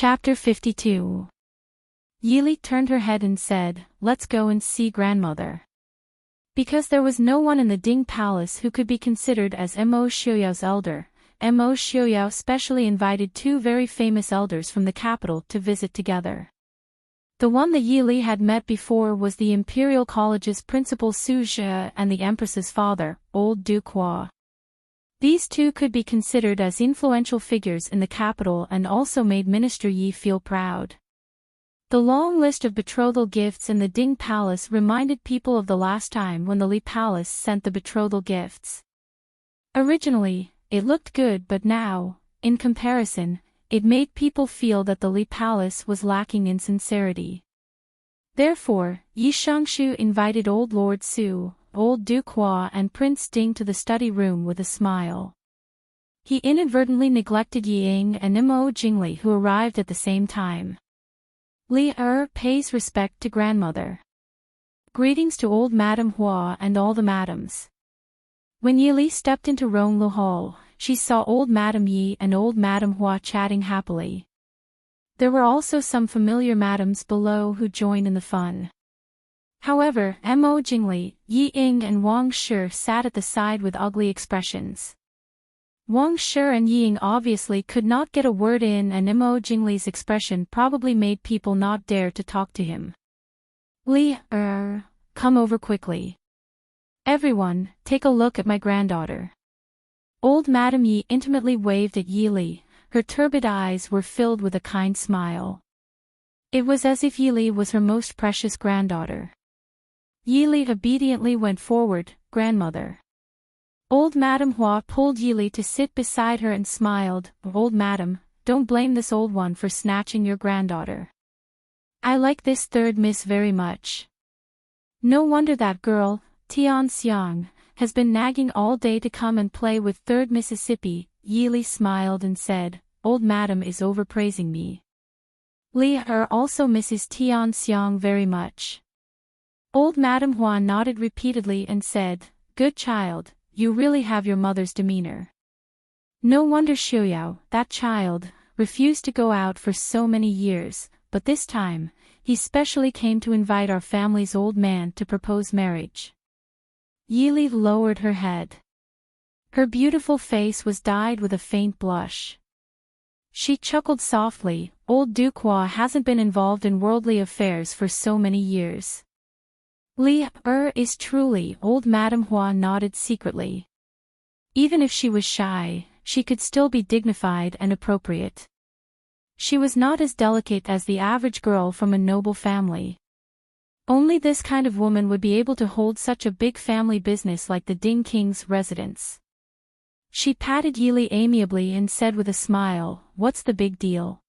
Chapter 52. Yili turned her head and said, "Let's go and see grandmother." Because there was no one in the Ding Palace who could be considered as Mo Xiuyao's elder, Mo Xiuyao specially invited two very famous elders from the capital to visit together. The one that Yili had met before was the Imperial College's principal Su Zhe and the Empress's father, old Duke Hua. These two could be considered as influential figures in the capital and also made Minister Yi feel proud. The long list of betrothal gifts in the Ding Palace reminded people of the last time when the Li Palace sent the betrothal gifts. Originally, it looked good, but now, in comparison, it made people feel that the Li Palace was lacking in sincerity. Therefore, Yi Shangshu invited Old Lord Su, Old Duke Hua and Prince Ding to the study room with a smile. He inadvertently neglected Yi Ying and Mo Jingli, who arrived at the same time. Li pays respect to grandmother. Greetings to old Madame Hua and all the madams. When Yili stepped into Ronglu Hall, she saw old Madame Yi and old Madame Hua chatting happily. There were also some familiar madams below who joined in the fun. However, Mo Jingli, Yi Ying and Wang Shi sat at the side with ugly expressions. Wang Shi and Yi Ying obviously could not get a word in, and Mo Jingli's expression probably made people not dare to talk to him. Li, come over quickly. Everyone, take a look at my granddaughter. Old Madame Yi intimately waved at Yili, her turbid eyes were filled with a kind smile. It was as if Yili was her most precious granddaughter. Yili obediently went forward, "Grandmother." Old Madame Hua pulled Yili to sit beside her and smiled, "Old Madame, don't blame this old one for snatching your granddaughter. I like this third miss very much. No wonder that girl, Tian Xiang, has been nagging all day to come and play with third Mississippi." Yili smiled and said, "Old Madame is overpraising me. Li also misses Tian Xiang very much." Old Madame Hua nodded repeatedly and said, "Good child. You really have your mother's demeanor. No wonder Xiuyao, that child, refused to go out for so many years, but this time, he specially came to invite our family's old man to propose marriage." Yili lowered her head. Her beautiful face was dyed with a faint blush. She chuckled softly, "Old Duke Hua hasn't been involved in worldly affairs for so many years." Li is truly. Old Madame Hua nodded secretly. Even if she was shy, she could still be dignified and appropriate. She was not as delicate as the average girl from a noble family. Only this kind of woman would be able to hold such a big family business like the Ding King's residence. She patted Yili amiably and said with a smile, "What's the big deal?"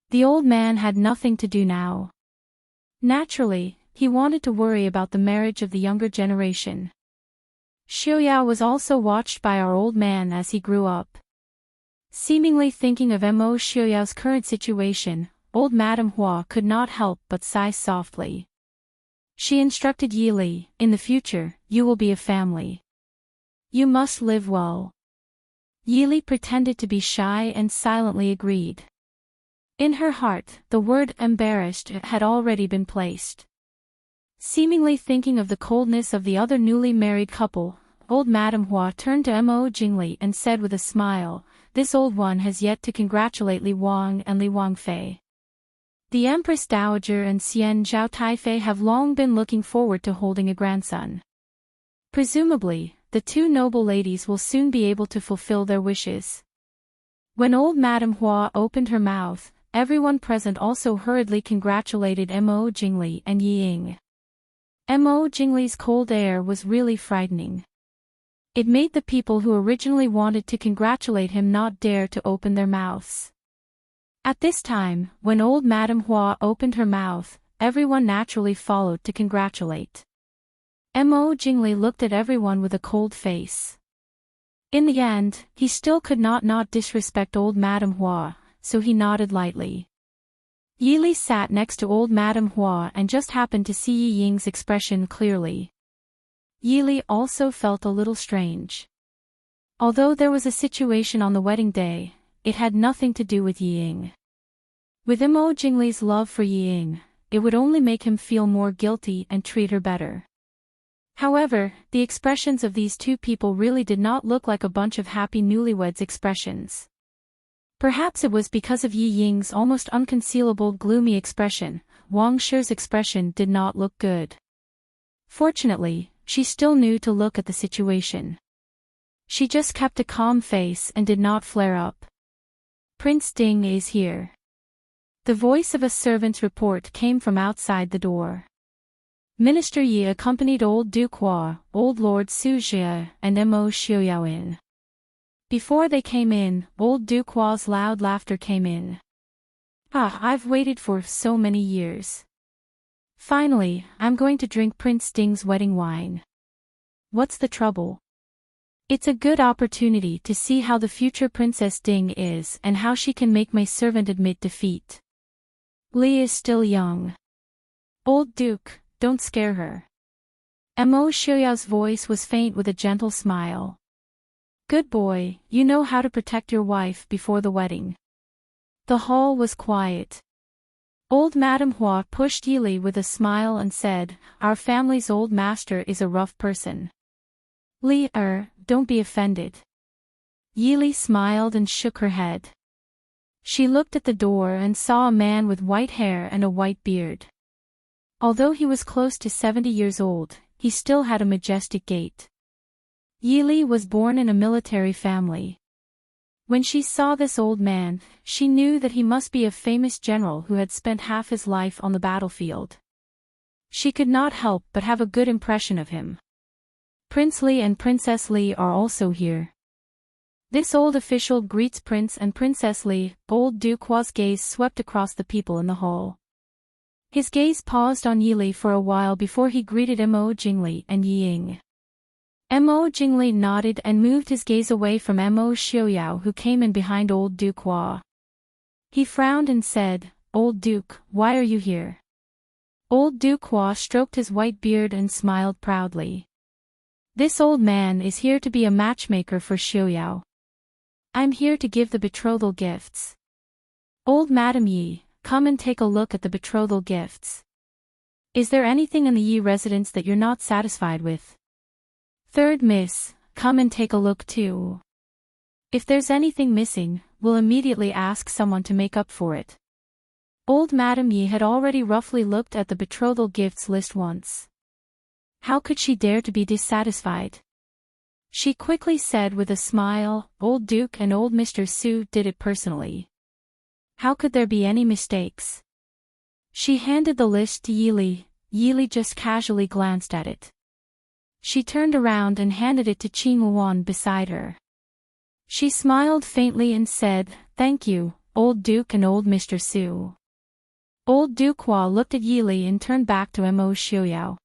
The old man had nothing to do now. Naturally, he wanted to worry about the marriage of the younger generation. Xiuyao was also watched by our old man as he grew up. Seemingly thinking of Mo Xiuyao's current situation, old Madame Hua could not help but sigh softly. She instructed Yili, "In the future, you will be a family. You must live well." Yili pretended to be shy and silently agreed. In her heart, the word "embarrassed" had already been placed. Seemingly thinking of the coldness of the other newly married couple, old Madame Hua turned to Mo Jingli and said with a smile, "This old one has yet to congratulate Li Wang and Li Wangfei. The Empress Dowager and Xian Zhao Taifei have long been looking forward to holding a grandson. Presumably, the two noble ladies will soon be able to fulfill their wishes." When old Madame Hua opened her mouth, everyone present also hurriedly congratulated Mo Jingli and Yi Ying. Mo Jingli's cold air was really frightening. It made the people who originally wanted to congratulate him not dare to open their mouths. At this time, when old Madame Hua opened her mouth, everyone naturally followed to congratulate. Mo Jingli looked at everyone with a cold face. In the end, he still could not disrespect old Madame Hua, so he nodded lightly. Yili sat next to old Madame Hua and just happened to see Yi Ying's expression clearly. Yili also felt a little strange. Although there was a situation on the wedding day, it had nothing to do with Yi Ying. With Imo Jingli's love for Ying, it would only make him feel more guilty and treat her better. However, the expressions of these two people really did not look like a bunch of happy newlyweds expressions. Perhaps it was because of Yi Ying's almost unconcealable gloomy expression. Wang Shi's expression did not look good. Fortunately, she still knew to look at the situation. She just kept a calm face and did not flare up. Prince Ding is here. The voice of a servant's report came from outside the door. Minister Yi accompanied old Duke Hua, old Lord Su Jie, and Mo Xiuyao in. Before they came in, old Duke Hua's loud laughter came in. Ah, I've waited for so many years. Finally, I'm going to drink Prince Ding's wedding wine. What's the trouble? It's a good opportunity to see how the future Princess Ding is and how she can make my servant admit defeat. Li is still young. Old Duke, don't scare her. Mo Xiuyao's voice was faint with a gentle smile. Good boy, you know how to protect your wife before the wedding. The hall was quiet. Old Madame Hua pushed Yili with a smile and said, Our family's old master is a rough person. Li, don't be offended. Yili smiled and shook her head. She looked at the door and saw a man with white hair and a white beard. Although he was close to 70 years old, he still had a majestic gait. Yili was born in a military family. When she saw this old man, she knew that he must be a famous general who had spent half his life on the battlefield. She could not help but have a good impression of him. Prince Li and Princess Li are also here. This old official greets Prince and Princess Li. Old Duke Hua's gaze swept across the people in the hall. His gaze paused on Yili for a while before he greeted Mo Jingli and Yi Ying. Mo Jingli nodded and moved his gaze away from Mo Xiuyao, who came in behind old Duke Hua. He frowned and said, Old Duke, why are you here? Old Duke Hua stroked his white beard and smiled proudly. This old man is here to be a matchmaker for Xiuyao. I'm here to give the betrothal gifts. Old Madam Yi, come and take a look at the betrothal gifts. Is there anything in the Yi residence that you're not satisfied with? Third Miss, come and take a look too. If there's anything missing, we'll immediately ask someone to make up for it. Old Madam Yi had already roughly looked at the betrothal gifts list once. How could she dare to be dissatisfied? She quickly said with a smile, Old Duke and old Mr. Su did it personally. How could there be any mistakes? She handed the list to Yili. Yili just casually glanced at it. She turned around and handed it to Qing Luan beside her. She smiled faintly and said, Thank you, Old Duke and old Mr. Su. Old Duke Hua looked at Yili and turned back to Mo Xiuyao.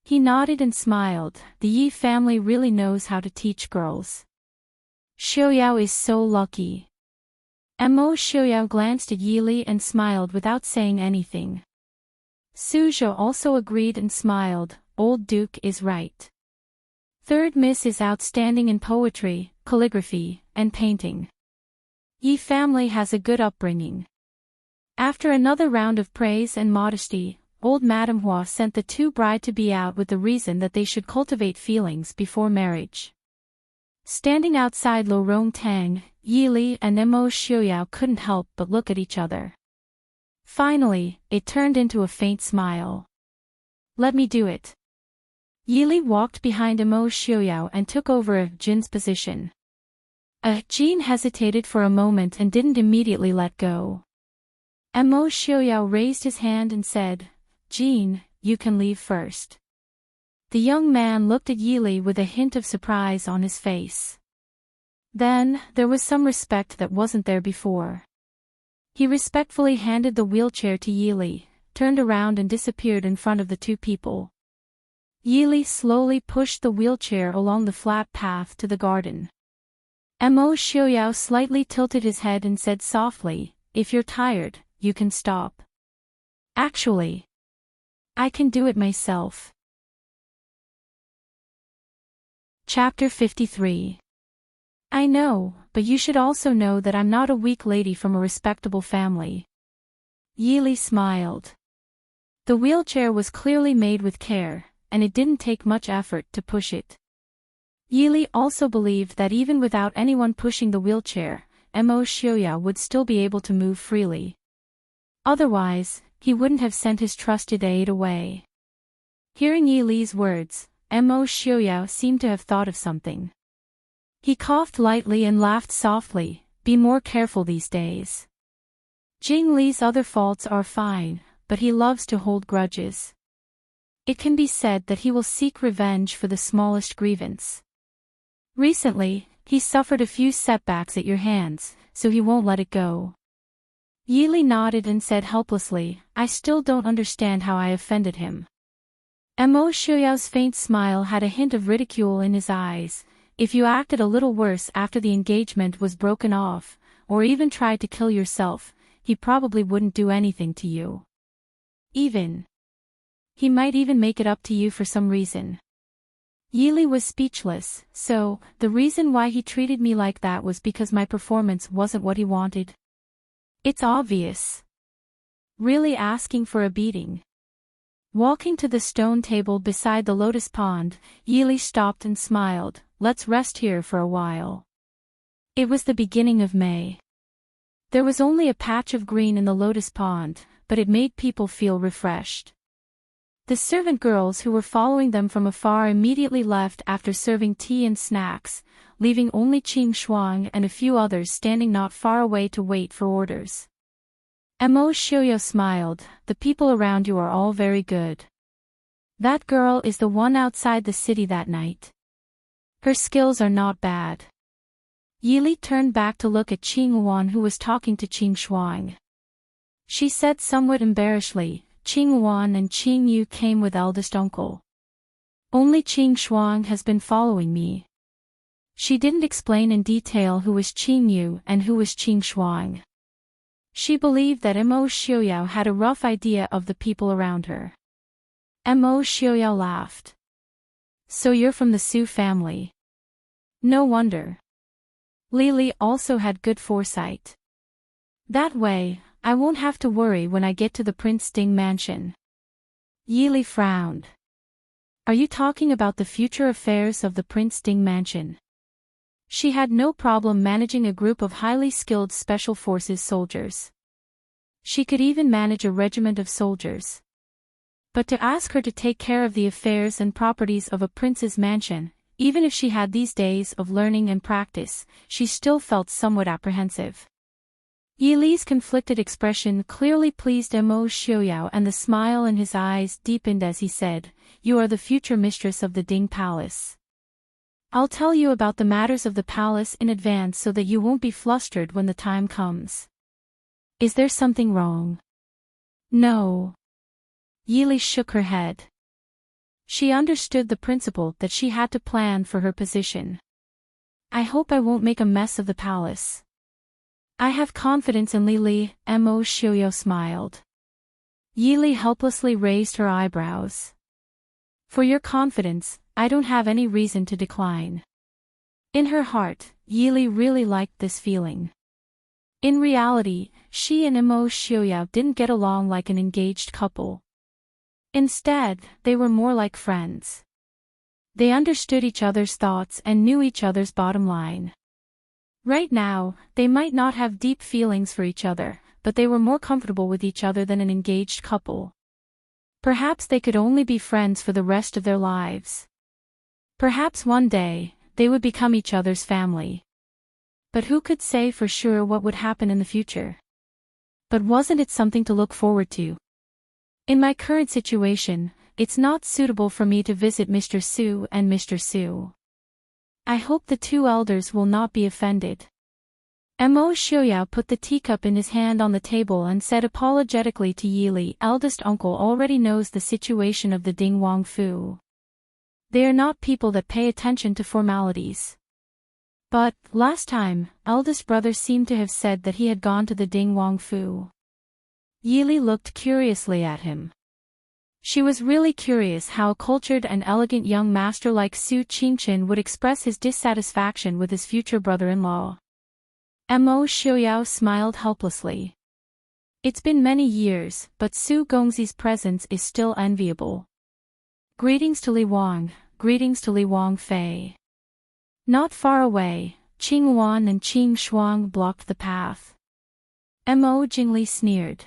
He nodded and smiled. The Yi family really knows how to teach girls. Xiuyao is so lucky. Mo Xiuyao glanced at Yili and smiled without saying anything. Suzhou also agreed and smiled. Old Duke is right. Third Miss is outstanding in poetry, calligraphy, and painting. Yi family has a good upbringing. After another round of praise and modesty, old Madame Hua sent the two bride-to-be out with the reason that they should cultivate feelings before marriage. Standing outside Lo Rongtang, Yili and Mo Xiuyao couldn't help but look at each other. Finally, it turned into a faint smile. Let me do it. Yili walked behind Mo Xiuyao and took over Jin's position. Jin hesitated for a moment and didn't immediately let go. Mo Xiuyao raised his hand and said, Jin, you can leave first. The young man looked at Yili with a hint of surprise on his face. Then, there was some respect that wasn't there before. He respectfully handed the wheelchair to Yili, turned around and disappeared in front of the two people. Yili slowly pushed the wheelchair along the flat path to the garden. Mo Xiuyao slightly tilted his head and said softly, If you're tired, you can stop. Actually, I can do it myself. Chapter 53. I know, but you should also know that I'm not a weak lady from a respectable family. Yili smiled. The wheelchair was clearly made with care, and it didn't take much effort to push it. Yili also believed that even without anyone pushing the wheelchair, Mo Xiaoyao would still be able to move freely. Otherwise, he wouldn't have sent his trusted aide away. Hearing Yili's words, Mo Xiaoyao seemed to have thought of something. He coughed lightly and laughed softly. Be more careful these days. Jing Li's other faults are fine, but he loves to hold grudges. It can be said that he will seek revenge for the smallest grievance. Recently, he suffered a few setbacks at your hands, so he won't let it go. Yili nodded and said helplessly, I still don't understand how I offended him. Mo Xiaoyao's faint smile had a hint of ridicule in his eyes. If you acted a little worse after the engagement was broken off, or even tried to kill yourself, he probably wouldn't do anything to you. He might even make it up to you for some reason. Yili was speechless. So, the reason why he treated me like that was because my performance wasn't what he wanted? It's obvious. Really asking for a beating. Walking to the stone table beside the lotus pond, Yili stopped and smiled. Let's rest here for a while. It was the beginning of May. There was only a patch of green in the lotus pond, but it made people feel refreshed. The servant girls who were following them from afar immediately left after serving tea and snacks, leaving only Qing Shuang and a few others standing not far away to wait for orders. Mo Xiaoyao smiled. The people around you are all very good. That girl is the one outside the city that night. Her skills are not bad. Yili turned back to look at Qing Yuan, who was talking to Qing Shuang. She said somewhat embarrassedly, Qing Yuan and Qing Yu came with eldest uncle. Only Qing Shuang has been following me. She didn't explain in detail who was Qing Yu and who was Qing Shuang. She believed that Mo Xiaoyao had a rough idea of the people around her. Mo Xiaoyao laughed. So you're from the Su family. No wonder. Li also had good foresight. That way, I won't have to worry when I get to the Prince Ding mansion. Yili frowned. Are you talking about the future affairs of the Prince Ding mansion? She had no problem managing a group of highly skilled special forces soldiers. She could even manage a regiment of soldiers. But to ask her to take care of the affairs and properties of a prince's mansion, even if she had these days of learning and practice, she still felt somewhat apprehensive. Yili's conflicted expression clearly pleased Mo Xiaoyao, and the smile in his eyes deepened as he said, You are the future mistress of the Ding Palace. I'll tell you about the matters of the palace in advance so that you won't be flustered when the time comes. Is there something wrong? No. Yili shook her head. She understood the principle that she had to plan for her position. I hope I won't make a mess of the palace. I have confidence in Li. Mo Xiaoyao smiled. Yili helplessly raised her eyebrows. For your confidence, I don't have any reason to decline. In her heart, Yili really liked this feeling. In reality, she and Mo Xiaoyao didn't get along like an engaged couple. Instead, they were more like friends. They understood each other's thoughts and knew each other's bottom line. Right now, they might not have deep feelings for each other, but they were more comfortable with each other than an engaged couple. Perhaps they could only be friends for the rest of their lives. Perhaps one day, they would become each other's family. But who could say for sure what would happen in the future? But wasn't it something to look forward to? In my current situation, it's not suitable for me to visit Mr. Su and Mr. Su. I hope the two elders will not be offended. Mo Xiaoyao put the teacup in his hand on the table and said apologetically to Yili, Eldest uncle already knows the situation of the Ding Wangfu. They are not people that pay attention to formalities. But, last time, eldest brother seemed to have said that he had gone to the Ding Wangfu. Yili looked curiously at him. She was really curious how a cultured and elegant young master like Su Qingchen would express his dissatisfaction with his future brother-in-law. Mo Xiaoyao smiled helplessly. It's been many years, but Su Gongzi's presence is still enviable. Greetings to Li Wang, greetings to Li Wang Fei. Not far away, Qing Wan and Qing Shuang blocked the path. Mo Jingli sneered.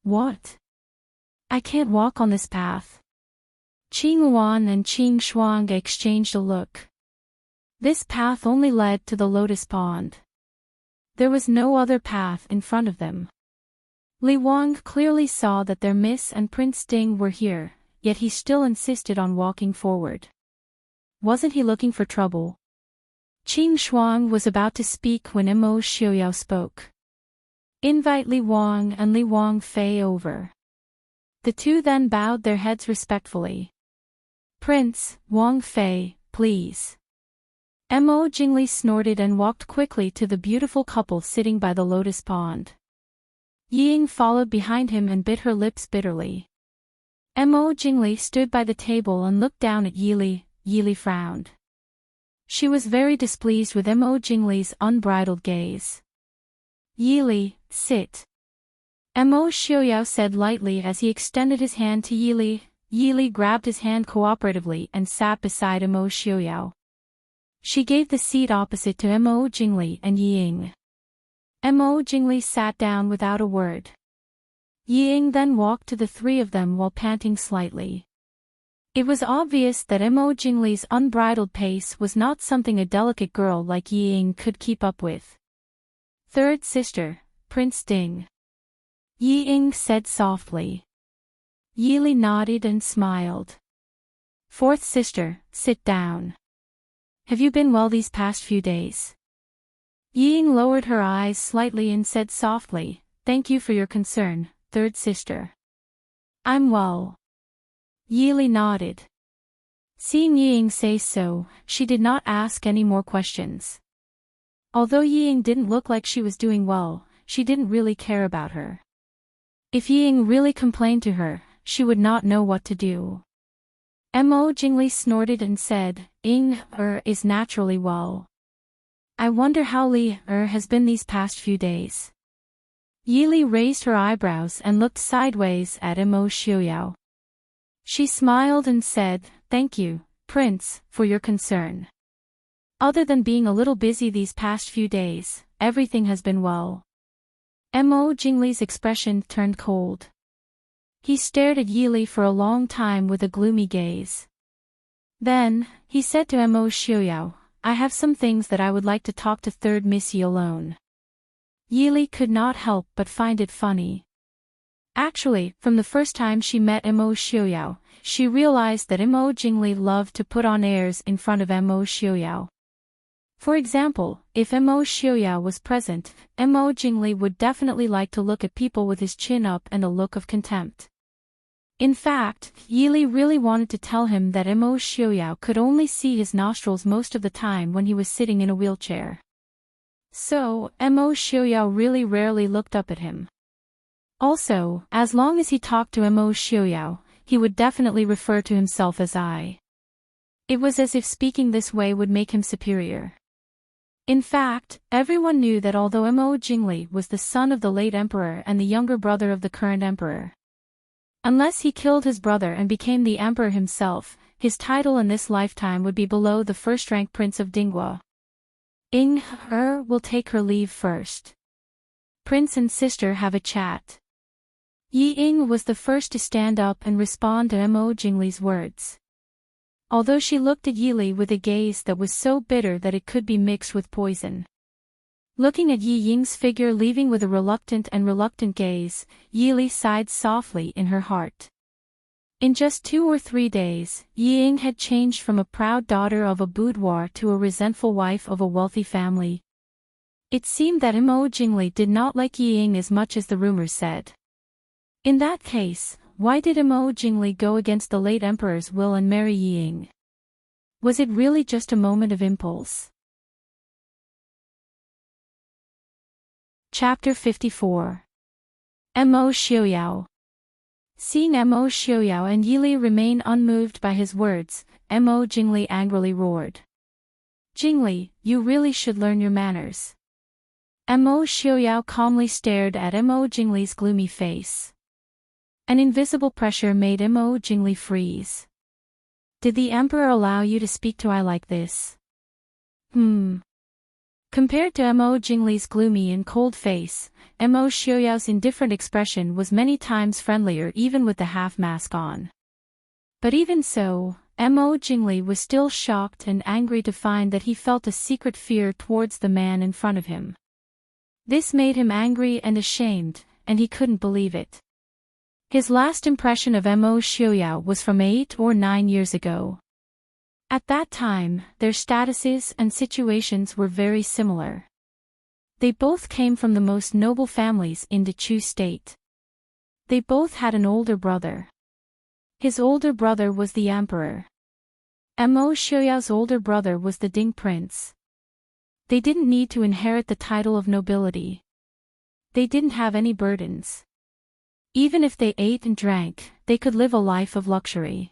What? I can't walk on this path. Qing Wan and Qing Shuang exchanged a look. This path only led to the lotus pond. There was no other path in front of them. Li Wang clearly saw that their Miss and Prince Ding were here, yet he still insisted on walking forward. Wasn't he looking for trouble? Qing Shuang was about to speak when Mo Xiuyao spoke. Invite Li Wang and Li Wang Fei over. The two then bowed their heads respectfully. Prince, Wang Fei, please. Mo Jingli snorted and walked quickly to the beautiful couple sitting by the lotus pond. Ying followed behind him and bit her lips bitterly. Mo Jingli stood by the table and looked down at Yili. Yili frowned. She was very displeased with Mo Jingli's unbridled gaze. Yili, sit. Mo Xiuyao said lightly as he extended his hand to Yili. Yili grabbed his hand cooperatively and sat beside Mo Xiuyao. She gave the seat opposite to Mo Jingli and Ying. Mo Jingli sat down without a word. Ying then walked to the three of them while panting slightly. It was obvious that Mo Jingli's unbridled pace was not something a delicate girl like Ying could keep up with. Third sister, Prince Ding. Ying said softly. Yili nodded and smiled. Fourth sister, sit down. Have you been well these past few days? Ying lowered her eyes slightly and said softly, thank you for your concern, third sister. I'm well. Yili nodded. Seeing Ying say so, she did not ask any more questions. Although Ying didn't look like she was doing well, she didn't really care about her. If Ying really complained to her, she would not know what to do. Mo Jingli snorted and said, is naturally well. I wonder how Li has been these past few days. Yili raised her eyebrows and looked sideways at Mo Xiuyao. She smiled and said, thank you, Prince, for your concern. Other than being a little busy these past few days, everything has been well. Mo Jingli's expression turned cold. He stared at Yili for a long time with a gloomy gaze. Then, he said to Mo Xiuyao, I have some things that I would like to talk to third Miss Yi alone. Yili could not help but find it funny. Actually, from the first time she met Mo Xiuyao, she realized that Mo Jingli loved to put on airs in front of Mo Xiuyao. For example, if Mo Xiuyao was present, Mo Jingli would definitely like to look at people with his chin up and a look of contempt. In fact, Yili really wanted to tell him that Mo Xiuyao could only see his nostrils most of the time when he was sitting in a wheelchair. So, Mo Xiuyao really rarely looked up at him. Also, as long as he talked to Mo Xiuyao, he would definitely refer to himself as I. It was as if speaking this way would make him superior. In fact, everyone knew that although Mo Jingli was the son of the late emperor and the younger brother of the current emperor, unless he killed his brother and became the emperor himself, his title in this lifetime would be below the first-rank prince of Dinghua. Will take her leave first. Prince and sister have a chat. Ying was the first to stand up and respond to Mo Jingli's words. Although she looked at Yili with a gaze that was so bitter that it could be mixed with poison. Looking at Yi Ying's figure leaving with a reluctant gaze, Yili sighed softly in her heart. In just 2 or 3 days, Yi Ying had changed from a proud daughter of a boudoir to a resentful wife of a wealthy family. It seemed that Mo Jingli did not like Yi Ying as much as the rumors said. In that case, why did Mo Jingli go against the late emperor's will and marry Yi Ying? Was it really just a moment of impulse? Chapter 54. Mo Xiuyao. Seeing Mo Xiuyao and Yili remain unmoved by his words, Mo Jingli angrily roared. Jingli, you really should learn your manners. Mo Xiaoyao calmly stared at Mo Jingli's gloomy face. An invisible pressure made Mo Jingli freeze. Did the emperor allow you to speak to I like this? Compared to Mo Jingli's gloomy and cold face, Mo Xiaoyao's indifferent expression was many times friendlier even with the half-mask on. But even so, Mo Jingli was still shocked and angry to find that he felt a secret fear towards the man in front of him. This made him angry and ashamed, and he couldn't believe it. His last impression of Mo Xiaoyao was from 8 or 9 years ago. At that time, their statuses and situations were very similar. They both came from the most noble families in the Chu state. They both had an older brother. His older brother was the emperor. Mo Xiaoyao's older brother was the Ding prince. They didn't need to inherit the title of nobility. They didn't have any burdens. Even if they ate and drank, they could live a life of luxury.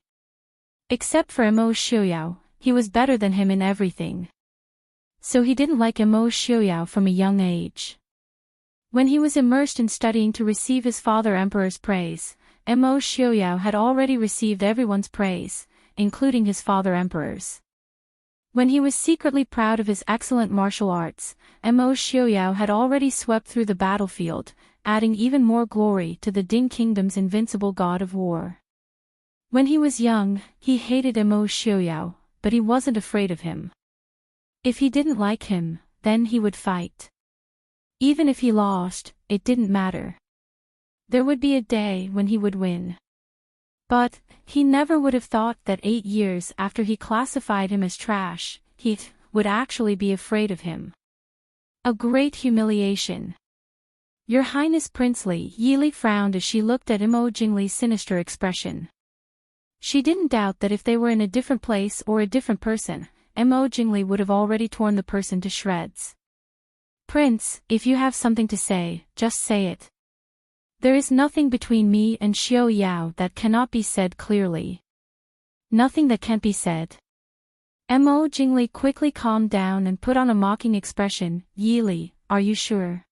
Except for Mo Xiaoyao, he was better than him in everything. So he didn't like Mo Xiaoyao from a young age. When he was immersed in studying to receive his father emperor's praise, Mo Xiaoyao had already received everyone's praise, including his father emperor's. When he was secretly proud of his excellent martial arts, Mo Xiaoyao had already swept through the battlefield, adding even more glory to the Ding kingdom's invincible god of war. When he was young, he hated Mo Xiaoyao, but he wasn't afraid of him. If he didn't like him, then he would fight. Even if he lost, it didn't matter. There would be a day when he would win. But, he never would have thought that 8 years after he classified him as trash, he would actually be afraid of him. A great humiliation. Your Highness Princely Yili frowned as she looked at Mo Jingli's sinister expression. She didn't doubt that if they were in a different place or a different person, Mo Jingli would have already torn the person to shreds. Prince, if you have something to say, just say it. There is nothing between me and Xiao Yao that cannot be said clearly. Nothing that can't be said. Mo Jingli quickly calmed down and put on a mocking expression. Yili, are you sure?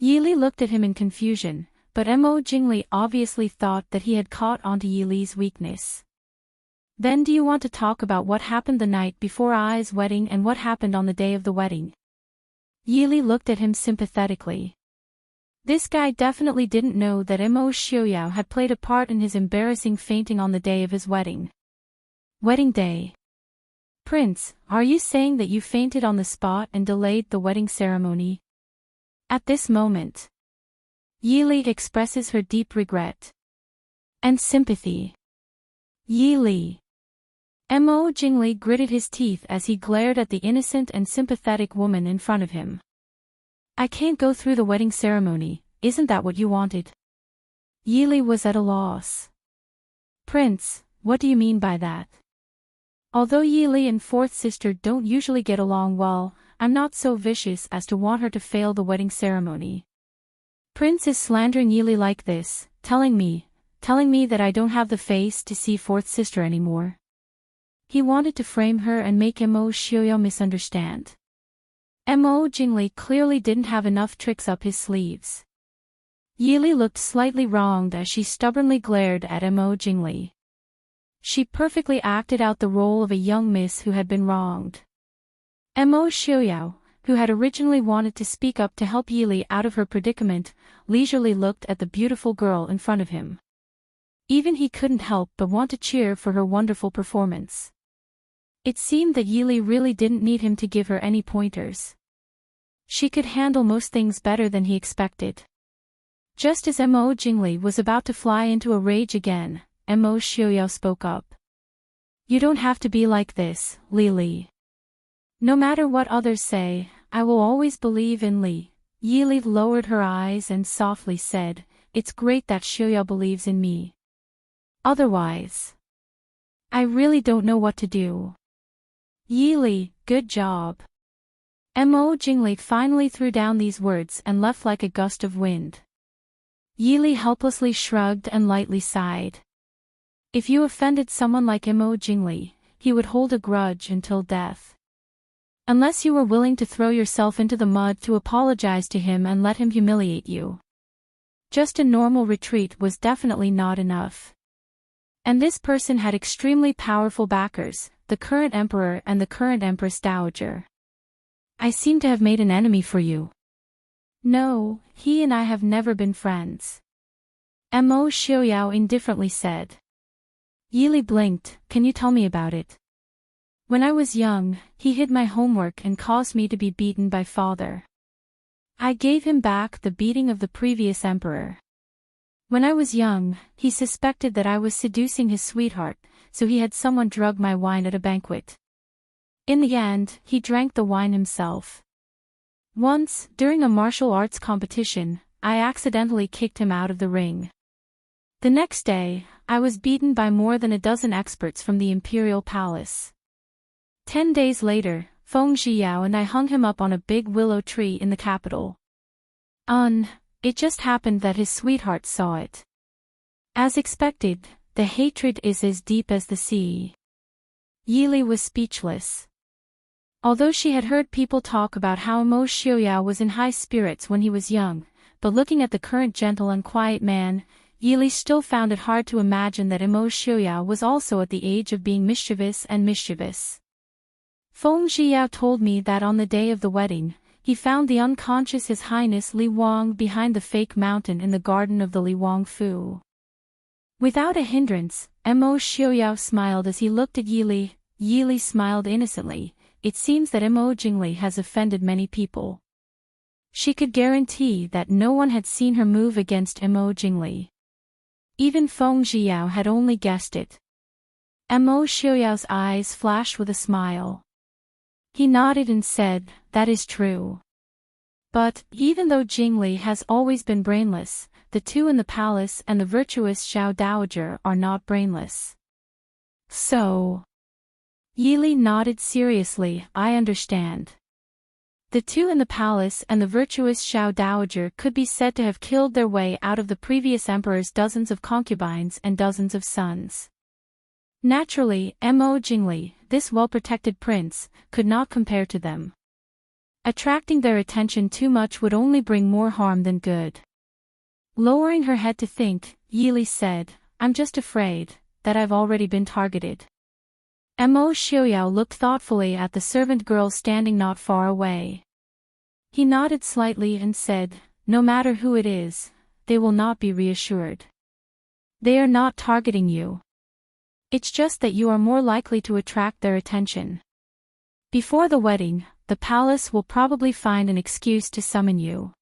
Yili looked at him in confusion, but Mo Jingli obviously thought that he had caught onto Yili's weakness. Then do you want to talk about what happened the night before Ai's wedding and what happened on the day of the wedding? Yili looked at him sympathetically. This guy definitely didn't know that Mo Xiaoyao had played a part in his embarrassing fainting on the day of his wedding. Wedding day. Prince, are you saying that you fainted on the spot and delayed the wedding ceremony? At this moment, Yili expresses her deep regret and sympathy. Yili. Mo Jingli gritted his teeth as he glared at the innocent and sympathetic woman in front of him. I can't go through the wedding ceremony, isn't that what you wanted? Yili was at a loss. Prince, what do you mean by that? Although Yili and fourth sister don't usually get along well, I'm not so vicious as to want her to fail the wedding ceremony. Prince is slandering Yili like this, telling me that I don't have the face to see fourth sister anymore. He wanted to frame her and make Mo Xiaoyao misunderstand. Mo Jingli clearly didn't have enough tricks up his sleeves. Yili looked slightly wronged as she stubbornly glared at Mo Jingli. She perfectly acted out the role of a young miss who had been wronged. Mo Xiaoyao, who had originally wanted to speak up to help Yili out of her predicament, leisurely looked at the beautiful girl in front of him. Even he couldn't help but want to cheer for her wonderful performance. It seemed that Yili really didn't need him to give her any pointers. She could handle most things better than he expected. Just as Mo Jingli was about to fly into a rage again, Mo Xiaoyao spoke up. You don't have to be like this, Li. No matter what others say, I will always believe in Li. Yili lowered her eyes and softly said, it's great that Xiaoyao believes in me. Otherwise, I really don't know what to do. Yili, good job. Mo Jingli finally threw down these words and left like a gust of wind. Yili helplessly shrugged and lightly sighed. If you offended someone like Mo Jingli, he would hold a grudge until death. Unless you were willing to throw yourself into the mud to apologize to him and let him humiliate you. Just a normal retreat was definitely not enough. And this person had extremely powerful backers, the current emperor and the current empress dowager. I seem to have made an enemy for you. No, he and I have never been friends. Mo Xiaoyao indifferently said. Yili blinked. Can you tell me about it? When I was young, he hid my homework and caused me to be beaten by father. I gave him back the beating of the previous emperor. When I was young, he suspected that I was seducing his sweetheart, so he had someone drug my wine at a banquet. In the end, he drank the wine himself. Once, during a martial arts competition, I accidentally kicked him out of the ring. The next day, I was beaten by more than a dozen experts from the imperial palace. 10 days later, Feng Zhiyao and I hung him up on a big willow tree in the capital. It just happened that his sweetheart saw it. As expected, the hatred is as deep as the sea. Yili was speechless. Although she had heard people talk about how Mo Xiaoyao was in high spirits when he was young, but looking at the current gentle and quiet man, Yili still found it hard to imagine that Mo Xiaoyao was also at the age of being mischievous. Feng Zhiyao told me that on the day of the wedding, he found the unconscious His Highness Li Wang behind the fake mountain in the garden of the Li Wang Fu. Without a hindrance, Mo Xiaoyao smiled as he looked at Yili. Yili smiled innocently. It seems that Mo Jingli has offended many people. She could guarantee that no one had seen her move against Mo Jingli. Even Feng Zhiyao had only guessed it. Mo Xiaoyao's eyes flashed with a smile. He nodded and said, that is true. But, even though Jingli has always been brainless, the two in the palace and the virtuous Xiao Dowager are not brainless. So. Yili nodded seriously. I understand. The two in the palace and the virtuous Xiao Dowager could be said to have killed their way out of the previous emperor's dozens of concubines and dozens of sons. Naturally, Mo Jingli, this well-protected prince, could not compare to them. Attracting their attention too much would only bring more harm than good. Lowering her head to think, Yili said, I'm just afraid that I've already been targeted. Mo Xiaoyao looked thoughtfully at the servant girl standing not far away. He nodded slightly and said, no matter who it is, they will not be reassured. They are not targeting you. It's just that you are more likely to attract their attention. Before the wedding, the palace will probably find an excuse to summon you.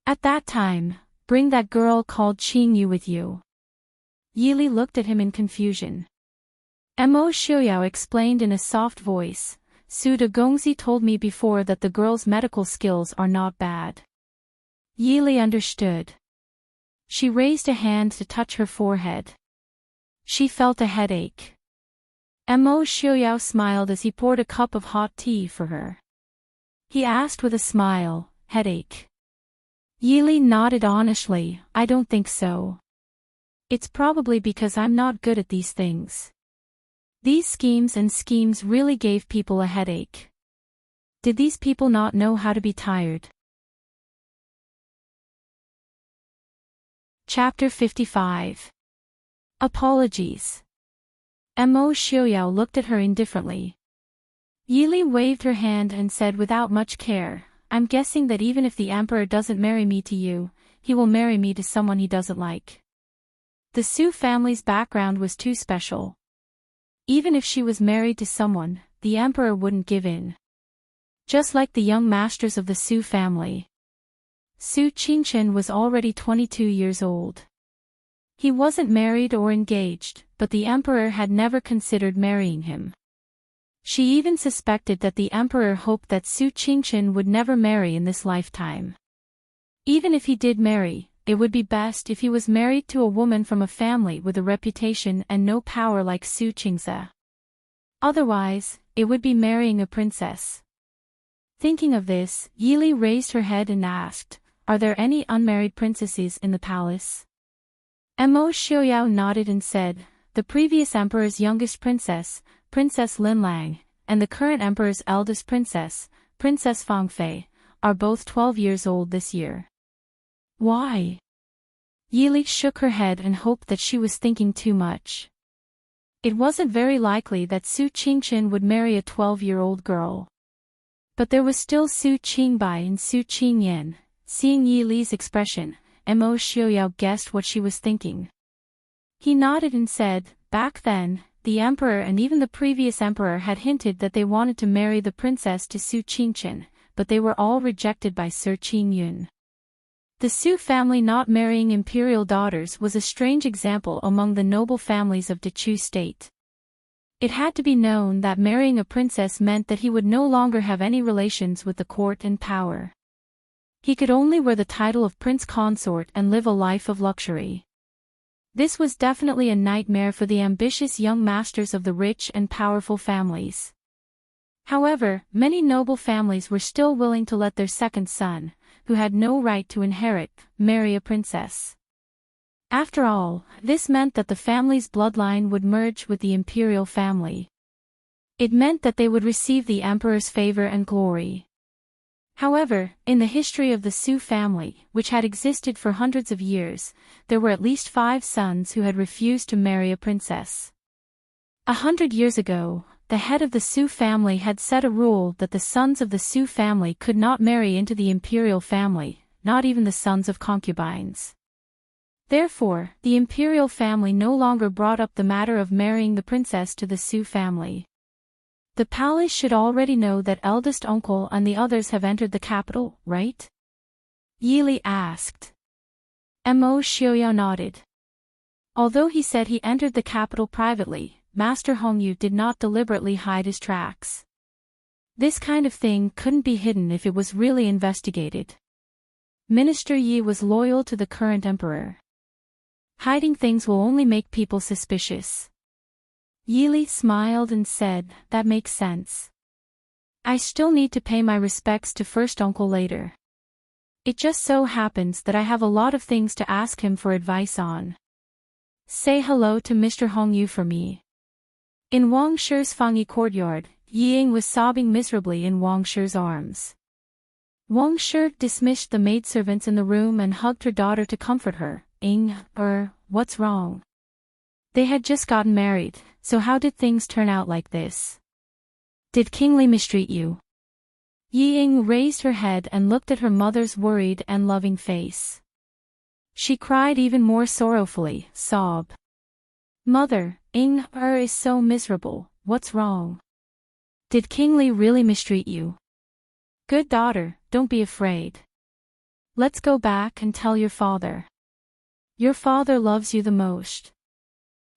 At that time, bring that girl called Qing Yu with you. Yili looked at him in confusion. Mo Xiaoyao explained in a soft voice, Su de Gongzi told me before that the girl's medical skills are not bad. Yili understood. She raised a hand to touch her forehead. She felt a headache. Mo Xiaoyao smiled as he poured a cup of hot tea for her. He asked with a smile, headache? Yili nodded honestly, I don't think so. It's probably because I'm not good at these things. These schemes really gave people a headache. Did these people not know how to be tired? Chapter 55. Apologies. Mo Xiaoyao looked at her indifferently. Yili waved her hand and said without much care, I'm guessing that even if the emperor doesn't marry me to you, he will marry me to someone he doesn't like. The Su family's background was too special. Even if she was married to someone, the emperor wouldn't give in. Just like the young masters of the Su family. Su Qingchen was already 22 years old. He wasn't married or engaged, but the emperor had never considered marrying him. She even suspected that the emperor hoped that Su Qingchen would never marry in this lifetime. Even if he did marry, it would be best if he was married to a woman from a family with a reputation and no power like Su Qingze. Otherwise, it would be marrying a princess. Thinking of this, Yili raised her head and asked, are there any unmarried princesses in the palace? Mo Xiaoyao nodded and said, the previous emperor's youngest princess, Princess Linlang, and the current emperor's eldest princess, Princess Fangfei, are both 12 years old this year. Why? Yili shook her head and hoped that she was thinking too much. It wasn't very likely that Su Qingchen would marry a 12-year-old girl. But there was still Su Qingbai and Su Qingyan. Seeing Yi Li's expression, Mo Xiaoyao guessed what she was thinking. He nodded and said, back then, the emperor and even the previous emperor had hinted that they wanted to marry the princess to Su Qingchen, but they were all rejected by Sir Qingyun. The Su family not marrying imperial daughters was a strange example among the noble families of Dechu state. It had to be known that marrying a princess meant that he would no longer have any relations with the court and power. He could only wear the title of prince consort and live a life of luxury. This was definitely a nightmare for the ambitious young masters of the rich and powerful families. However, many noble families were still willing to let their second son, who had no right to inherit, marry a princess. After all, this meant that the family's bloodline would merge with the imperial family. It meant that they would receive the emperor's favor and glory. However, in the history of the Su family, which had existed for hundreds of years, there were at least 5 sons who had refused to marry a princess. 100 years ago, the head of the Su family had set a rule that the sons of the Su family could not marry into the imperial family, not even the sons of concubines. Therefore, the imperial family no longer brought up the matter of marrying the princess to the Su family. The palace should already know that eldest uncle and the others have entered the capital, right? Yili asked. Mo Xiaoyao nodded. Although he said he entered the capital privately, Master Hongyu did not deliberately hide his tracks. This kind of thing couldn't be hidden if it was really investigated. Minister Yi was loyal to the current emperor. Hiding things will only make people suspicious. Yili smiled and said, that makes sense. I still need to pay my respects to first uncle later. It just so happens that I have a lot of things to ask him for advice on. Say hello to Mr. Hongyu for me. In Wang Shi's Fangyi courtyard, Yiying was sobbing miserably in Wang Shi's arms. Wang Shi dismissed the maidservants in the room and hugged her daughter to comfort her. What's wrong? They had just gotten married, so how did things turn out like this? Did King Li mistreat you? Yiying raised her head and looked at her mother's worried and loving face. She cried even more sorrowfully, sob. Mother, is so miserable, what's wrong? Did King Li really mistreat you? Good daughter, don't be afraid. Let's go back and tell your father. Your father loves you the most.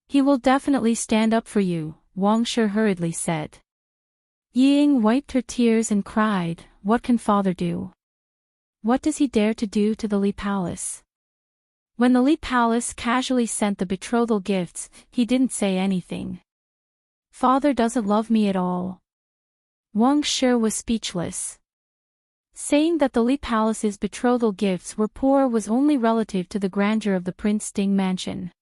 He will definitely stand up for you, Wang Shi hurriedly said. Yiying wiped her tears and cried, what can father do? What does he dare to do to the Li Palace? When the Li Palace casually sent the betrothal gifts, he didn't say anything. Father doesn't love me at all. Wang Shi was speechless. Saying that the Li Palace's betrothal gifts were poor was only relative to the grandeur of the Prince Ding mansion.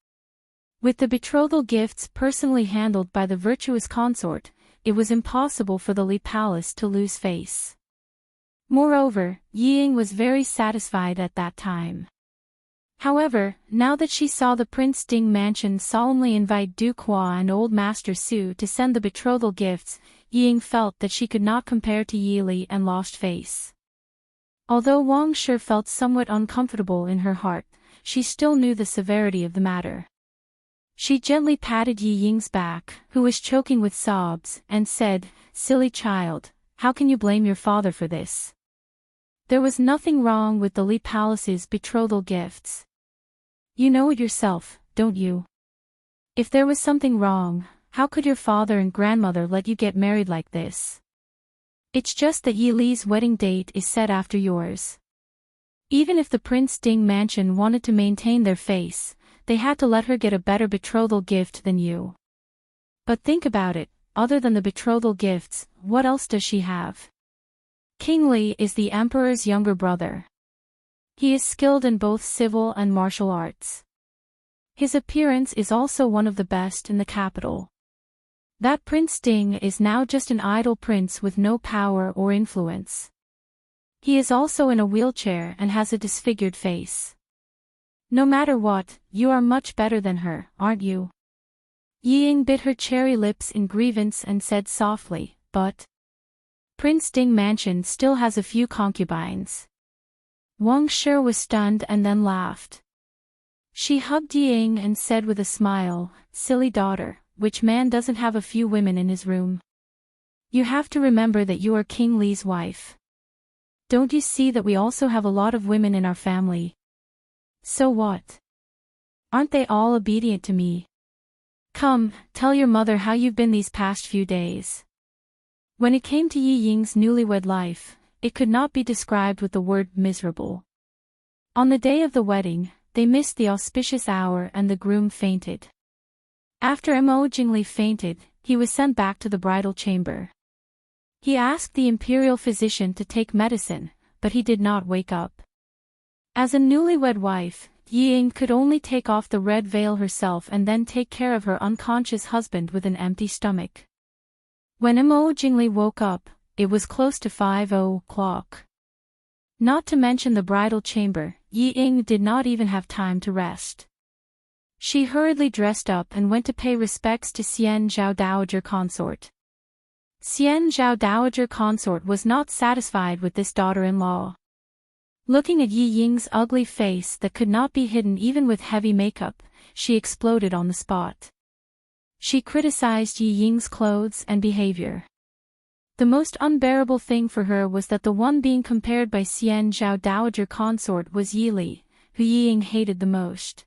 With the betrothal gifts personally handled by the virtuous consort, it was impossible for the Li Palace to lose face. Moreover, Yiying was very satisfied at that time. However, now that she saw the Prince Ding mansion solemnly invite Duke Hua and Old Master Su to send the betrothal gifts, Yiying felt that she could not compare to Yi Li and lost face. Although Wang Shi felt somewhat uncomfortable in her heart, she still knew the severity of the matter. She gently patted Yiying's back, who was choking with sobs, and said, silly child, how can you blame your father for this? There was nothing wrong with the Li Palace's betrothal gifts. You know it yourself, don't you? If there was something wrong, how could your father and grandmother let you get married like this? It's just that Yi Li's wedding date is set after yours. Even if the Prince Ding mansion wanted to maintain their face, they had to let her get a better betrothal gift than you. But think about it, other than the betrothal gifts, what else does she have? King Li is the emperor's younger brother. He is skilled in both civil and martial arts. His appearance is also one of the best in the capital. That Prince Ding is now just an idle prince with no power or influence. He is also in a wheelchair and has a disfigured face. No matter what, you are much better than her, aren't you? Ying bit her cherry lips in grievance and said softly, but Prince Ding Mansion still has a few concubines. Wang Shi was stunned and then laughed. She hugged Ying and said with a smile, silly daughter, which man doesn't have a few women in his room? You have to remember that you are King Li's wife. Don't you see that we also have a lot of women in our family? So what? Aren't they all obedient to me? Come, tell your mother how you've been these past few days. When it came to Yi Ying's newlywed life, it could not be described with the word miserable. On the day of the wedding, they missed the auspicious hour and the groom fainted. After Mo Jingli fainted, he was sent back to the bridal chamber. He asked the imperial physician to take medicine, but he did not wake up. As a newlywed wife, Yi Ying could only take off the red veil herself and then take care of her unconscious husband with an empty stomach. When Mo Jingli woke up, it was close to 5:00. Not to mention the bridal chamber, Yi Ying did not even have time to rest. She hurriedly dressed up and went to pay respects to Xian Zhao Dowager Consort. Xian Zhao Dowager Consort was not satisfied with this daughter-in-law. Looking at Yi Ying's ugly face that could not be hidden even with heavy makeup, she exploded on the spot. She criticized Yi Ying's clothes and behavior. The most unbearable thing for her was that the one being compared by Xian Zhao Dowager Consort was Yi Li, who Yi Ying hated the most.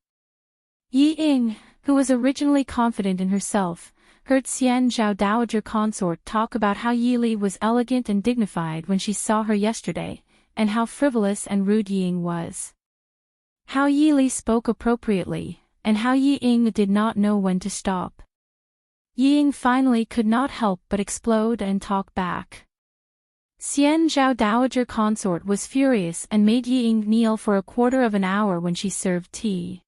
Yi Ying, who was originally confident in herself, heard Xian Zhao Dowager Consort talk about how Yi Li was elegant and dignified when she saw her yesterday, and how frivolous and rude Yi Ying was. How Yi Li spoke appropriately, and how Yi Ying did not know when to stop. Yi Ying finally could not help but explode and talk back. Xian Zhao Dowager Consort was furious and made Yi Ying kneel for a quarter of an hour when she served tea.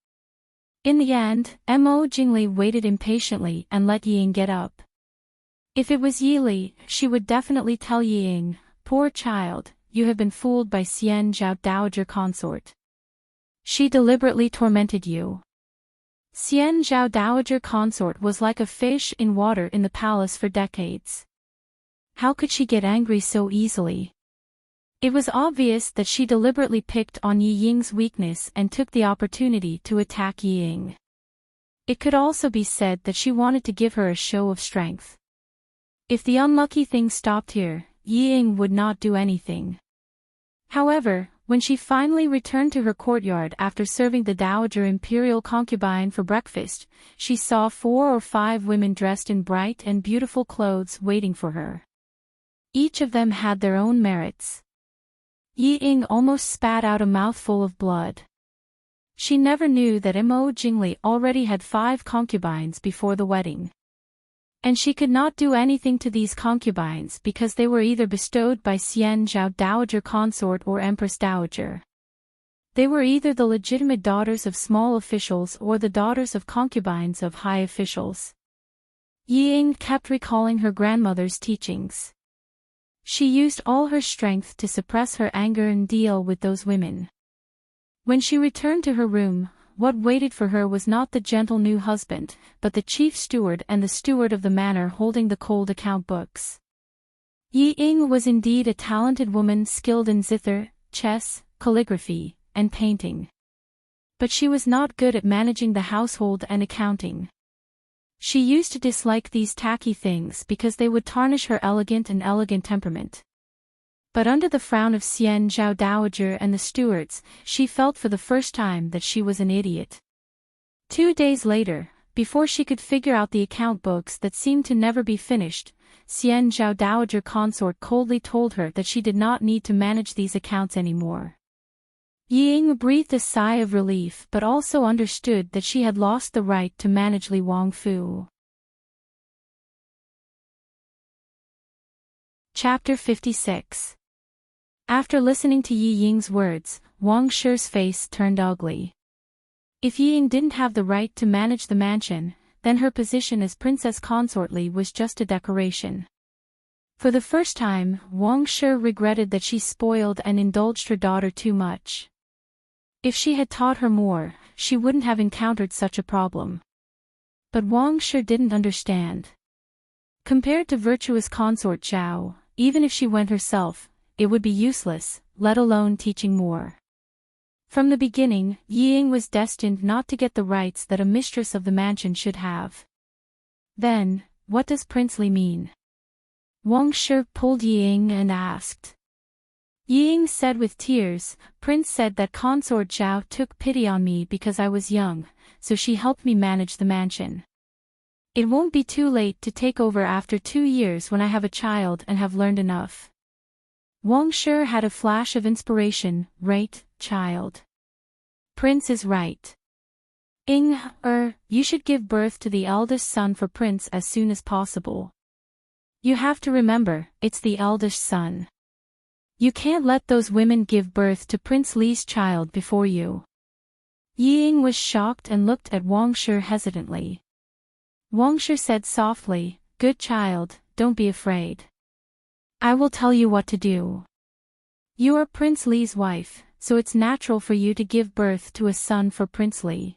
In the end, Mo Jingli waited impatiently and let Yi Ying get up. If it was Yi Li, she would definitely tell Yi Ying, poor child, you have been fooled by Xian Zhao Dowager Consort. She deliberately tormented you. Xian Zhao Dowager Consort was like a fish in water in the palace for decades. How could she get angry so easily? It was obvious that she deliberately picked on Yi Ying's weakness and took the opportunity to attack Yi Ying. It could also be said that she wanted to give her a show of strength. If the unlucky thing stopped here, Yi Ying would not do anything. However, when she finally returned to her courtyard after serving the dowager imperial concubine for breakfast, she saw 4 or 5 women dressed in bright and beautiful clothes waiting for her. Each of them had their own merits. Yi Ying almost spat out a mouthful of blood. She never knew that Mo Jingli already had 5 concubines before the wedding. And she could not do anything to these concubines because they were either bestowed by Xian Zhao Dowager Consort or Empress Dowager. They were either the legitimate daughters of small officials or the daughters of concubines of high officials. Yi Ying kept recalling her grandmother's teachings. She used all her strength to suppress her anger and deal with those women. When she returned to her room, what waited for her was not the gentle new husband, but the chief steward and the steward of the manor holding the cold account books. Yi Ying was indeed a talented woman skilled in zither, chess, calligraphy, and painting. But she was not good at managing the household and accounting. She used to dislike these tacky things because they would tarnish her elegant temperament. But under the frown of Xian Zhao Dowager and the stewards, she felt for the first time that she was an idiot. 2 days later, before she could figure out the account books that seemed to never be finished, Xian Zhao Dowager Consort coldly told her that she did not need to manage these accounts anymore. Yi Ying breathed a sigh of relief but also understood that she had lost the right to manage Li Wangfu. Chapter 56. After listening to Yi Ying's words, Wang Shi's face turned ugly. If Yi Ying didn't have the right to manage the mansion, then her position as princess consortly was just a decoration. For the first time, Wang Shi regretted that she spoiled and indulged her daughter too much. If she had taught her more, she wouldn't have encountered such a problem. But Wang Shi didn't understand. Compared to virtuous consort Zhao, even if she went herself, it would be useless, let alone teaching more. From the beginning, Ying was destined not to get the rights that a mistress of the mansion should have. Then, what does princely mean? Wang Shi pulled Ying and asked. Ying said with tears, Prince said that consort Zhao took pity on me because I was young, so she helped me manage the mansion. It won't be too late to take over after 2 years when I have a child and have learned enough. Wang Shi had a flash of inspiration, right, child? Prince is right. You should give birth to the eldest son for Prince as soon as possible. You have to remember, it's the eldest son. You can't let those women give birth to Prince Li's child before you. Ying was shocked and looked at Wang Shi hesitantly. Wang Shi said softly, Good child, don't be afraid. I will tell you what to do. You are Prince Li's wife, so it's natural for you to give birth to a son for Prince Li.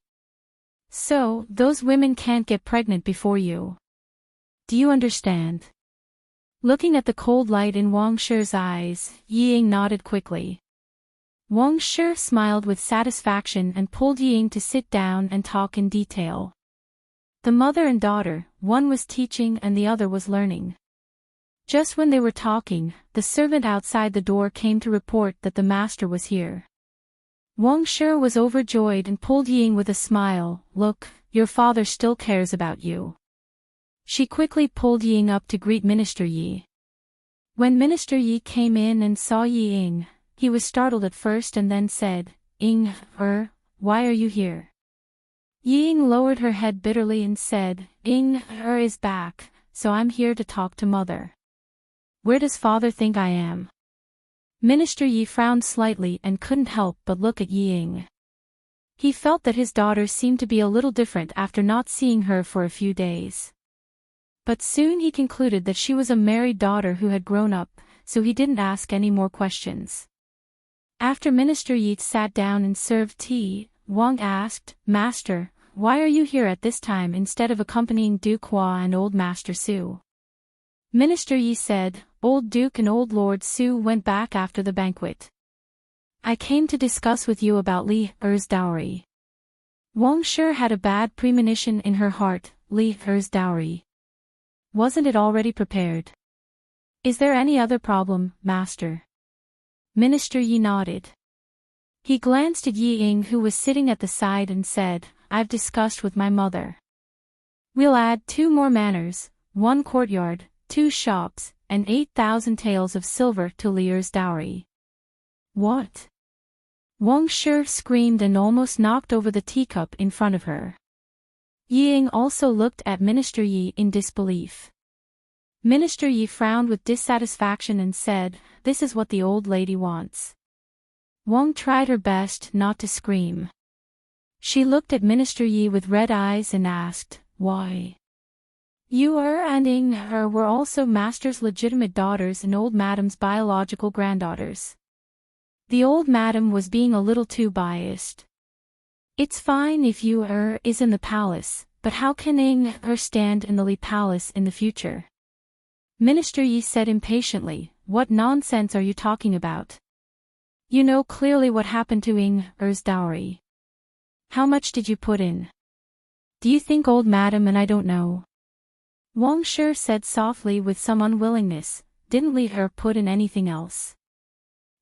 So, those women can't get pregnant before you. Do you understand? Looking at the cold light in Wang Shi's eyes, Ying nodded quickly. Wang Shi smiled with satisfaction and pulled Ying to sit down and talk in detail. The mother and daughter, one was teaching and the other was learning. Just when they were talking, the servant outside the door came to report that the master was here. Wang Shi was overjoyed and pulled Ying with a smile, Look, your father still cares about you. She quickly pulled Ying up to greet Minister Yi. When Minister Yi came in and saw Ying, he was startled at first and then said, why are you here? Ying lowered her head bitterly and said, is back, so I'm here to talk to mother. Where does father think I am? Minister Yi frowned slightly and couldn't help but look at Ying. He felt that his daughter seemed to be a little different after not seeing her for a few days. But soon he concluded that she was a married daughter who had grown up, so he didn't ask any more questions. After Minister Yi sat down and served tea, Wang asked, Master, why are you here at this time instead of accompanying Duke Hua and Old Master Su? Minister Yi said, Old Duke and Old Lord Su went back after the banquet. I came to discuss with you about Li's dowry. Wang Shi had a bad premonition in her heart, Li's dowry. Wasn't it already prepared? Is there any other problem, Master? Minister Yi nodded. He glanced at Ying who was sitting at the side and said, I've discussed with my mother. We'll add 2 more manors, 1 courtyard, 2 shops, and 8,000 taels of silver to Li's dowry. What? Wang Shi screamed and almost knocked over the teacup in front of her. Ying also looked at Minister Yi in disbelief. Minister Yi frowned with dissatisfaction and said, This is what the old lady wants. Wang tried her best not to scream. She looked at Minister Yi with red eyes and asked, Why? You and Ying were also Master's legitimate daughters and old Madam's biological granddaughters. The old Madam was being a little too biased. It's fine if you is in the palace, but how can Ying stand in the Li Palace in the future? Minister Yi said impatiently, What nonsense are you talking about? You know clearly what happened to Ying's dowry. How much did you put in? Do you think old Madam and I don't know? Wang Shi said softly with some unwillingness, Didn't Li put in anything else?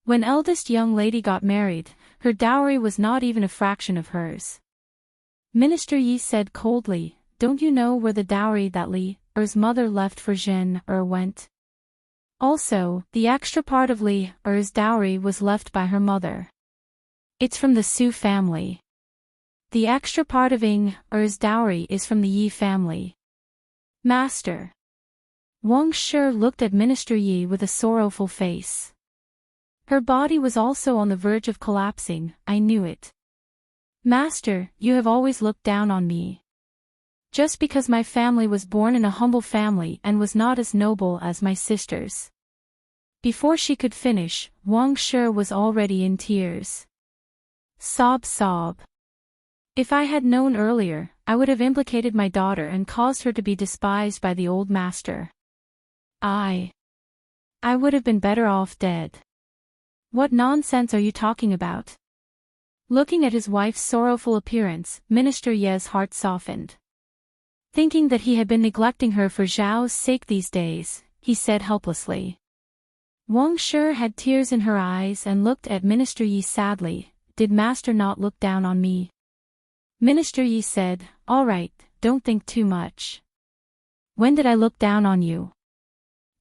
When eldest young lady got married, her dowry was not even a fraction of hers. Minister Yi said coldly, Don't you know where the dowry that Li's mother left for Zhen went? Also, the extra part of Li's dowry was left by her mother. It's from the Su family. The extra part of Ying's dowry is from the Yi family. Master. Wang Shi looked at Minister Yi with a sorrowful face. Her body was also on the verge of collapsing, I knew it. Master, you have always looked down on me. Just because my family was born in a humble family and was not as noble as my sisters. Before she could finish, Wang Shi was already in tears. Sob, sob. If I had known earlier, I would have implicated my daughter and caused her to be despised by the old master. I would have been better off dead. What nonsense are you talking about? Looking at his wife's sorrowful appearance, Minister Ye's heart softened. Thinking that he had been neglecting her for Zhao's sake these days, he said helplessly. Wang Shi had tears in her eyes and looked at Minister Yi sadly. Did Master not look down on me? Minister Yi said, all right, don't think too much. When did I look down on you?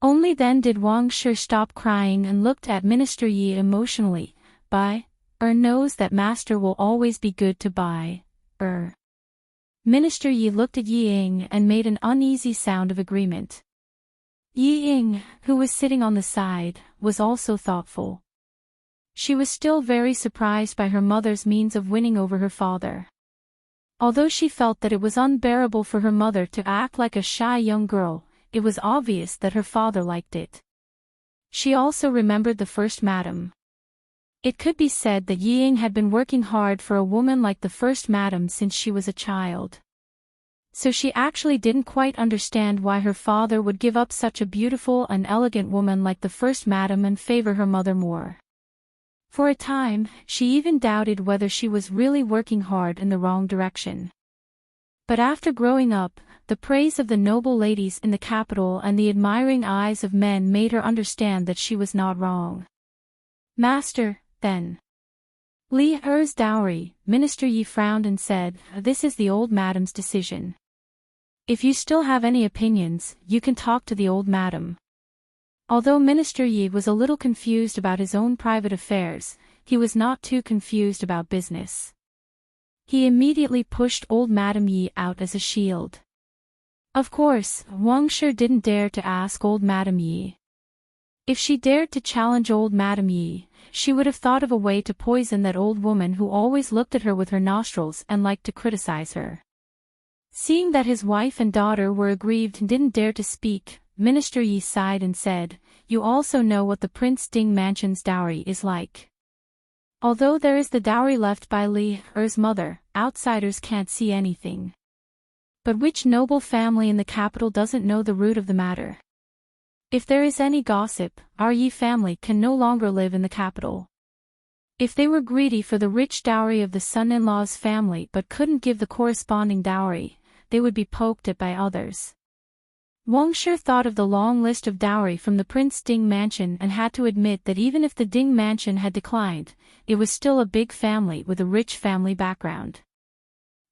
Only then did Wang Shi stop crying and looked at Minister Yi emotionally. Knows that Master will always be good to Bai. Minister Yi looked at Yi Ying and made an uneasy sound of agreement. Yi Ying, who was sitting on the side, was also thoughtful. She was still very surprised by her mother's means of winning over her father. Although she felt that it was unbearable for her mother to act like a shy young girl, it was obvious that her father liked it. She also remembered the first madam. It could be said that Yi Ying had been working hard for a woman like the first madam since she was a child. So she actually didn't quite understand why her father would give up such a beautiful and elegant woman like the first madam and favor her mother more. For a time, she even doubted whether she was really working hard in the wrong direction. But after growing up, the praise of the noble ladies in the capital and the admiring eyes of men made her understand that she was not wrong. Master, then. Li Er's dowry, Minister Yi frowned and said, this is the old madam's decision. If you still have any opinions, you can talk to the old madam. Although Minister Yi was a little confused about his own private affairs, he was not too confused about business. He immediately pushed old Madam Yi out as a shield. Of course, Wang Shi didn't dare to ask old Madam Yi. If she dared to challenge old Madam Yi, she would have thought of a way to poison that old woman who always looked at her with her nostrils and liked to criticize her. Seeing that his wife and daughter were aggrieved and didn't dare to speak, Minister Yi sighed and said, you also know what the Prince Ding Mansion's dowry is like. Although there is the dowry left by Li Er's mother, outsiders can't see anything. But which noble family in the capital doesn't know the root of the matter? If there is any gossip, our Yi family can no longer live in the capital. If they were greedy for the rich dowry of the son-in-law's family but couldn't give the corresponding dowry, they would be poked at by others. Wang Shi thought of the long list of dowry from the Prince Ding Mansion and had to admit that even if the Ding Mansion had declined, it was still a big family with a rich family background.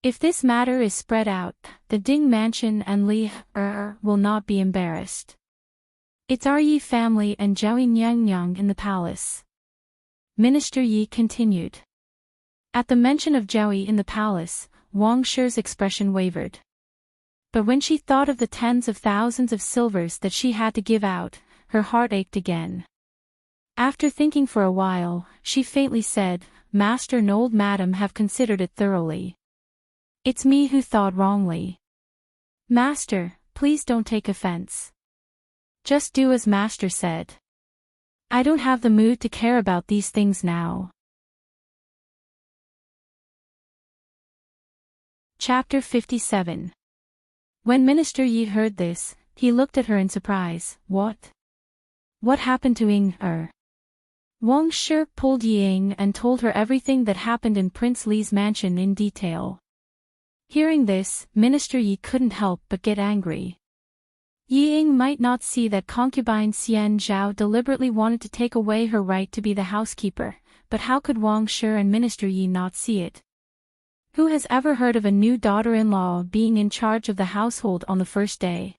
If this matter is spread out, the Ding Mansion and Li will not be embarrassed. It's our Yi family and Zhao Nyang in the palace. Minister Yi continued. At the mention of Zhao in the palace, Wang Shi's expression wavered. But when she thought of the tens of thousands of silvers that she had to give out, her heart ached again. After thinking for a while, she faintly said, Master and old Madam have considered it thoroughly. It's me who thought wrongly. Master, please don't take offense. Just do as Master said. I don't have the mood to care about these things now. Chapter 57. When Minister Yi heard this, he looked at her in surprise. What? What happened to Ying Er? Wang Shi pulled Yi Ying and told her everything that happened in Prince Li's mansion in detail. Hearing this, Minister Yi couldn't help but get angry. Yi Ying might not see that concubine Xian Zhao deliberately wanted to take away her right to be the housekeeper, but how could Wang Shi and Minister Yi not see it? Who has ever heard of a new daughter-in-law being in charge of the household on the first day?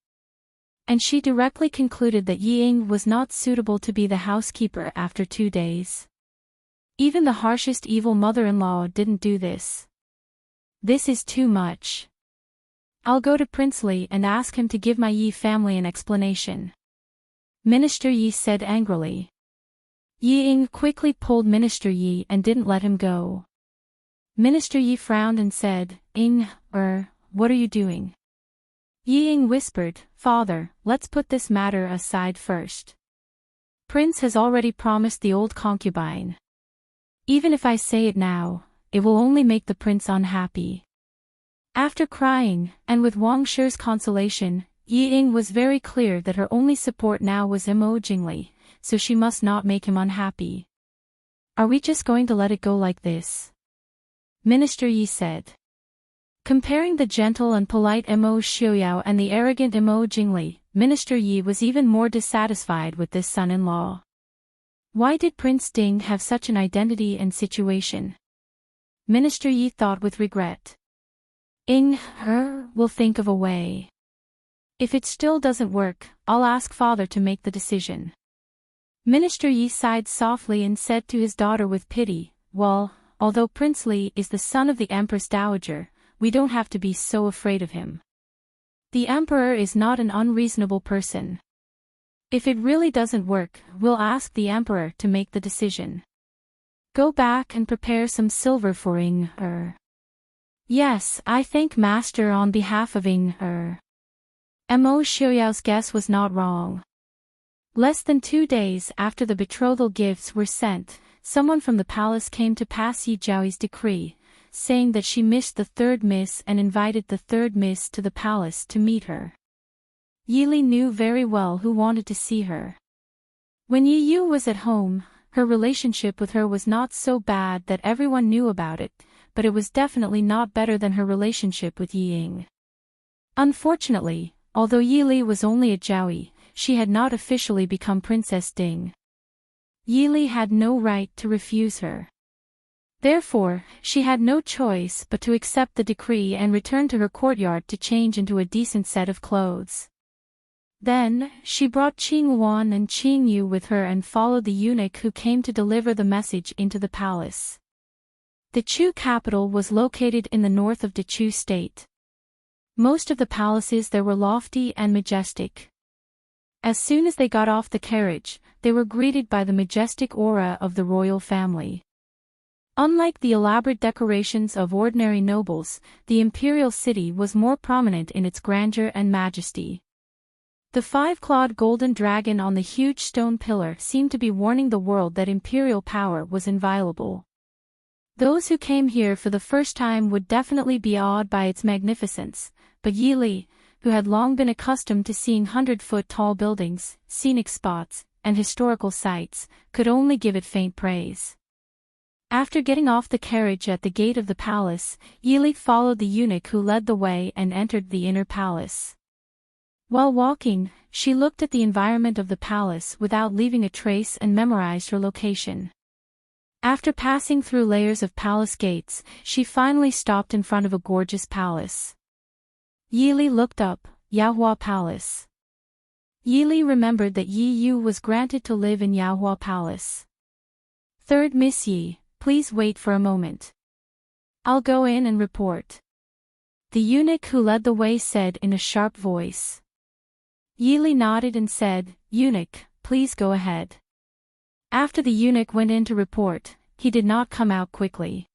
And she directly concluded that Yi Ying was not suitable to be the housekeeper after 2 days. Even the harshest evil mother-in-law didn't do this. This is too much. I'll go to Prince Li and ask him to give my Yi family an explanation. Minister Yi said angrily. Yi Ying quickly pulled Minister Yi and didn't let him go. Minister Yi frowned and said, Ying, what are you doing? Yi Ying whispered, "Father, let's put this matter aside first. Prince has already promised the old concubine. Even if I say it now, it will only make the prince unhappy." After crying, and with Wang Shi's consolation, Yi Ying was very clear that her only support now was Jingli, so she must not make him unhappy. "Are we just going to let it go like this?" Minister Yi said. Comparing the gentle and polite Mo Xiuyao and the arrogant Mo Jingli, Minister Yi was even more dissatisfied with this son-in-law. Why did Prince Ding have such an identity and situation? Minister Yi thought with regret. Will think of a way. If it still doesn't work, I'll ask father to make the decision. Minister Yi sighed softly and said to his daughter with pity, "Well, although Prince Li is the son of the Empress Dowager, we don't have to be so afraid of him. The emperor is not an unreasonable person. If it really doesn't work, we'll ask the emperor to make the decision. Go back and prepare some silver for Yes, I thank master on behalf of Mo Xiuyao's guess was not wrong. Less than 2 days after the betrothal gifts were sent, someone from the palace came to pass Yi Zhaoyi's decree, saying that she missed the third miss and invited the third miss to the palace to meet her. Yi Li knew very well who wanted to see her. When Yi Yu was at home, her relationship with her was not so bad that everyone knew about it, but it was definitely not better than her relationship with Yi Ying. Unfortunately, although Yi Li was only a Zhaoyi, she had not officially become Princess Ding. Yi Li had no right to refuse her. Therefore, she had no choice but to accept the decree and return to her courtyard to change into a decent set of clothes. Then, she brought Qing Wan and Qing Yu with her and followed the eunuch who came to deliver the message into the palace. The Chu capital was located in the north of the Chu state. Most of the palaces there were lofty and majestic. As soon as they got off the carriage, they were greeted by the majestic aura of the royal family. Unlike the elaborate decorations of ordinary nobles, the imperial city was more prominent in its grandeur and majesty. The 5-clawed golden dragon on the huge stone pillar seemed to be warning the world that imperial power was inviolable. Those who came here for the first time would definitely be awed by its magnificence, but Yi Li, who had long been accustomed to seeing 100-foot-tall buildings, scenic spots, and historical sites, could only give it faint praise. After getting off the carriage at the gate of the palace, Yi Li followed the eunuch who led the way and entered the inner palace. While walking, she looked at the environment of the palace without leaving a trace and memorized her location. After passing through layers of palace gates, she finally stopped in front of a gorgeous palace. Yi Li looked up, Yaohua Palace. Yi Li remembered that Yi Yu was granted to live in Yaohua Palace. "Third Miss Yi, please wait for a moment. I'll go in and report," the eunuch who led the way said in a sharp voice. Yi Li nodded and said, "Eunuch, please go ahead." After the eunuch went in to report, he did not come out quickly.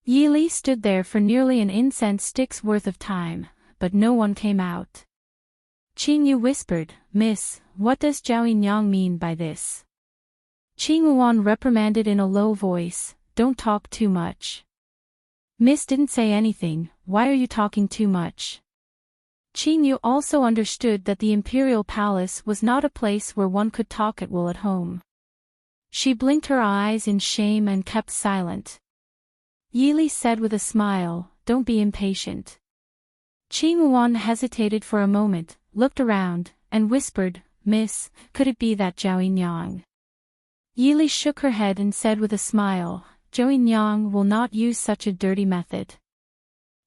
Yi Li stood there for nearly an incense stick's worth of time, but no one came out. Qing Yu whispered, "Miss, what does Zhao Yinyang mean by this?" Qing Wan reprimanded in a low voice, "Don't talk too much." "Miss didn't say anything, why are you talking too much?" Qing Yu also understood that the imperial palace was not a place where one could talk at will at home. She blinked her eyes in shame and kept silent. Yi Li said with a smile, "Don't be impatient." Qing Wan hesitated for a moment, looked around, and whispered, "Miss, could it be that Zhao Yinyang?" Yi Li shook her head and said with a smile, "Zhao Yinyang will not use such a dirty method."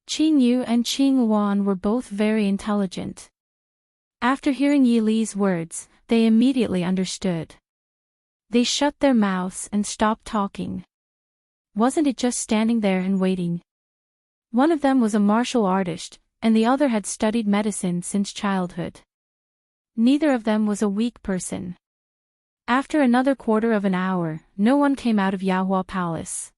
Qing Yu and Qing Wan were both very intelligent. After hearing Yi Li's words, they immediately understood. They shut their mouths and stopped talking. Wasn't it just standing there and waiting? One of them was a martial artist, and the other had studied medicine since childhood. Neither of them was a weak person. After another quarter of an hour, no one came out of Yaohua Palace.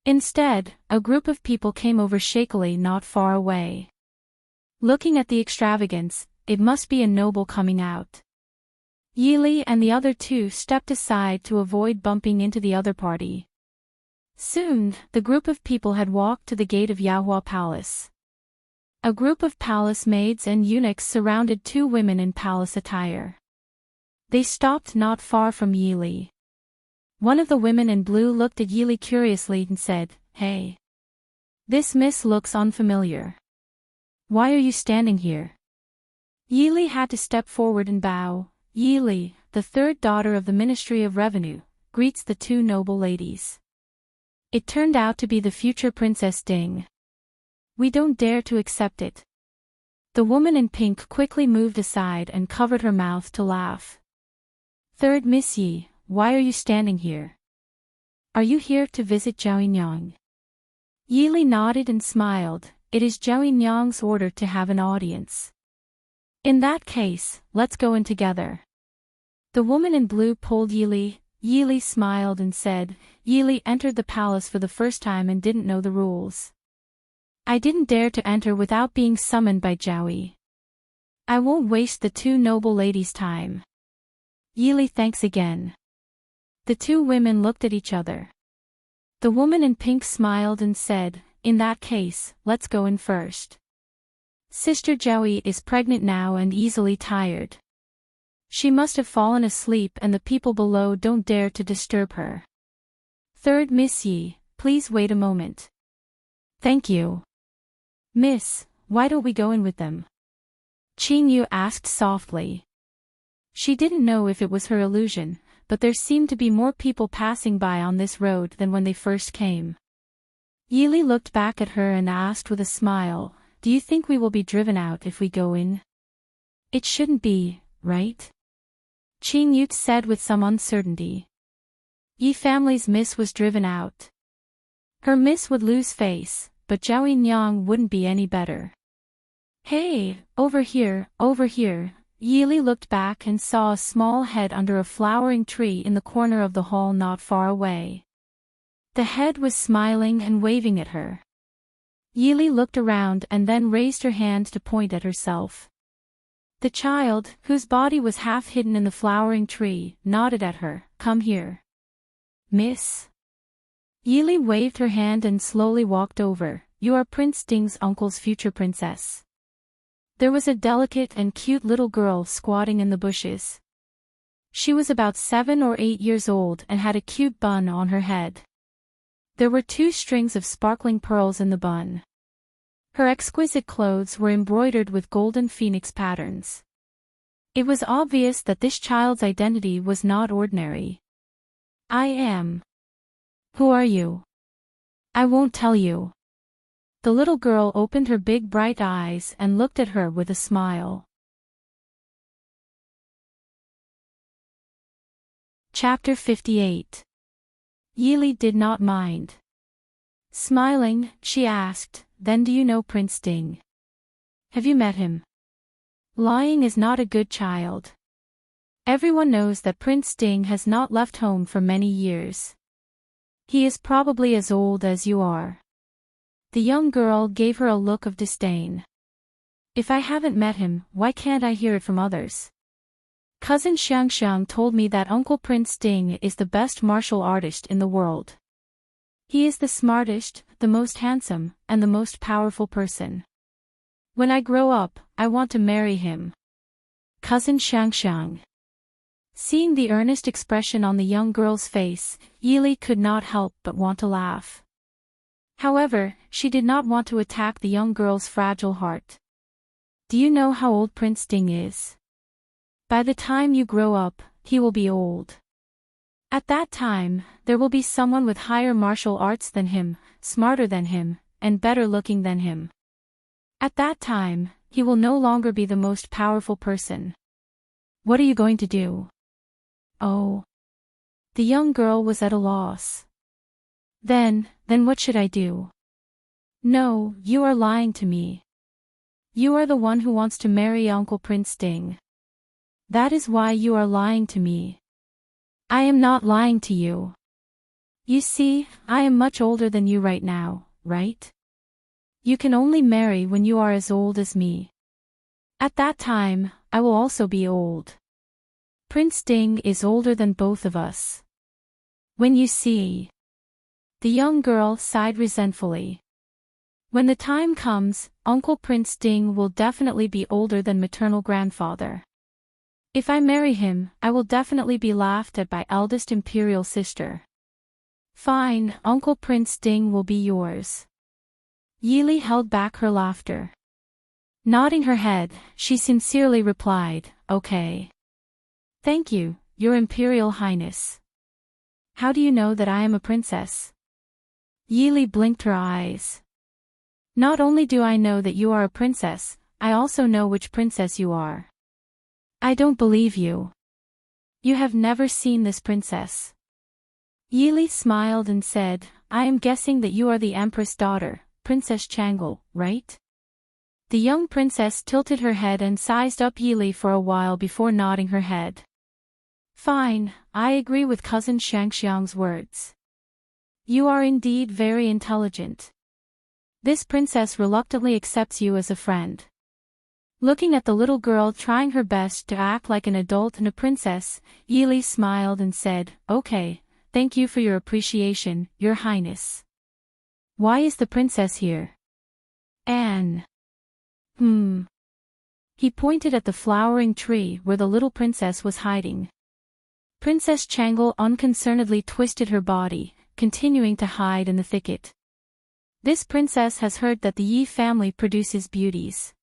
Instead, a group of people came over shakily not far away. Looking at the extravagance, it must be a noble coming out. Yili and the other two stepped aside to avoid bumping into the other party. Soon, the group of people had walked to the gate of Yahua Palace. A group of palace maids and eunuchs surrounded two women in palace attire. They stopped not far from Yili. One of the women in blue looked at Yili curiously and said, "Hey. This miss looks unfamiliar. Why are you standing here?" Yili had to step forward and bow. Yili, the third daughter of the Ministry of Revenue, greets the two noble ladies. It turned out to be the future Princess Ding. We don't dare to accept it. The woman in pink quickly moved aside and covered her mouth to laugh. Third Miss Yi, why are you standing here? Are you here to visit Zhao Nyang? Yili nodded and smiled. It is Zhao Nyang's order to have an audience. In that case, let's go in together. The woman in blue pulled Yili. Yili smiled and said, Yili entered the palace for the first time and didn't know the rules. I didn't dare to enter without being summoned by Zhao. I won't waste the two noble ladies' time. Yili, thanks again. The two women looked at each other. The woman in pink smiled and said, in that case, let's go in first. Sister Zhao is pregnant now and easily tired. She must have fallen asleep and the people below don't dare to disturb her. Third Miss Yi, please wait a moment. Thank you. Miss, why don't we go in with them? Qing Yu asked softly. She didn't know if it was her illusion, but there seemed to be more people passing by on this road than when they first came. Yili looked back at her and asked with a smile, do you think we will be driven out if we go in? It shouldn't be, right? Qing Yu said with some uncertainty. Yi family's miss was driven out. Her miss would lose face, but Zhao Nyang wouldn't be any better. Hey, over here, over here. Yili looked back and saw a small head under a flowering tree in the corner of the hall not far away. The head was smiling and waving at her. Yili looked around and then raised her hand to point at herself. The child, whose body was half hidden in the flowering tree, nodded at her, come here. Miss. Yili waved her hand and slowly walked over, you are Prince Ding's uncle's future princess. There was a delicate and cute little girl squatting in the bushes. She was about 7 or 8 years old and had a cute bun on her head. There were 2 strings of sparkling pearls in the bun. Her exquisite clothes were embroidered with golden phoenix patterns. It was obvious that this child's identity was not ordinary. I am. Who are you? I won't tell you. The little girl opened her big bright eyes and looked at her with a smile. Chapter 58. Yili did not mind. Smiling, she asked, then do you know Prince Ding? Have you met him? Lying is not a good child. Everyone knows that Prince Ding has not left home for many years. He is probably as old as you are. The young girl gave her a look of disdain. If I haven't met him, why can't I hear it from others? Cousin Xiangxiang told me that Uncle Prince Ding is the best martial artist in the world. He is the smartest, the most handsome, and the most powerful person. When I grow up, I want to marry him. Cousin Xiangxiang. Seeing the earnest expression on the young girl's face, Yili could not help but want to laugh. However, she did not want to attack the young girl's fragile heart. Do you know how old Prince Ding is? By the time you grow up, he will be old. At that time, there will be someone with higher martial arts than him, smarter than him, and better looking than him. At that time, he will no longer be the most powerful person. What are you going to do? Oh. The young girl was at a loss. Then what should I do? No, you are lying to me. You are the one who wants to marry Uncle Prince Ding. That is why you are lying to me. I am not lying to you. You see, I am much older than you right now, right? You can only marry when you are as old as me. At that time, I will also be old. Prince Ding is older than both of us. When you see. The young girl sighed resentfully. When the time comes, Uncle Prince Ding will definitely be older than maternal grandfather. If I marry him, I will definitely be laughed at by eldest imperial sister. Fine, Uncle Prince Ding will be yours. Yili held back her laughter. Nodding her head, she sincerely replied, okay. Thank you, Your Imperial Highness. How do you know that I am a princess? Yili blinked her eyes. Not only do I know that you are a princess, I also know which princess you are. I don't believe you. You have never seen this princess. Yili smiled and said, I am guessing that you are the Empress daughter, Princess Changle, right? The young princess tilted her head and sized up Yili for a while before nodding her head. Fine, I agree with cousin Shangxiang's words. You are indeed very intelligent. This princess reluctantly accepts you as a friend. Looking at the little girl trying her best to act like an adult and a princess, Yili smiled and said, okay, thank you for your appreciation, Your Highness. Why is the princess here? Anne. He pointed at the flowering tree where the little princess was hiding. Princess Changle unconcernedly twisted her body, continuing to hide in the thicket. This princess has heard that the Yi family produces beauties.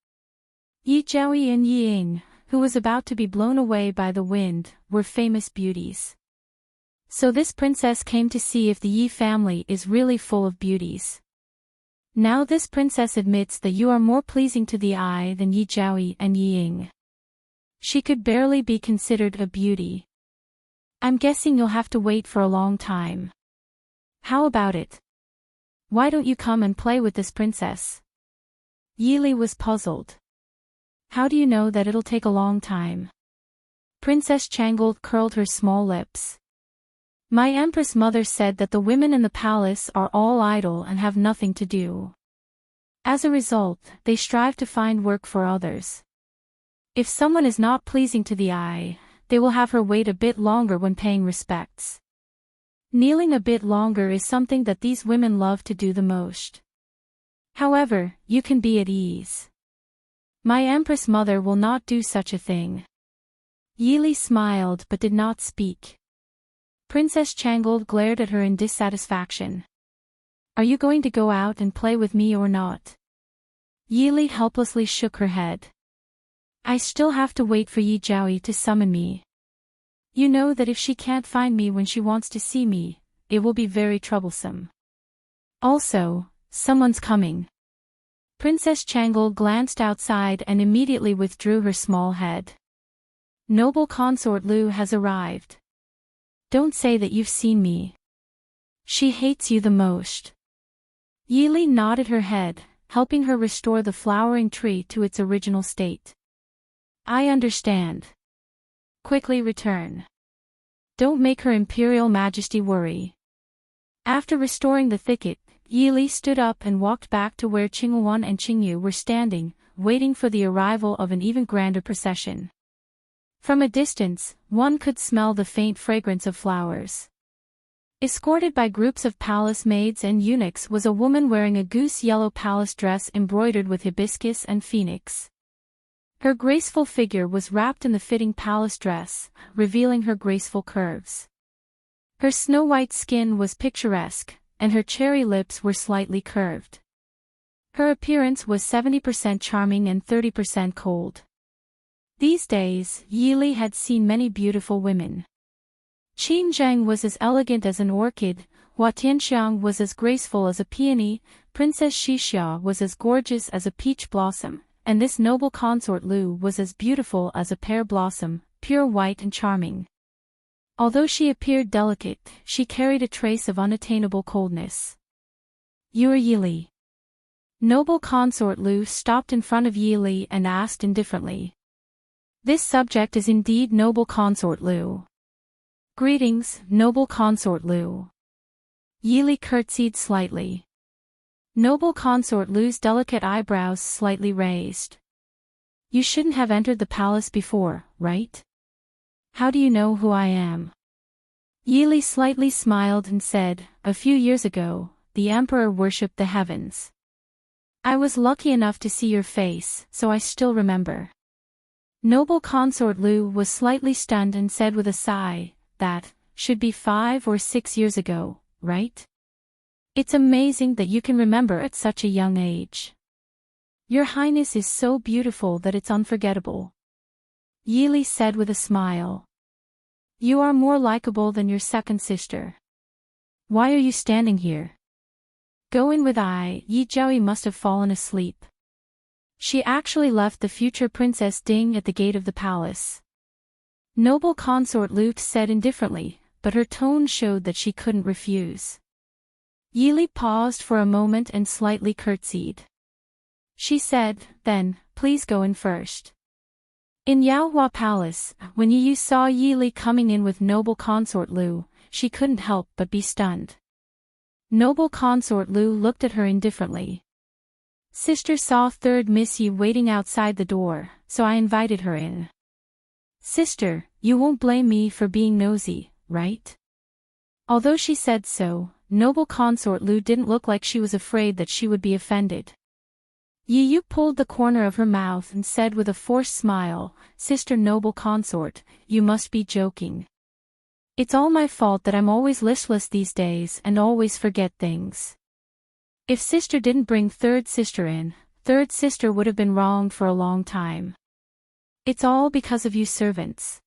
Yi Zhaoyi and Yi Ying, who was about to be blown away by the wind, were famous beauties. So this princess came to see if the Yi family is really full of beauties. Now this princess admits that you are more pleasing to the eye than Yi Zhaoyi and Yi Ying. She could barely be considered a beauty. I'm guessing you'll have to wait for a long time. How about it? Why don't you come and play with this princess? Yili was puzzled. How do you know that it'll take a long time? Princess Changle curled her small lips. My Empress mother said that the women in the palace are all idle and have nothing to do. As a result, they strive to find work for others. If someone is not pleasing to the eye, they will have her wait a bit longer when paying respects. Kneeling a bit longer is something that these women love to do the most. However, you can be at ease. My Empress mother will not do such a thing. Yili smiled but did not speak. Princess Changle glared at her in dissatisfaction. Are you going to go out and play with me or not? Yili helplessly shook her head. I still have to wait for Yi Zhaoyi to summon me. You know that if she can't find me when she wants to see me, it will be very troublesome. Also, someone's coming. Princess Changle glanced outside and immediately withdrew her small head. Noble consort Lu has arrived. Don't say that you've seen me. She hates you the most. Yili nodded her head, helping her restore the flowering tree to its original state. I understand. Quickly return. Don't make Her Imperial Majesty worry. After restoring the thicket, Yili stood up and walked back to where Qingwan and Qingyu were standing, waiting for the arrival of an even grander procession. From a distance, one could smell the faint fragrance of flowers. Escorted by groups of palace maids and eunuchs was a woman wearing a goose-yellow palace dress embroidered with hibiscus and phoenix. Her graceful figure was wrapped in the fitting palace dress, revealing her graceful curves. Her snow-white skin was picturesque, and her cherry lips were slightly curved. Her appearance was 70% charming and 30% cold. These days, Yili had seen many beautiful women. Qin Zheng was as elegant as an orchid, Hua Tianxiang was as graceful as a peony, Princess Xixia was as gorgeous as a peach blossom, and this noble consort Lu was as beautiful as a pear blossom, pure white and charming. Although she appeared delicate, she carried a trace of unattainable coldness. You are Yili. Noble consort Lu stopped in front of Yili and asked indifferently. This subject is indeed noble consort Lu. Greetings, noble consort Lu. Yili curtsied slightly. Noble consort Lu's delicate eyebrows slightly raised. You shouldn't have entered the palace before, right? How do you know who I am? Yili slightly smiled and said, a few years ago, the emperor worshipped the heavens. I was lucky enough to see your face, so I still remember. Noble consort Lu was slightly stunned and said with a sigh, that should be 5 or 6 years ago, right? It's amazing that you can remember at such a young age. Your Highness is so beautiful that it's unforgettable. Yili said with a smile. You are more likable than your second sister. Why are you standing here? Go in with Yi Zhouyi must have fallen asleep. She actually left the future Princess Ding at the gate of the palace. Noble consort Lu said indifferently, but her tone showed that she couldn't refuse. Yili paused for a moment and slightly curtsied. She said, then, please go in first. In Yaohua Palace, when Yi saw Yili coming in with noble consort Lu, she couldn't help but be stunned. Noble consort Lu looked at her indifferently. Sister saw third Miss Yi waiting outside the door, so I invited her in. Sister, you won't blame me for being nosy, right? Although she said so, noble consort Lu didn't look like she was afraid that she would be offended. Yi Yu pulled the corner of her mouth and said with a forced smile, Sister noble consort, you must be joking. It's all my fault that I'm always listless these days and always forget things. If sister didn't bring third sister in, third sister would have been wronged for a long time. It's all because of you servants.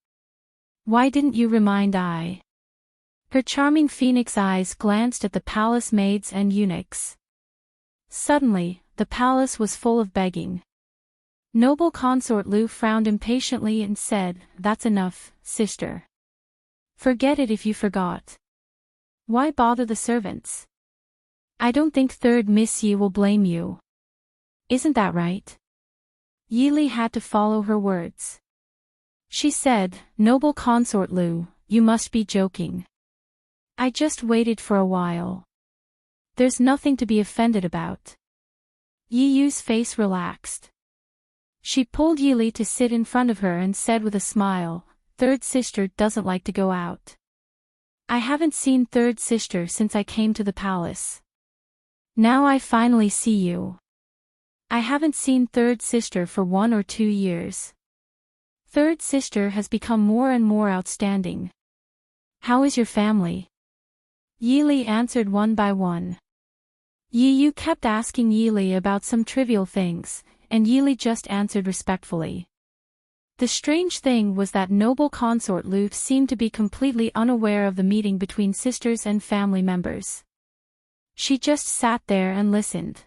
Why didn't you remind I? Her charming phoenix eyes glanced at the palace maids and eunuchs. Suddenly, the palace was full of begging. Noble consort Lu frowned impatiently and said, that's enough, sister. Forget it if you forgot. Why bother the servants? I don't think third Miss Yi will blame you. Isn't that right? Yili had to follow her words. She said, Noble consort Lu, you must be joking. I just waited for a while. There's nothing to be offended about. Yi Yu's face relaxed. She pulled Yili to sit in front of her and said with a smile, third sister doesn't like to go out. I haven't seen third sister since I came to the palace. Now I finally see you. I haven't seen third sister for 1 or 2 years. Third sister has become more and more outstanding. How is your family? Yili answered one by one. Yi Yu kept asking Yili about some trivial things, and Yili just answered respectfully. The strange thing was that noble consort Lu seemed to be completely unaware of the meeting between sisters and family members. She just sat there and listened.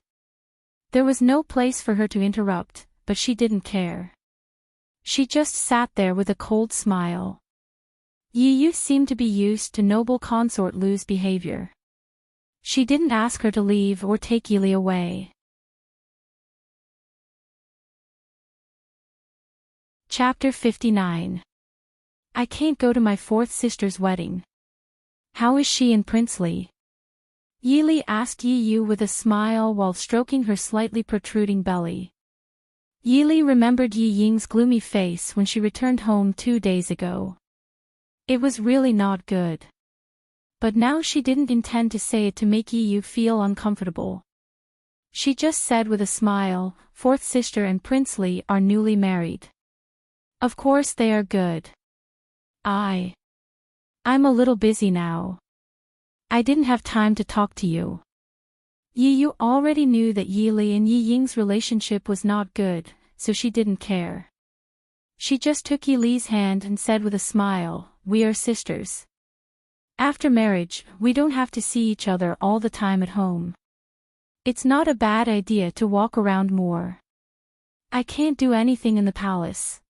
There was no place for her to interrupt, but she didn't care. She just sat there with a cold smile. Yi Yu seemed to be used to noble consort Lu's behavior. She didn't ask her to leave or take Yili away. Chapter 59. I can't go to my fourth sister's wedding. How is she and Princely? Yili asked Yi Yu with a smile while stroking her slightly protruding belly. Yili remembered Yi Ying's gloomy face when she returned home 2 days ago. It was really not good. But now she didn't intend to say it to make Yi Yu feel uncomfortable. She just said with a smile, fourth sister and Princely are newly married. Of course they are good. I'm a little busy now. I didn't have time to talk to you. Yi Yu already knew that Yili and Yi Ying's relationship was not good, so she didn't care. She just took Yili's hand and said with a smile, we are sisters. After marriage, we don't have to see each other all the time at home. It's not a bad idea to walk around more. I can't do anything in the palace.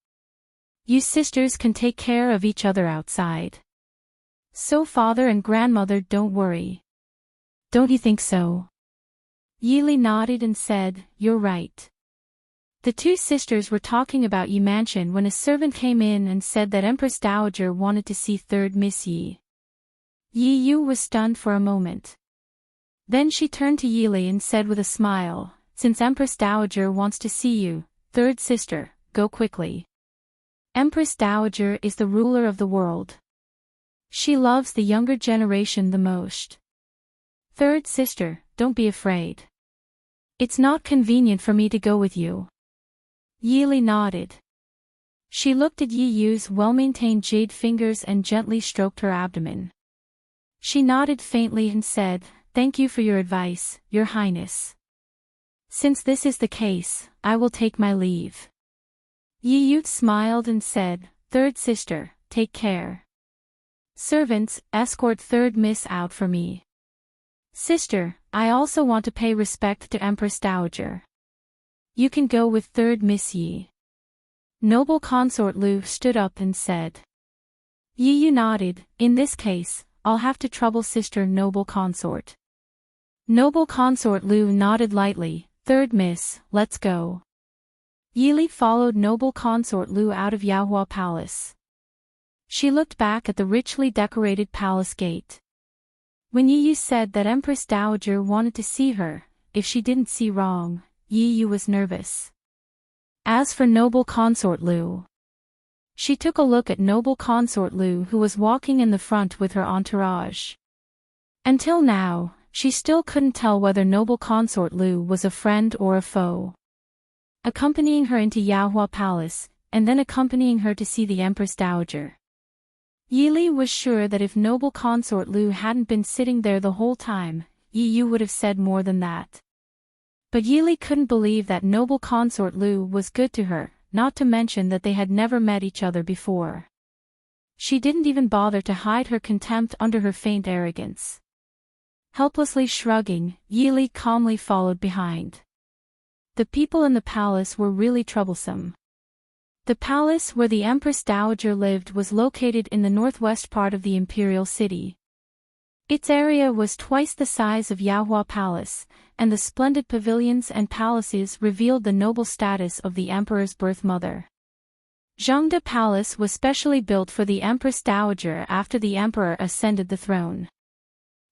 You sisters can take care of each other outside. So father and grandmother don't worry. Don't you think so? Yili nodded and said, you're right. The two sisters were talking about Yi Mansion when a servant came in and said that Empress Dowager wanted to see third Miss Yi. Yi Yu was stunned for a moment. Then she turned to Yili and said with a smile, "Since Empress Dowager wants to see you, third sister, go quickly. Empress Dowager is the ruler of the world. She loves the younger generation the most. Third sister, don't be afraid. It's not convenient for me to go with you." Yili nodded. She looked at Yi Yu's well-maintained jade fingers and gently stroked her abdomen. She nodded faintly and said, "Thank you for your advice, Your Highness. Since this is the case, I will take my leave." Yi Yu smiled and said, "Third sister, take care. Servants, escort third miss out for me. Sister, I also want to pay respect to Empress Dowager. You can go with third Miss Yi." Noble Consort Lu stood up and said. Yi Yu nodded, "In this case, I'll have to trouble Sister Noble Consort." Noble Consort Lu nodded lightly, "Third Miss, let's go." Yili followed Noble Consort Lu out of Yaohua Palace. She looked back at the richly decorated palace gate. When Yi Yu said that Empress Dowager wanted to see her, if she didn't see wrong, Yi Yu was nervous. As for Noble Consort Lu, she took a look at Noble Consort Lu, who was walking in the front with her entourage. Until now, she still couldn't tell whether Noble Consort Lu was a friend or a foe. Accompanying her into Yaohua Palace, and then accompanying her to see the Empress Dowager. Yili was sure that if Noble Consort Lu hadn't been sitting there the whole time, Yi Yu would have said more than that. But Yili couldn't believe that Noble Consort Lu was good to her, not to mention that they had never met each other before. She didn't even bother to hide her contempt under her faint arrogance. Helplessly shrugging, Yili calmly followed behind. The people in the palace were really troublesome. The palace where the Empress Dowager lived was located in the northwest part of the imperial city. Its area was twice the size of Yaohua Palace, and the splendid pavilions and palaces revealed the noble status of the emperor's birth mother. Zhangde Palace was specially built for the Empress Dowager after the emperor ascended the throne.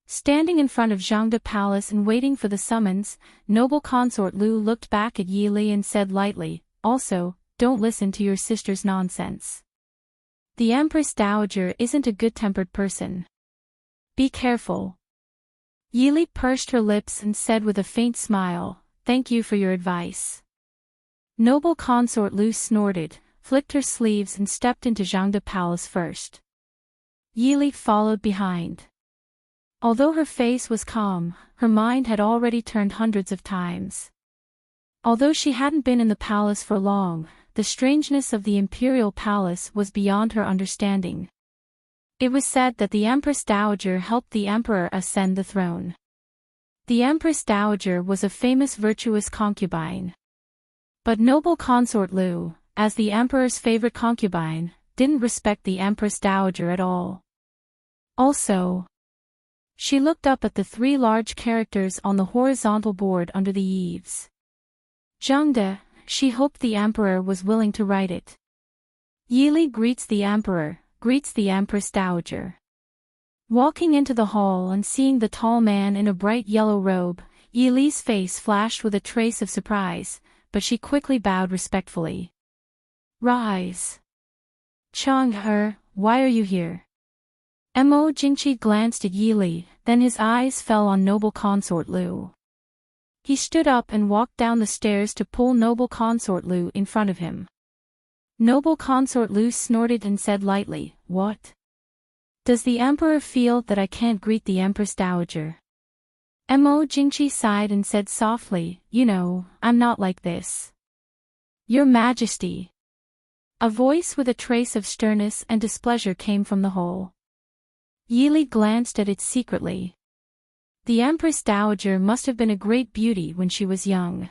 Standing in front of Zhangde Palace and waiting for the summons, Noble Consort Lu looked back at Yili and said lightly, "Also, don't listen to your sister's nonsense. The Empress Dowager isn't a good-tempered person. Be careful." Yili pursed her lips and said with a faint smile, "Thank you for your advice." Noble Consort Lu snorted, flicked her sleeves and stepped into Zhangde Palace first. Yili followed behind. Although her face was calm, her mind had already turned hundreds of times. Although she hadn't been in the palace for long, the strangeness of the imperial palace was beyond her understanding. It was said that the Empress Dowager helped the emperor ascend the throne. The Empress Dowager was a famous virtuous concubine. But Noble Consort Lu, as the emperor's favorite concubine, didn't respect the Empress Dowager at all. Also, she looked up at the three large characters on the horizontal board under the eaves. Zhangde, she hoped the emperor was willing to write it. Yili greets the emperor, greets the Empress Dowager. Walking into the hall and seeing the tall man in a bright yellow robe, Yili's face flashed with a trace of surprise, but she quickly bowed respectfully. "Rise. Chang'e, why are you here?" Mo Jingqi glanced at Yili, then his eyes fell on Noble Consort Lu. He stood up and walked down the stairs to pull Noble Consort Lu in front of him. Noble Consort Lu snorted and said lightly, "What? Does the emperor feel that I can't greet the Empress Dowager?" Mo Jingqi sighed and said softly, "You know, I'm not like this. Your Majesty." A voice with a trace of sternness and displeasure came from the hall. Yili glanced at it secretly. The Empress Dowager must have been a great beauty when she was young.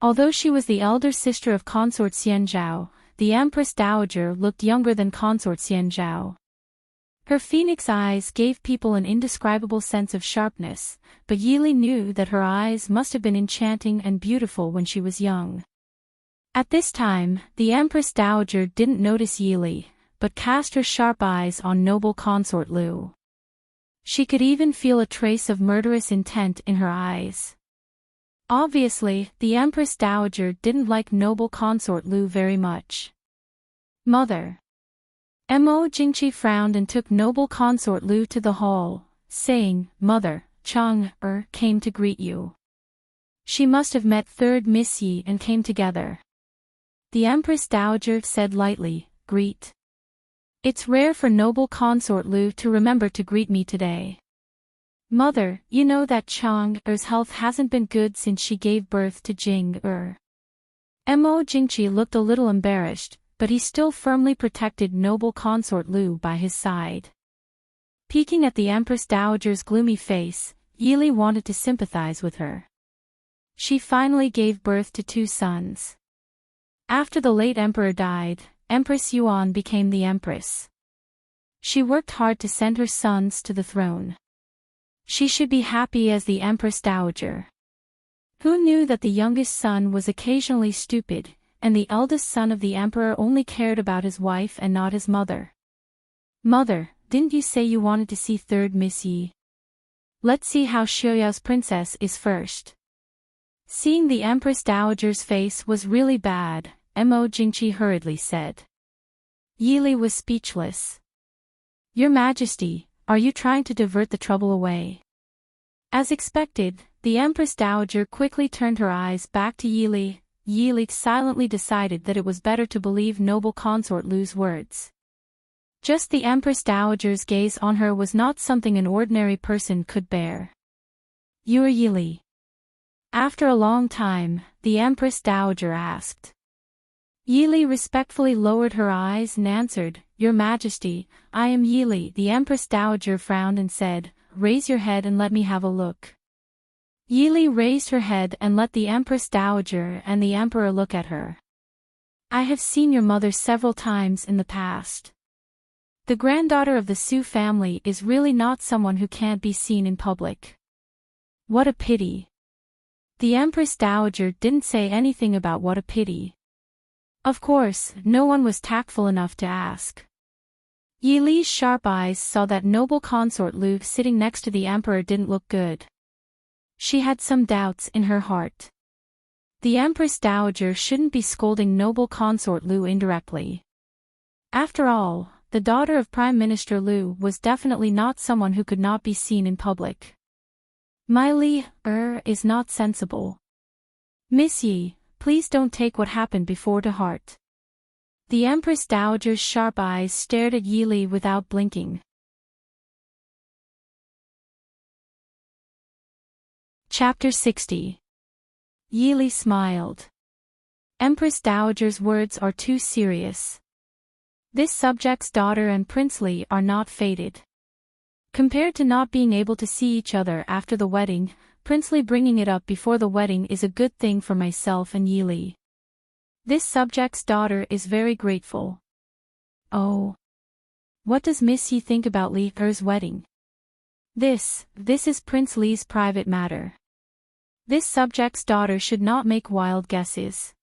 Although she was the elder sister of Consort Xianzhao, the Empress Dowager looked younger than Consort Xianzhao. Her phoenix eyes gave people an indescribable sense of sharpness, but Yili knew that her eyes must have been enchanting and beautiful when she was young. At this time, the Empress Dowager didn't notice Yili, but cast her sharp eyes on Noble Consort Lu. She could even feel a trace of murderous intent in her eyes. Obviously, the Empress Dowager didn't like noble consort Lu very much. Mother. Mo Jingqi frowned and took noble consort Lu to the hall, saying, Mother, Chang came to greet you. She must have met third Miss Yi and came together. The Empress Dowager said lightly, Greet. It's rare for noble consort Lu to remember to greet me today. Mother, you know that Chang'er's health hasn't been good since she gave birth to Jing-er. Mo Jingqi looked a little embarrassed, but he still firmly protected noble consort Lu by his side. Peeking at the Empress Dowager's gloomy face, Yili wanted to sympathize with her. She finally gave birth to 2 sons. After the late emperor died, Empress Yuan became the empress. She worked hard to send her sons to the throne. She should be happy as the Empress Dowager. Who knew that the youngest son was occasionally stupid, and the eldest son of the emperor only cared about his wife and not his mother? Mother, didn't you say you wanted to see third Miss Yi? Let's see how Xiaoyao's princess is first. Seeing the Empress Dowager's face was really bad, Mo Jingqi hurriedly said. Yili was speechless. Your Majesty, are you trying to divert the trouble away? As expected, the Empress Dowager quickly turned her eyes back to Yili. Yili silently decided that it was better to believe noble consort Lu's words. Just the Empress Dowager's gaze on her was not something an ordinary person could bear. You are Yili. After a long time, the Empress Dowager asked. Yili respectfully lowered her eyes and answered, Your Majesty, I am Yili. The Empress Dowager frowned and said, Raise your head and let me have a look. Yili raised her head and let the Empress Dowager and the Emperor look at her. I have seen your mother several times in the past. The granddaughter of the Su family is really not someone who can't be seen in public. What a pity. The Empress Dowager didn't say anything about what a pity. Of course, no one was tactful enough to ask. Yili's sharp eyes saw that noble consort Lu sitting next to the emperor didn't look good. She had some doubts in her heart. The Empress Dowager shouldn't be scolding noble consort Lu indirectly. After all, the daughter of Prime Minister Lu was definitely not someone who could not be seen in public. My Li is not sensible. Miss Yi, please don't take what happened before to heart. The Empress Dowager's sharp eyes stared at Yili without blinking. Chapter 60. Yili smiled. Empress Dowager's words are too serious. This subject's daughter and Prince Li are not fated. Compared to not being able to see each other after the wedding, Prince Li bringing it up before the wedding is a good thing for myself and Yili. This subject's daughter is very grateful. Oh. What does Miss Yi think about Li's wedding? This is Prince Li's private matter. This subject's daughter should not make wild guesses.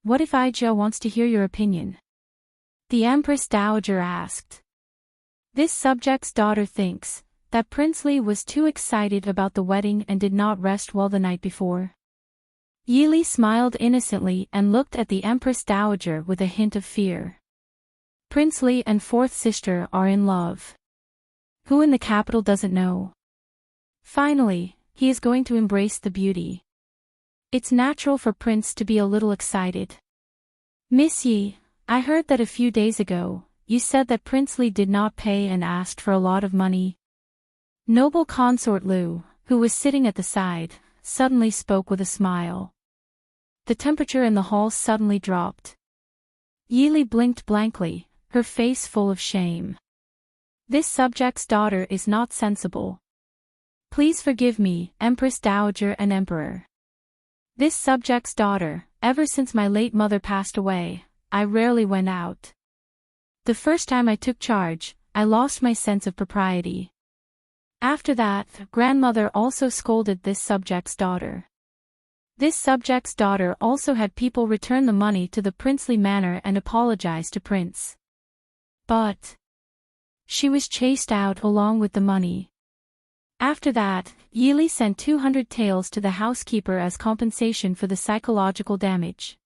What if Zhou wants to hear your opinion? The Empress Dowager asked. This subject's daughter thinks that Prince Li was too excited about the wedding and did not rest well the night before. Yili smiled innocently and looked at the Empress Dowager with a hint of fear. Prince Li and fourth sister are in love. Who in the capital doesn't know? Finally, he is going to embrace the beauty. It's natural for Prince to be a little excited. Miss Yi, I heard that a few days ago, you said that Prince Li did not pay and asked for a lot of money. Noble consort Lu, who was sitting at the side, suddenly spoke with a smile. The temperature in the hall suddenly dropped. Yili blinked blankly, her face full of shame. This subject's daughter is not sensible. Please forgive me, Empress Dowager and Emperor. This subject's daughter, ever since my late mother passed away, I rarely went out. The first time I took charge, I lost my sense of propriety. After that, grandmother also scolded this subject's daughter. This subject's daughter also had people return the money to the princely manor and apologize to Prince. But she was chased out along with the money. After that, Yili sent 200 taels to the housekeeper as compensation for the psychological damage.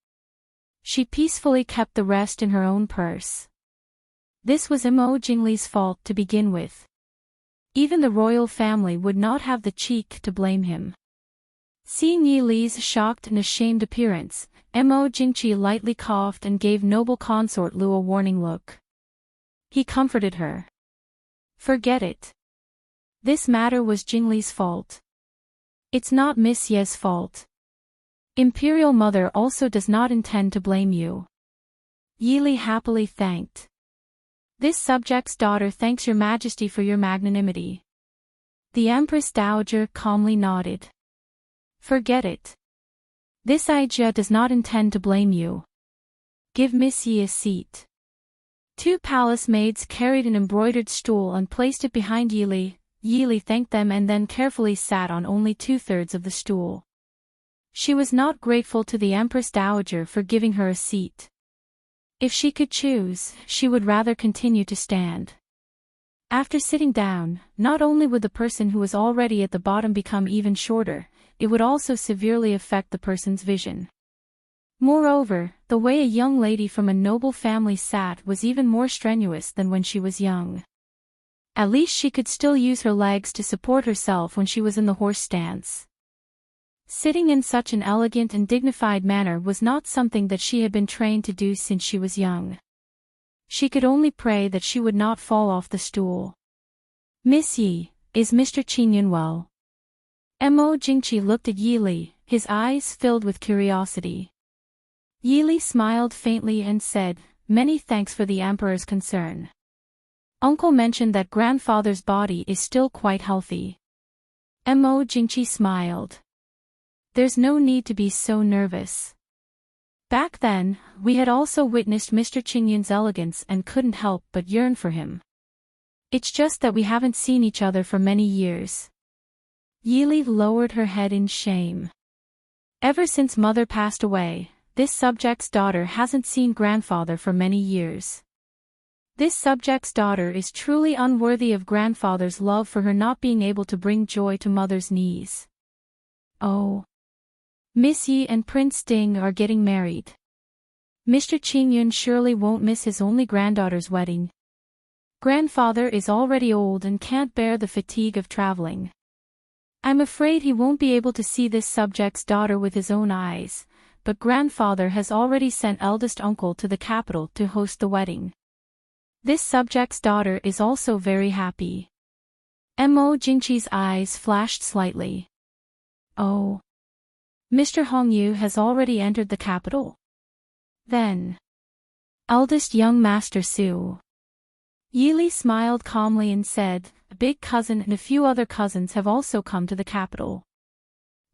She peacefully kept the rest in her own purse. This was Imo Jingli's fault to begin with. Even the royal family would not have the cheek to blame him. Seeing Yili's shocked and ashamed appearance, Imo Jingqi lightly coughed and gave noble consort Lu a warning look. He comforted her. Forget it. This matter was Jingli's fault. It's not Miss Ye's fault. Imperial Mother also does not intend to blame you. Yili happily thanked. This subject's daughter thanks your majesty for your magnanimity. The Empress Dowager calmly nodded. Forget it. This Aijia does not intend to blame you. Give Miss Yi a seat. 2 palace maids carried an embroidered stool and placed it behind Yili. Yili thanked them and then carefully sat on only 2/3 of the stool. She was not grateful to the Empress Dowager for giving her a seat. If she could choose, she would rather continue to stand. After sitting down, not only would the person who was already at the bottom become even shorter, it would also severely affect the person's vision. Moreover, the way a young lady from a noble family sat was even more strenuous than when she was young. At least she could still use her legs to support herself when she was in the horse stance. Sitting in such an elegant and dignified manner was not something that she had been trained to do since she was young. She could only pray that she would not fall off the stool. Miss Yi, is Mr. Qingyun well? Mo Jingqi looked at Yili, his eyes filled with curiosity. Yili smiled faintly and said, "Many thanks for the emperor's concern. Uncle mentioned that grandfather's body is still quite healthy." Mo Jingqi smiled. There's no need to be so nervous. Back then, we had also witnessed Mr. Qingyun's elegance and couldn't help but yearn for him. It's just that we haven't seen each other for many years. Yili lowered her head in shame. Ever since mother passed away, this subject's daughter hasn't seen grandfather for many years. This subject's daughter is truly unworthy of grandfather's love for her not being able to bring joy to mother's knees. Oh. Miss Yi and Prince Ding are getting married. Mr. Qingyun surely won't miss his only granddaughter's wedding. Grandfather is already old and can't bear the fatigue of traveling. I'm afraid he won't be able to see this subject's daughter with his own eyes, but grandfather has already sent eldest uncle to the capital to host the wedding. This subject's daughter is also very happy. Mo Jingqi's eyes flashed slightly. Oh. Mr. Hongyu has already entered the capital? Then. Eldest young Master Su. Yili smiled calmly and said, "A big cousin and a few other cousins have also come to the capital.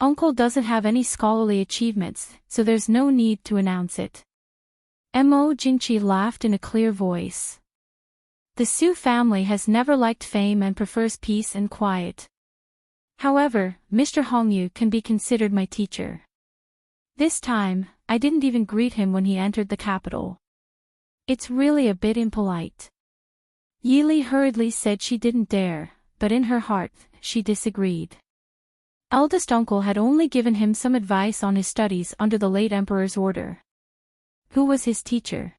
Uncle doesn't have any scholarly achievements, so there's no need to announce it." Mo Jingqi laughed in a clear voice. The Su family has never liked fame and prefers peace and quiet. However, Mr. Hongyu can be considered my teacher. This time, I didn't even greet him when he entered the capital. It's really a bit impolite. Yili hurriedly said she didn't dare, but in her heart, she disagreed. Eldest uncle had only given him some advice on his studies under the late emperor's order. Who was his teacher?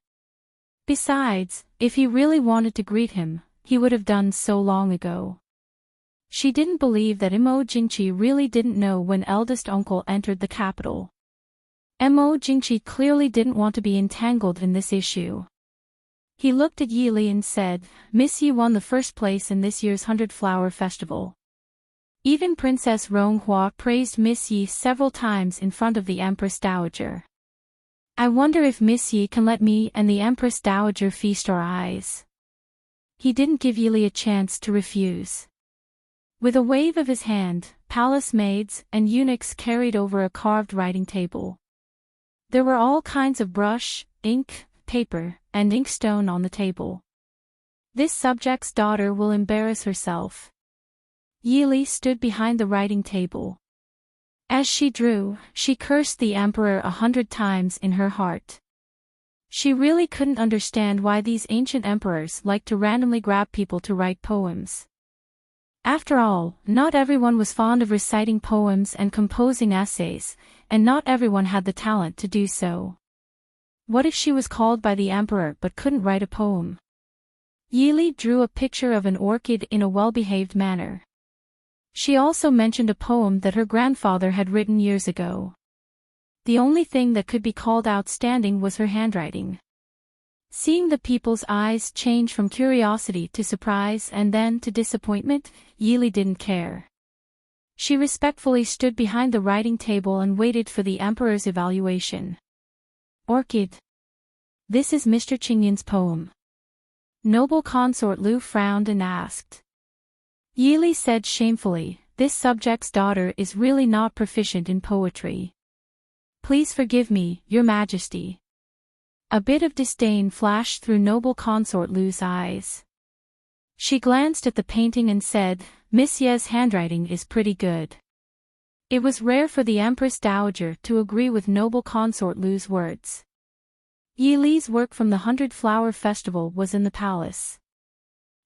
Besides, if he really wanted to greet him, he would have done so long ago. She didn't believe that Mo Jingqi really didn't know when eldest uncle entered the capital. Mo Jingqi clearly didn't want to be entangled in this issue. He looked at Yili and said, "Miss Yi won the first place in this year's 100 Flower Festival." Even Princess Ronghua praised Miss Yi several times in front of the Empress Dowager. I wonder if Miss Yi can let me and the Empress Dowager feast our eyes. He didn't give Yili a chance to refuse. With a wave of his hand, palace maids and eunuchs carried over a carved writing table. There were all kinds of brush, ink, paper, and inkstone on the table. This subject's daughter will embarrass herself. Yili stood behind the writing table. As she drew, she cursed the emperor 100 times in her heart. She really couldn't understand why these ancient emperors liked to randomly grab people to write poems. After all, not everyone was fond of reciting poems and composing essays, and not everyone had the talent to do so. What if she was called by the emperor but couldn't write a poem? Yili drew a picture of an orchid in a well-behaved manner. She also mentioned a poem that her grandfather had written years ago. The only thing that could be called outstanding was her handwriting. Seeing the people's eyes change from curiosity to surprise and then to disappointment, Yili didn't care. She respectfully stood behind the writing table and waited for the emperor's evaluation. Orchid. This is Mr. Qingyun's poem. Noble consort Lu frowned and asked. Yili said shamefully, this subject's daughter is really not proficient in poetry. Please forgive me, Your Majesty. A bit of disdain flashed through noble consort Lu's eyes. She glanced at the painting and said, Miss Ye's handwriting is pretty good. It was rare for the Empress Dowager to agree with noble consort Lu's words. Yi Li's work from the 100-Flower Festival was in the palace.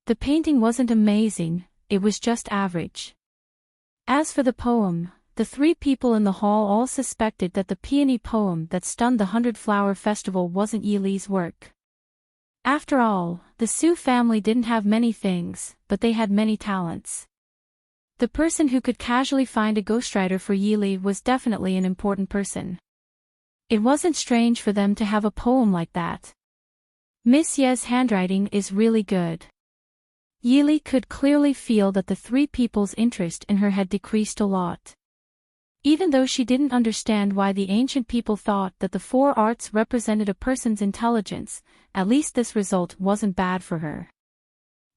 The painting wasn't amazing, it was just average. As for the poem, the three people in the hall all suspected that the peony poem that stunned the 100-Flower Festival wasn't Yi Li's work. After all, the Su family didn't have many things, but they had many talents. The person who could casually find a ghostwriter for Yi Li was definitely an important person. It wasn't strange for them to have a poem like that. Miss Ye's handwriting is really good. Yi Li could clearly feel that the three people's interest in her had decreased a lot. Even though she didn't understand why the ancient people thought that the four arts represented a person's intelligence, at least this result wasn't bad for her.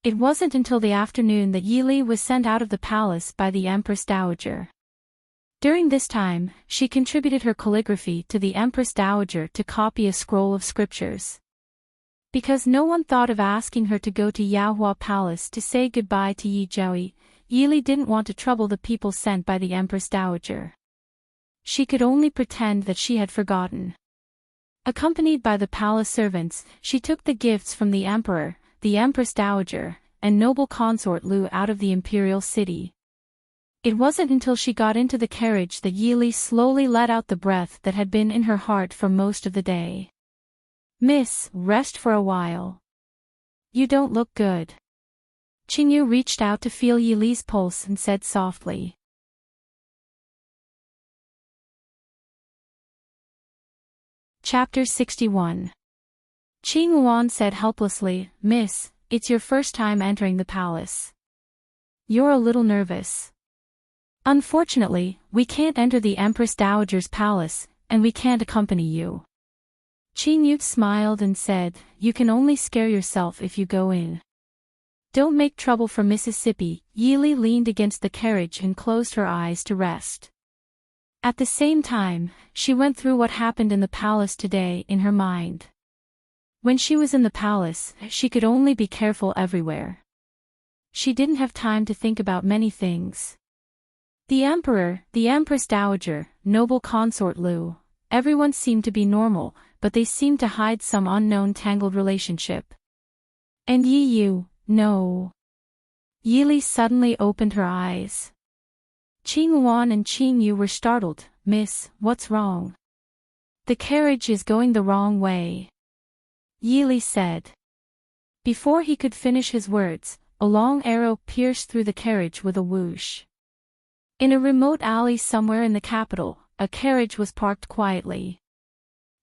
It wasn't until the afternoon that Yi Li was sent out of the palace by the Empress Dowager. During this time, she contributed her calligraphy to the Empress Dowager to copy a scroll of scriptures. Because no one thought of asking her to go to Yaohua Palace to say goodbye to Yi Zhaoyi, Yi Li didn't want to trouble the people sent by the Empress Dowager. She could only pretend that she had forgotten. Accompanied by the palace servants, she took the gifts from the emperor, the Empress Dowager, and noble consort Lu out of the imperial city. It wasn't until she got into the carriage that Yi Li slowly let out the breath that had been in her heart for most of the day. Miss, rest for a while. You don't look good. Qingyu reached out to feel Yi Li's pulse and said softly. Chapter 61. Qing Yuan said helplessly, Miss, it's your first time entering the palace. You're a little nervous. Unfortunately, we can't enter the Empress Dowager's palace, and we can't accompany you. Qingyu smiled and said, You can only scare yourself if you go in. Don't make trouble for Mississippi. Yi Li leaned against the carriage and closed her eyes to rest. At the same time, she went through what happened in the palace today in her mind. When she was in the palace, she could only be careful everywhere. She didn't have time to think about many things. The emperor, the Empress Dowager, noble consort Lu, everyone seemed to be normal, but they seemed to hide some unknown tangled relationship. And Yi Yu, no. Yi Li suddenly opened her eyes. Qing Yuan and Qing Yu were startled. Miss, what's wrong? The carriage is going the wrong way. Yi Li said. Before he could finish his words, a long arrow pierced through the carriage with a whoosh. In a remote alley somewhere in the capital, a carriage was parked quietly.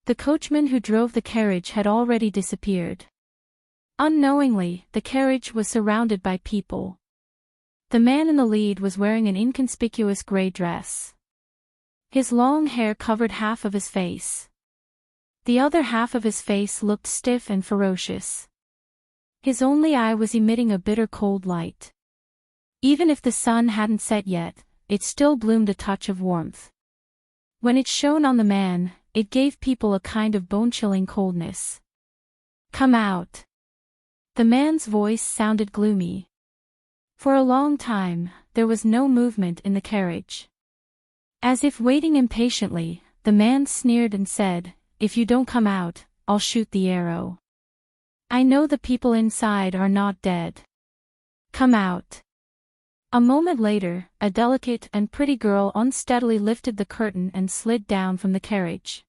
The coachman who drove the carriage had already disappeared. Unknowingly, the carriage was surrounded by people. The man in the lead was wearing an inconspicuous gray dress. His long hair covered half of his face. The other half of his face looked stiff and ferocious. His only eye was emitting a bitter cold light. Even if the sun hadn't set yet, it still bloomed a touch of warmth. When it shone on the man, it gave people a kind of bone-chilling coldness. Come out. The man's voice sounded gloomy. For a long time, there was no movement in the carriage. As if waiting impatiently, the man sneered and said, If you don't come out, I'll shoot the arrow. I know the people inside are not dead. Come out. A moment later, a delicate and pretty girl unsteadily lifted the curtain and slid down from the carriage.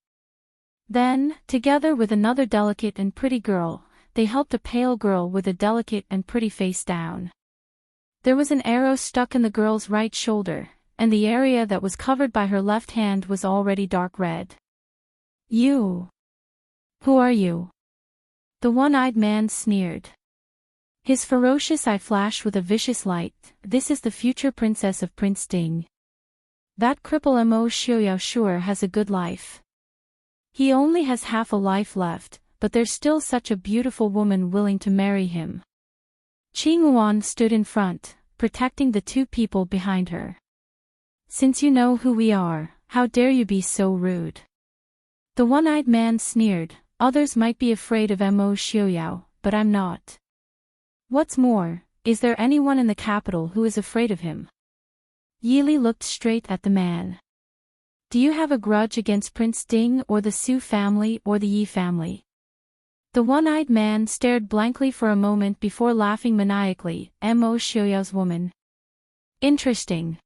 Then, together with another delicate and pretty girl, they helped a pale girl with a delicate and pretty face down. There was an arrow stuck in the girl's right shoulder, and the area that was covered by her left hand was already dark red. "You? Who are you?" The one-eyed man sneered. His ferocious eye flashed with a vicious light. "This is the future princess of Prince Ding. That cripple Mo Xiaoyao sure has a good life. He only has half a life left, but there's still such a beautiful woman willing to marry him." Qing Yuan stood in front, protecting the two people behind her. "Since you know who we are, how dare you be so rude?" The one-eyed man sneered. "Others might be afraid of Mo Xiaoyao, but I'm not. What's more, is there anyone in the capital who is afraid of him?" Yili looked straight at the man. "Do you have a grudge against Prince Ding or the Su family or the Yi family?" The one-eyed man stared blankly for a moment before laughing maniacally. "Mo Xiaoyao's woman. Interesting.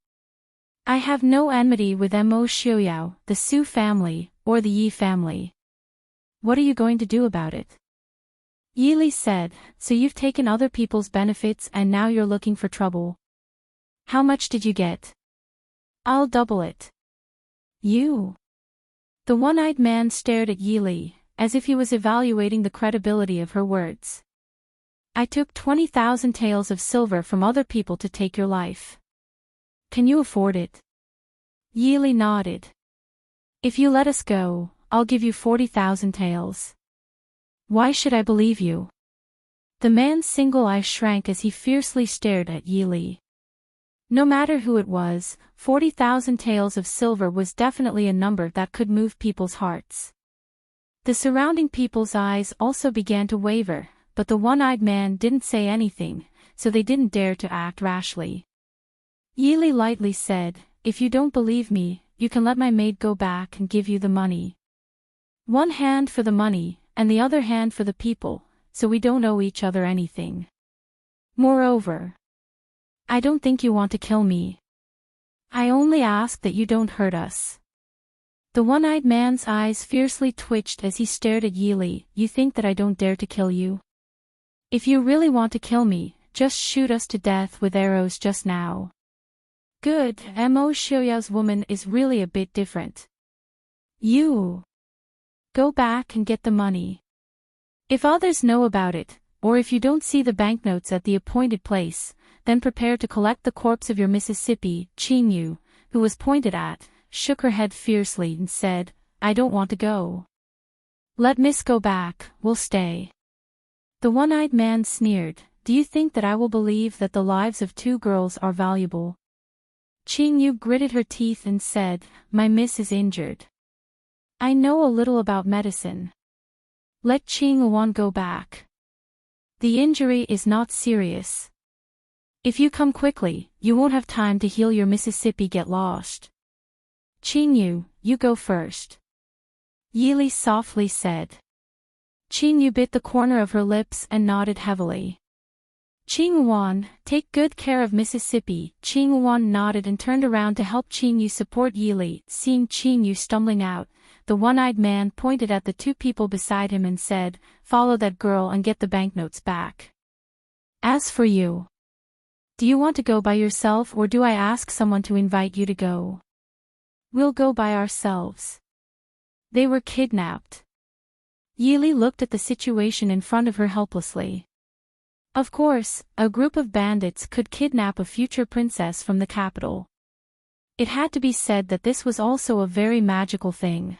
I have no enmity with Mo Xiaoyao, the Su family, or the Yi family. What are you going to do about it?" Yili said, "So you've taken other people's benefits and now you're looking for trouble. How much did you get?" "I'll double it." "You?" The one-eyed man stared at Yili, as if he was evaluating the credibility of her words. "I took 20,000 taels of silver from other people to take your life. Can you afford it?" Yili nodded. "If you let us go, I'll give you 40,000 taels. Why should I believe you?" The man's single eye shrank as he fiercely stared at Yili. No matter who it was, 40,000 taels of silver was definitely a number that could move people's hearts. The surrounding people's eyes also began to waver, but the one-eyed man didn't say anything, so they didn't dare to act rashly. Yili lightly said, "If you don't believe me, you can let my maid go back and give you the money. One hand for the money, and the other hand for the people, so we don't owe each other anything. Moreover, I don't think you want to kill me. I only ask that you don't hurt us." The one-eyed man's eyes fiercely twitched as he stared at Yili. "You think that I don't dare to kill you? If you really want to kill me, just shoot us to death with arrows just now." "Good, Mo Xiaoyao's woman is really a bit different. You go back and get the money. If others know about it, or if you don't see the banknotes at the appointed place, then prepare to collect the corpse of your Mississippi." Qing Yu, who was pointed at, shook her head fiercely and said, "I don't want to go. Let Miss go back, we'll stay." The one-eyed man sneered, "Do you think that I will believe that the lives of two girls are valuable?" Qing Yu gritted her teeth and said, "My miss is injured. I know a little about medicine. Let Qing Yuan go back. The injury is not serious. If you come quickly, you won't have time to heal your Mississippi get lost. Qing Yu, you go first." Yili softly said. Qing Yu bit the corner of her lips and nodded heavily. "Qing Yuan, take good care of Mississippi." Qing Yuan nodded and turned around to help Qing Yu support Yili. Seeing Qing Yu stumbling out, the one-eyed man pointed at the two people beside him and said, "Follow that girl and get the banknotes back. As for you, do you want to go by yourself or do I ask someone to invite you to go?" "We'll go by ourselves. They were kidnapped." Yili looked at the situation in front of her helplessly. Of course, a group of bandits could kidnap a future princess from the capital. It had to be said that this was also a very magical thing.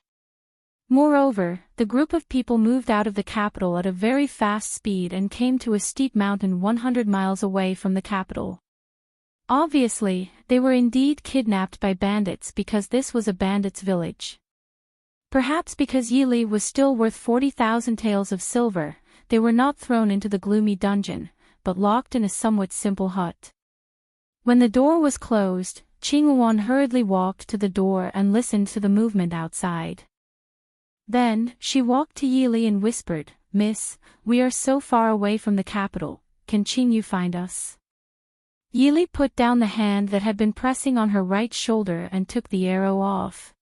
Moreover, the group of people moved out of the capital at a very fast speed and came to a steep mountain 100 miles away from the capital. Obviously, they were indeed kidnapped by bandits because this was a bandits' village. Perhaps because Yili was still worth 40,000 taels of silver, they were not thrown into the gloomy dungeon, but locked in a somewhat simple hut. When the door was closed, Qing Yuan hurriedly walked to the door and listened to the movement outside. Then, she walked to Yili and whispered, "Miss, we are so far away from the capital, can Qing Yu find us?" Yili put down the hand that had been pressing on her right shoulder and took the arrow off.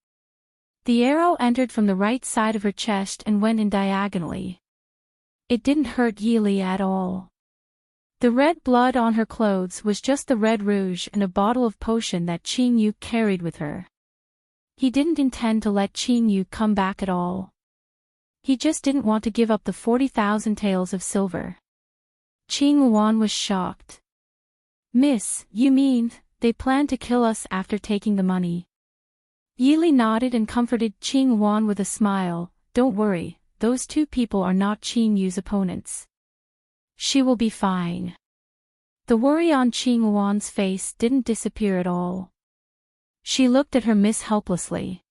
The arrow entered from the right side of her chest and went in diagonally. It didn't hurt Yili at all. The red blood on her clothes was just the red rouge and a bottle of potion that Qing Yu carried with her. He didn't intend to let Qing Yu come back at all. He just didn't want to give up the 40,000 taels of silver. Qing Yuan was shocked. "Miss, you mean, they plan to kill us after taking the money?" Yili nodded and comforted Qing Yuan with a smile. "Don't worry, those two people are not Qing Yu's opponents. She will be fine." The worry on Qing Yuan's face didn't disappear at all. She looked at her miss helplessly.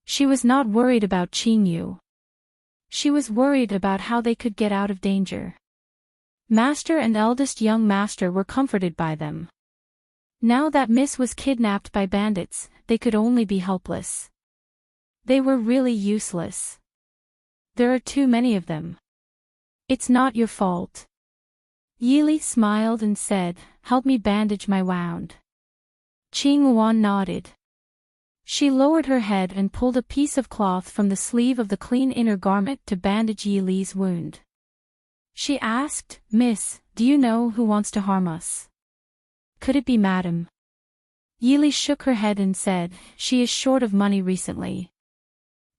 She was not worried about Qing Yu. She was worried about how they could get out of danger. Master and eldest young master were comforted by them. Now that Miss was kidnapped by bandits, they could only be helpless. They were really useless. There are too many of them. "It's not your fault." Yili smiled and said, "Help me bandage my wound." Qing Yuan nodded. She lowered her head and pulled a piece of cloth from the sleeve of the clean inner garment to bandage Yili's wound. She asked, "Miss, do you know who wants to harm us? Could it be Madam?" Yili shook her head and said, "She is short of money recently.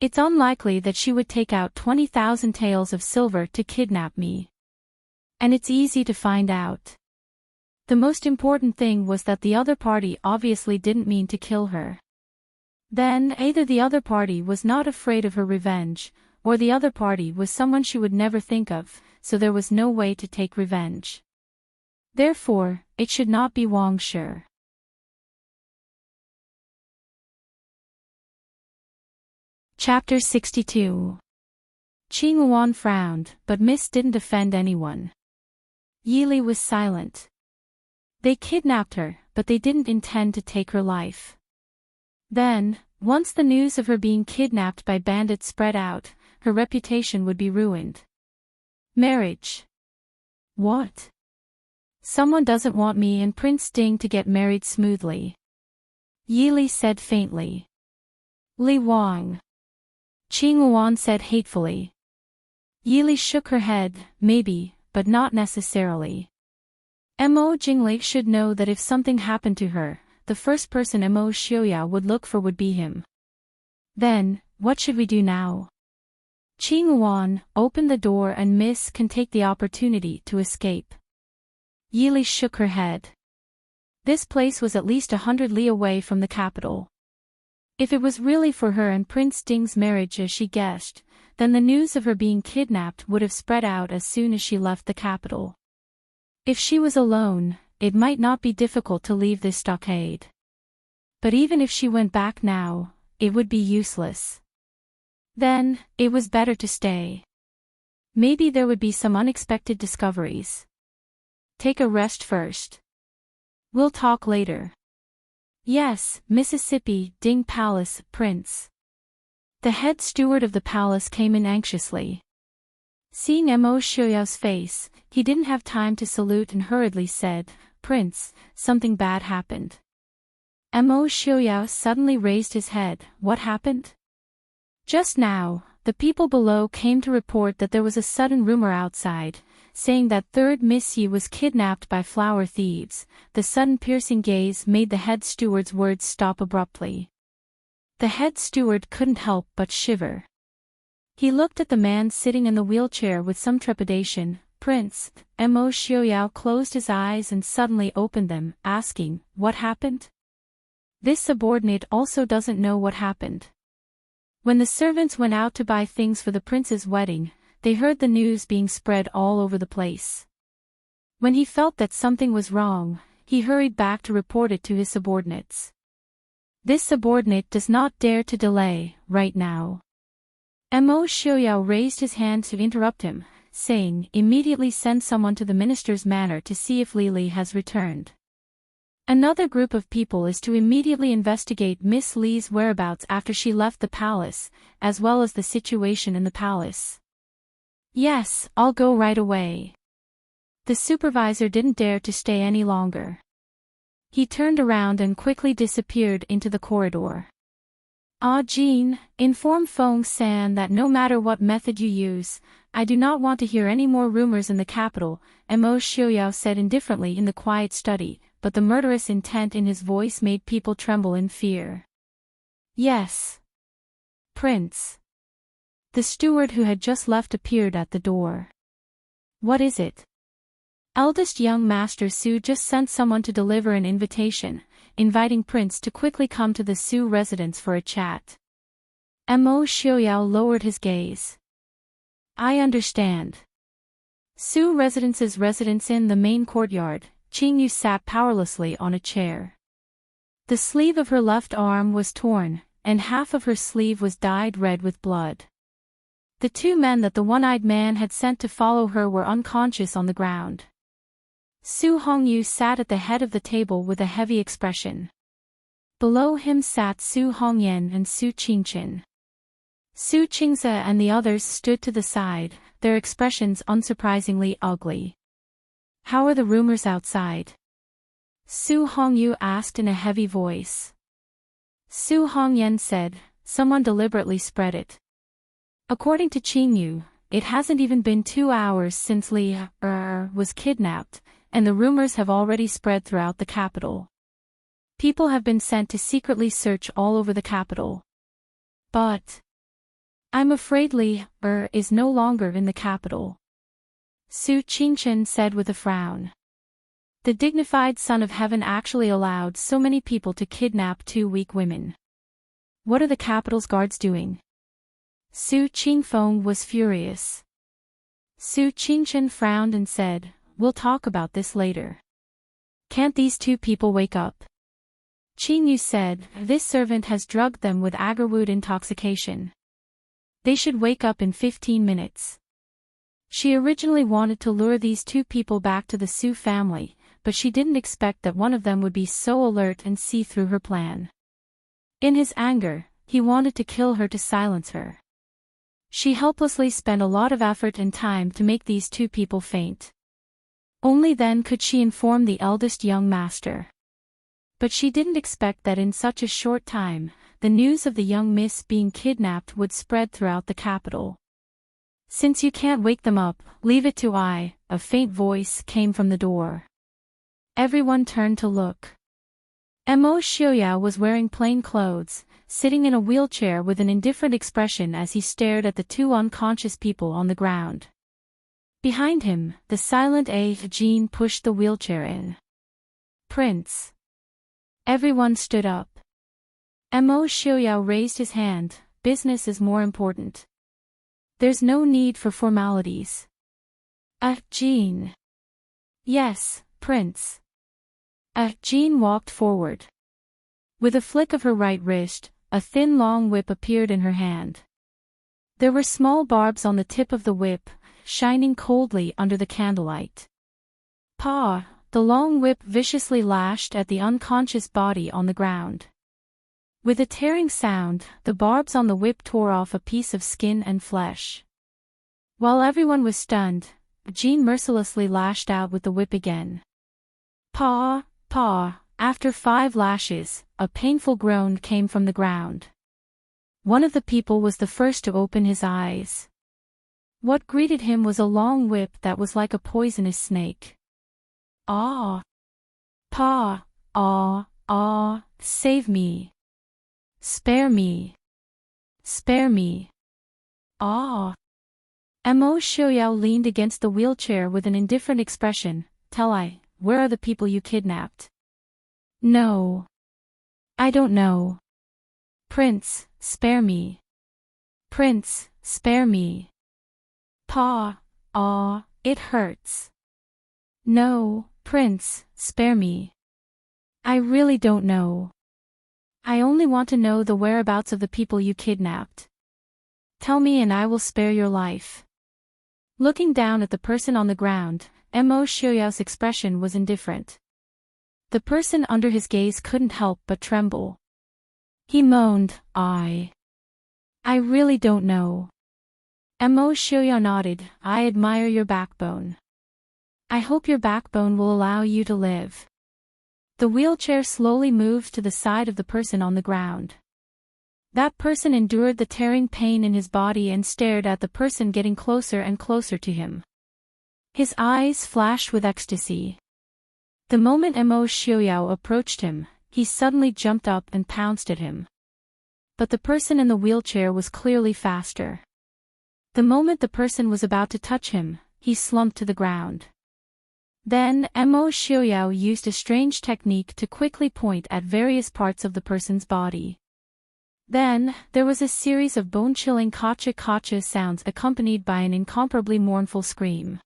It's unlikely that she would take out 20,000 taels of silver to kidnap me. And it's easy to find out." The most important thing was that the other party obviously didn't mean to kill her. Then either the other party was not afraid of her revenge, or the other party was someone she would never think of, so there was no way to take revenge. Therefore, it should not be Wang Shi. Chapter 62. Qing Yuan frowned, but Miss didn't offend anyone. Yili was silent. They kidnapped her, but they didn't intend to take her life. Then, once the news of her being kidnapped by bandits spread out, her reputation would be ruined. Marriage. What? Someone doesn't want me and Prince Ding to get married smoothly. Yili said faintly. Li Wang. Qing Yuan said hatefully. Yili shook her head, maybe, but not necessarily. Mo Jinglei should know that if something happened to her, the first person Mo Xiuyao would look for would be him. Then, what should we do now? Qing Yuan, open the door and Miss can take the opportunity to escape. Yili shook her head. This place was at least 100 li away from the capital. If it was really for her and Prince Ding's marriage as she guessed, then the news of her being kidnapped would have spread out as soon as she left the capital. If she was alone, it might not be difficult to leave this stockade. But even if she went back now, it would be useless. Then, it was better to stay. Maybe there would be some unexpected discoveries. Take a rest first. We'll talk later. Yes, Mississippi, Ding Palace, Prince. The head steward of the palace came in anxiously. Seeing Mo Xiuyao's face, he didn't have time to salute and hurriedly said, "Prince, something bad happened." Mo Xiuyao suddenly raised his head. What happened? Just now, the people below came to report that there was a sudden rumor outside, saying that third Miss Yi was kidnapped by flower thieves. The sudden piercing gaze made the head steward's words stop abruptly. The head steward couldn't help but shiver. He looked at the man sitting in the wheelchair with some trepidation. "Prince," Mo Xiuyao closed his eyes and suddenly opened them, asking, "What happened?" This subordinate also doesn't know what happened. When the servants went out to buy things for the prince's wedding, they heard the news being spread all over the place. When he felt that something was wrong, he hurried back to report it to his subordinates. This subordinate does not dare to delay, right now. Mo Xiuyao raised his hand to interrupt him, saying, "Immediately send someone to the minister's manor to see if Li has returned. Another group of people is to immediately investigate Miss Li's whereabouts after she left the palace, as well as the situation in the palace." "Yes, I'll go right away." The supervisor didn't dare to stay any longer. He turned around and quickly disappeared into the corridor. Ah Jean, inform Feng-san that no matter what method you use, I do not want to hear any more rumors in the capital, Mo Xiaoyao said indifferently in the quiet study, but the murderous intent in his voice made people tremble in fear. Yes. Prince. The steward who had just left appeared at the door. What is it? Eldest young Master Su just sent someone to deliver an invitation, inviting Prince to quickly come to the Su residence for a chat. Mo Xiaoyao lowered his gaze. I understand. Su Residence's residence in the main courtyard, Qingyu sat powerlessly on a chair. The sleeve of her left arm was torn, and half of her sleeve was dyed red with blood. The two men that the one-eyed man had sent to follow her were unconscious on the ground. Su Hongyu sat at the head of the table with a heavy expression. Below him sat Su Hongyan and Su Qingchen. Su Qingze and the others stood to the side, their expressions unsurprisingly ugly. How are the rumors outside? Su Hongyu asked in a heavy voice. Su Hongyan said, someone deliberately spread it. According to Qingyu, it hasn't even been 2 hours since Li was kidnapped, and the rumors have already spread throughout the capital. People have been sent to secretly search all over the capital. But I'm afraid Li is no longer in the capital. Su Qingchen said with a frown. The dignified Son of Heaven actually allowed so many people to kidnap 2 weak women. What are the capital's guards doing? Su Qingfeng was furious. Su Qingchen frowned and said, we'll talk about this later. Can't these 2 people wake up? Qingyu said, this servant has drugged them with agarwood intoxication. They should wake up in 15 minutes. She originally wanted to lure these 2 people back to the Su family, but she didn't expect that one of them would be so alert and see through her plan. In his anger, he wanted to kill her to silence her. She helplessly spent a lot of effort and time to make these 2 people faint. Only then could she inform the eldest young master. But she didn't expect that in such a short time, the news of the young miss being kidnapped would spread throughout the capital. Since you can't wake them up, leave it to I, a faint voice came from the door. Everyone turned to look. Mo Xiaoyao was wearing plain clothes, sitting in a wheelchair with an indifferent expression as he stared at the 2 unconscious people on the ground. Behind him, the silent Jean pushed the wheelchair in. Prince. Everyone stood up. Mo Xiaoyao raised his hand, business is more important. There's no need for formalities. Jean. Yes, Prince. Jean walked forward. With a flick of her right wrist, a thin long whip appeared in her hand. There were small barbs on the tip of the whip, shining coldly under the candlelight. Pa! The long whip viciously lashed at the unconscious body on the ground. With a tearing sound, the barbs on the whip tore off a piece of skin and flesh. While everyone was stunned, Jean mercilessly lashed out with the whip again. Pa! Pa! After 5 lashes, a painful groan came from the ground. One of the people was the first to open his eyes. What greeted him was a long whip that was like a poisonous snake. Ah! Pa! Ah! Ah! Save me! Spare me! Spare me! Ah! Mo Xiaoyao leaned against the wheelchair with an indifferent expression. Where are the people you kidnapped? No. I don't know. Prince, spare me. Prince, spare me. Pa! Ah! It hurts. No, Prince, spare me. I really don't know. I only want to know the whereabouts of the people you kidnapped. Tell me and I will spare your life. Looking down at the person on the ground, Mo Xiaoyao's expression was indifferent. The person under his gaze couldn't help but tremble. He moaned, I really don't know. Mo Xiaoyao nodded, I admire your backbone. I hope your backbone will allow you to live. The wheelchair slowly moved to the side of the person on the ground. That person endured the tearing pain in his body and stared at the person getting closer and closer to him. His eyes flashed with ecstasy. The moment Mo Xiaoyao approached him, he suddenly jumped up and pounced at him. But the person in the wheelchair was clearly faster. The moment the person was about to touch him, he slumped to the ground. Then, Mo Xiaoyao used a strange technique to quickly point at various parts of the person's body. Then, there was a series of bone-chilling kacha-kacha sounds accompanied by an incomparably mournful scream.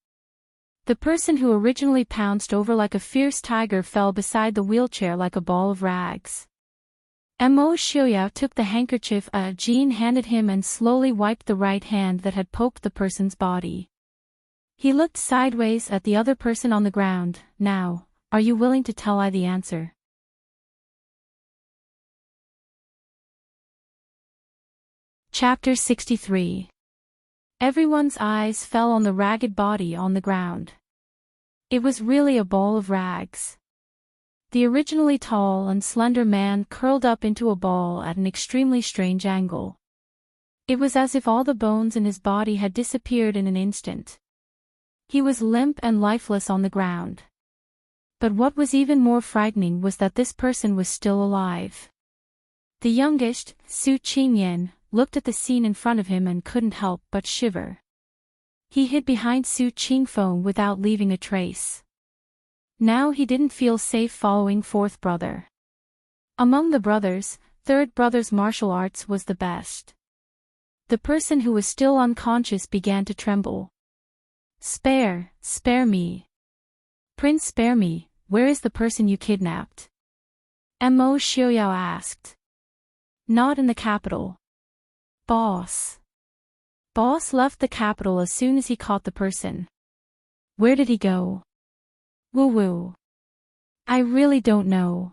The person who originally pounced over like a fierce tiger fell beside the wheelchair like a ball of rags. Mo Xiaoyao took the handkerchief Jean handed him and slowly wiped the right hand that had poked the person's body. He looked sideways at the other person on the ground. Now, are you willing to tell I the answer? Chapter 63. Everyone's eyes fell on the ragged body on the ground. It was really a ball of rags. The originally tall and slender man curled up into a ball at an extremely strange angle. It was as if all the bones in his body had disappeared in an instant. He was limp and lifeless on the ground. But what was even more frightening was that this person was still alive. The youngest, Su Qingyan, looked at the scene in front of him and couldn't help but shiver. He hid behind Su Qingfeng without leaving a trace. Now he didn't feel safe following fourth brother. Among the brothers, third brother's martial arts was the best. The person who was still unconscious began to tremble. Spare me. Prince, spare me, where is the person you kidnapped? Mo Xiaoyao asked. Not in the capital. Boss left the capital as soon as he caught the person. Where did he go? Woo. I really don't know.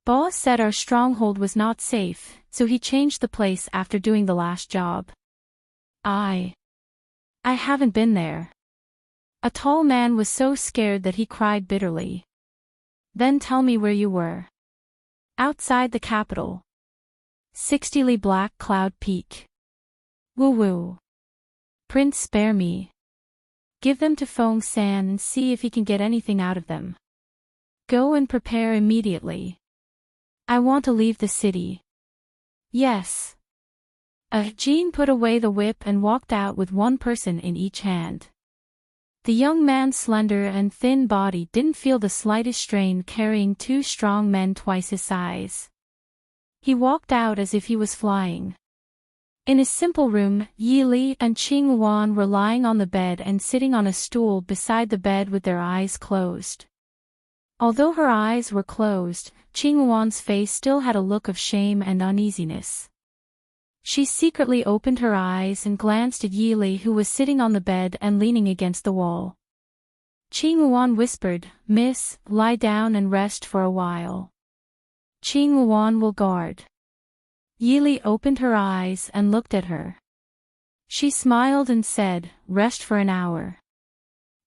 Boss said our stronghold was not safe, so he changed the place after doing the last job. I haven't been there. A tall man was so scared that he cried bitterly. Then tell me where you were. Outside the capital. 60 Li Black Cloud Peak. Woo. Prince, spare me. Give them to Feng San and see if he can get anything out of them. Go and prepare immediately. I want to leave the city. Yes. Jean put away the whip and walked out with one person in each hand. The young man's slender and thin body didn't feel the slightest strain carrying two strong men twice his size. He walked out as if he was flying. In his simple room, Yi Li and Qing Wan were lying on the bed and sitting on a stool beside the bed with their eyes closed. Although her eyes were closed, Qing Wan's face still had a look of shame and uneasiness. She secretly opened her eyes and glanced at Yi Li, who was sitting on the bed and leaning against the wall. Qing Wan whispered, "Miss, lie down and rest for a while. Qing Wan will guard." Yi Li opened her eyes and looked at her. She smiled and said, "Rest for an hour.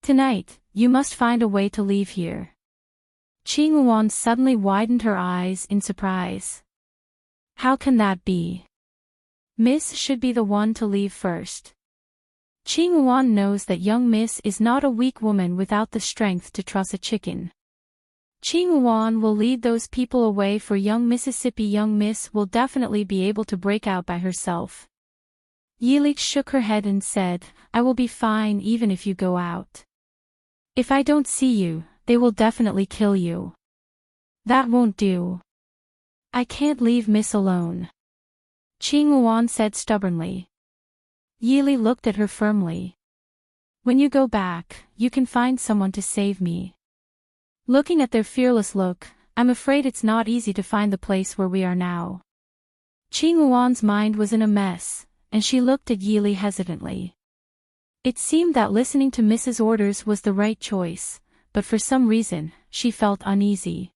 Tonight, you must find a way to leave here." Qing Wan suddenly widened her eyes in surprise. "How can that be? Miss should be the one to leave first." Qing Wan knows that young Miss is not a weak woman without the strength to truss a chicken. Qing Wan will lead those people away for young Mississippi. Young Miss will definitely be able to break out by herself. Yi Li shook her head and said, "I will be fine even if you go out. If I don't see you, they will definitely kill you. That won't do. I can't leave Miss alone." Qing Wan said stubbornly. Yi Li looked at her firmly. "When you go back, you can find someone to save me." Looking at their fearless look, I'm afraid it's not easy to find the place where we are now. Qing Wan's mind was in a mess, and she looked at Yi Li hesitantly. It seemed that listening to Mrs. orders was the right choice, but for some reason, she felt uneasy.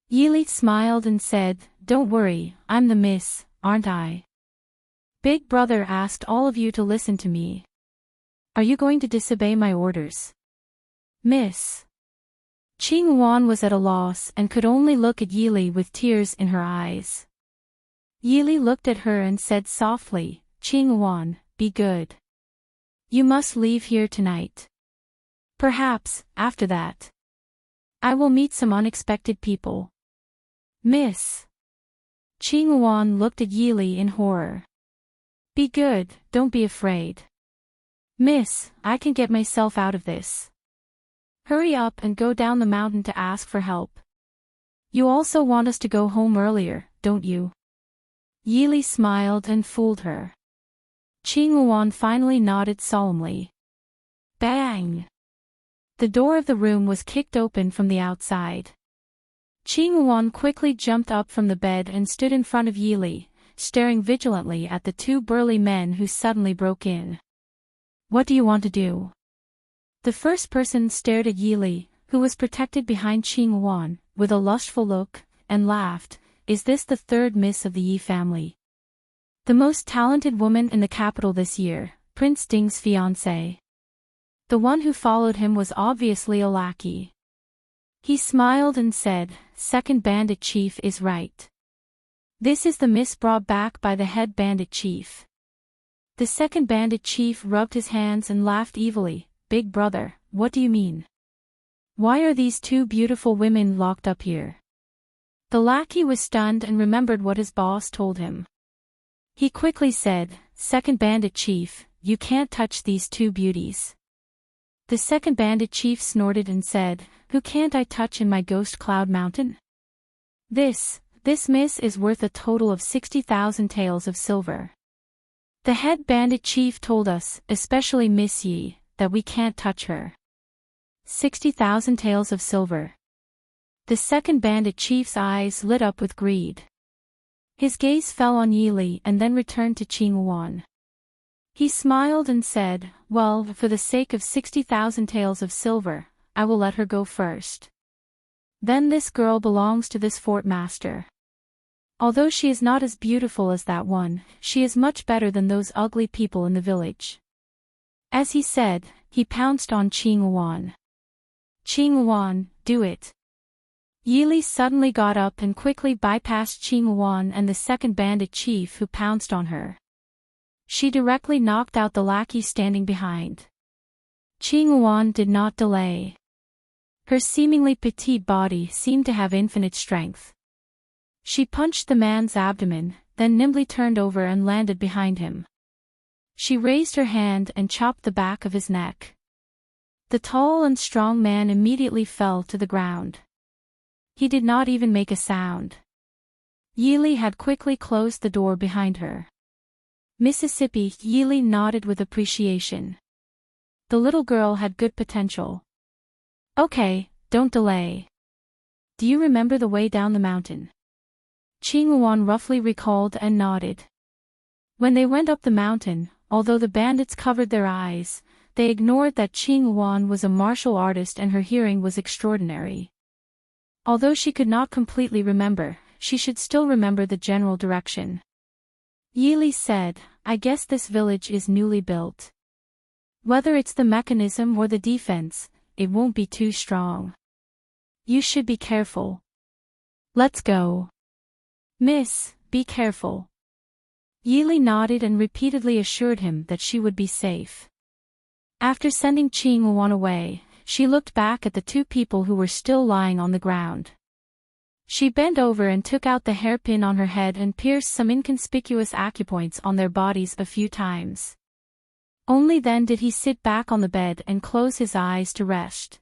Yi Li smiled and said, "Don't worry, I'm the miss, aren't I? Big Brother asked all of you to listen to me. Are you going to disobey my orders? Miss?" Qing Yuan was at a loss and could only look at Yili with tears in her eyes. Yili looked at her and said softly, "Qing Yuan, be good. You must leave here tonight. Perhaps, after that, I will meet some unexpected people." "Miss." Qing Yuan looked at Yili in horror. "Be good, don't be afraid. Miss, I can get myself out of this. Hurry up and go down the mountain to ask for help. You also want us to go home earlier, don't you?" Yili smiled and fooled her. Qing Yuan finally nodded solemnly. Bang! The door of the room was kicked open from the outside. Qing Yuan quickly jumped up from the bed and stood in front of Yili, staring vigilantly at the two burly men who suddenly broke in. "What do you want to do?" The first person stared at Yili, who was protected behind Qing Yuan, with a lustful look, and laughed. "Is this the third miss of the Yi family? The most talented woman in the capital this year, Prince Ding's fiancée." The one who followed him was obviously a lackey. He smiled and said, "Second bandit chief is right. This is the miss brought back by the head bandit chief." The second bandit chief rubbed his hands and laughed evilly. "Big brother, what do you mean? Why are these two beautiful women locked up here?" The lackey was stunned and remembered what his boss told him. He quickly said, "Second bandit chief, you can't touch these two beauties." The second bandit chief snorted and said, "Who can't I touch in my ghost cloud mountain? This miss is worth a total of 60,000 taels of silver. The head bandit chief told us, especially Miss Yi, that we can't touch her. 60,000 taels of silver." The second bandit chief's eyes lit up with greed. His gaze fell on Yili and then returned to Qing Yuan. He smiled and said, "Well, for the sake of 60,000 taels of silver, I will let her go first. Then this girl belongs to this fort master. Although she is not as beautiful as that one, she is much better than those ugly people in the village." As he said, he pounced on Qing Yuan. "Qing Yuan, do it." Yili suddenly got up and quickly bypassed Qing Yuan and the second bandit chief who pounced on her. She directly knocked out the lackey standing behind. Qing Yuan did not delay. Her seemingly petite body seemed to have infinite strength. She punched the man's abdomen, then nimbly turned over and landed behind him. She raised her hand and chopped the back of his neck. The tall and strong man immediately fell to the ground. He did not even make a sound. Yili had quickly closed the door behind her. Mississippi. Yili nodded with appreciation. The little girl had good potential. "Okay, don't delay. Do you remember the way down the mountain?" Qing Yuan roughly recalled and nodded. When they went up the mountain, although the bandits covered their eyes, they ignored that Qing Yuan was a martial artist and her hearing was extraordinary. Although she could not completely remember, she should still remember the general direction. Yili said, "I guess this village is newly built. Whether it's the mechanism or the defense, it won't be too strong. You should be careful. Let's go." "Miss, be careful." Yili nodded and repeatedly assured him that she would be safe. After sending Qing Yuan away, she looked back at the two people who were still lying on the ground. She bent over and took out the hairpin on her head and pierced some inconspicuous acupoints on their bodies a few times. Only then did he sit back on the bed and close his eyes to rest.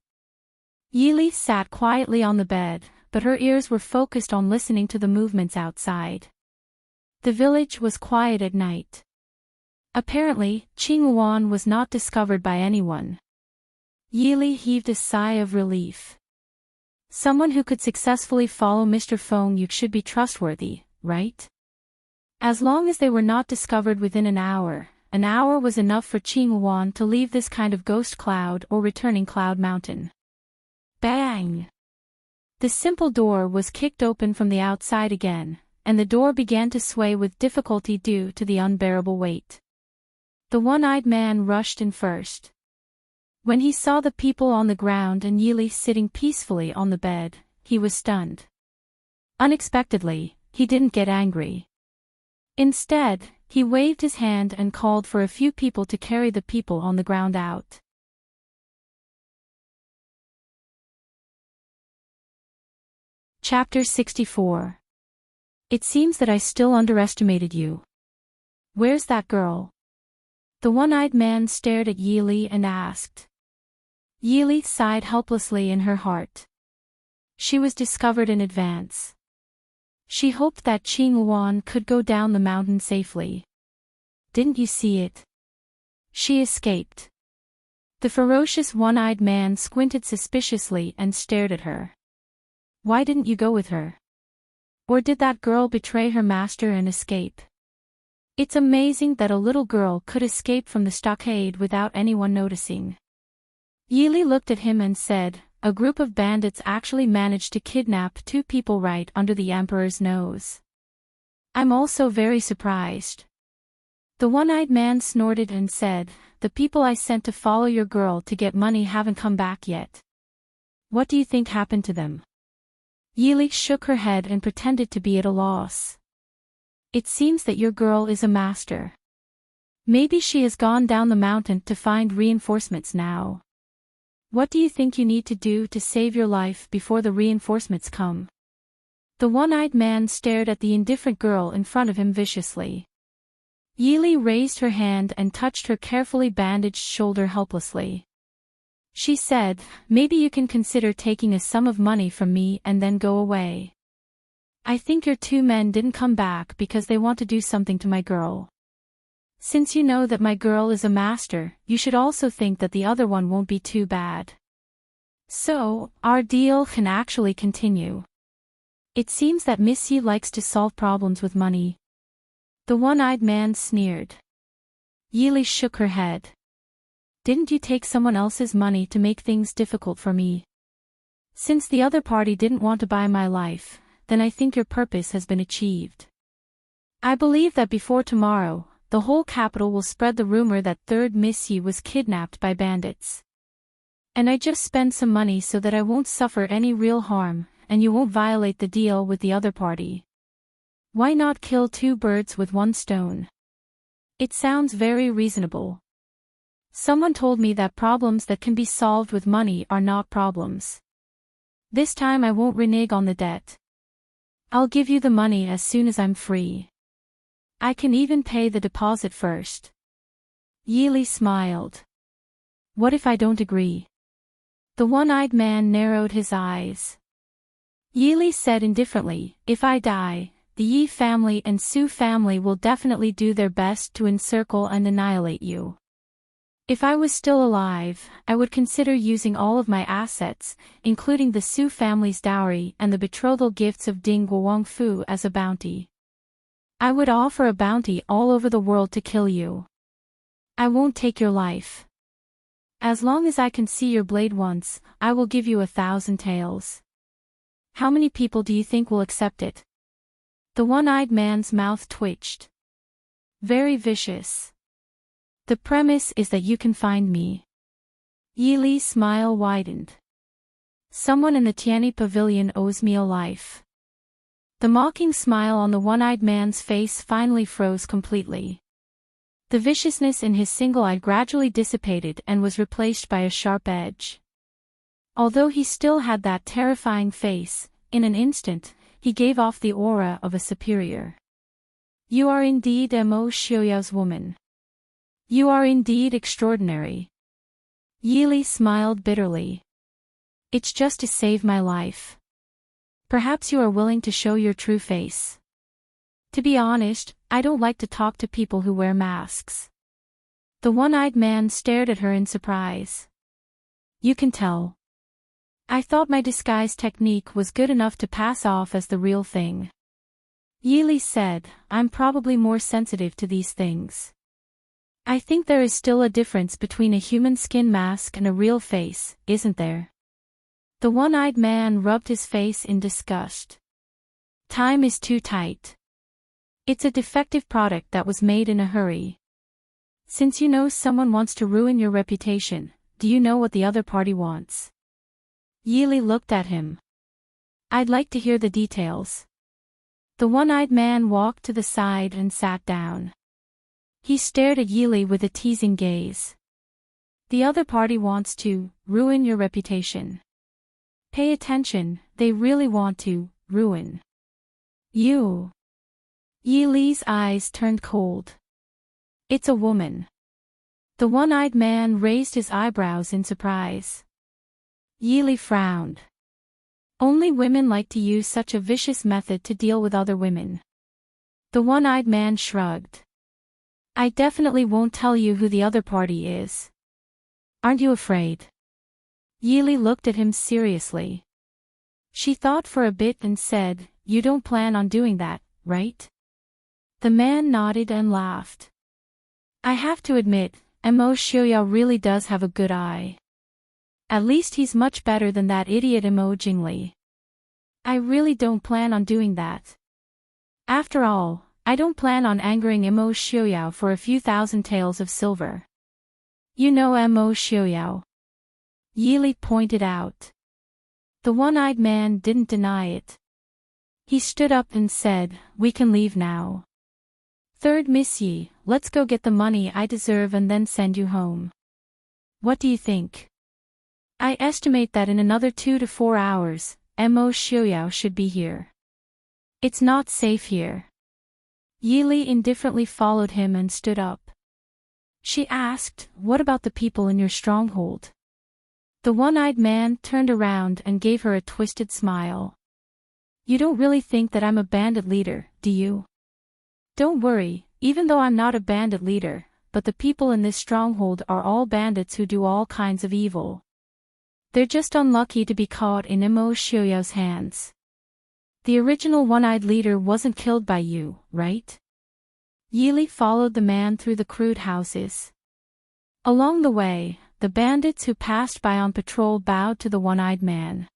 Yili sat quietly on the bed, but her ears were focused on listening to the movements outside. The village was quiet at night. Apparently, Qing Yuan was not discovered by anyone. Yili heaved a sigh of relief. Someone who could successfully follow Mr. Feng Yu should be trustworthy, right? As long as they were not discovered within an hour was enough for Qing Yuan to leave this kind of ghost cloud or returning cloud mountain. Bang! The simple door was kicked open from the outside again, and the door began to sway with difficulty due to the unbearable weight. The one-eyed man rushed in first. When he saw the people on the ground and Yili sitting peacefully on the bed, he was stunned. Unexpectedly, he didn't get angry. Instead, he waved his hand and called for a few people to carry the people on the ground out. Chapter 64. It seems that I still underestimated you. Where's that girl? The one-eyed man stared at Yili and asked. Yili sighed helplessly in her heart. She was discovered in advance. She hoped that Qing Luan could go down the mountain safely. Didn't you see it? She escaped. The ferocious one-eyed man squinted suspiciously and stared at her. Why didn't you go with her? Or did that girl betray her master and escape? It's amazing that a little girl could escape from the stockade without anyone noticing. Yili looked at him and said, a group of bandits actually managed to kidnap 2 people right under the emperor's nose. I'm also very surprised. The one-eyed man snorted and said, the people I sent to follow your girl to get money haven't come back yet. What do you think happened to them? Yili shook her head and pretended to be at a loss. It seems that your girl is a master. Maybe she has gone down the mountain to find reinforcements now. What do you think you need to do to save your life before the reinforcements come? The one-eyed man stared at the indifferent girl in front of him viciously. Yili raised her hand and touched her carefully bandaged shoulder helplessly. She said, maybe you can consider taking a sum of money from me and then go away. I think your 2 men didn't come back because they want to do something to my girl. Since you know that my girl is a master, you should also think that the other one won't be too bad. So, our deal can actually continue. It seems that Miss Yi likes to solve problems with money. The one-eyed man sneered. Yili shook her head. Didn't you take someone else's money to make things difficult for me? Since the other party didn't want to buy my life, then I think your purpose has been achieved. I believe that before tomorrow, the whole capital will spread the rumor that 3rd Miss Yi was kidnapped by bandits. And I just spend some money so that I won't suffer any real harm, and you won't violate the deal with the other party. Why not kill 2 birds with 1 stone? It sounds very reasonable. Someone told me that problems that can be solved with money are not problems. This time I won't renege on the debt. I'll give you the money as soon as I'm free. I can even pay the deposit first. Yili smiled. What if I don't agree? The one-eyed man narrowed his eyes. Yili said indifferently, if I die, the Yi family and Su family will definitely do their best to encircle and annihilate you. If I was still alive, I would consider using all of my assets, including the Su family's dowry and the betrothal gifts of Ding Guangfu as a bounty. I would offer a bounty all over the world to kill you. I won't take your life. As long as I can see your blade once, I will give you 1,000 taels. How many people do you think will accept it? The one-eyed man's mouth twitched. Very vicious. The premise is that you can find me. Yili's smile widened. Someone in the Tianyi pavilion owes me a life. The mocking smile on the one-eyed man's face finally froze completely. The viciousness in his single eye gradually dissipated and was replaced by a sharp edge. Although he still had that terrifying face, in an instant, he gave off the aura of a superior. You are indeed Mo Xiuyao's woman. You are indeed extraordinary. Yili smiled bitterly. It's just to save my life. Perhaps you are willing to show your true face. To be honest, I don't like to talk to people who wear masks. The one-eyed man stared at her in surprise. You can tell. I thought my disguise technique was good enough to pass off as the real thing. Yili said, I'm probably more sensitive to these things. I think there is still a difference between a human skin mask and a real face, isn't there? The one-eyed man rubbed his face in disgust. Time is too tight. It's a defective product that was made in a hurry. Since you know someone wants to ruin your reputation, do you know what the other party wants? Yili looked at him. I'd like to hear the details. The one-eyed man walked to the side and sat down. He stared at Yili with a teasing gaze. The other party wants to ruin your reputation. Pay attention, they really want to ruin you. Yili's eyes turned cold. It's a woman. The one-eyed man raised his eyebrows in surprise. Yili frowned. Only women like to use such a vicious method to deal with other women. The one-eyed man shrugged. I definitely won't tell you who the other party is. Aren't you afraid? Yili looked at him seriously. She thought for a bit and said, You don't plan on doing that, right? The man nodded and laughed. I have to admit, Mo Xiaoyao really does have a good eye. At least he's much better than that idiot Mo Jingli. I really don't plan on doing that. After all, I don't plan on angering Mo Xiaoyao for a few thousand taels of silver. You know Mo Xiaoyao? Yili pointed out. The one-eyed man didn't deny it. He stood up and said, We can leave now. Third Miss Yi, let's go get the money I deserve and then send you home. What do you think? I estimate that in another 2 to 4 hours, Mo Xiaoyao should be here. It's not safe here. Yili indifferently followed him and stood up. She asked, What about the people in your stronghold? The one-eyed man turned around and gave her a twisted smile. You don't really think that I'm a bandit leader, do you? Don't worry, even though I'm not a bandit leader, but the people in this stronghold are all bandits who do all kinds of evil. They're just unlucky to be caught in Mo Xiaoyao's hands. The original one-eyed leader wasn't killed by you, right? Yili followed the man through the crude houses. Along the way, the bandits who passed by on patrol bowed to the one-eyed man.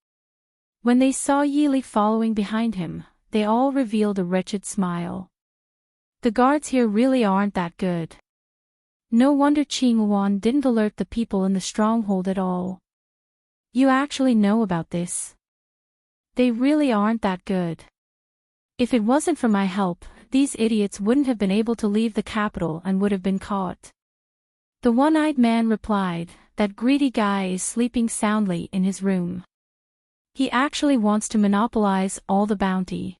When they saw Yili following behind him, they all revealed a wretched smile. The guards here really aren't that good. No wonder Qing Wan didn't alert the people in the stronghold at all. You actually know about this? They really aren't that good. If it wasn't for my help, these idiots wouldn't have been able to leave the capital and would have been caught. The one-eyed man replied, That greedy guy is sleeping soundly in his room. He actually wants to monopolize all the bounty.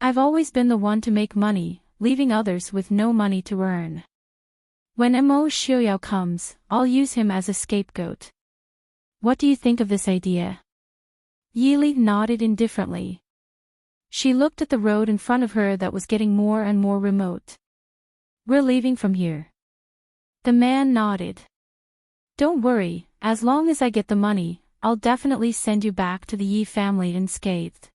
I've always been the one to make money, leaving others with no money to earn. When Mo Xiaoyao comes, I'll use him as a scapegoat. What do you think of this idea? Yili nodded indifferently. She looked at the road in front of her that was getting more and more remote. We're leaving from here. The man nodded. Don't worry, as long as I get the money, I'll definitely send you back to the Yi family unscathed.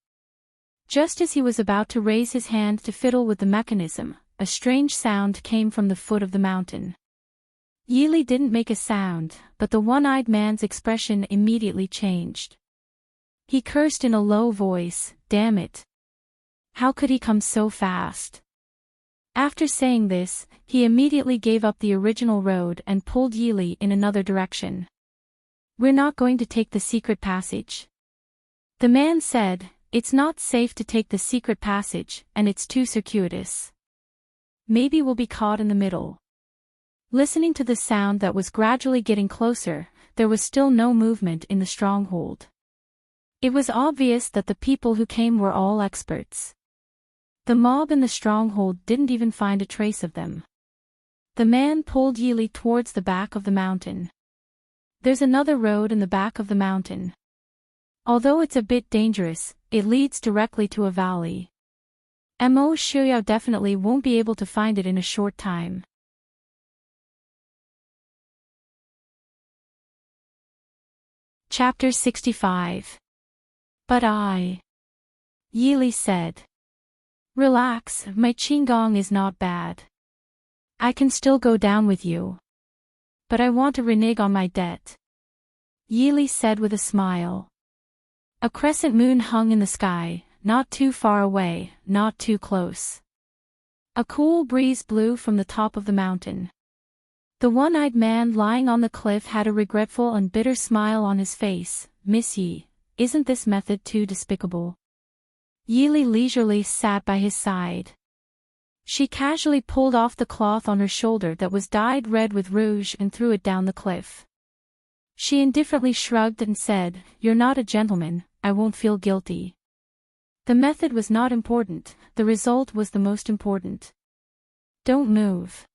Just as he was about to raise his hand to fiddle with the mechanism, a strange sound came from the foot of the mountain. Yili didn't make a sound, but the one-eyed man's expression immediately changed. He cursed in a low voice, Damn it! How could he come so fast? After saying this, he immediately gave up the original road and pulled Yili in another direction. We're not going to take the secret passage. The man said, It's not safe to take the secret passage, and it's too circuitous. Maybe we'll be caught in the middle. Listening to the sound that was gradually getting closer, there was still no movement in the stronghold. It was obvious that the people who came were all experts. The mob in the stronghold didn't even find a trace of them. The man pulled Yili towards the back of the mountain. There's another road in the back of the mountain. Although it's a bit dangerous, it leads directly to a valley. Mo Xiaoyao definitely won't be able to find it in a short time. Chapter 65. But Yili said. Relax, my qigong is not bad. I can still go down with you. But I want to renege on my debt. Yili said with a smile. A crescent moon hung in the sky, not too far away, not too close. A cool breeze blew from the top of the mountain. The one-eyed man lying on the cliff had a regretful and bitter smile on his face. Miss Yi, isn't this method too despicable? Yili leisurely sat by his side. She casually pulled off the cloth on her shoulder that was dyed red with rouge and threw it down the cliff. She indifferently shrugged and said, "You're not a gentleman, I won't feel guilty." The method was not important, the result was the most important. Don't move.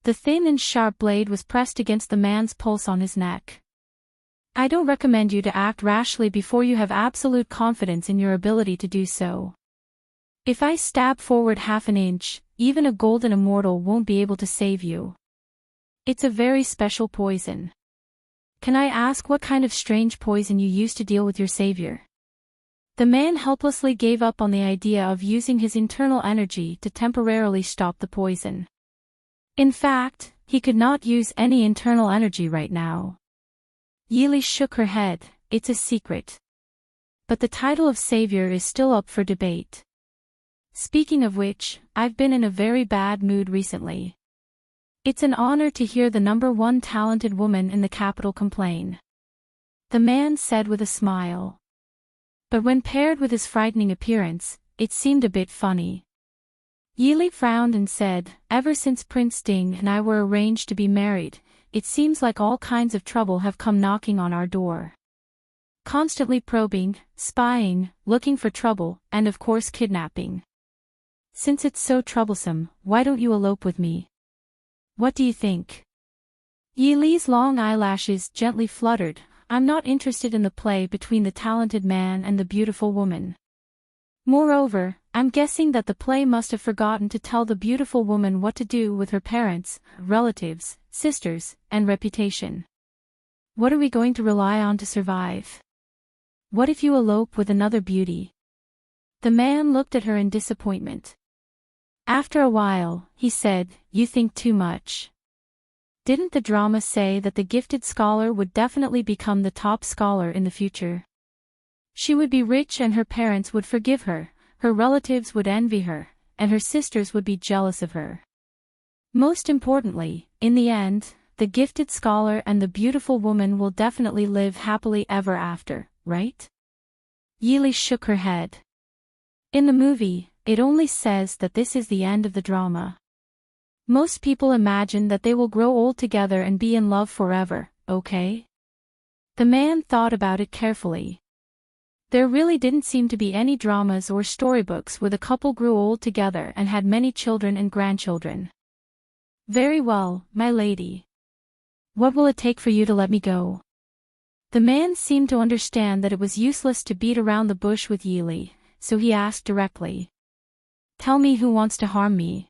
The thin and sharp blade was pressed against the man's pulse on his neck. I don't recommend you to act rashly before you have absolute confidence in your ability to do so. If I stab forward half an inch, even a golden immortal won't be able to save you. It's a very special poison. Can I ask what kind of strange poison you used to deal with your savior? The man helplessly gave up on the idea of using his internal energy to temporarily stop the poison. In fact, he could not use any internal energy right now. Yili shook her head, "It's a secret. But the title of savior is still up for debate. Speaking of which, I've been in a very bad mood recently. It's an honor to hear the #1 talented woman in the capital complain," the man said with a smile. But when paired with his frightening appearance, it seemed a bit funny. Yili frowned and said, "Ever since Prince Ding and I were arranged to be married, it seems like all kinds of trouble have come knocking on our door. Constantly probing, spying, looking for trouble, and of course kidnapping. Since it's so troublesome, why don't you elope with me? What do you think?" Yili's long eyelashes gently fluttered. "I'm not interested in the play between the talented man and the beautiful woman. Moreover, I'm guessing that the play must have forgotten to tell the beautiful woman what to do with her parents, relatives, sisters, and reputation. What are we going to rely on to survive? What if you elope with another beauty?" The man looked at her in disappointment. After a while, he said, "You think too much. Didn't the drama say that the gifted scholar would definitely become the top scholar in the future? She would be rich and her parents would forgive her, her relatives would envy her, and her sisters would be jealous of her. Most importantly, in the end, the gifted scholar and the beautiful woman will definitely live happily ever after, right?" Yili shook her head. "In the movie, it only says that this is the end of the drama. Most people imagine that they will grow old together and be in love forever, okay?" The man thought about it carefully. There really didn't seem to be any dramas or storybooks where the couple grew old together and had many children and grandchildren. "Very well, my lady. What will it take for you to let me go?" The man seemed to understand that it was useless to beat around the bush with Yili, so he asked directly. "Tell me who wants to harm me."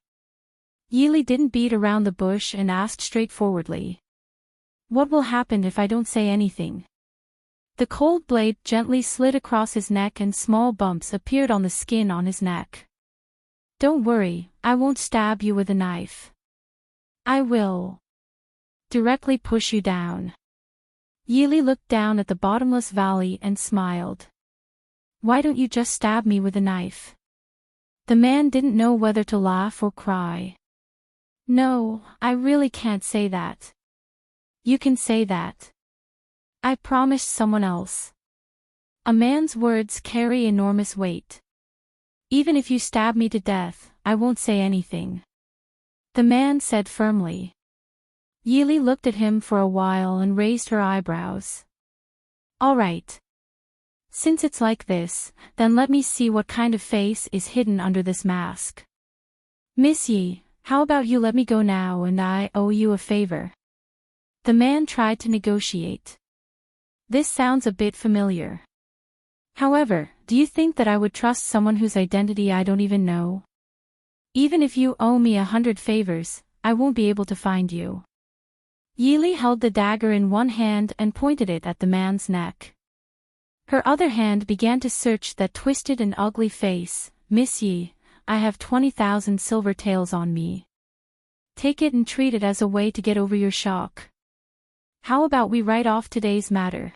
Yili didn't beat around the bush and asked straightforwardly. "What will happen if I don't say anything?" The cold blade gently slid across his neck and small bumps appeared on the skin on his neck. "Don't worry, I won't stab you with a knife. I will directly push you down." Yili looked down at the bottomless valley and smiled. "Why don't you just stab me with a knife?" The man didn't know whether to laugh or cry. "No, I really can't say that." "You can say that. I promised someone else." A man's words carry enormous weight. "Even if you stab me to death, I won't say anything," the man said firmly. Yili looked at him for a while and raised her eyebrows. "All right. Since it's like this, then let me see what kind of face is hidden under this mask. Miss Yi, how about you let me go now and I owe you a favor?" The man tried to negotiate. "This sounds a bit familiar. However, do you think that I would trust someone whose identity I don't even know? Even if you owe me 100 favors, I won't be able to find you." Yili held the dagger in one hand and pointed it at the man's neck. Her other hand began to search that twisted and ugly face. "Miss Yi, I have 20,000 silver taels on me. Take it and treat it as a way to get over your shock. How about we write off today's matter?"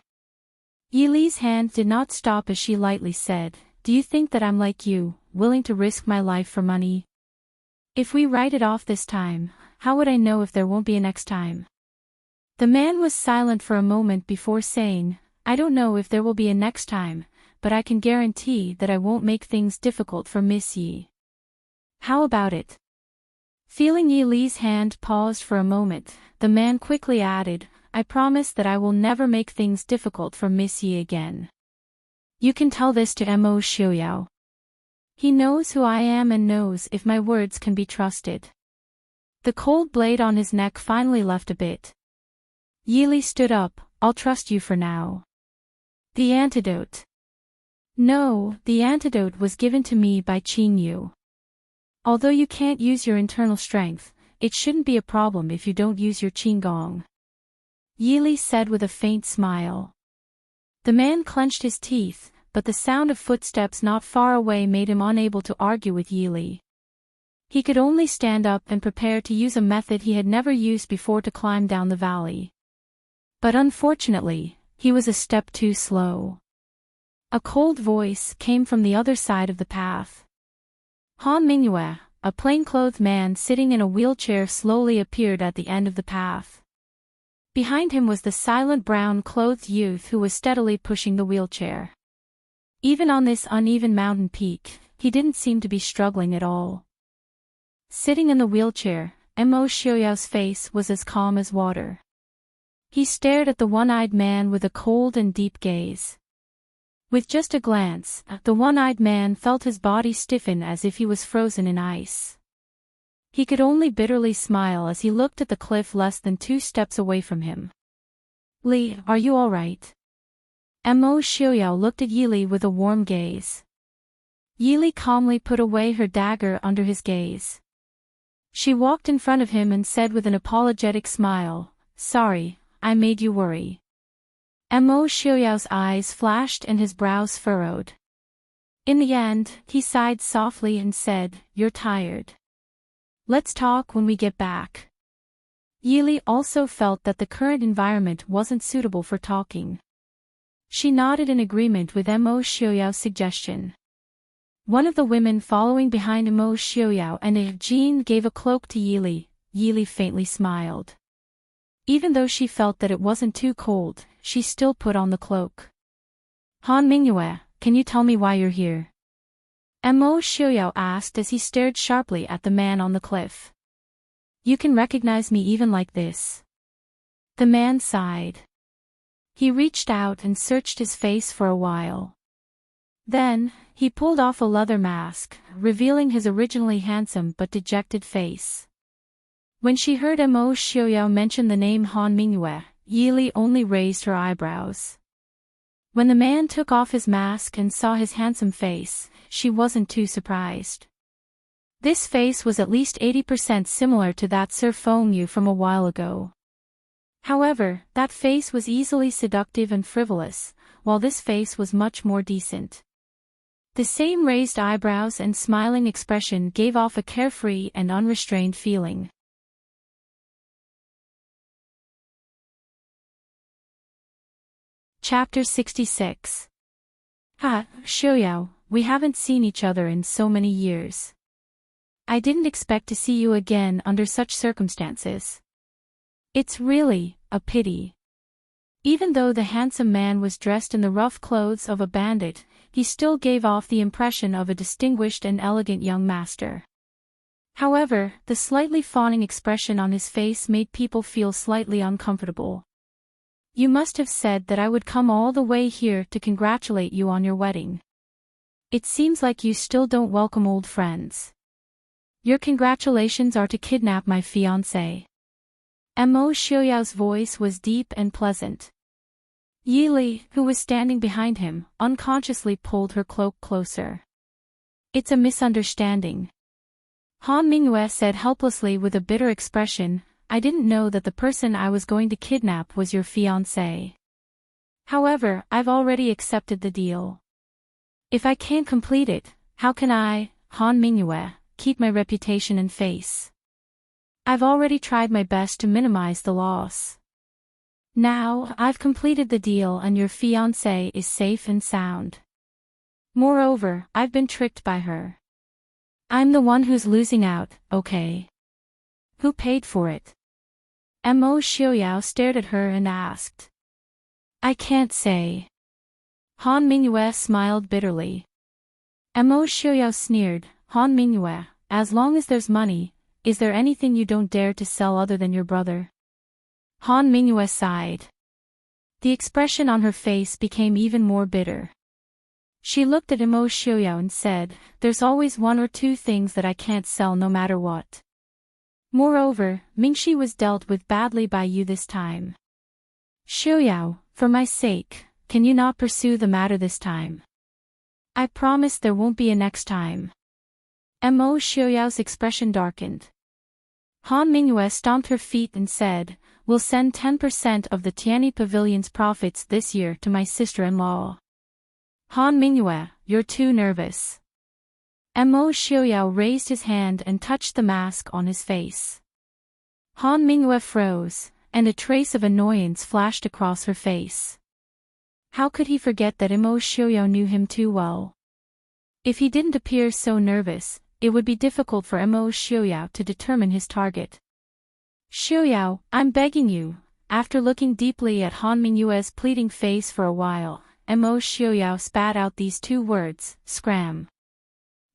Yili's hand did not stop as she lightly said, "Do you think that I'm like you, willing to risk my life for money? If we write it off this time, how would I know if there won't be a next time? The man was silent for a moment before saying, I don't know if there will be a next time, but I can guarantee that I won't make things difficult for Miss Yi. How about it? Feeling Yi Li's hand paused for a moment, the man quickly added, I promise that I will never make things difficult for Miss Yi again. You can tell this to Mo Xiuyao. He knows who I am and knows if my words can be trusted. The cold blade on his neck finally left a bit. Yi Li stood up, I'll trust you for now. The antidote. No, the antidote was given to me by Qing Yu. Although you can't use your internal strength, it shouldn't be a problem if you don't use your qigong. Yi Li said with a faint smile. The man clenched his teeth, but the sound of footsteps not far away made him unable to argue with Yi Li. He could only stand up and prepare to use a method he had never used before to climb down the valley. But unfortunately, he was a step too slow. A cold voice came from the other side of the path. Han Mingyue, a plainclothed man sitting in a wheelchair, slowly appeared at the end of the path. Behind him was the silent brown-clothed youth who was steadily pushing the wheelchair. Even on this uneven mountain peak, he didn't seem to be struggling at all. Sitting in the wheelchair, Mo Xiuyao's face was as calm as water. He stared at the one-eyed man with a cold and deep gaze. With just a glance, the one-eyed man felt his body stiffen as if he was frozen in ice. He could only bitterly smile as he looked at the cliff less than 2 steps away from him. Li, are you all right? Mo Xiuyao looked at Yi Li with a warm gaze. Yi Li calmly put away her dagger under his gaze. She walked in front of him and said with an apologetic smile, Sorry, I made you worry. Mo Xiuyao's eyes flashed and his brows furrowed. In the end, he sighed softly and said, You're tired. Let's talk when we get back. Yi Li also felt that the current environment wasn't suitable for talking. She nodded in agreement with Mo Xiuyao's suggestion. One of the women following behind Mo Xiuyao and Jean gave a cloak to Yi Li. Yi Li faintly smiled. Even though she felt that it wasn't too cold, she still put on the cloak. Han Mingyue, can you tell me why you're here? Mo Xiuyao asked as he stared sharply at the man on the cliff. You can recognize me even like this. The man sighed. He reached out and searched his face for a while. Then, he pulled off a leather mask, revealing his originally handsome but dejected face. When she heard Mo Xiuyao mention the name Han Mingyue, Yi Li only raised her eyebrows. When the man took off his mask and saw his handsome face, she wasn't too surprised. This face was at least 80% similar to that Sir Fengyu from a while ago. However, that face was easily seductive and frivolous, while this face was much more decent. The same raised eyebrows and smiling expression gave off a carefree and unrestrained feeling. Chapter 66. Xiuyao, we haven't seen each other in so many years. I didn't expect to see you again under such circumstances. It's really a pity. Even though the handsome man was dressed in the rough clothes of a bandit, he still gave off the impression of a distinguished and elegant young master. However, the slightly fawning expression on his face made people feel slightly uncomfortable. You must have said that I would come all the way here to congratulate you on your wedding. It seems like you still don't welcome old friends. Your congratulations are to kidnap my fiancé. Mo Xiuyao's voice was deep and pleasant. Yi Li, who was standing behind him, unconsciously pulled her cloak closer. It's a misunderstanding. Han Mingyue said helplessly with a bitter expression, I didn't know that the person I was going to kidnap was your fiancé. However, I've already accepted the deal. If I can't complete it, how can I, Han Mingyue, keep my reputation and face? I've already tried my best to minimize the loss. Now, I've completed the deal and your fiancé is safe and sound. Moreover, I've been tricked by her. I'm the one who's losing out, okay? Who paid for it? Mo Xiaoyao stared at her and asked. I can't say. Han Mingyue smiled bitterly. Mo Xiaoyao sneered, Han Mingyue, as long as there's money, is there anything you don't dare to sell other than your brother? Han Mingyue sighed. The expression on her face became even more bitter. She looked at Mo Xiaoyao and said, there's always one or two things that I can't sell no matter what. Moreover, Mingxi was dealt with badly by you this time. Xiaoyao, for my sake, can you not pursue the matter this time? I promise there won't be a next time. Mo Xiaoyao's expression darkened. Han Mingyue stomped her feet and said, we'll send 10% of the Tianyi Pavilion's profits this year to my sister-in-law. Han Mingyue, you're too nervous. Mo Xiaoyao raised his hand and touched the mask on his face. Han Mingyue froze, and a trace of annoyance flashed across her face. How could he forget that Mo Xiaoyao knew him too well? If he didn't appear so nervous, it would be difficult for Mo Xiaoyao to determine his target. Xiaoyao, I'm begging you. After looking deeply at Han Mingyue's pleading face for a while, Mo Xiaoyao spat out these two words, scram.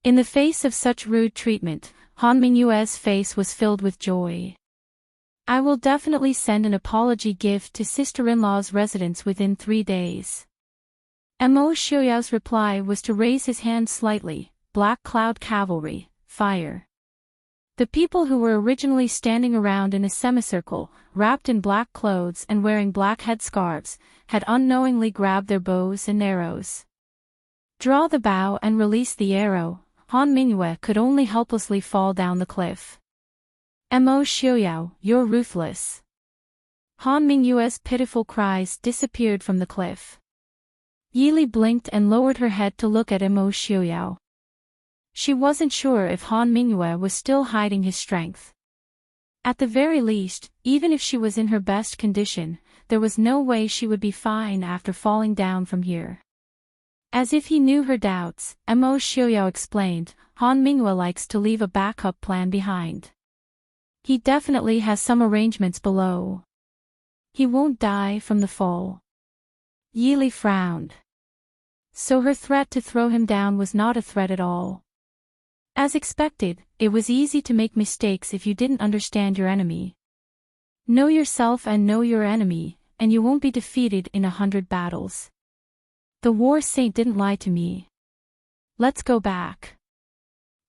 In the face of such rude treatment, Han Mingyue's face was filled with joy. I will definitely send an apology gift to sister-in-law's residence within 3 days. Mo Xiaoyao's reply was to raise his hand slightly, Black Cloud Cavalry, fire. The people who were originally standing around in a semicircle, wrapped in black clothes and wearing black headscarves, had unknowingly grabbed their bows and arrows. Draw the bow and release the arrow, Han Mingyue could only helplessly fall down the cliff. Mo Xiaoyao, you're ruthless. Han Mingyue's pitiful cries disappeared from the cliff. Yili blinked and lowered her head to look at Mo Xiaoyao. She wasn't sure if Han Mingyue was still hiding his strength. At the very least, even if she was in her best condition, there was no way she would be fine after falling down from here. As if he knew her doubts, Mo Xiaoyao explained, Han Mingyue likes to leave a backup plan behind. He definitely has some arrangements below. He won't die from the fall. Yili frowned. So her threat to throw him down was not a threat at all. As expected, it was easy to make mistakes if you didn't understand your enemy. Know yourself and know your enemy, and you won't be defeated in 100 battles. The war saint didn't lie to me. Let's go back.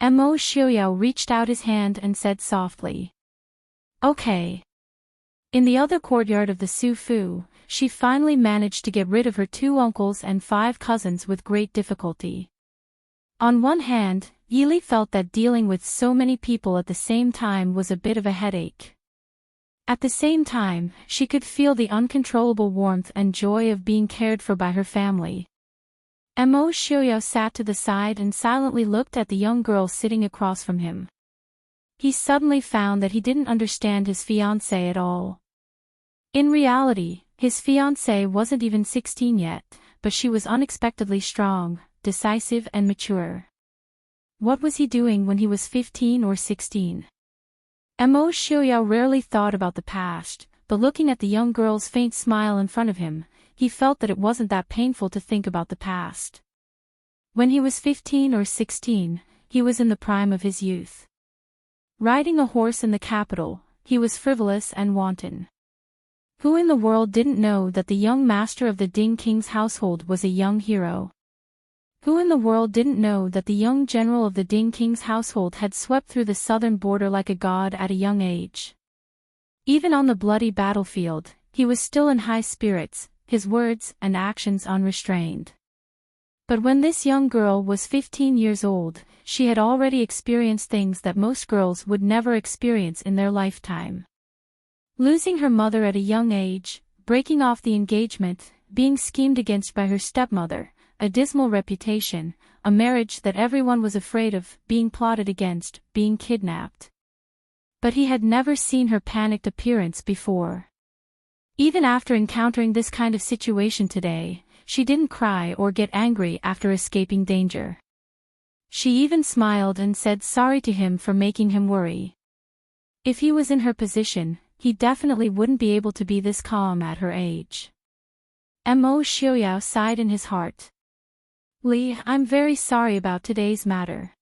Mo Xiaoyao reached out his hand and said softly. Okay. In the other courtyard of the Su Fu, she finally managed to get rid of her 2 uncles and 5 cousins with great difficulty. On one hand, Yili felt that dealing with so many people at the same time was a bit of a headache. At the same time, she could feel the uncontrollable warmth and joy of being cared for by her family. Mo Xiaoyao sat to the side and silently looked at the young girl sitting across from him. He suddenly found that he didn't understand his fiancée at all. In reality, his fiancée wasn't even 16 yet, but she was unexpectedly strong, decisive and mature. What was he doing when he was 15 or 16? Mo Xiaoyao rarely thought about the past, but looking at the young girl's faint smile in front of him, he felt that it wasn't that painful to think about the past. When he was 15 or 16, he was in the prime of his youth. Riding a horse in the capital, he was frivolous and wanton. Who in the world didn't know that the young master of the Ding King's household was a young hero? Who in the world didn't know that the young general of the Ding King's household had swept through the southern border like a god at a young age? Even on the bloody battlefield, he was still in high spirits, his words and actions unrestrained. But when this young girl was 15 years old, she had already experienced things that most girls would never experience in their lifetime. Losing her mother at a young age, breaking off the engagement, being schemed against by her stepmother, a dismal reputation, a marriage that everyone was afraid of, being plotted against, being kidnapped. But he had never seen her panicked appearance before. Even after encountering this kind of situation today, she didn't cry or get angry after escaping danger. She even smiled and said sorry to him for making him worry. If he was in her position, he definitely wouldn't be able to be this calm at her age. Mo Xiaoyao sighed in his heart. Li, I'm very sorry about today's matter.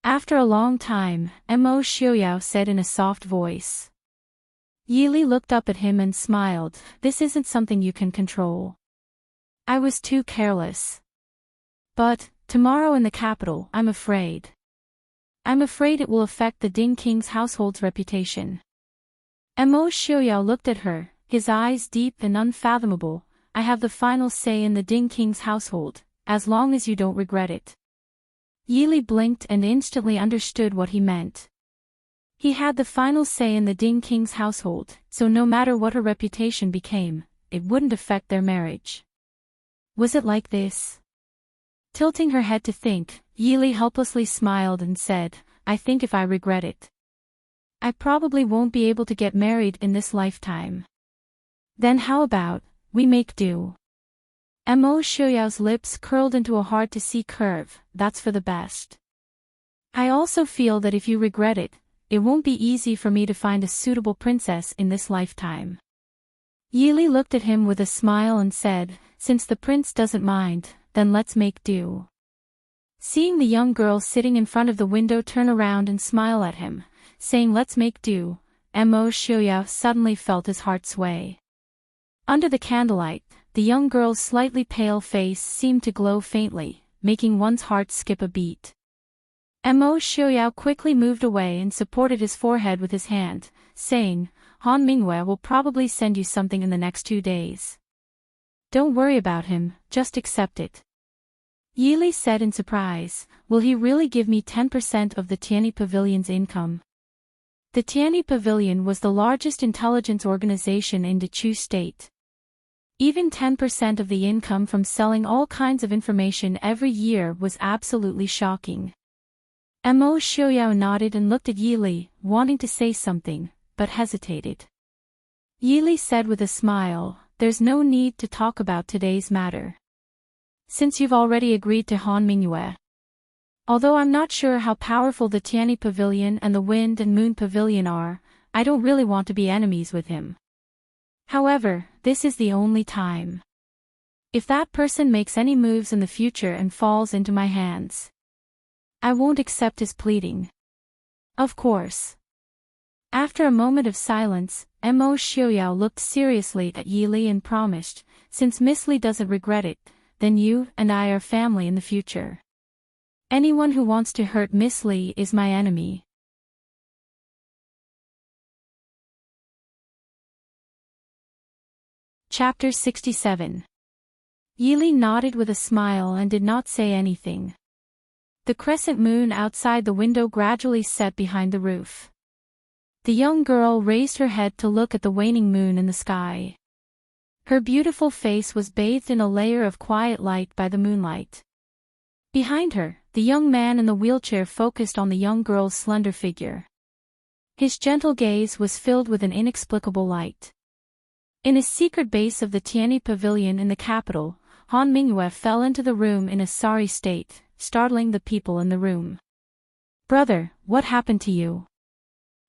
After a long time, Mo Xiaoyao said in a soft voice. Yili looked up at him and smiled. This isn't something you can control. I was too careless. But, tomorrow in the capital, I'm afraid. I'm afraid it will affect the Ding King's household's reputation. Mo Xiaoyao looked at her, his eyes deep and unfathomable. I have the final say in the Ding King's household, as long as you don't regret it. Yili blinked and instantly understood what he meant. He had the final say in the Ding King's household, so no matter what her reputation became, it wouldn't affect their marriage. Was it like this? Tilting her head to think, Yili helplessly smiled and said, I think if I regret it, I probably won't be able to get married in this lifetime. Then how about, we make do? Mo Xiaoyao's lips curled into a hard-to-see curve. That's for the best. I also feel that if you regret it, it won't be easy for me to find a suitable princess in this lifetime. Yili looked at him with a smile and said, since the prince doesn't mind, then let's make do. Seeing the young girl sitting in front of the window turn around and smile at him, saying let's make do, Mo Xiaoyao suddenly felt his heart sway. Under the candlelight, the young girl's slightly pale face seemed to glow faintly, making one's heart skip a beat. Mo Xiaoyao quickly moved away and supported his forehead with his hand, saying, Han Mingyue will probably send you something in the next 2 days. Don't worry about him, just accept it. Yili said in surprise, will he really give me 10% of the Tianyi Pavilion's income? The Tianyi Pavilion was the largest intelligence organization in Dechu State. Even 10% of the income from selling all kinds of information every year was absolutely shocking. Mo Xiaoyao nodded and looked at Yili, wanting to say something, but hesitated. Yili said with a smile, there's no need to talk about today's matter. Since you've already agreed to Han Mingyue. Although I'm not sure how powerful the Tianyi Pavilion and the Wind and Moon Pavilion are, I don't really want to be enemies with him. However, this is the only time. If that person makes any moves in the future and falls into my hands, I won't accept his pleading. Of course. After a moment of silence, Mo Xiaoyao looked seriously at Yili and promised, since Miss Li doesn't regret it, then you and I are family in the future. Anyone who wants to hurt Miss Li is my enemy. Chapter 67. Yili nodded with a smile and did not say anything. The crescent moon outside the window gradually set behind the roof. The young girl raised her head to look at the waning moon in the sky. Her beautiful face was bathed in a layer of quiet light by the moonlight. Behind her, the young man in the wheelchair focused on the young girl's slender figure. His gentle gaze was filled with an inexplicable light. In a secret base of the Tianyi Pavilion in the capital, Han Mingyue fell into the room in a sorry state, startling the people in the room. Brother, what happened to you?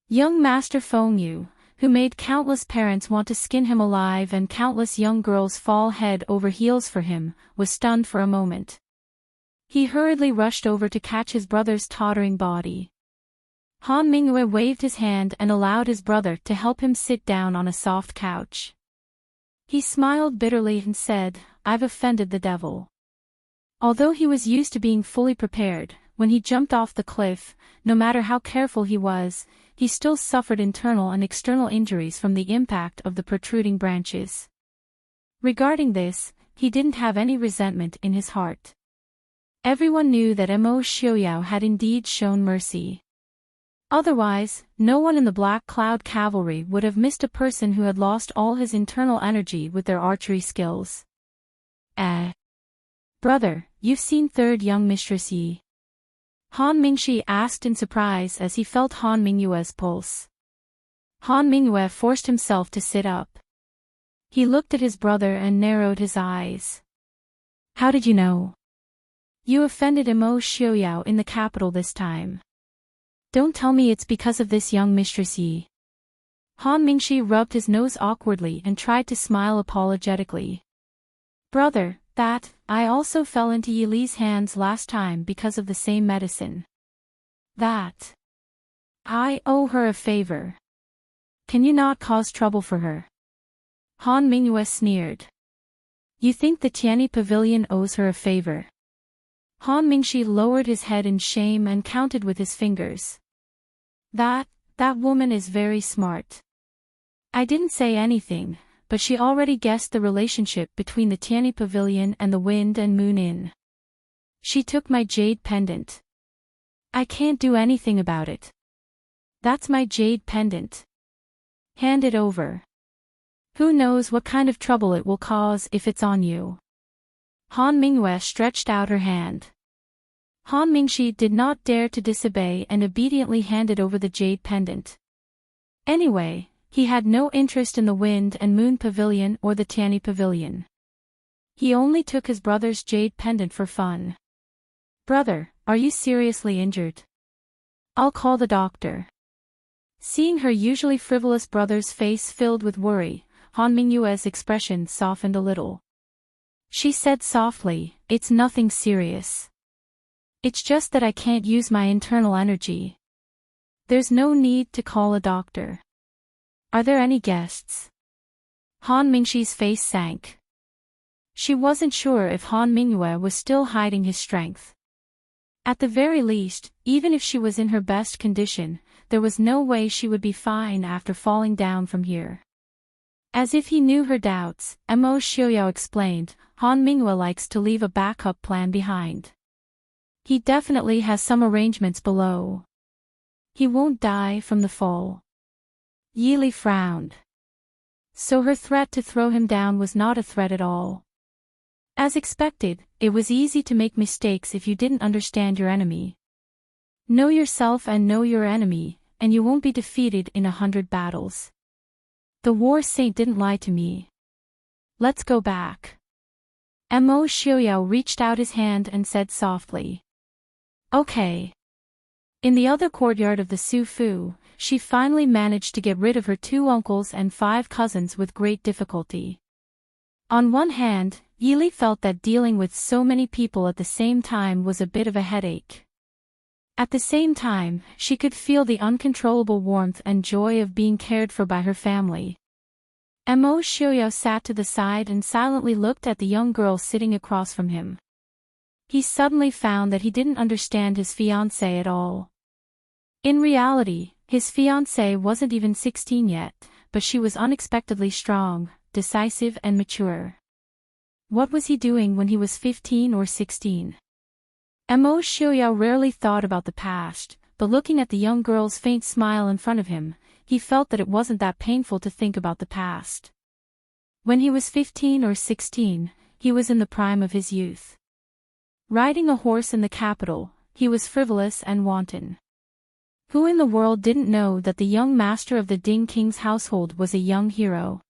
Young Master Feng Yu, who made countless parents want to skin him alive and countless young girls fall head over heels for him, was stunned for a moment. He hurriedly rushed over to catch his brother's tottering body. Han Mingyue waved his hand and allowed his brother to help him sit down on a soft couch. He smiled bitterly and said, I've offended the devil. Although he was used to being fully prepared, when he jumped off the cliff, no matter how careful he was, he still suffered internal and external injuries from the impact of the protruding branches. Regarding this, he didn't have any resentment in his heart. Everyone knew that Mo Xiaoyao had indeed shown mercy. Otherwise, no one in the Black Cloud Cavalry would have missed a person who had lost all his internal energy with their archery skills. Brother, you've seen third young Mistress Yi? Han Mingxi asked in surprise as he felt Han Mingyue's pulse. Han Mingyue forced himself to sit up. He looked at his brother and narrowed his eyes. How did you know? You offended Mo Xiaoyao in the capital this time. Don't tell me it's because of this young mistress Yi. Han Mingxi rubbed his nose awkwardly and tried to smile apologetically. Brother, I also fell into Yi Li's hands last time because of the same medicine. I owe her a favor. Can you not cause trouble for her? Han Mingyue sneered. You think the Tianyi Pavilion owes her a favor? Han Mingxi lowered his head in shame and counted with his fingers. That woman is very smart. I didn't say anything, but she already guessed the relationship between the Tianyi Pavilion and the Wind and Moon Inn. She took my jade pendant. I can't do anything about it. That's my jade pendant. Hand it over. Who knows what kind of trouble it will cause if it's on you. Han Mingyue stretched out her hand. Han Mingxi did not dare to disobey and obediently handed over the jade pendant. Anyway, he had no interest in the Wind and Moon Pavilion or the Tianyi Pavilion. He only took his brother's jade pendant for fun. Brother, are you seriously injured? I'll call the doctor. Seeing her usually frivolous brother's face filled with worry, Han Mingyue's expression softened a little. She said softly, it's nothing serious. It's just that I can't use my internal energy. There's no need to call a doctor. Are there any guests? Han Mingxi's face sank. She wasn't sure if Han Mingyue was still hiding his strength. At the very least, even if she was in her best condition, there was no way she would be fine after falling down from here. As if he knew her doubts, Mo Xiuyao explained, Han Mingyue likes to leave a backup plan behind. He definitely has some arrangements below. He won't die from the fall. Yi Li frowned. So her threat to throw him down was not a threat at all. As expected, it was easy to make mistakes if you didn't understand your enemy. Know yourself and know your enemy, and you won't be defeated in 100 battles. The war saint didn't lie to me. Let's go back. Mo Xiuyao reached out his hand and said softly. Okay. In the other courtyard of the Su Fu, she finally managed to get rid of her 2 uncles and 5 cousins with great difficulty. On one hand, Yi Li felt that dealing with so many people at the same time was a bit of a headache. At the same time, she could feel the uncontrollable warmth and joy of being cared for by her family. Mo Xiuyao sat to the side and silently looked at the young girl sitting across from him. He suddenly found that he didn't understand his fiancée at all. In reality, his fiancée wasn't even 16 yet, but she was unexpectedly strong, decisive and mature. What was he doing when he was 15 or 16? Mo Xiuyao rarely thought about the past, but looking at the young girl's faint smile in front of him, he felt that it wasn't that painful to think about the past. When he was 15 or 16, he was in the prime of his youth. Riding a horse in the capital, he was frivolous and wanton. Who in the world didn't know that the young master of the Ding King's household was a young hero?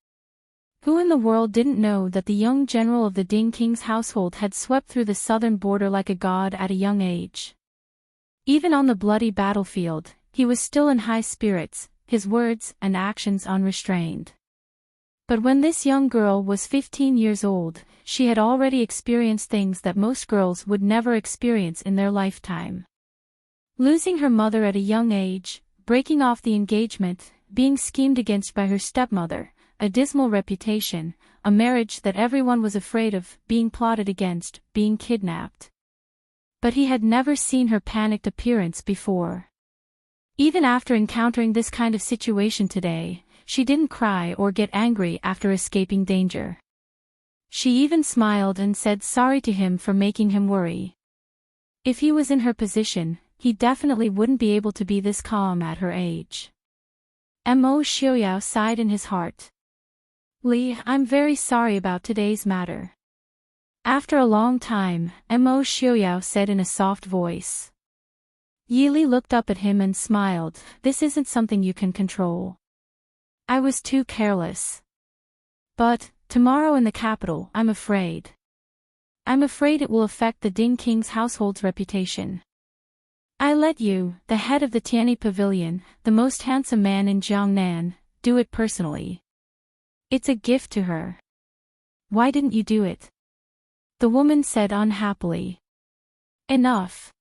Who in the world didn't know that the young general of the Ding King's household had swept through the southern border like a god at a young age? Even on the bloody battlefield, he was still in high spirits, his words and actions unrestrained. But when this young girl was 15 years old, she had already experienced things that most girls would never experience in their lifetime. Losing her mother at a young age, breaking off the engagement, being schemed against by her stepmother, a dismal reputation, a marriage that everyone was afraid of, being plotted against, being kidnapped. But he had never seen her panicked appearance before. Even after encountering this kind of situation today, she didn't cry or get angry after escaping danger. She even smiled and said sorry to him for making him worry. If he was in her position, he definitely wouldn't be able to be this calm at her age. Mo Xiuyao sighed in his heart. Li, I'm very sorry about today's matter. After a long time, Mo Xiuyao said in a soft voice. Yi Li looked up at him and smiled. This isn't something you can control. I was too careless. But, tomorrow in the capital, I'm afraid. I'm afraid it will affect the Ding King's household's reputation. I let you, the head of the Tianyi Pavilion, the most handsome man in Jiangnan, do it personally. It's a gift to her. Why didn't you do it? The woman said unhappily. Enough.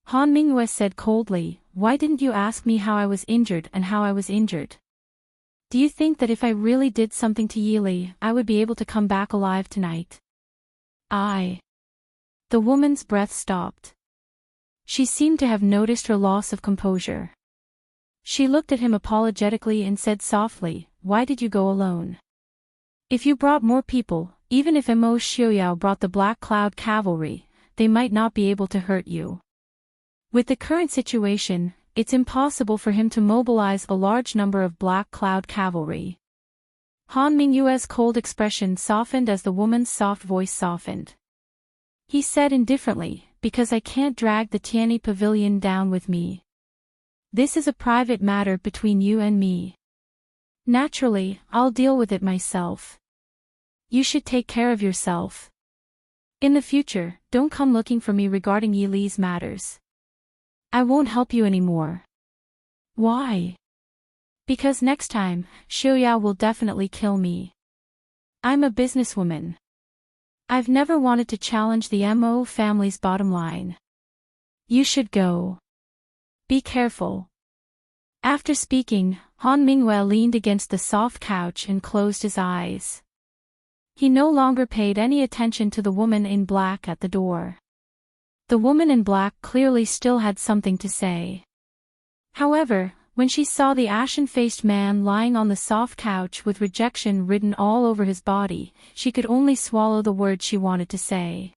Han Mingyue said coldly, why didn't you ask me how I was injured and how I was injured? Do you think that if I really did something to Yili, I would be able to come back alive tonight? The woman's breath stopped. She seemed to have noticed her loss of composure. She looked at him apologetically and said softly, why did you go alone? If you brought more people, even if Mo Xiaoyao brought the Black Cloud Cavalry, they might not be able to hurt you. With the current situation, it's impossible for him to mobilize a large number of Black Cloud Cavalry. Han Mingyue's cold expression softened as the woman's soft voice softened. He said indifferently, because I can't drag the Tianyi Pavilion down with me. This is a private matter between you and me. Naturally, I'll deal with it myself. You should take care of yourself. In the future, don't come looking for me regarding Yili's matters. I won't help you anymore. Why? Because next time, Xiaoyao will definitely kill me. I'm a businesswoman. I've never wanted to challenge the Mo family's bottom line. You should go. Be careful. After speaking, Han Mingyue leaned against the soft couch and closed his eyes. He no longer paid any attention to the woman in black at the door. The woman in black clearly still had something to say. However, when she saw the ashen-faced man lying on the soft couch with rejection written all over his body, she could only swallow the words she wanted to say.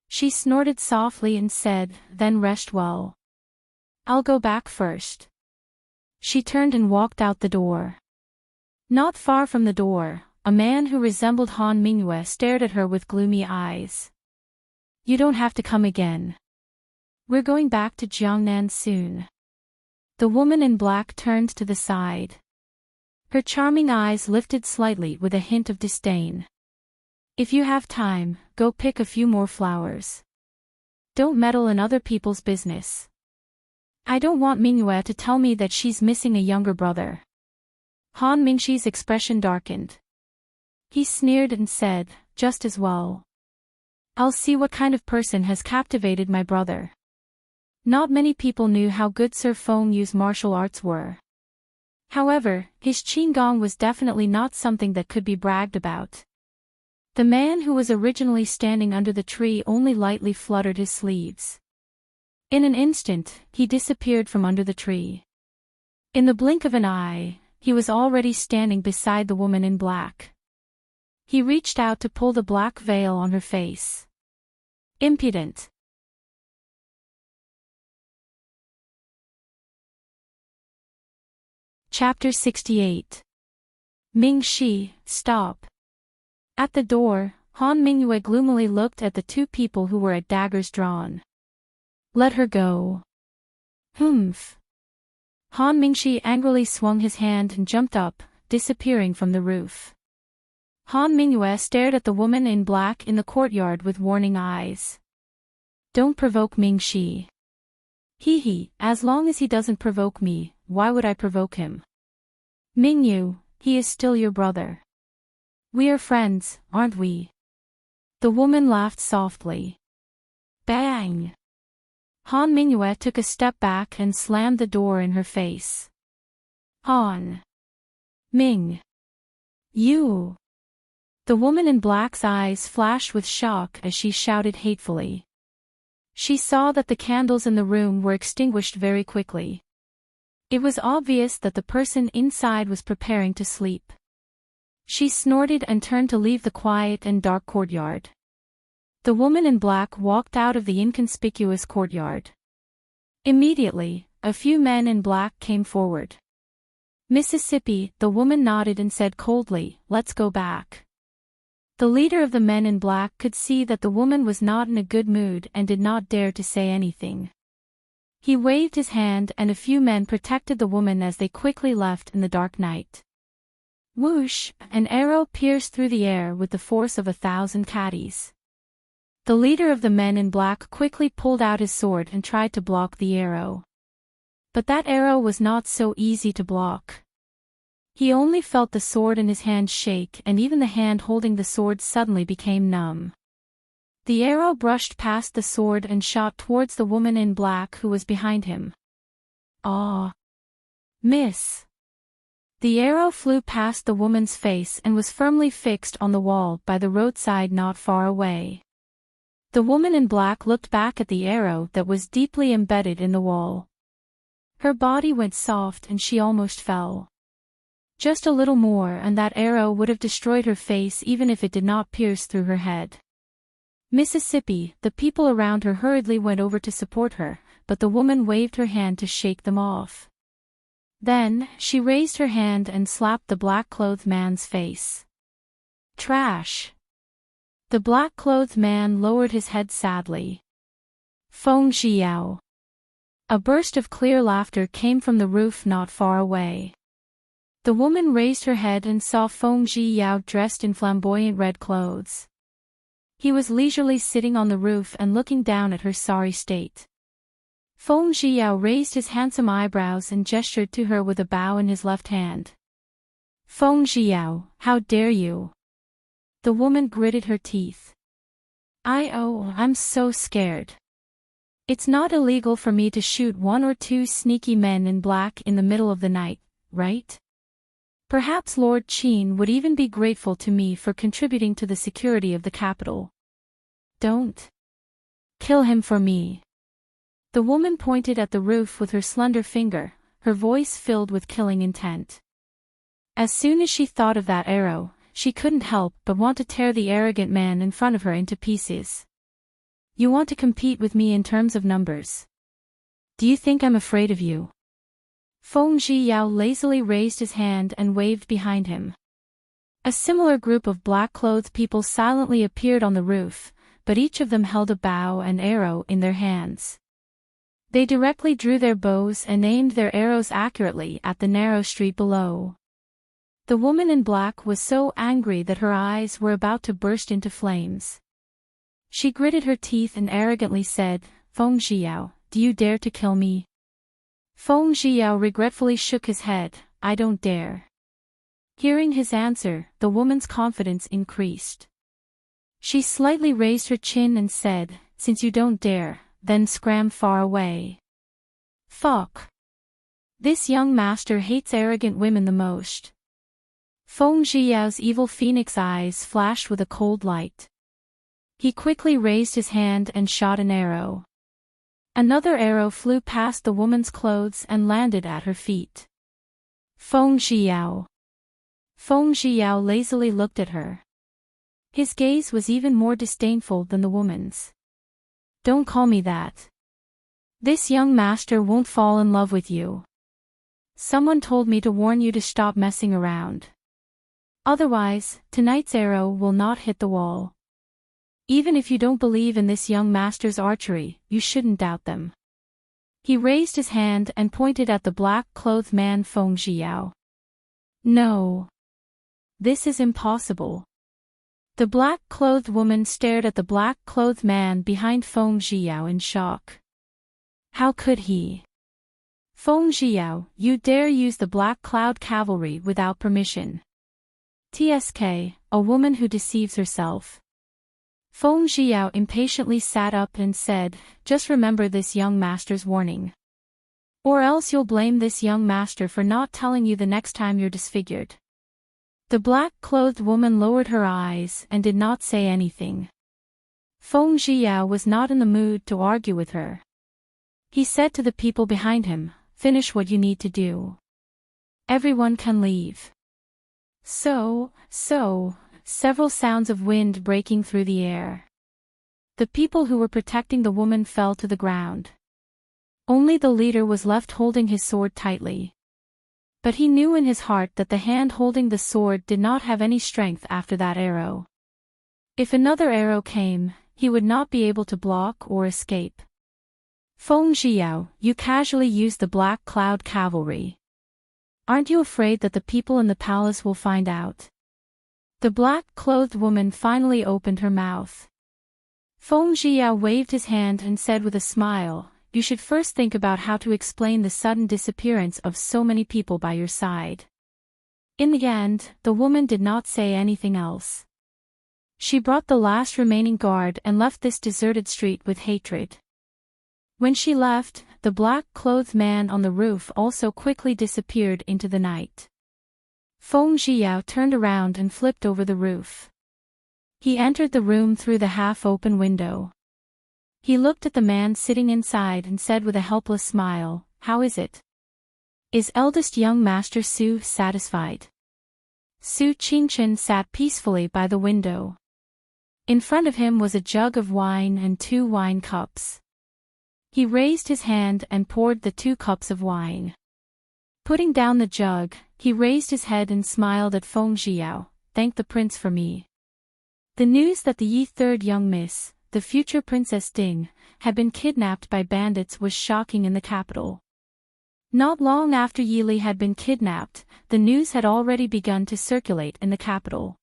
She snorted softly and said, then rest well. I'll go back first. She turned and walked out the door. Not far from the door, a man who resembled Han Mingyue stared at her with gloomy eyes. You don't have to come again. We're going back to Jiangnan soon. The woman in black turned to the side. Her charming eyes lifted slightly with a hint of disdain. If you have time, go pick a few more flowers. Don't meddle in other people's business. I don't want Mingyue to tell me that she's missing a younger brother. Han Mingxi's expression darkened. He sneered and said, just as well. I'll see what kind of person has captivated my brother. Not many people knew how good Sir Feng Yu's martial arts were. However, his qigong was definitely not something that could be bragged about. The man who was originally standing under the tree only lightly fluttered his sleeves. In an instant, he disappeared from under the tree. In the blink of an eye, he was already standing beside the woman in black. He reached out to pull the black veil on her face. Impudent. Chapter 68. Ming Shi, stop. At the door, Han Mingyue gloomily looked at the two people who were at daggers drawn. Let her go. Humph. Han Mingxi angrily swung his hand and jumped up, disappearing from the roof. Han Mingyue stared at the woman in black in the courtyard with warning eyes. Don't provoke Mingxi. Hee, as long as he doesn't provoke me, why would I provoke him? Mingyu, he is still your brother. We are friends, aren't we? The woman laughed softly. Bang! Han Mingyue took a step back and slammed the door in her face. Han! Ming! You! The woman in black's eyes flashed with shock as she shouted hatefully. She saw that the candles in the room were extinguished very quickly. It was obvious that the person inside was preparing to sleep. She snorted and turned to leave the quiet and dark courtyard. The woman in black walked out of the inconspicuous courtyard. Immediately, a few men in black came forward. Mississippi, the woman nodded and said coldly, let's go back. The leader of the men in black could see that the woman was not in a good mood and did not dare to say anything. He waved his hand and a few men protected the woman as they quickly left in the dark night. Whoosh, an arrow pierced through the air with the force of 1,000 caddies. The leader of the men in black quickly pulled out his sword and tried to block the arrow. But that arrow was not so easy to block. He only felt the sword in his hand shake, and even the hand holding the sword suddenly became numb. The arrow brushed past the sword and shot towards the woman in black who was behind him. Ah! Miss! The arrow flew past the woman's face and was firmly fixed on the wall by the roadside not far away. The woman in black looked back at the arrow that was deeply embedded in the wall. Her body went soft and she almost fell. Just a little more and that arrow would have destroyed her face even if it did not pierce through her head. Mississippi, the people around her hurriedly went over to support her, but the woman waved her hand to shake them off. Then, she raised her hand and slapped the black-clothed man's face. Trash! The black-clothed man lowered his head sadly. Feng Xiao. A burst of clear laughter came from the roof not far away. The woman raised her head and saw Feng Xiao dressed in flamboyant red clothes. He was leisurely sitting on the roof and looking down at her sorry state. Feng Xiao raised his handsome eyebrows and gestured to her with a bow in his left hand. Feng Xiao, how dare you? The woman gritted her teeth. I'm so scared. It's not illegal for me to shoot one or two sneaky men in black in the middle of the night, right? Perhaps Lord Qin would even be grateful to me for contributing to the security of the capital. Don't kill him for me. The woman pointed at the roof with her slender finger, her voice filled with killing intent. As soon as she thought of that arrow, she couldn't help but want to tear the arrogant man in front of her into pieces. You want to compete with me in terms of numbers? Do you think I'm afraid of you? Feng Xiao lazily raised his hand and waved behind him. A similar group of black-clothed people silently appeared on the roof, but each of them held a bow and arrow in their hands. They directly drew their bows and aimed their arrows accurately at the narrow street below. The woman in black was so angry that her eyes were about to burst into flames. She gritted her teeth and arrogantly said, Feng Xiao, do you dare to kill me? Feng Xiao regretfully shook his head, I don't dare. Hearing his answer, the woman's confidence increased. She slightly raised her chin and said, since you don't dare, then scram far away. Fuck. This young master hates arrogant women the most. Feng Xiao's evil phoenix eyes flashed with a cold light. He quickly raised his hand and shot an arrow. Another arrow flew past the woman's clothes and landed at her feet. Feng Xiao. Feng Xiao lazily looked at her. His gaze was even more disdainful than the woman's. Don't call me that. This young master won't fall in love with you. Someone told me to warn you to stop messing around. Otherwise, tonight's arrow will not hit the wall. Even if you don't believe in this young master's archery, you shouldn't doubt them. He raised his hand and pointed at the black-clothed man Feng Xiao. No. This is impossible. The black-clothed woman stared at the black-clothed man behind Feng Xiao in shock. How could he? Feng Xiao, you dare use the Black Cloud Cavalry without permission. TSK, a woman who deceives herself. Feng Xiao impatiently sat up and said, just remember this young master's warning. Or else you'll blame this young master for not telling you the next time you're disfigured. The black-clothed woman lowered her eyes and did not say anything. Feng Xiao was not in the mood to argue with her. He said to the people behind him, finish what you need to do. Everyone can leave. So, several sounds of wind breaking through the air. The people who were protecting the woman fell to the ground. Only the leader was left holding his sword tightly. But he knew in his heart that the hand holding the sword did not have any strength after that arrow. If another arrow came, he would not be able to block or escape. Feng Xiao, you casually used the Black Cloud Cavalry. Aren't you afraid that the people in the palace will find out? The black-clothed woman finally opened her mouth. Feng Zhiyao waved his hand and said with a smile, you should first think about how to explain the sudden disappearance of so many people by your side. In the end, the woman did not say anything else. She brought the last remaining guard and left this deserted street with hatred. When she left, the black-clothed man on the roof also quickly disappeared into the night. Feng Zhiyao turned around and flipped over the roof. He entered the room through the half-open window. He looked at the man sitting inside and said with a helpless smile, how is it? Is eldest young Master Su satisfied? Su Qingchen sat peacefully by the window. In front of him was a jug of wine and 2 wine cups. He raised his hand and poured the 2 cups of wine. Putting down the jug, he raised his head and smiled at Feng Zhiyao, thank the prince for me. The news that the third young miss, the future Princess Ding, had been kidnapped by bandits was shocking in the capital. Not long after Yili had been kidnapped, the news had already begun to circulate in the capital.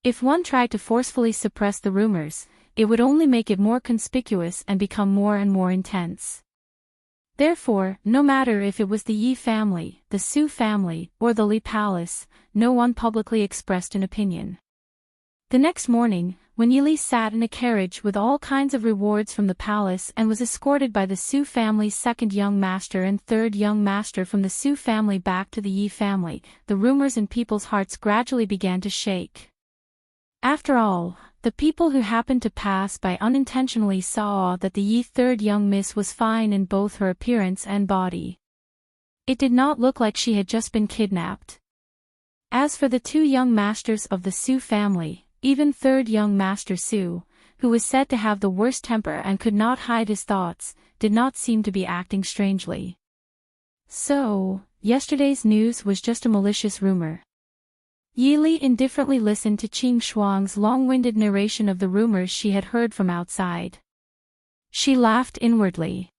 If one tried to forcefully suppress the rumors, it would only make it more conspicuous and become more and more intense. Therefore, no matter if it was the Yi family, the Su family, or the Li Palace, no one publicly expressed an opinion. The next morning, when Yili sat in a carriage with all kinds of rewards from the palace and was escorted by the Su family's second young master and third young master from the Su family back to the Yi family, the rumors in people's hearts gradually began to shake. After all, the people who happened to pass by unintentionally saw that the Yi third young miss was fine in both her appearance and body. It did not look like she had just been kidnapped. As for the 2 young masters of the Su family, even third young master Su, who was said to have the worst temper and could not hide his thoughts, did not seem to be acting strangely. So, yesterday's news was just a malicious rumor. Yili indifferently listened to Qing Shuang's long-winded narration of the rumors she had heard from outside. She laughed inwardly.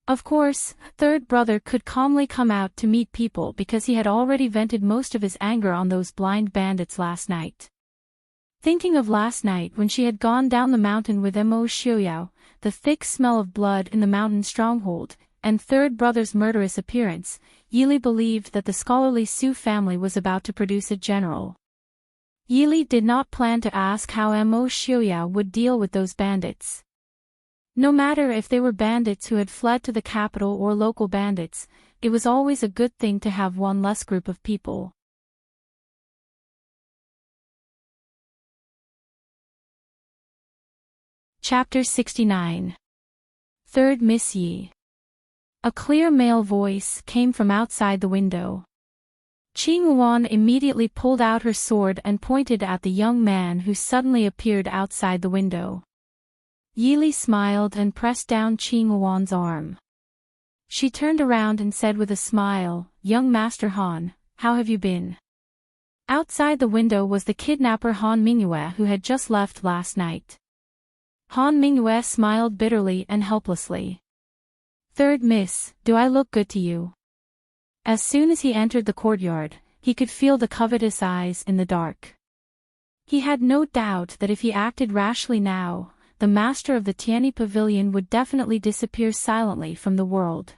Of course, third brother could calmly come out to meet people because he had already vented most of his anger on those blind bandits last night. Thinking of last night when she had gone down the mountain with Mo Xiuyao, the thick smell of blood in the mountain stronghold, and third brother's murderous appearance, Yili believed that the scholarly Su family was about to produce a general. Yili did not plan to ask how Mo Xiuyao would deal with those bandits. No matter if they were bandits who had fled to the capital or local bandits, it was always a good thing to have one less group of people. Chapter 69. Third Miss Yi. A clear male voice came from outside the window. Qing Yuan immediately pulled out her sword and pointed at the young man who suddenly appeared outside the window. Yili smiled and pressed down Qing Yuan's arm. She turned around and said with a smile, "Young Master Han, how have you been?" Outside the window was the kidnapper Han Mingyue who had just left last night. Han Mingyue smiled bitterly and helplessly. "Third miss, do I look good to you?" As soon as he entered the courtyard, he could feel the covetous eyes in the dark. He had no doubt that if he acted rashly now, the master of the Tianyi Pavilion would definitely disappear silently from the world.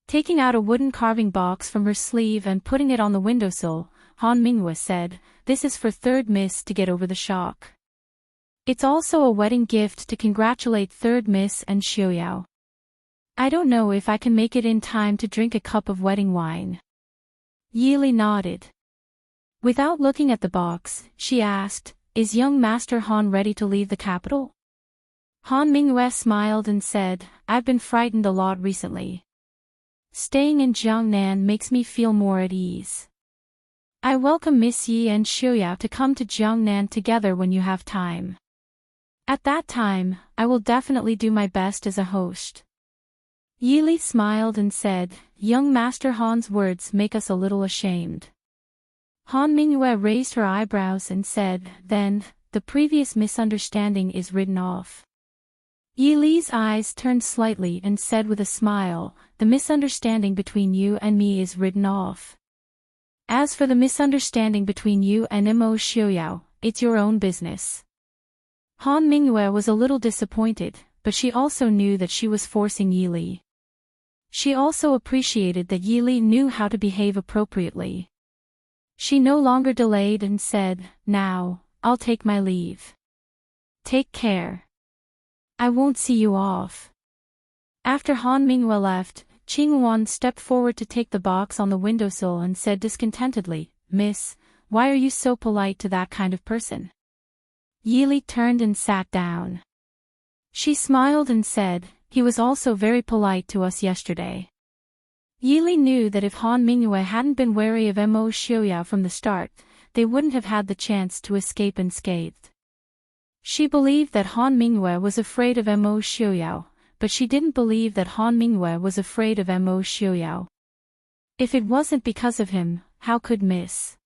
Taking out a wooden carving box from her sleeve and putting it on the windowsill, Han Mingyue said, "This is for third miss to get over the shock. It's also a wedding gift to congratulate third miss and Xiuyao. I don't know if I can make it in time to drink a cup of wedding wine." Yili nodded. Without looking at the box, she asked, "Is young Master Han ready to leave the capital?" Han Mingyue smiled and said, "I've been frightened a lot recently. Staying in Jiangnan makes me feel more at ease. I welcome Miss Yi and Xiuyao to come to Jiangnan together when you have time. At that time, I will definitely do my best as a host." Yili smiled and said, "Young Master Han's words make us a little ashamed." Han Mingyue raised her eyebrows and said, "Then, the previous misunderstanding is written off." Yili's eyes turned slightly and said with a smile, "The misunderstanding between you and me is written off. As for the misunderstanding between you and Mo Xiuyao, it's your own business." Han Mingyue was a little disappointed, but she also knew that she was forcing Yi Li. She also appreciated that Yi Li knew how to behave appropriately. She no longer delayed and said, "Now, I'll take my leave. Take care. I won't see you off." After Han Mingyue left, Qing Wan stepped forward to take the box on the windowsill and said discontentedly, "Miss, why are you so polite to that kind of person?" Yi Li turned and sat down. She smiled and said, "He was also very polite to us yesterday." Yi Li knew that if Han Mingyue hadn't been wary of Mo Xiuyao from the start, they wouldn't have had the chance to escape unscathed. She believed that Han Mingyue was afraid of Mo Xiuyao, but she didn't believe that Han Mingyue was afraid of Mo Xiuyao. If it wasn't because of him, how could Miss?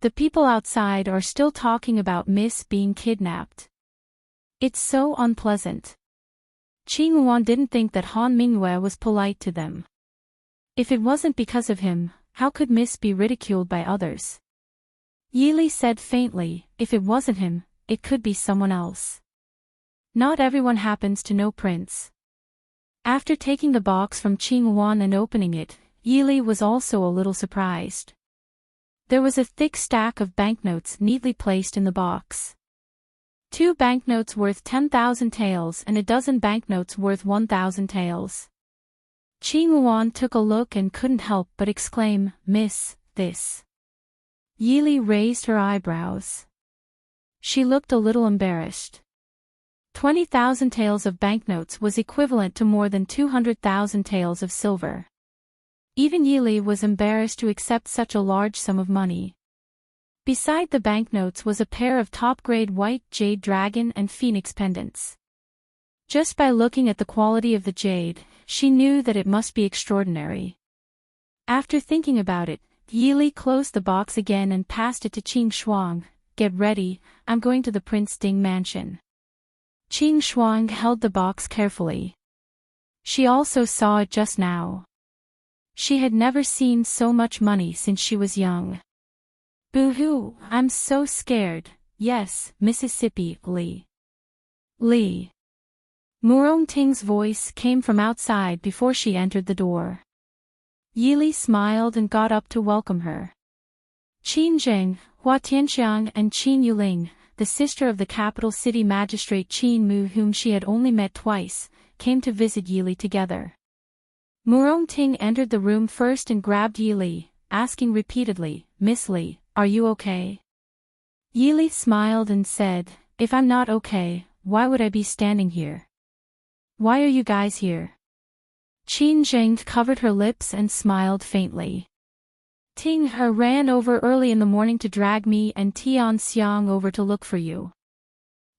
The people outside are still talking about Miss being kidnapped. It's so unpleasant. Qing Wan didn't think that Han Mingyue was polite to them. If it wasn't because of him, how could Miss be ridiculed by others? Yi Li said faintly, "If it wasn't him, it could be someone else. Not everyone happens to know Prince." After taking the box from Qing Wan and opening it, Yi Li was also a little surprised. There was a thick stack of banknotes neatly placed in the box. 2 banknotes worth 10,000 taels and a dozen banknotes worth 1,000 taels. Qing Wan took a look and couldn't help but exclaim, "Miss, this." Yi Li raised her eyebrows. She looked a little embarrassed. 20,000 taels of banknotes was equivalent to more than 200,000 taels of silver. Even Yi Li was embarrassed to accept such a large sum of money. Beside the banknotes was a pair of top-grade white jade dragon and phoenix pendants. Just by looking at the quality of the jade, she knew that it must be extraordinary. After thinking about it, Yi Li closed the box again and passed it to Qing Shuang. "Get ready, I'm going to the Prince Ding mansion." Qing Shuang held the box carefully. She also saw it just now. She had never seen so much money since she was young. "Boo-hoo, I'm so scared." "Yes, Mississippi, Li." "Li." Murong Ting's voice came from outside before she entered the door. Yi Li smiled and got up to welcome her. Qin Zheng, Hua Tianxiang and Qin Yuling, the sister of the capital city magistrate Qin Mu whom she had only met twice, came to visit Yi Li together. Murong Ting entered the room first and grabbed Yi Li, asking repeatedly, "Miss Li, are you okay?" Yi Li smiled and said, "If I'm not okay, why would I be standing here? Why are you guys here?" Qin Zheng covered her lips and smiled faintly. "Ting He ran over early in the morning to drag me and Tian Xiang over to look for you.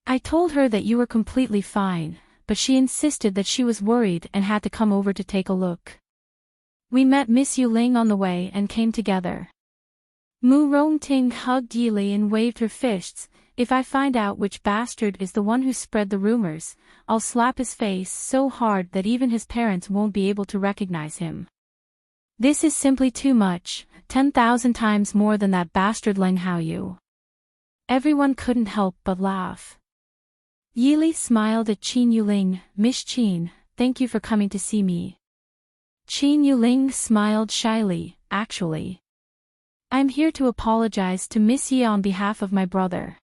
I told her that you were completely fine, but she insisted that she was worried and had to come over to take a look. We met Miss Yuling on the way and came together." Mu Rongting hugged Yi Li and waved her fists. "If I find out which bastard is the one who spread the rumors, I'll slap his face so hard that even his parents won't be able to recognize him. This is simply too much, 10,000 times more than that bastard Leng Haoyu." Everyone couldn't help but laugh. Yi Li smiled at Qin Yuling. "Miss Qin, thank you for coming to see me." Qin Yuling smiled shyly. "Actually, I'm here to apologize to Miss Ye on behalf of my brother.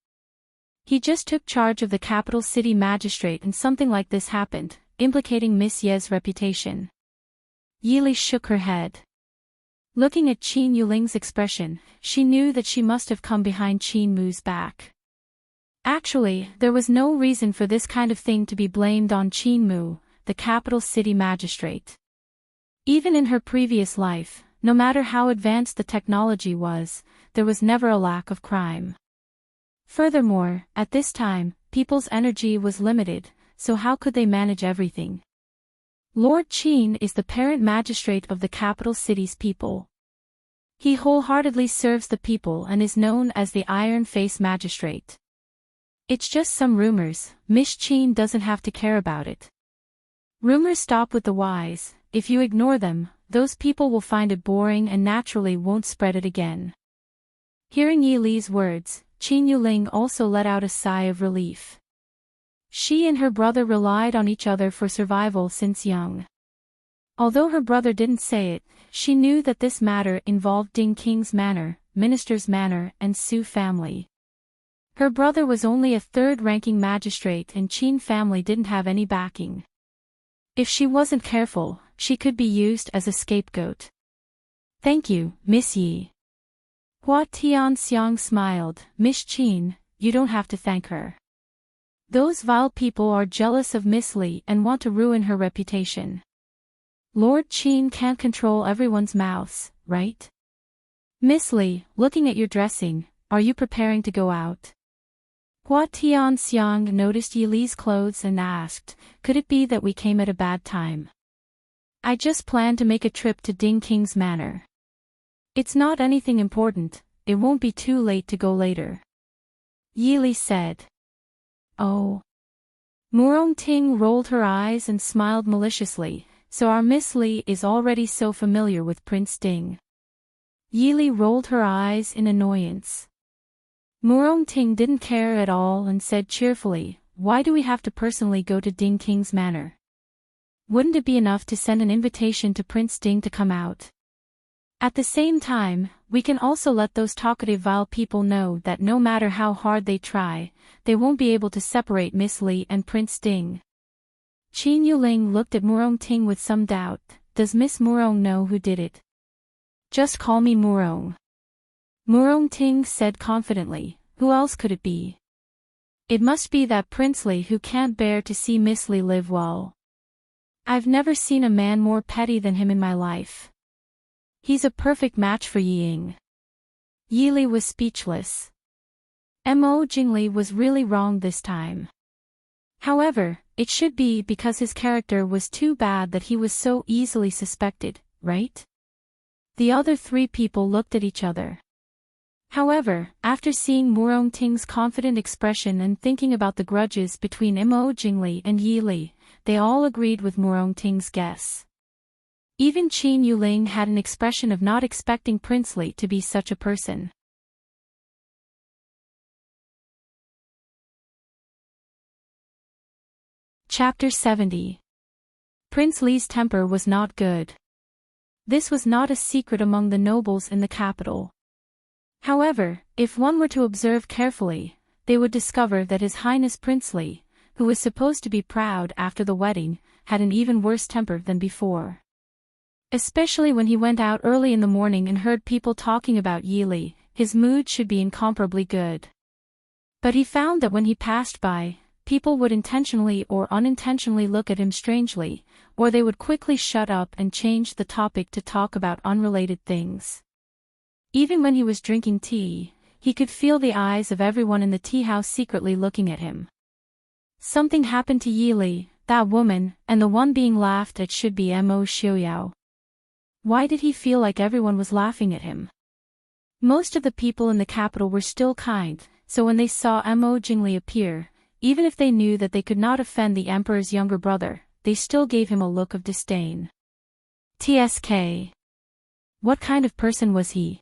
He just took charge of the capital city magistrate and something like this happened, implicating Miss Ye's reputation." Yi Li shook her head. Looking at Qin Yuling's expression, she knew that she must have come behind Qin Mu's back. Actually, there was no reason for this kind of thing to be blamed on Qin Mu, the capital city magistrate. Even in her previous life, no matter how advanced the technology was, there was never a lack of crime. Furthermore, at this time, people's energy was limited, so how could they manage everything? Lord Qin is the parent magistrate of the capital city's people. He wholeheartedly serves the people and is known as the Iron Face Magistrate. It's just some rumors, Miss Qin doesn't have to care about it. Rumors stop with the wise. If you ignore them, those people will find it boring and naturally won't spread it again. Hearing Yi Li's words, Qin Yuling also let out a sigh of relief. She and her brother relied on each other for survival since young. Although her brother didn't say it, she knew that this matter involved Ding King's manor, Minister's manor, and Su family. Her brother was only a third-ranking magistrate and Qin family didn't have any backing. If she wasn't careful, she could be used as a scapegoat. Thank you, Miss Yi. Hua Tianxiang smiled. Miss Qin, you don't have to thank her. Those vile people are jealous of Miss Li and want to ruin her reputation. Lord Qin can't control everyone's mouths, right? Miss Li, looking at your dressing, are you preparing to go out? Hua Tianxiang noticed Yi Li's clothes and asked, could it be that we came at a bad time? I just planned to make a trip to Ding King's manor. It's not anything important, it won't be too late to go later. Yi Li said. Oh. Murong-Ting rolled her eyes and smiled maliciously, so our Miss Li is already so familiar with Prince Ding. Yi Li rolled her eyes in annoyance. Murong-Ting didn't care at all and said cheerfully, why do we have to personally go to Ding King's manor? Wouldn't it be enough to send an invitation to Prince Ding to come out? At the same time, we can also let those talkative vile people know that no matter how hard they try, they won't be able to separate Miss Li and Prince Ding. Qin Yuling looked at Murong-Ting with some doubt. Does Miss Murong know who did it? Just call me Murong. Murong-Ting said confidently, who else could it be? It must be that Prince Li who can't bear to see Miss Li live well. I've never seen a man more petty than him in my life. He's a perfect match for Yi Ying. Yi Li was speechless. Mo Jingli was really wrong this time. However, it should be because his character was too bad that he was so easily suspected, right? The other three people looked at each other. However, after seeing Murong-Ting's confident expression and thinking about the grudges between Mo Jingli and Yi Li, they all agreed with Murong-Ting's guess. Even Qin Yuling had an expression of not expecting Prince Li to be such a person. Chapter 70. Prince Li's temper was not good. This was not a secret among the nobles in the capital. However, if one were to observe carefully, they would discover that His Highness Prince Li, who was supposed to be proud after the wedding, had an even worse temper than before. Especially when he went out early in the morning and heard people talking about Yi Li, his mood should be incomparably good. But he found that when he passed by, people would intentionally or unintentionally look at him strangely, or they would quickly shut up and change the topic to talk about unrelated things. Even when he was drinking tea, he could feel the eyes of everyone in the tea house secretly looking at him. Something happened to Yi Li, that woman, and the one being laughed at should be Mo Xiaoyao. Why did he feel like everyone was laughing at him? Most of the people in the capital were still kind, so when they saw Mo Jingli appear, even if they knew that they could not offend the emperor's younger brother, they still gave him a look of disdain. TSK. What kind of person was he?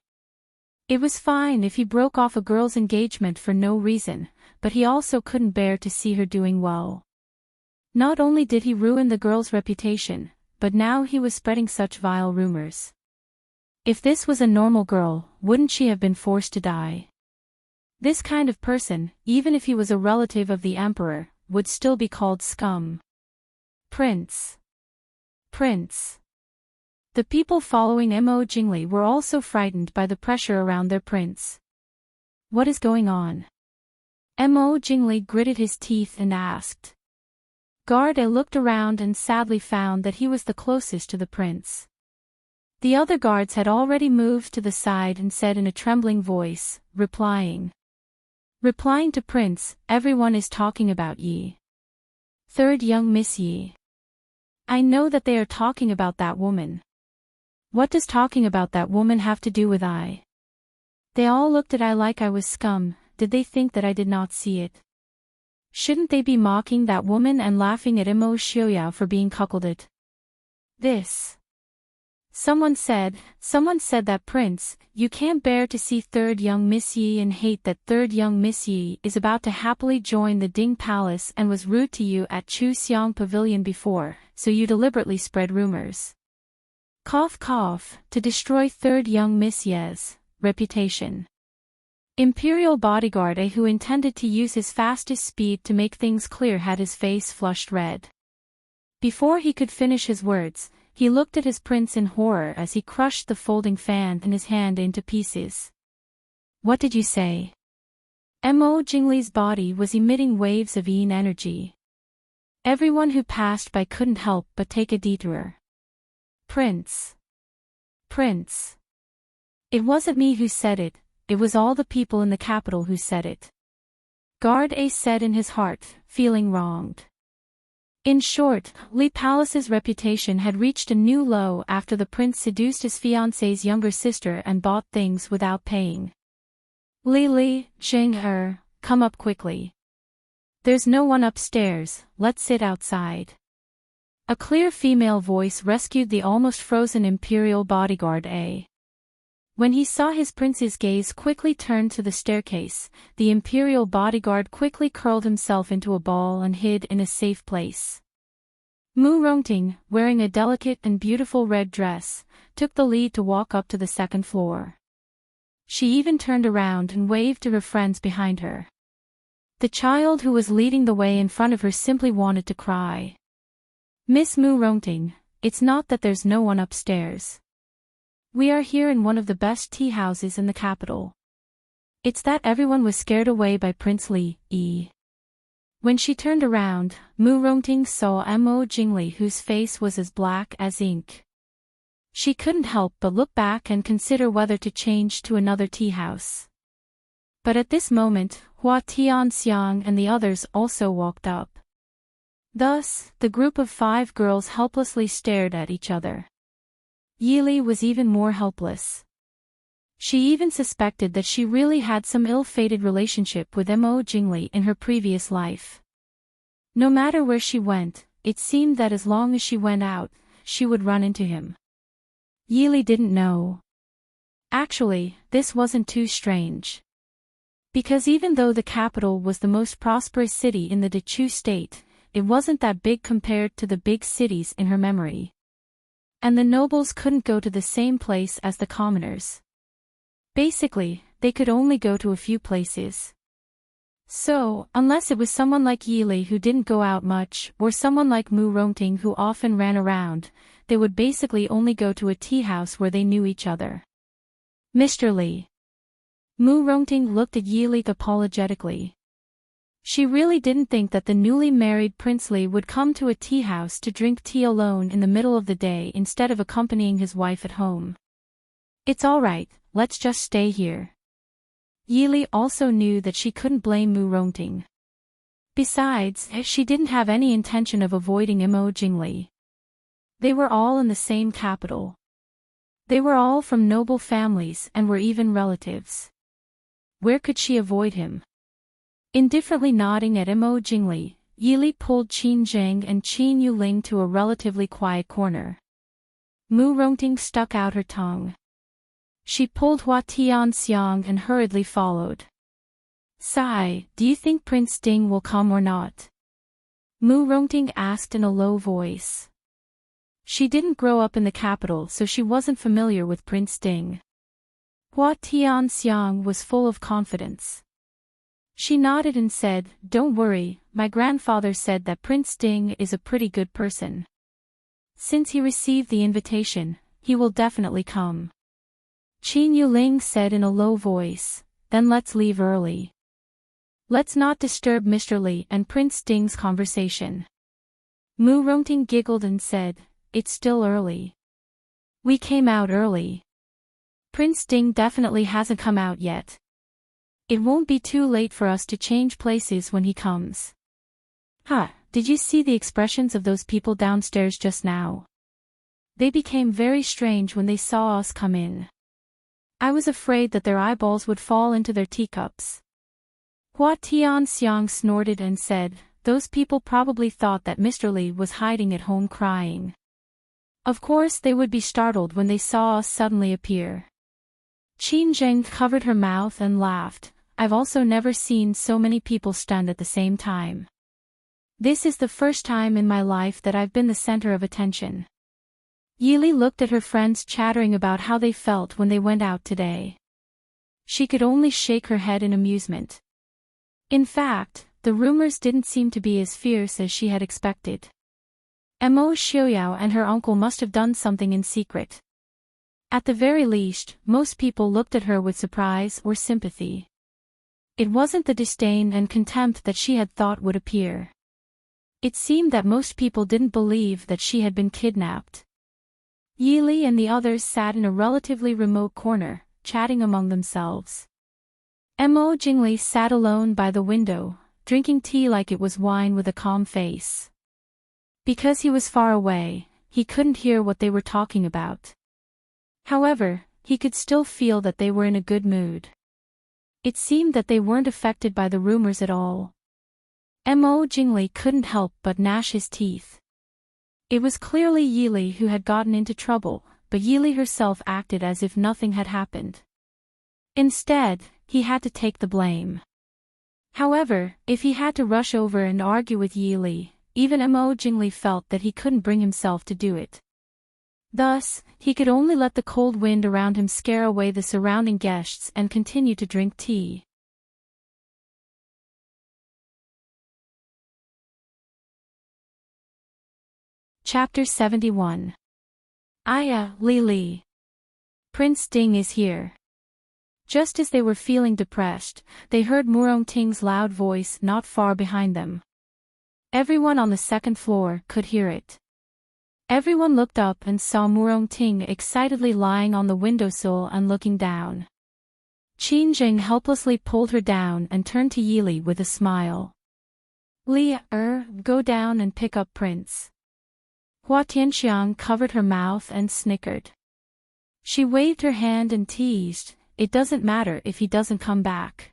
It was fine if he broke off a girl's engagement for no reason, but he also couldn't bear to see her doing well. Not only did he ruin the girl's reputation, but now he was spreading such vile rumors. If this was a normal girl, wouldn't she have been forced to die? This kind of person, even if he was a relative of the emperor, would still be called scum. Prince. The people following Mo Jingli were also frightened by the pressure around their prince. What is going on? Mo Jingli gritted his teeth and asked. Guard looked around and sadly found that he was the closest to the prince. The other guards had already moved to the side and said in a trembling voice, replying to Prince, everyone is talking about Yi. Third young Miss Yi. I know that they are talking about that woman. What does talking about that woman have to do with I? They all looked at I like I was scum. Did they think that I did not see it? Shouldn't they be mocking that woman and laughing at Mo Xiaoyao for being cuckolded? This Someone said that Prince, you can't bear to see third young Miss Yi and hate that third young Miss Yi is about to happily join the Ding Palace and was rude to you at Chu Xiang Pavilion before, so you deliberately spread rumors. Cough cough, to destroy third young Miss Ye's reputation. Imperial bodyguard A, who intended to use his fastest speed to make things clear, had his face flushed red. Before he could finish his words, he looked at his prince in horror as he crushed the folding fan in his hand into pieces. What did you say? Mo Jingli's body was emitting waves of yin energy. Everyone who passed by couldn't help but take a detour. Prince. Prince. It wasn't me who said it, it was all the people in the capital who said it. Guard A said in his heart, feeling wronged. In short, Li Palace's reputation had reached a new low after the prince seduced his fiancée's younger sister and bought things without paying. Li, Jing come up quickly. There's no one upstairs, let's sit outside. A clear female voice rescued the almost frozen imperial bodyguard A. When he saw his prince's gaze quickly turn to the staircase, the imperial bodyguard quickly curled himself into a ball and hid in a safe place. Mu Rongting, wearing a delicate and beautiful red dress, took the lead to walk up to the second floor. She even turned around and waved to her friends behind her. The child who was leading the way in front of her simply wanted to cry. Miss Mu Rongting, it's not that there's no one upstairs. We are here in one of the best tea houses in the capital. It's that everyone was scared away by Prince Li. When she turned around, Mu Rongting saw Mo Jingli, whose face was as black as ink. She couldn't help but look back and consider whether to change to another tea house. But at this moment, Hua Tianxiang and the others also walked up. Thus, the group of 5 girls helplessly stared at each other. Yili was even more helpless. She even suspected that she really had some ill-fated relationship with Mo Jingli in her previous life. No matter where she went, it seemed that as long as she went out, she would run into him. Yili didn't know. Actually, this wasn't too strange. Because even though the capital was the most prosperous city in the Dechu state, it wasn't that big compared to the big cities in her memory. And the nobles couldn't go to the same place as the commoners. Basically, they could only go to a few places. So, unless it was someone like Yili who didn't go out much, or someone like Mu Rongting who often ran around, they would basically only go to a tea house where they knew each other. Mr. Li. Mu Rongting looked at Yili apologetically. She really didn't think that the newly married Prince Li would come to a tea house to drink tea alone in the middle of the day instead of accompanying his wife at home. It's all right, let's just stay here. Yili also knew that she couldn't blame Mu Rongting. Besides, she didn't have any intention of avoiding Mo Jingli. They were all in the same capital. They were all from noble families and were even relatives. Where could she avoid him? Indifferently nodding at Mo Jingli, Yili pulled Qin Zheng and Qin Yuling to a relatively quiet corner. Mu Rongting stuck out her tongue. She pulled Hua Tianxiang and hurriedly followed. Sai, do you think Prince Ding will come or not? Mu Rongting asked in a low voice. She didn't grow up in the capital, so she wasn't familiar with Prince Ding. Hua Tianxiang was full of confidence. She nodded and said, "Don't worry, my grandfather said that Prince Ding is a pretty good person. Since he received the invitation, he will definitely come." Qin Yuling said in a low voice, "Then let's leave early. Let's not disturb Mr. Li and Prince Ding's conversation." Mu Rongting giggled and said, "It's still early. We came out early. Prince Ding definitely hasn't come out yet. It won't be too late for us to change places when he comes." Did you see the expressions of those people downstairs just now? They became very strange when they saw us come in. I was afraid that their eyeballs would fall into their teacups. Hua Tianxiang snorted and said, "Those people probably thought that Mr. Li was hiding at home crying." Of course they would be startled when they saw us suddenly appear. Qin Zheng covered her mouth and laughed. I've also never seen so many people stunned at the same time. This is the first time in my life that I've been the center of attention. Yili looked at her friends chattering about how they felt when they went out today. She could only shake her head in amusement. In fact, the rumors didn't seem to be as fierce as she had expected. Mo Xiaoyao and her uncle must have done something in secret. At the very least, most people looked at her with surprise or sympathy. It wasn't the disdain and contempt that she had thought would appear. It seemed that most people didn't believe that she had been kidnapped. Yili and the others sat in a relatively remote corner, chatting among themselves. Mo Jingli sat alone by the window, drinking tea like it was wine with a calm face. Because he was far away, he couldn't hear what they were talking about. However, he could still feel that they were in a good mood. It seemed that they weren't affected by the rumors at all. Mo Jingli couldn't help but gnash his teeth. It was clearly Yili who had gotten into trouble, but Yili herself acted as if nothing had happened. Instead, he had to take the blame. However, if he had to rush over and argue with Yili, even Mo Jingli felt that he couldn't bring himself to do it. Thus, he could only let the cold wind around him scare away the surrounding guests and continue to drink tea. Chapter 71. Aya, Li. Prince Ding is here. Just as they were feeling depressed, they heard Murong Ting's loud voice not far behind them. Everyone on the second floor could hear it. Everyone looked up and saw Murong Ting excitedly lying on the windowsill and looking down. Qin Zheng helplessly pulled her down and turned to Yili with a smile. Li, go down and pick up Prince. Hua Tianxiang covered her mouth and snickered. She waved her hand and teased, it doesn't matter if he doesn't come back.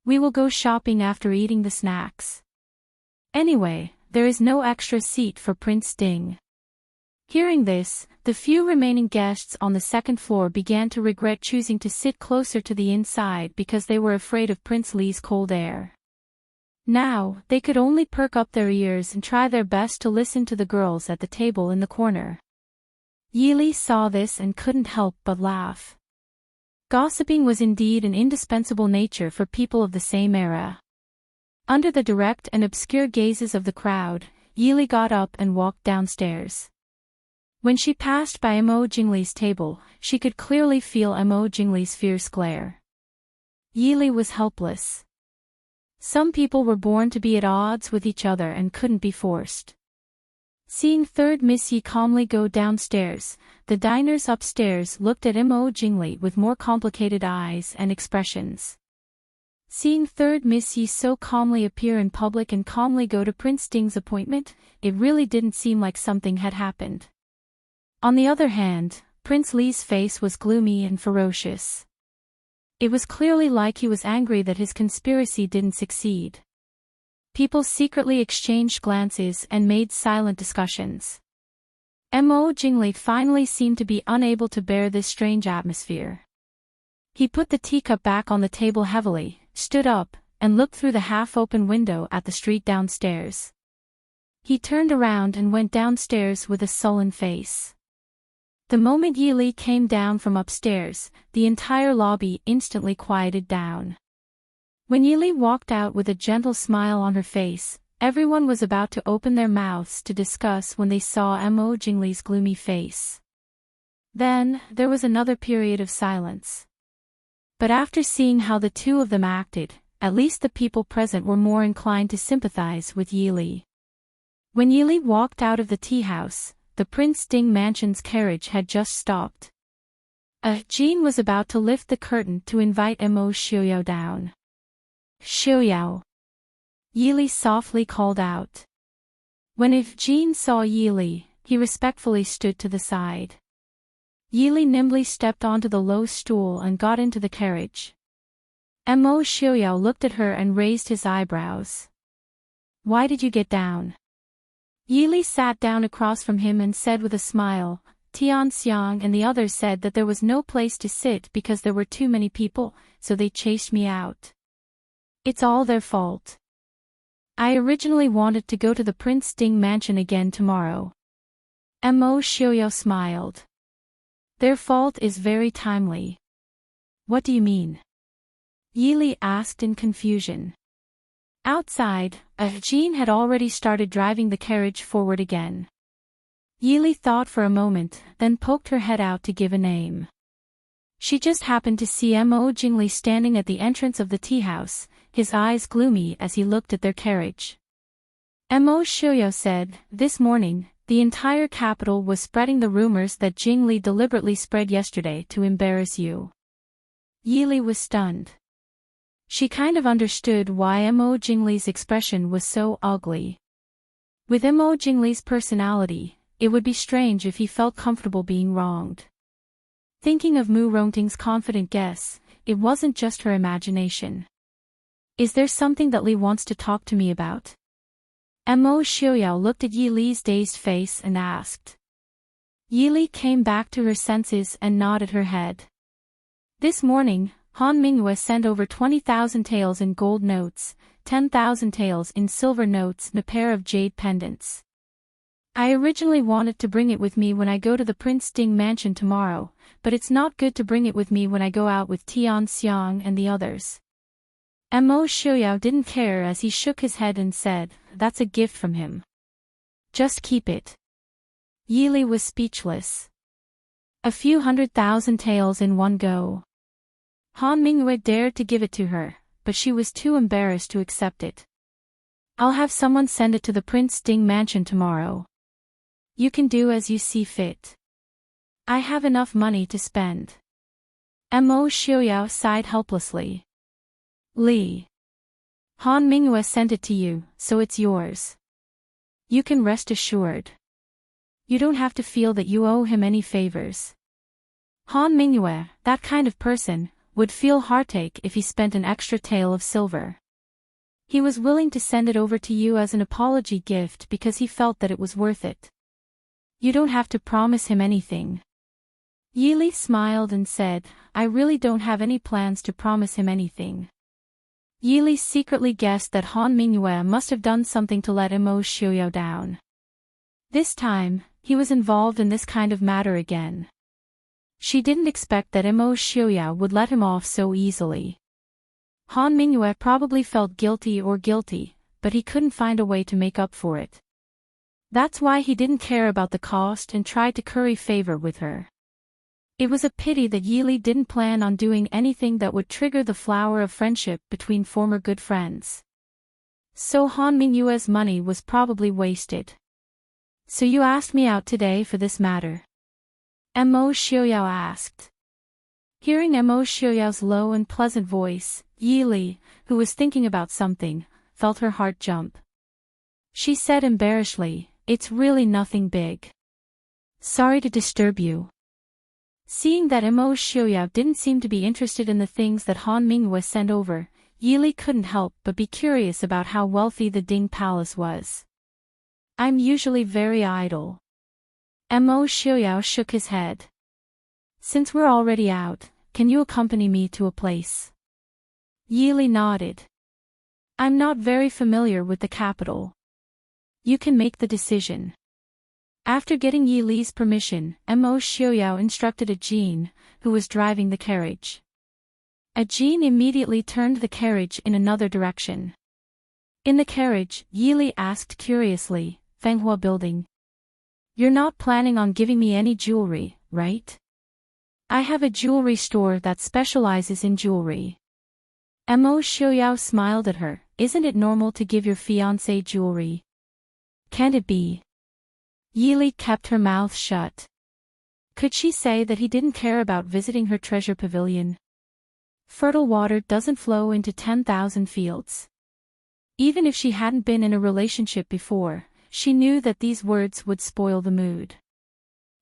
We will go shopping after eating the snacks. Anyway, there is no extra seat for Prince Ding. Hearing this, the few remaining guests on the second floor began to regret choosing to sit closer to the inside because they were afraid of Prince Li's cold air. Now, they could only perk up their ears and try their best to listen to the girls at the table in the corner. Yili saw this and couldn't help but laugh. Gossiping was indeed an indispensable nature for people of the same era. Under the direct and obscure gazes of the crowd, Yili got up and walked downstairs. When she passed by Mo Jingli's table, she could clearly feel Mo Jingli's fierce glare. Yili was helpless. Some people were born to be at odds with each other and couldn't be forced. Seeing third Miss Yi calmly go downstairs, the diners upstairs looked at Mo Jingli with more complicated eyes and expressions. Seeing third Miss Yi so calmly appear in public and calmly go to Prince Ding's appointment, it really didn't seem like something had happened. On the other hand, Prince Li's face was gloomy and ferocious. It was clearly like he was angry that his conspiracy didn't succeed. People secretly exchanged glances and made silent discussions. Mo Jingli finally seemed to be unable to bear this strange atmosphere. He put the teacup back on the table heavily, stood up, and looked through the half-open window at the street downstairs. He turned around and went downstairs with a sullen face. The moment Yili came down from upstairs, the entire lobby instantly quieted down. When Yili walked out with a gentle smile on her face, everyone was about to open their mouths to discuss when they saw Mo Jingli's gloomy face. Then, there was another period of silence. But after seeing how the two of them acted, at least the people present were more inclined to sympathize with Yili. When Yili walked out of the tea house, the Prince Ding mansion's carriage had just stopped. Jean was about to lift the curtain to invite Mo Xiaoyao down. Xiaoyao. Yili softly called out. When Jean saw Yili, he respectfully stood to the side. Yili nimbly stepped onto the low stool and got into the carriage. Mo Xiaoyao looked at her and raised his eyebrows. Why did you get down? Yili sat down across from him and said with a smile, Tian Xiang and the others said that there was no place to sit because there were too many people, so they chased me out. It's all their fault. I originally wanted to go to the Prince Ding mansion again tomorrow. Mo Xiuyao smiled. Their fault is very timely. What do you mean? Yili asked in confusion. Outside, Jean had already started driving the carriage forward again. Yili thought for a moment, then poked her head out to give a name. She just happened to see Mo Jingli standing at the entrance of the tea house, his eyes gloomy as he looked at their carriage. Mo Xiuyao said, this morning, the entire capital was spreading the rumors that Jingli deliberately spread yesterday to embarrass you. Yili was stunned. She kind of understood why Mo Jingli's expression was so ugly. With Mo Jingli's personality, it would be strange if he felt comfortable being wronged. Thinking of Mu Rongting's confident guess, it wasn't just her imagination. Is there something that Li wants to talk to me about? Mo Xiuyao looked at Yili's dazed face and asked. Yili came back to her senses and nodded her head. This morning, Han Mingyue sent over 20,000 taels in gold notes, 10,000 taels in silver notes and a pair of jade pendants. I originally wanted to bring it with me when I go to the Prince Ding mansion tomorrow, but it's not good to bring it with me when I go out with Tian Xiang and the others. Mo Xiuyao didn't care as he shook his head and said, that's a gift from him. Just keep it. Yili was speechless. A few 100,000 taels in one go. Han Mingyue dared to give it to her, but she was too embarrassed to accept it. I'll have someone send it to the Prince Ding mansion tomorrow. You can do as you see fit. I have enough money to spend. Mo Xiuyao sighed helplessly. Li. Han Mingyue sent it to you, so it's yours. You can rest assured. You don't have to feel that you owe him any favors. Han Mingyue, that kind of person, would feel heartache if he spent an extra tael of silver. He was willing to send it over to you as an apology gift because he felt that it was worth it. You don't have to promise him anything. Yili smiled and said, I really don't have any plans to promise him anything. Yili secretly guessed that Han Mingyue must have done something to let Mo Xiuyao down. This time, he was involved in this kind of matter again. She didn't expect that Mo Xiuyao would let him off so easily. Han Mingyue probably felt guilty, but he couldn't find a way to make up for it. That's why he didn't care about the cost and tried to curry favor with her. It was a pity that Yili didn't plan on doing anything that would trigger the flower of friendship between former good friends. So Han Mingyue's money was probably wasted. So you asked me out today for this matter? Mo Xiuyao asked. Hearing Mo Xiuyao's low and pleasant voice, Yili, who was thinking about something, felt her heart jump. She said embarrassedly, it's really nothing big. Sorry to disturb you. Seeing that Mo Xiuyao didn't seem to be interested in the things that Han Mingyue sent over, Yili couldn't help but be curious about how wealthy the Ding Palace was. I'm usually very idle. Mo Xiuyao shook his head. Since we're already out, can you accompany me to a place? Yili nodded. I'm not very familiar with the capital. You can make the decision. After getting Yili's permission, Mo Xiuyao instructed a Jean, who was driving the carriage. A Jean immediately turned the carriage in another direction. In the carriage, Yili asked curiously, Fenghua Building. You're not planning on giving me any jewelry, right? I have a jewelry store that specializes in jewelry. Mo Xiuyao smiled at her. Isn't it normal to give your fiancé jewelry? Can't it be? Yili kept her mouth shut. Could she say that he didn't care about visiting her treasure pavilion? Fertile water doesn't flow into 10,000 fields. Even if she hadn't been in a relationship before, she knew that these words would spoil the mood.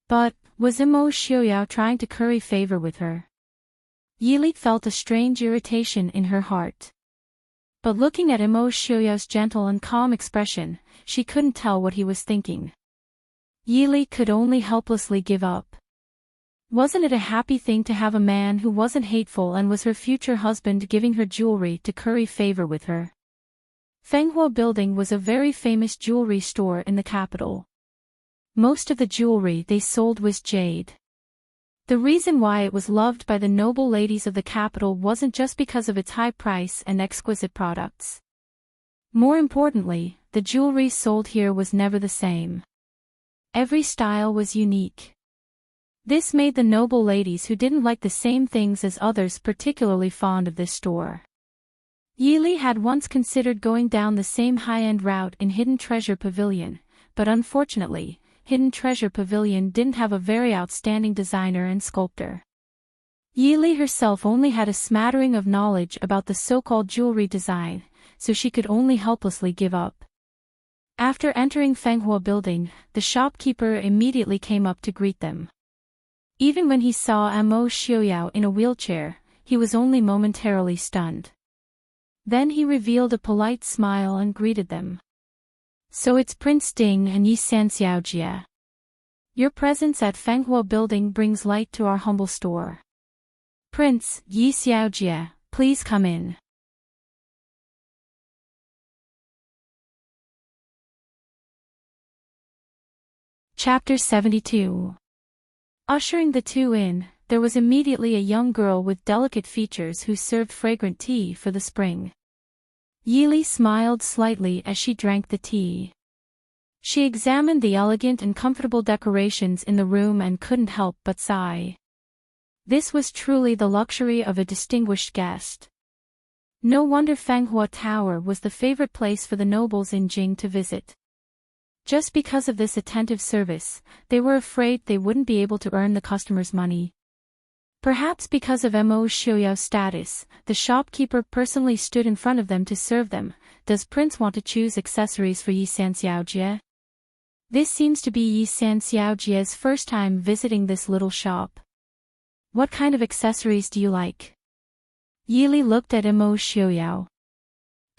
But, was Mo Xiuyao trying to curry favor with her? Yili felt a strange irritation in her heart. But looking at Imo Shioyao's gentle and calm expression, she couldn't tell what he was thinking. Yili could only helplessly give up. Wasn't it a happy thing to have a man who wasn't hateful and was her future husband giving her jewelry to curry favor with her? Fenghua Building was a very famous jewelry store in the capital. Most of the jewelry they sold was jade. The reason why it was loved by the noble ladies of the capital wasn't just because of its high price and exquisite products. More importantly, the jewelry sold here was never the same. Every style was unique. This made the noble ladies who didn't like the same things as others particularly fond of this store. Yili had once considered going down the same high-end route in Hidden Treasure Pavilion, but unfortunately, Hidden Treasure Pavilion didn't have a very outstanding designer and sculptor. Yili herself only had a smattering of knowledge about the so-called jewelry design, so she could only helplessly give up. After entering Fenghua Building, the shopkeeper immediately came up to greet them. Even when he saw Imo Shioyao in a wheelchair, he was only momentarily stunned. Then he revealed a polite smile and greeted them. So it's Prince Ding and Yi Sanxiaojie. Your presence at Fenghua Building brings light to our humble store. Prince Yi Xiaojie, please come in. Chapter 72. Ushering the two in, there was immediately a young girl with delicate features who served fragrant tea for the spring. Yili smiled slightly as she drank the tea. She examined the elegant and comfortable decorations in the room and couldn't help but sigh. This was truly the luxury of a distinguished guest. No wonder Fenghua Tower was the favorite place for the nobles in Jing to visit. Just because of this attentive service, they were afraid they wouldn't be able to earn the customers' money. Perhaps because of Imo Shioyao's status, the shopkeeper personally stood in front of them to serve them. Does Prince want to choose accessories for Yi Sanxiaojie? This seems to be Yi Sanxiaojie's first time visiting this little shop. What kind of accessories do you like? Yili looked at Imo Shioyao.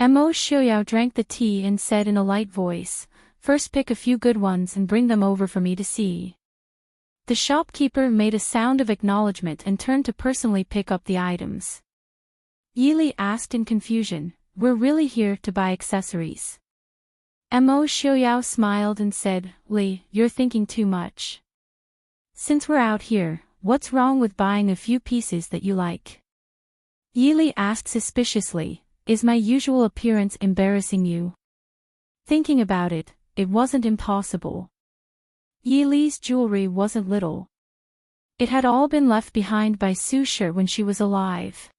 Imo Shioyao drank the tea and said in a light voice, "First pick a few good ones and bring them over for me to see." The shopkeeper made a sound of acknowledgement and turned to personally pick up the items. Yili asked in confusion, "We're really here to buy accessories?" Imo Shioyao smiled and said, "Li, you're thinking too much. Since we're out here, what's wrong with buying a few pieces that you like?" Yili asked suspiciously, "Is my usual appearance embarrassing you?" Thinking about it, it wasn't impossible. Yili's jewelry wasn't little. It had all been left behind by Su Shi when she was alive.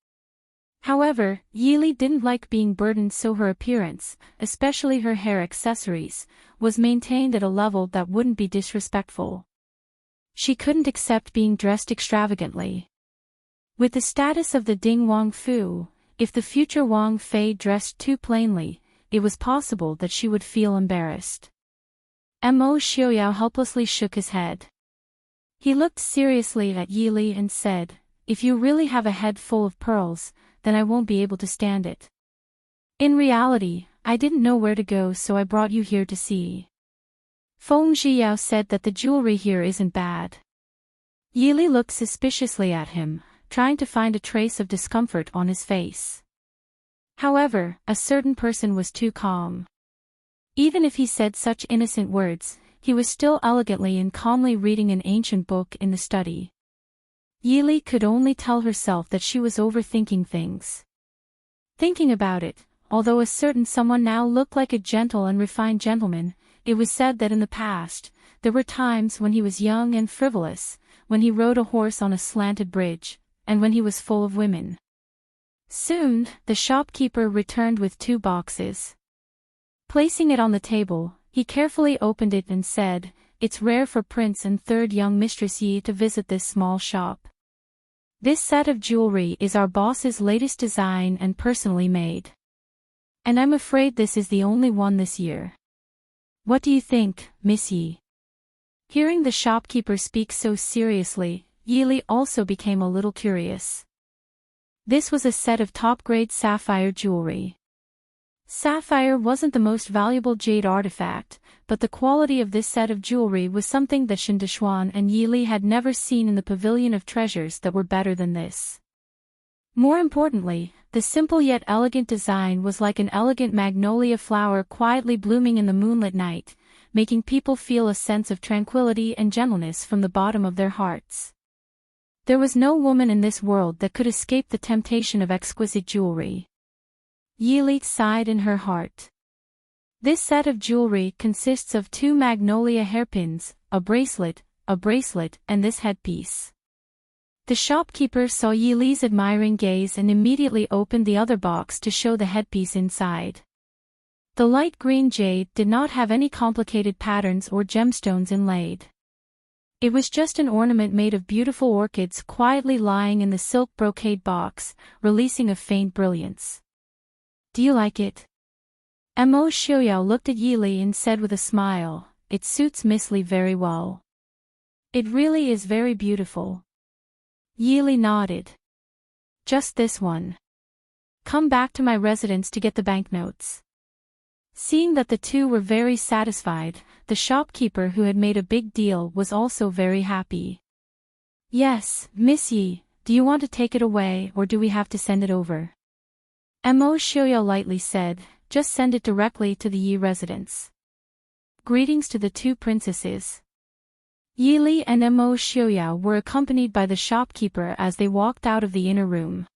However, Yili didn't like being burdened, so her appearance, especially her hair accessories, was maintained at a level that wouldn't be disrespectful. She couldn't accept being dressed extravagantly. With the status of the Ding Wang Fu, if the future Wang Fei dressed too plainly, it was possible that she would feel embarrassed. Imo Shioyao helplessly shook his head. He looked seriously at Yili and said, "If you really have a head full of pearls, then I won't be able to stand it. In reality, I didn't know where to go, so I brought you here to see." Feng Zhiyao said that the jewelry here isn't bad. Yili looked suspiciously at him, trying to find a trace of discomfort on his face. However, a certain person was too calm. Even if he said such innocent words, he was still elegantly and calmly reading an ancient book in the study. Yili could only tell herself that she was overthinking things. Thinking about it, although a certain someone now looked like a gentle and refined gentleman, it was said that in the past, there were times when he was young and frivolous, when he rode a horse on a slanted bridge, and when he was full of women. Soon, the shopkeeper returned with 2 boxes. Placing it on the table, he carefully opened it and said, "It's rare for Prince and third young Mistress Yi to visit this small shop. This set of jewelry is our boss's latest design and personally made. And I'm afraid this is the only one this year. What do you think, Miss Yi?" Hearing the shopkeeper speak so seriously, Yili also became a little curious. This was a set of top-grade sapphire jewelry. Sapphire wasn't the most valuable jade artifact, but the quality of this set of jewelry was something that Shen Deshuan and Yi Li had never seen in the pavilion of treasures that were better than this. More importantly, the simple yet elegant design was like an elegant magnolia flower quietly blooming in the moonlit night, making people feel a sense of tranquility and gentleness from the bottom of their hearts. There was no woman in this world that could escape the temptation of exquisite jewelry. Yi Li sighed in her heart. This set of jewelry consists of 2 magnolia hairpins, a bracelet, and this headpiece. The shopkeeper saw Yi Li's admiring gaze and immediately opened the other box to show the headpiece inside. The light green jade did not have any complicated patterns or gemstones inlaid. It was just an ornament made of beautiful orchids quietly lying in the silk brocade box, releasing a faint brilliance. "Do you like it?" Mo Xiuyao looked at Yi Li and said with a smile, "It suits Miss Li very well." "It really is very beautiful." Yi Li nodded. "Just this one. Come back to my residence to get the banknotes." Seeing that the two were very satisfied, the shopkeeper who had made a big deal was also very happy. "Yes, Miss Yi, do you want to take it away or do we have to send it over?" Mo Xiuyao lightly said, "Just send it directly to the Yi residence." Greetings to the 2 princesses. Yi Li and Mo Xiuyao were accompanied by the shopkeeper as they walked out of the inner room.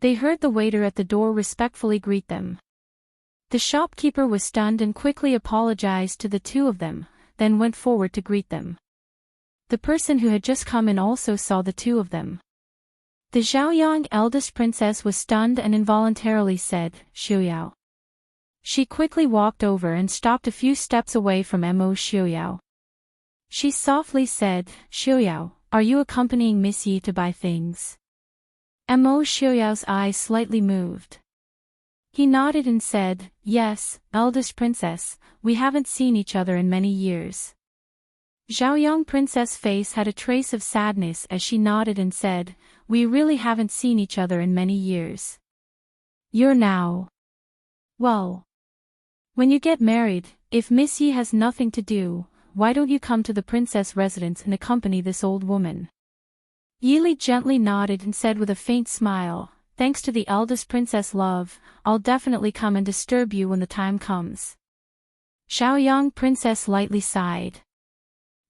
They heard the waiter at the door respectfully greet them. The shopkeeper was stunned and quickly apologized to the 2 of them, then went forward to greet them. The person who had just come in also saw the 2 of them. The Zhaoyang eldest princess was stunned and involuntarily said, "Xiuyao." She quickly walked over and stopped a few steps away from Mo Xiuyao. She softly said, "Xiuyao, are you accompanying Miss Yi to buy things?" Mo Xiuyao's eyes slightly moved. He nodded and said, "Yes, eldest princess, we haven't seen each other in many years." Zhaoyang princess' face had a trace of sadness as she nodded and said, "We really haven't seen each other in many years. You're now. Well. When you get married, if Miss Yi has nothing to do, why don't you come to the princess residence and accompany this old woman?" Yi Li gently nodded and said with a faint smile, "Thanks to the eldest princess love, I'll definitely come and disturb you when the time comes." Zhaoyang princess lightly sighed.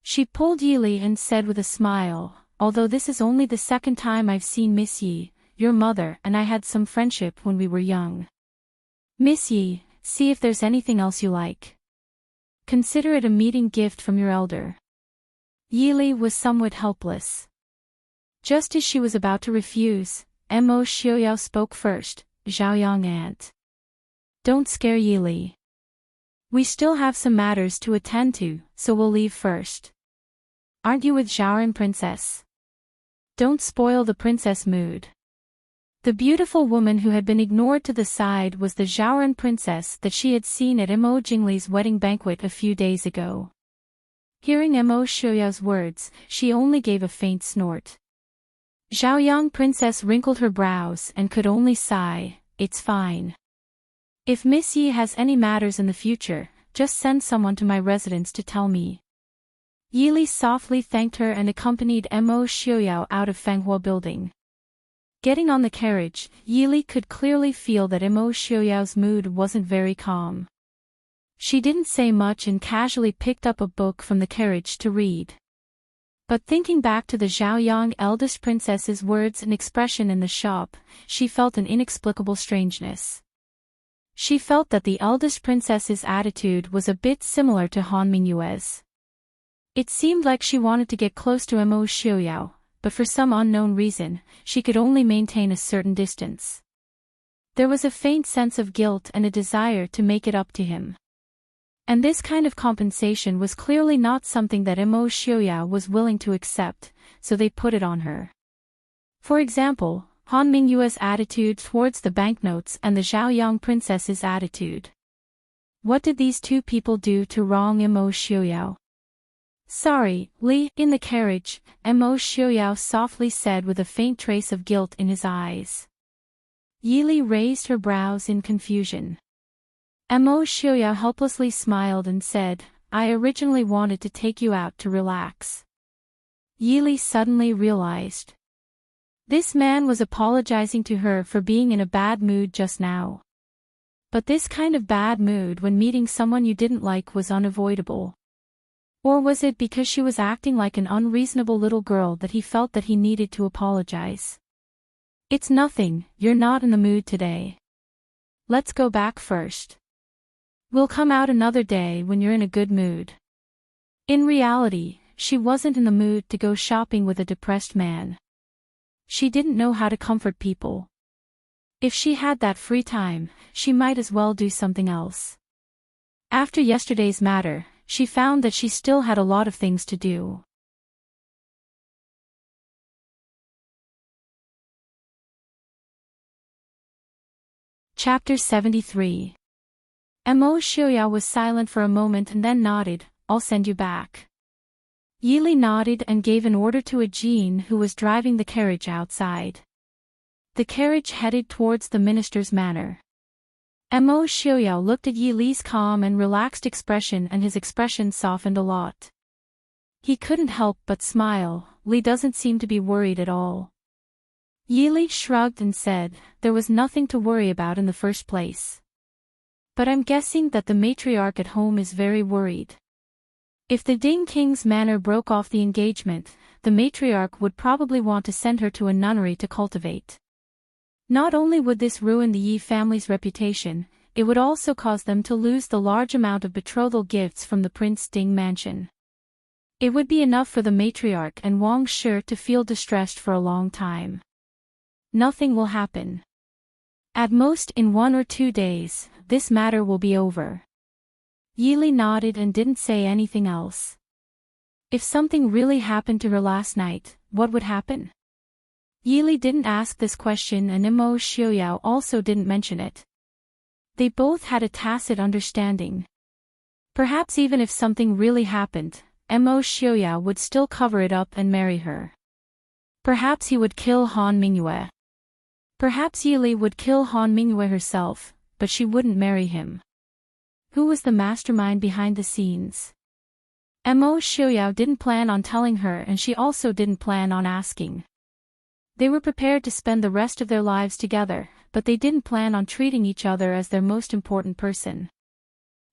She pulled Yi Li and said with a smile, "Although this is only the 2nd time I've seen Miss Yi, your mother and I had some friendship when we were young. Miss Yi, see if there's anything else you like. Consider it a meeting gift from your elder." Yi Li was somewhat helpless. Just as she was about to refuse, Mo Xiuyao spoke first, "Zhaoyang aunt. Don't scare Yi Li. We still have some matters to attend to, so we'll leave first. Aren't you with Zhaoran princess? Don't spoil the princess mood." The beautiful woman who had been ignored to the side was the Zhaoran princess that she had seen at Mo Jingli's wedding banquet a few days ago. Hearing Mo Xiuyao's words, she only gave a faint snort. Zhaoyang princess wrinkled her brows and could only sigh, "It's fine. If Miss Yi has any matters in the future, just send someone to my residence to tell me." Yi Li softly thanked her and accompanied Mo Xiuyao out of Fanghua building. Getting on the carriage, Yi Li could clearly feel that Mo Xiuyao's mood wasn't very calm. She didn't say much and casually picked up a book from the carriage to read. But thinking back to the Zhaoyang eldest princess's words and expression in the shop, she felt an inexplicable strangeness. She felt that the eldest princess's attitude was a bit similar to Han Mingyue's. It seemed like she wanted to get close to Mo Xiuyao, but for some unknown reason, she could only maintain a certain distance. There was a faint sense of guilt and a desire to make it up to him. And this kind of compensation was clearly not something that Mo Xiuyao was willing to accept, so they put it on her. For example, Han Mingyue's attitude towards the banknotes and the Zhaoyang princess's attitude. What did these 2 people do to wrong Mo Xiuyao? "Sorry, Li." In the carriage, Mo Xiuyao softly said with a faint trace of guilt in his eyes. Yi Li raised her brows in confusion. Mo Xiaoyao helplessly smiled and said, I originally wanted to take you out to relax. Yi Li suddenly realized. This man was apologizing to her for being in a bad mood just now. But this kind of bad mood when meeting someone you didn't like was unavoidable. Or was it because she was acting like an unreasonable little girl that he felt that he needed to apologize? It's nothing, you're not in the mood today. Let's go back first. We'll come out another day when you're in a good mood. In reality, she wasn't in the mood to go shopping with a depressed man. She didn't know how to comfort people. If she had that free time, she might as well do something else. After yesterday's matter, she found that she still had a lot of things to do. Chapter 73. Mo Xiaoyao was silent for a moment and then nodded, I'll send you back. Yi Li nodded and gave an order to a Jean who was driving the carriage outside. The carriage headed towards the minister's manor. Mo Xiaoyao looked at Yi Li's calm and relaxed expression and his expression softened a lot. He couldn't help but smile, Li doesn't seem to be worried at all. Yi Li shrugged and said, there was nothing to worry about in the first place. But I'm guessing that the matriarch at home is very worried. If the Ding King's manor broke off the engagement, the matriarch would probably want to send her to a nunnery to cultivate. Not only would this ruin the Yi family's reputation, it would also cause them to lose the large amount of betrothal gifts from the Prince Ding mansion. It would be enough for the matriarch and Wang Shi to feel distressed for a long time. Nothing will happen. At most in 1 or 2 days, this matter will be over. Yi Li nodded and didn't say anything else. If something really happened to her last night, what would happen? Yi Li didn't ask this question and Mo Xiaoyao also didn't mention it. They both had a tacit understanding. Perhaps even if something really happened, Mo Xiaoyao would still cover it up and marry her. Perhaps he would kill Han Mingyue. Perhaps Yi Li would kill Han Mingyue herself, but she wouldn't marry him. Who was the mastermind behind the scenes? Mo Xiaoyao didn't plan on telling her and she also didn't plan on asking. They were prepared to spend the rest of their lives together, but they didn't plan on treating each other as their most important person.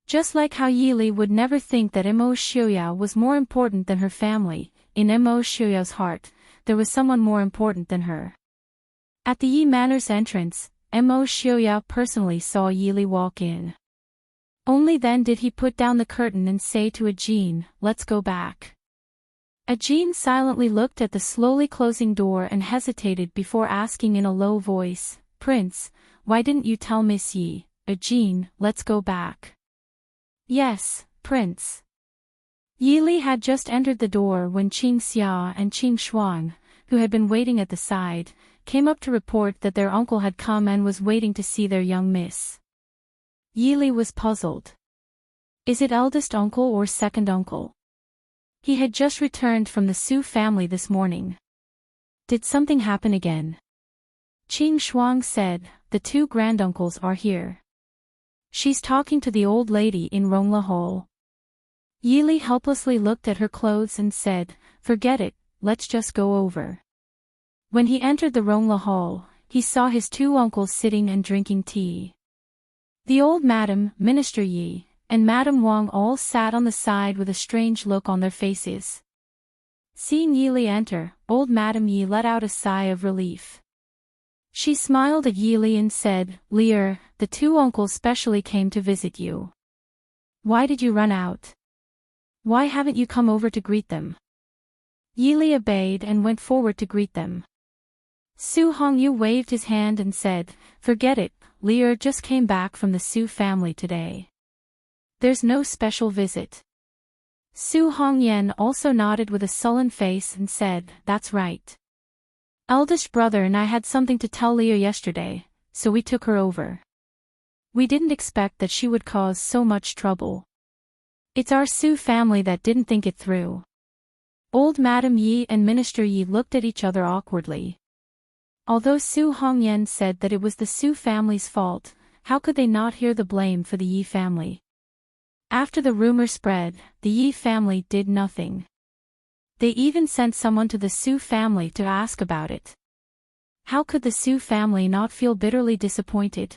Just like how Yi Li would never think that Mo Xiaoyao was more important than her family, in Mo Xiaoyao's heart, there was someone more important than her. At the Yi Manor's entrance, Mo Xiaoyao personally saw Yi Li walk in. Only then did he put down the curtain and say to a Jean, let's go back. A Jean silently looked at the slowly closing door and hesitated before asking in a low voice, Prince, why didn't you tell Miss Yi? A Jean, let's go back. Yes, Prince. Yi Li had just entered the door when Qing Xia and Qing Shuang, who had been waiting at the side, came up to report that their uncle had come and was waiting to see their young miss. Yi Li was puzzled. Is it eldest uncle or second uncle? He had just returned from the Su family this morning. Did something happen again? Qing Shuang said, the 2 granduncles are here. She's talking to the old lady in Rongla Hall. Yi Li helplessly looked at her clothes and said, forget it, let's just go over. When he entered the Rongla Hall, he saw his 2 uncles sitting and drinking tea. The old Madam, Minister Yi, and Madam Wang all sat on the side with a strange look on their faces. Seeing Yi Li enter, old Madam Yi let out a sigh of relief. She smiled at Yi Li and said, Li, the 2 uncles specially came to visit you. Why did you run out? Why haven't you come over to greet them? Yi Li obeyed and went forward to greet them. Su Hongyu waved his hand and said, forget it, Li just came back from the Su family today. There's no special visit. Su Hongyan also nodded with a sullen face and said, that's right. Eldest brother and I had something to tell Li yesterday, so we took her over. We didn't expect that she would cause so much trouble. It's our Su family that didn't think it through. Old Madam Yi and Minister Yi looked at each other awkwardly. Although Su Hongyan said that it was the Su family's fault, how could they not hear the blame for the Yi family? After the rumor spread, the Yi family did nothing. They even sent someone to the Su family to ask about it. How could the Su family not feel bitterly disappointed?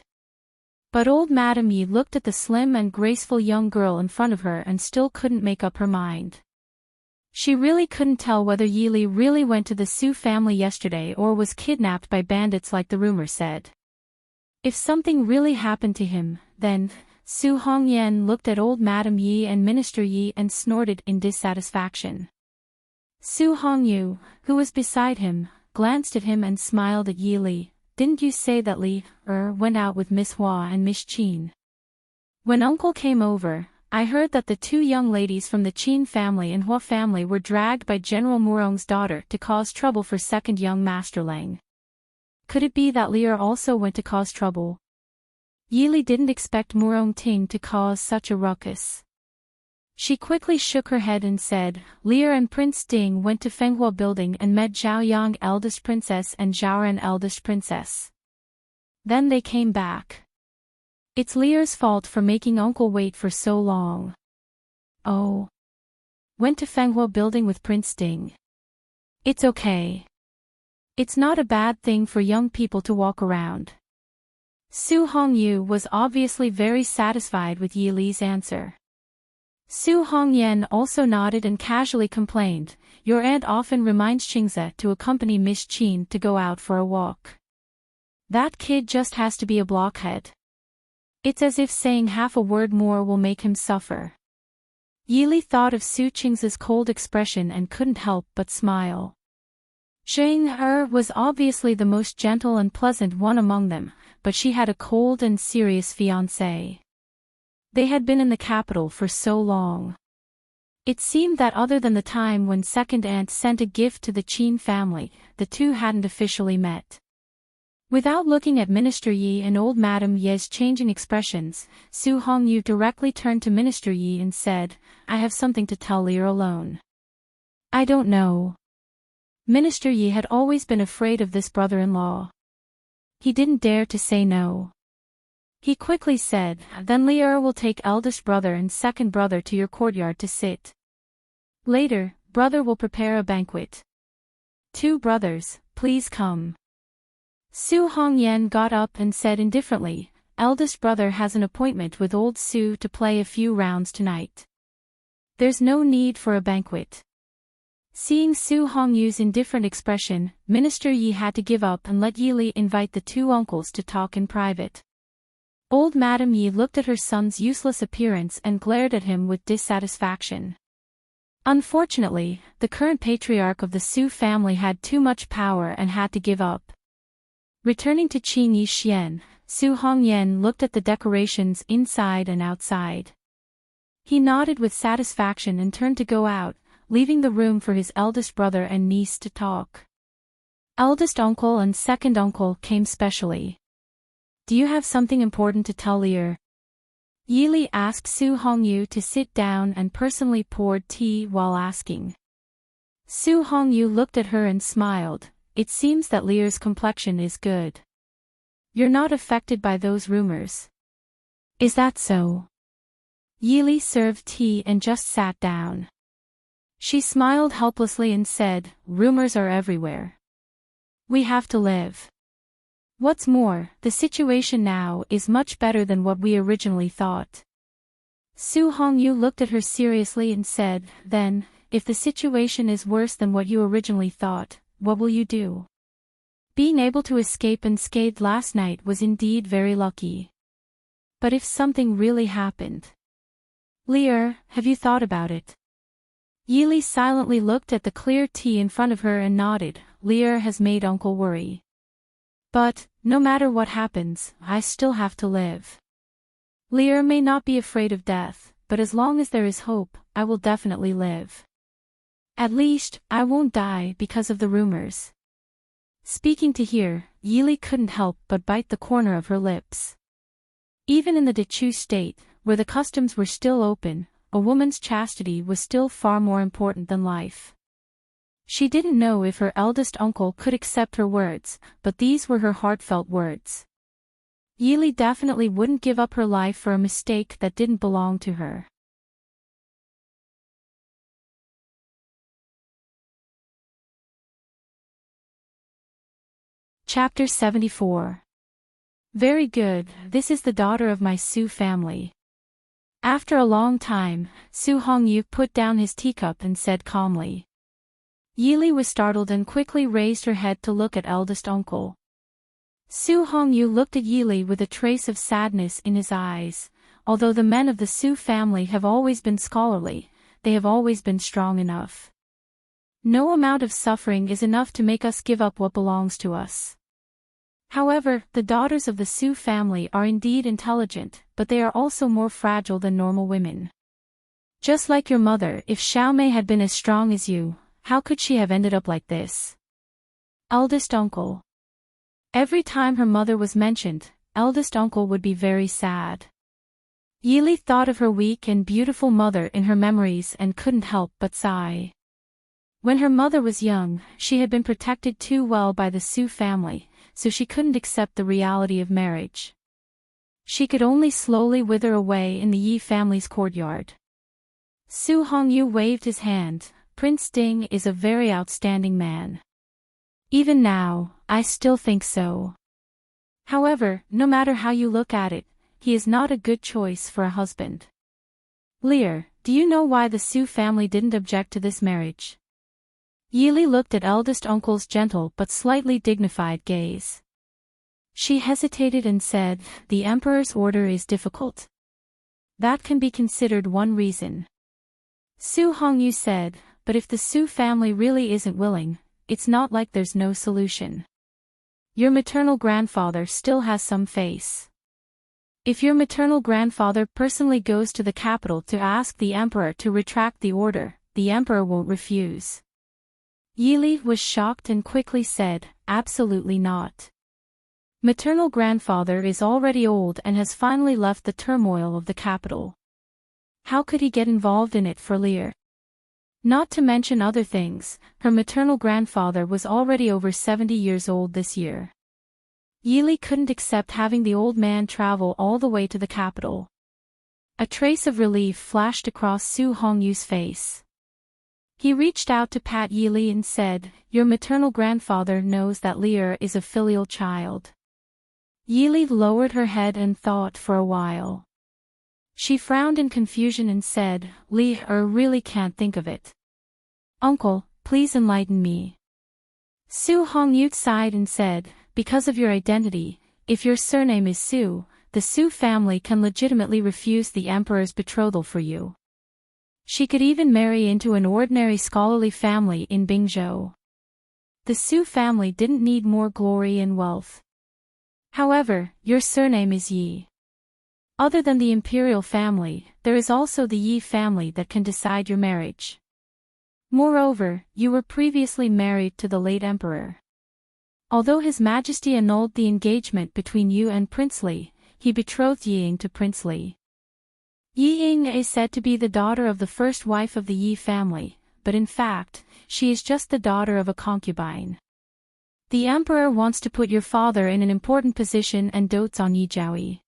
But old Madame Yi looked at the slim and graceful young girl in front of her and still couldn't make up her mind. She really couldn't tell whether Yi Li really went to the Su family yesterday or was kidnapped by bandits like the rumor said. If something really happened to him, then Su Hongyan looked at old Madame Yi and Minister Yi and snorted in dissatisfaction. Su Hongyu, who was beside him, glanced at him and smiled at Yi Li. Didn't you say that Li went out with Miss Hua and Miss Qin? When uncle came over, I heard that the two young ladies from the Qin family and Hua family were dragged by General Murong's daughter to cause trouble for second young Master Lang. Could it be that Li also went to cause trouble? Yi Li didn't expect Murong Ting to cause such a ruckus. She quickly shook her head and said, Li and Prince Ding went to Fenghua building and met Zhao Yang eldest princess and Zhaoran eldest princess. Then they came back. It's Li's fault for making uncle wait for so long. Oh. Went to Fenghua building with Prince Ding. It's okay. It's not a bad thing for young people to walk around. Su Hongyu was obviously very satisfied with Yi Li's answer. Su Hongyan also nodded and casually complained, your aunt often reminds Qingze to accompany Miss Qin to go out for a walk. That kid just has to be a blockhead. It's as if saying half a word more will make him suffer. Yi Li thought of Su Qingze's cold expression and couldn't help but smile. Xing was obviously the most gentle and pleasant one among them, but she had a cold and serious fiancé. They had been in the capital for so long. It seemed that other than the time when second aunt sent a gift to the Qin family, the two hadn't officially met. Without looking at Minister Yi and old Madame Ye's changing expressions, Su Hongyu directly turned to Minister Yi and said, I have something to tell Li alone. I don't know. Minister Yi had always been afraid of this brother-in-law. He didn't dare to say no. He quickly said, then Li will take eldest brother and second brother to your courtyard to sit. Later, brother will prepare a banquet. 2 brothers, please come. Su Hongyan got up and said indifferently, eldest brother has an appointment with old Su to play a few rounds tonight. There's no need for a banquet. Seeing Su Hongyu's indifferent expression, Minister Yi had to give up and let Yi Li invite the 2 uncles to talk in private. Old Madame Yi looked at her son's useless appearance and glared at him with dissatisfaction. Unfortunately, the current patriarch of the Su family had too much power and had to give up. Returning to Qin Yixian, Su Hongyan looked at the decorations inside and outside. He nodded with satisfaction and turned to go out, leaving the room for his eldest brother and niece to talk. Eldest uncle and second uncle came specially. Do you have something important to tell Li? Yi Li asked Su Hongyu to sit down and personally poured tea while asking. Su Hongyu looked at her and smiled. It seems that Li's complexion is good. You're not affected by those rumors. Is that so? Yi Li served tea and just sat down. She smiled helplessly and said, rumors are everywhere. We have to live. What's more, the situation now is much better than what we originally thought. Su Hongyu looked at her seriously and said, then, if the situation is worse than what you originally thought, what will you do? Being able to escape unscathed last night was indeed very lucky. But if something really happened? Li, have you thought about it? Yi Li silently looked at the clear tea in front of her and nodded. Li has made uncle worry. But, no matter what happens, I still have to live. Li may not be afraid of death, but as long as there is hope, I will definitely live. At least, I won't die because of the rumors. Speaking to here, Yi Li couldn't help but bite the corner of her lips. Even in the Dechu state, where the customs were still open, a woman's chastity was still far more important than life. She didn't know if her eldest uncle could accept her words, but these were her heartfelt words. Yili definitely wouldn't give up her life for a mistake that didn't belong to her. Chapter 74. Very good, this is the daughter of my Su family. After a long time, Su Hongyu put down his teacup and said calmly. Yili was startled and quickly raised her head to look at eldest uncle. Su Hongyu looked at Yili with a trace of sadness in his eyes. Although the men of the Su family have always been scholarly, they have always been strong enough. No amount of suffering is enough to make us give up what belongs to us. However, the daughters of the Su family are indeed intelligent, but they are also more fragile than normal women. Just like your mother, if Xiaomei had been as strong as you, how could she have ended up like this? Eldest uncle. Every time her mother was mentioned, eldest uncle would be very sad. Yili thought of her weak and beautiful mother in her memories and couldn't help but sigh. When her mother was young, she had been protected too well by the Su family, so she couldn't accept the reality of marriage. She could only slowly wither away in the Yi family's courtyard. Su Hongyu waved his hand. Prince Ding is a very outstanding man. Even now, I still think so. However, no matter how you look at it, he is not a good choice for a husband. Lear, do you know why the Su family didn't object to this marriage? Yili looked at eldest uncle's gentle but slightly dignified gaze. She hesitated and said, the emperor's order is difficult. That can be considered one reason. Su Hongyu said, but if the Su family really isn't willing, it's not like there's no solution. Your maternal grandfather still has some face. If your maternal grandfather personally goes to the capital to ask the emperor to retract the order, the emperor won't refuse. Yili was shocked and quickly said, absolutely not. Maternal grandfather is already old and has finally left the turmoil of the capital. How could he get involved in it for Lear? Not to mention other things, her maternal grandfather was already over 70 years old this year. Yili couldn't accept having the old man travel all the way to the capital. A trace of relief flashed across Su Hongyu's face. He reached out to pat Yili and said, your maternal grandfather knows that Lear is a filial child. Yili lowered her head and thought for a while. She frowned in confusion and said, Lear really can't think of it. Uncle, please enlighten me. Su Hongyu sighed and said, because of your identity, if your surname is Su, the Su family can legitimately refuse the emperor's betrothal for you. She could even marry into an ordinary scholarly family in Bingzhou. The Su family didn't need more glory and wealth. However, your surname is Yi. Other than the imperial family, there is also the Yi family that can decide your marriage. Moreover, you were previously married to the late emperor. Although His Majesty annulled the engagement between you and Prince Li, he betrothed Yiying to Prince Li. Yiying is said to be the daughter of the first wife of the Yi family, but in fact, she is just the daughter of a concubine. The emperor wants to put your father in an important position and dotes on Yi Jiaoyi.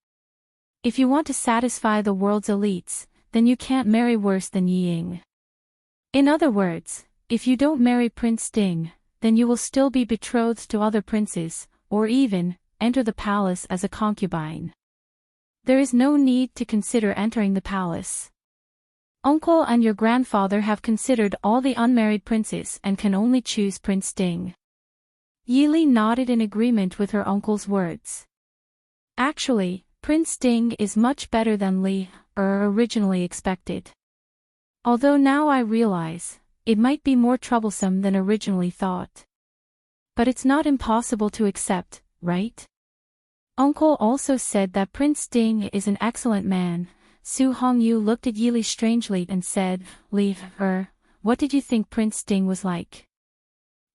If you want to satisfy the world's elites, then you can't marry worse than Yiying. In other words, if you don't marry Prince Ding, then you will still be betrothed to other princes, or even, enter the palace as a concubine. There is no need to consider entering the palace. Uncle and your grandfather have considered all the unmarried princes and can only choose Prince Ding. Yili nodded in agreement with her uncle's words. Actually, Prince Ding is much better than Li originally expected. Although now I realize, it might be more troublesome than originally thought. But it's not impossible to accept, right? Uncle also said that Prince Ding is an excellent man. Su Hongyu looked at Yili strangely and said, Li, what did you think Prince Ding was like?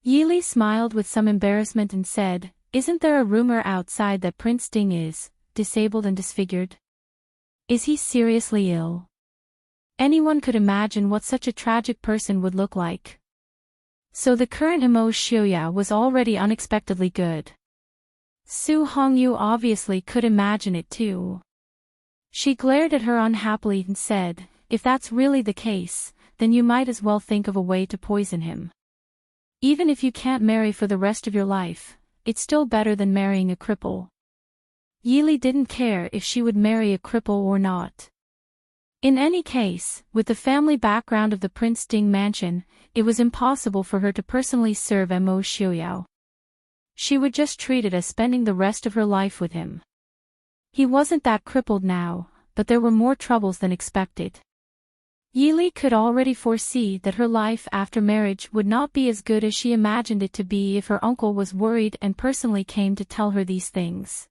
Yili smiled with some embarrassment and said, isn't there a rumor outside that Prince Ding is disabled and disfigured? Is he seriously ill? Anyone could imagine what such a tragic person would look like. So the current Imo Shioya was already unexpectedly good. Su Hongyu obviously could imagine it too. She glared at her unhappily and said, if that's really the case, then you might as well think of a way to poison him. Even if you can't marry for the rest of your life, it's still better than marrying a cripple. Yili didn't care if she would marry a cripple or not. In any case, with the family background of the Prince Ding mansion, it was impossible for her to personally serve Mo Xiaoyao. She would just treat it as spending the rest of her life with him. He wasn't that crippled now, but there were more troubles than expected. Yili could already foresee that her life after marriage would not be as good as she imagined it to be if her uncle was worried and personally came to tell her these things.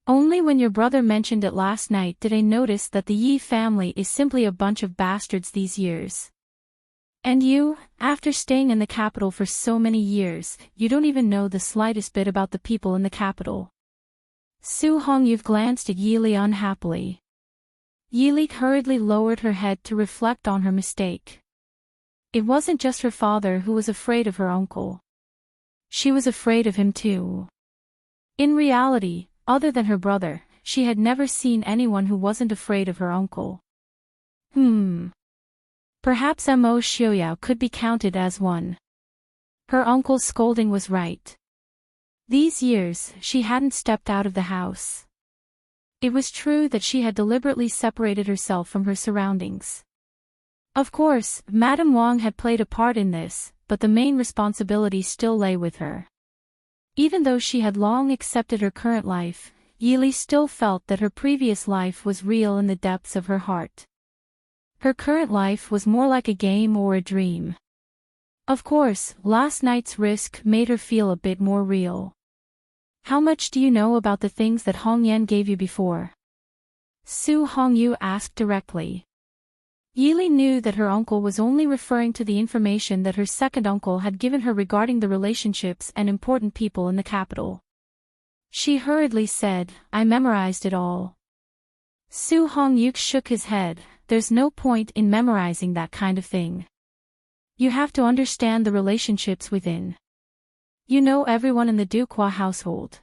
Only when your brother mentioned it last night did I notice that the Yi family is simply a bunch of bastards these years. And you, after staying in the capital for so many years, you don't even know the slightest bit about the people in the capital. Su Hongyu glanced at Yili unhappily. Yili hurriedly lowered her head to reflect on her mistake. It wasn't just her father who was afraid of her uncle. She was afraid of him too. In reality, other than her brother, she had never seen anyone who wasn't afraid of her uncle. Perhaps Mo Xiaoyao could be counted as one. Her uncle's scolding was right. These years, she hadn't stepped out of the house. It was true that she had deliberately separated herself from her surroundings. Of course, Madame Wang had played a part in this, but the main responsibility still lay with her. Even though she had long accepted her current life, Yili still felt that her previous life was real in the depths of her heart. Her current life was more like a game or a dream. Of course, last night's risk made her feel a bit more real. How much do you know about the things that Hong Yan gave you before? Su Hongyu asked directly. Yili knew that her uncle was only referring to the information that her second uncle had given her regarding the relationships and important people in the capital. She hurriedly said, I memorized it all. Su Hongyu shook his head, there's no point in memorizing that kind of thing. You have to understand the relationships within. You know everyone in the Duqua household.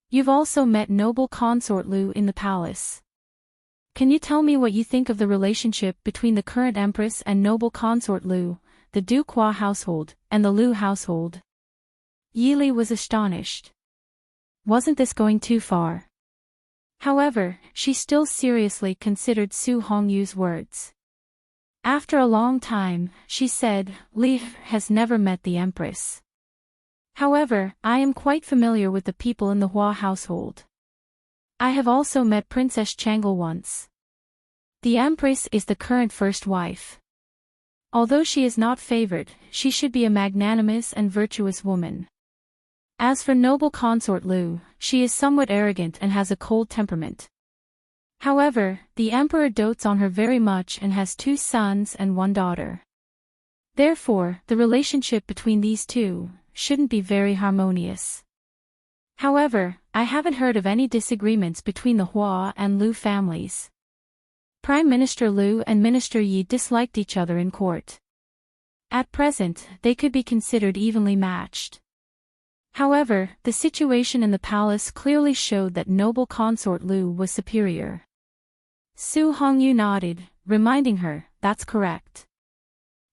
You've also met noble consort Lu in the palace. Can you tell me what you think of the relationship between the current empress and noble consort Lu, the Duqua household, and the Lu household? Yili was astonished. Wasn't this going too far? However, she still seriously considered Su Hongyu's words. After a long time, she said, Li has never met the empress. However, I am quite familiar with the people in the Hua household. I have also met Princess Changle once. The empress is the current first wife. Although she is not favored, she should be a magnanimous and virtuous woman. As for noble consort Lu, she is somewhat arrogant and has a cold temperament. However, the emperor dotes on her very much and has 2 sons and 1 daughter. Therefore, the relationship between these two shouldn't be very harmonious. However, I haven't heard of any disagreements between the Hua and Lu families. Prime Minister Lu and Minister Yi disliked each other in court. At present, they could be considered evenly matched. However, the situation in the palace clearly showed that noble consort Lu was superior. Su Hongyu nodded, reminding her, that's correct.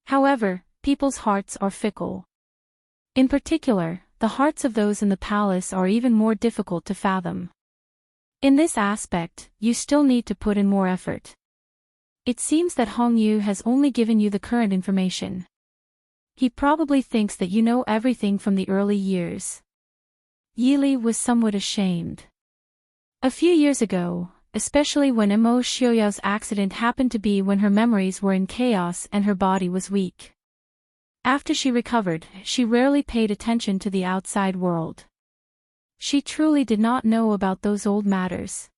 However, people's hearts are fickle. In particular, the hearts of those in the palace are even more difficult to fathom. In this aspect, you still need to put in more effort. It seems that Hongyu has only given you the current information. He probably thinks that you know everything from the early years. Yili was somewhat ashamed. A few years ago, especially when Mo Xiaoyao's accident happened to be when her memories were in chaos and her body was weak. After she recovered, she rarely paid attention to the outside world. She truly did not know about those old matters.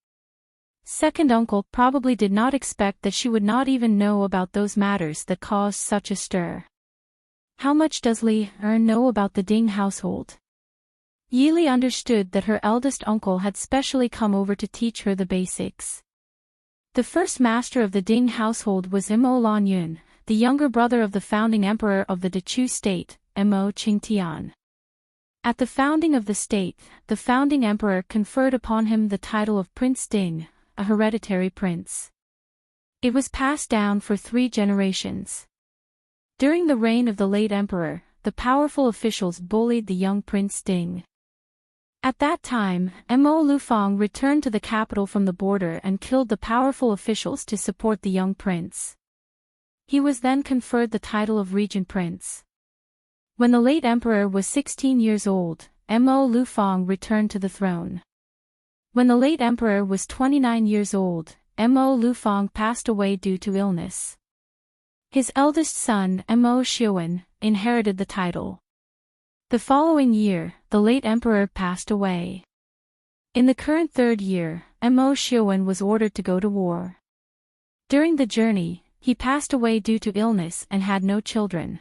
Second uncle probably did not expect that she would not even know about those matters that caused such a stir. How much does Li know about the Ding household? Yili understood that her eldest uncle had specially come over to teach her the basics. The first master of the Ding household was Mo Lanyun, the younger brother of the founding emperor of the Dechu state, Mo Qingtian. At the founding of the state, the founding emperor conferred upon him the title of Prince Ding, a hereditary prince. It was passed down for 3 generations. During the reign of the late emperor, the powerful officials bullied the young Prince Ding. At that time, Mo Lufang returned to the capital from the border and killed the powerful officials to support the young prince. He was then conferred the title of regent prince. When the late emperor was 16 years old, Mo Lufang returned to the throne. When the late emperor was 29 years old, Mo Lufang passed away due to illness. His eldest son, Mo Xiuwen, inherited the title. The following year, the late emperor passed away. In the current 3rd year, Mo Xiuwen was ordered to go to war. During the journey, he passed away due to illness and had no children.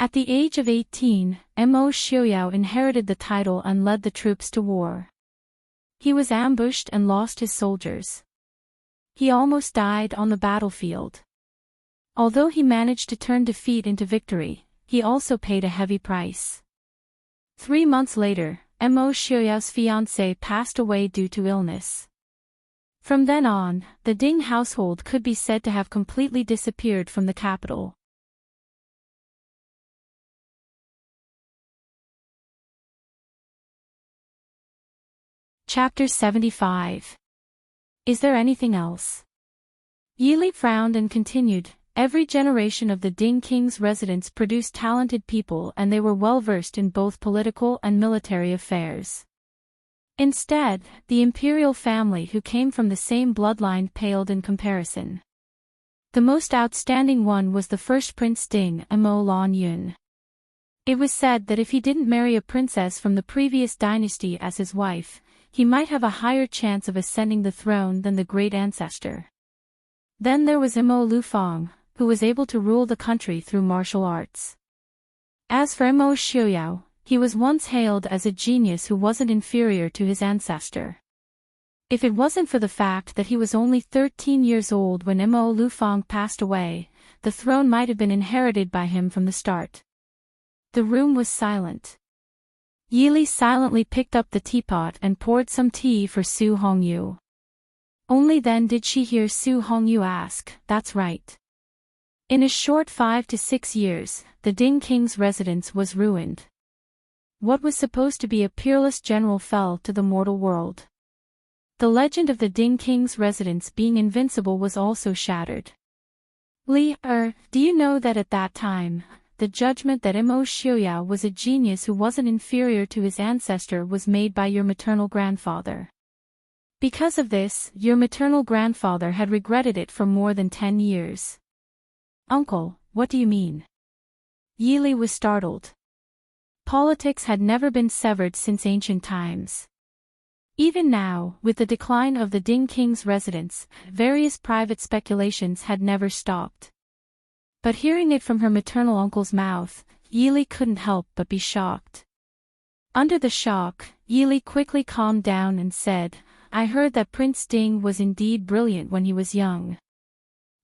At the age of 18, Mo Xiuyao inherited the title and led the troops to war. He was ambushed and lost his soldiers. He almost died on the battlefield. Although he managed to turn defeat into victory, he also paid a heavy price. 3 months later, Mo Xiuyao's fiancée passed away due to illness. From then on, the Ding household could be said to have completely disappeared from the capital. Chapter 75. Is there anything else? Yili frowned and continued, every generation of the Ding king's residents produced talented people and they were well versed in both political and military affairs. Instead, the imperial family who came from the same bloodline paled in comparison. The most outstanding one was the first Prince Ding, Mo Lan Yun. It was said that if he didn't marry a princess from the previous dynasty as his wife, he might have a higher chance of ascending the throne than the great ancestor. Then there was Mo Lufang, who was able to rule the country through martial arts. As for Mo Xiuyao, he was once hailed as a genius who wasn't inferior to his ancestor. If it wasn't for the fact that he was only 13 years old when Mo Lufang passed away, the throne might have been inherited by him from the start. The room was silent. Yili silently picked up the teapot and poured some tea for Su Hongyu. Only then did she hear Su Hongyu ask, "That's right." In a short 5 to 6 years, the Ding king's residence was ruined. What was supposed to be a peerless general fell to the mortal world. The legend of the Ding king's residence being invincible was also shattered. Do you know that at that time, the judgment that Mo Xiuyao was a genius who wasn't inferior to his ancestor was made by your maternal grandfather. Because of this, your maternal grandfather had regretted it for more than 10 years. Uncle, what do you mean? Yili was startled. Politics had never been severed since ancient times. Even now, with the decline of the Ding king's residence, various private speculations had never stopped. But hearing it from her maternal uncle's mouth, Yili couldn't help but be shocked. Under the shock, Yili quickly calmed down and said, "I heard that Prince Ding was indeed brilliant when he was young."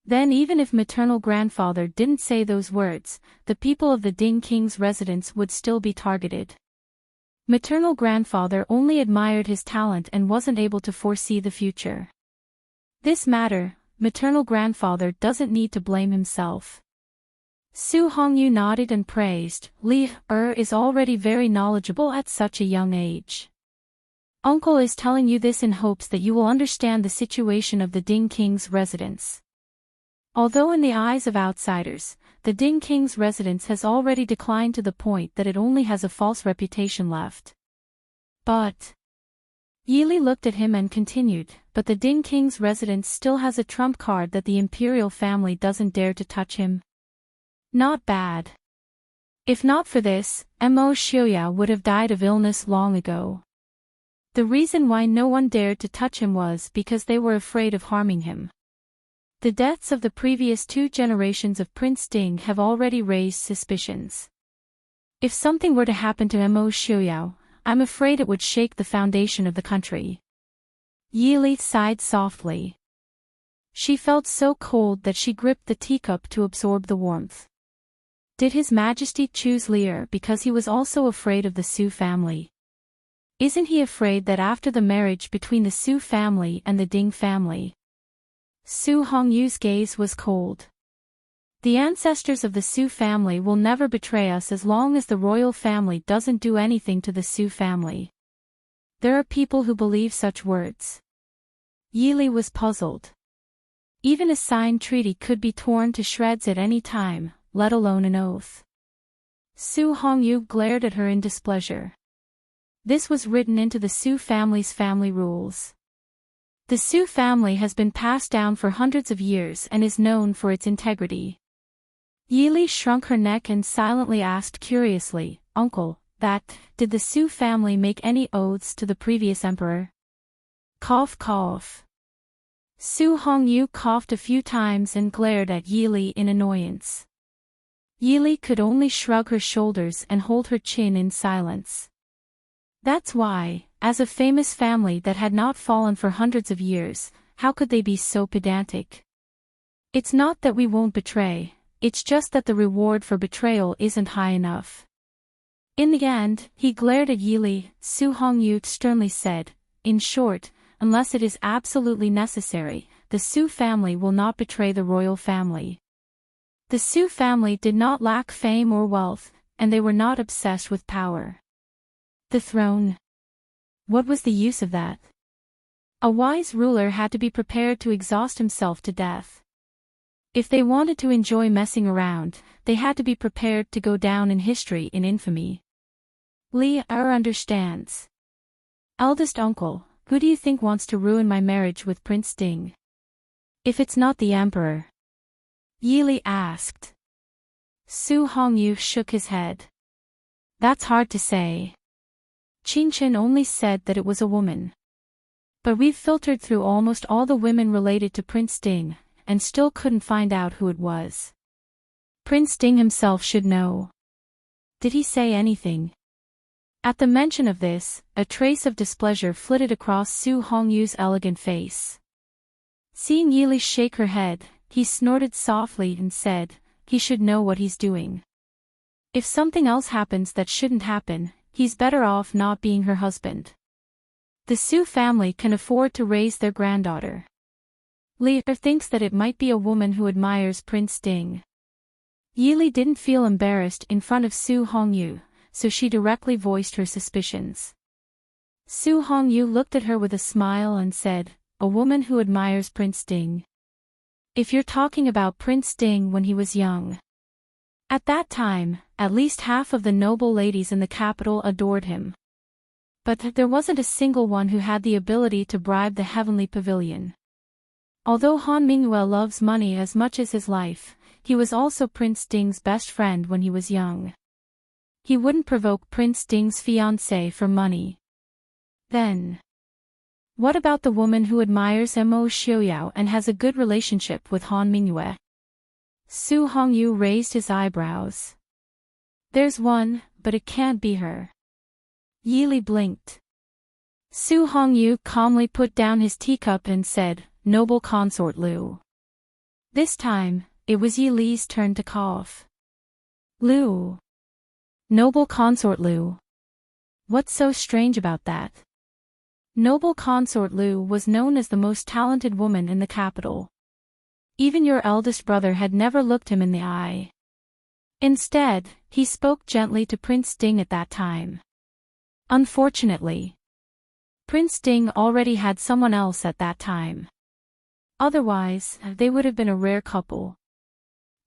Then even if maternal grandfather didn't say those words, the people of the Ding king's residence would still be targeted. Maternal grandfather only admired his talent and wasn't able to foresee the future. This matter, maternal grandfather doesn't need to blame himself. Su Hongyu nodded and praised, is already very knowledgeable at such a young age. Uncle is telling you this in hopes that you will understand the situation of the Ding king's residence. Although in the eyes of outsiders, the Ding king's residence has already declined to the point that it only has a false reputation left. But Yili looked at him and continued, but the Ding king's residence still has a trump card that the imperial family doesn't dare to touch him. Not bad. If not for this, Mo Xiuyao would have died of illness long ago. The reason why no one dared to touch him was because they were afraid of harming him. The deaths of the previous 2 generations of Prince Ding have already raised suspicions. If something were to happen to Mo Xiuyao, I'm afraid it would shake the foundation of the country. Yili sighed softly. She felt so cold that she gripped the teacup to absorb the warmth. Did His Majesty choose Lear because he was also afraid of the Su family? Isn't he afraid that after the marriage between the Su family and the Ding family? Su Hongyu's gaze was cold. The ancestors of the Su family will never betray us as long as the royal family doesn't do anything to the Su family. There are people who believe such words. Yili was puzzled. Even a signed treaty could be torn to shreds at any time, let alone an oath. Su Hongyu glared at her in displeasure. This was written into the Su family's family rules. The Su family has been passed down for hundreds of years and is known for its integrity. Yili shrunk her neck and silently asked curiously, "Uncle, did the Su family make any oaths to the previous emperor?" Cough cough. Su Hongyu coughed a few times and glared at Yili in annoyance. Yili could only shrug her shoulders and hold her chin in silence. That's why, as a famous family that had not fallen for hundreds of years, how could they be so pedantic? It's not that we won't betray, it's just that the reward for betrayal isn't high enough. In the end, he glared at Yili. Su Hongyu sternly said, "In short, unless it is absolutely necessary, the Su family will not betray the royal family." The Su family did not lack fame or wealth, and they were not obsessed with power. The throne. What was the use of that? A wise ruler had to be prepared to exhaust himself to death. If they wanted to enjoy messing around, they had to be prepared to go down in history in infamy. Li Er understands. Eldest uncle, who do you think wants to ruin my marriage with Prince Ding? If it's not the emperor. Yili asked. Su Hongyu shook his head. That's hard to say. Qingchen only said that it was a woman. But we've filtered through almost all the women related to Prince Ding, and still couldn't find out who it was. Prince Ding himself should know. Did he say anything? At the mention of this, a trace of displeasure flitted across Su Hongyu's elegant face. Seeing Yili shake her head, he snorted softly and said, "He should know what he's doing. If something else happens that shouldn't happen, he's better off not being her husband. The Su family can afford to raise their granddaughter." Li Er thinks that it might be a woman who admires Prince Ding. Yili didn't feel embarrassed in front of Su Hongyu, so she directly voiced her suspicions. Su Hongyu looked at her with a smile and said, "A woman who admires Prince Ding. If you're talking about Prince Ding when he was young. At that time, at least half of the noble ladies in the capital adored him. But there wasn't a single one who had the ability to bribe the heavenly pavilion. Although Han Mingyue loves money as much as his life, he was also Prince Ding's best friend when he was young. He wouldn't provoke Prince Ding's fiancée for money. Then, what about the woman who admires Mo Xiaoyao and has a good relationship with Han Mingyue?" Su Hongyu raised his eyebrows. "There's one, but it can't be her." Yili blinked. Su Hongyu calmly put down his teacup and said, "Noble consort Lu." This time, it was Yili's turn to cough. "Lu. Noble consort Lu. What's so strange about that?" Noble consort Lu was known as the most talented woman in the capital. Even your eldest brother had never looked him in the eye. Instead, he spoke gently to Prince Ding at that time. Unfortunately, Prince Ding already had someone else at that time. Otherwise, they would have been a rare couple.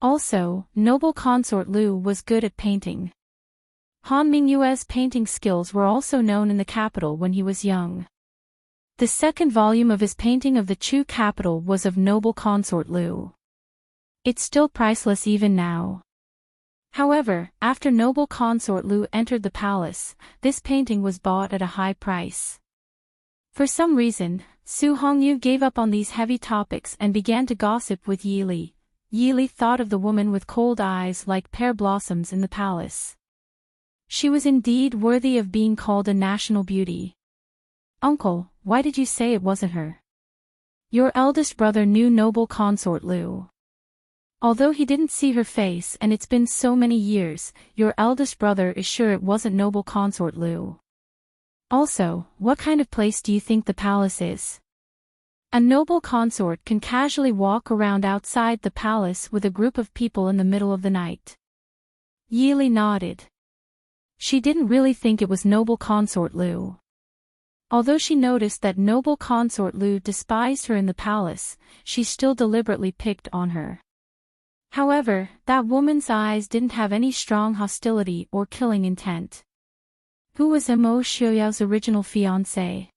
Also, noble consort Lu was good at painting. Han Mingyue's painting skills were also known in the capital when he was young. The second volume of his painting of the Chu capital was of noble consort Lu. It's still priceless even now. However, after noble consort Lu entered the palace, this painting was bought at a high price. For some reason, Su Hongyu gave up on these heavy topics and began to gossip with Yili. Yili thought of the woman with cold eyes like pear blossoms in the palace. She was indeed worthy of being called a national beauty. "Uncle, why did you say it wasn't her? Your eldest brother knew noble consort Lu." Although he didn't see her face and it's been so many years, your eldest brother is sure it wasn't noble consort Lu. Also, what kind of place do you think the palace is? A noble consort can casually walk around outside the palace with a group of people in the middle of the night. Yili nodded. She didn't really think it was noble consort Lu. Although she noticed that noble consort Lu despised her in the palace, she still deliberately picked on her. However, that woman's eyes didn't have any strong hostility or killing intent. Who was Mo Xiaoyao's original fiancé?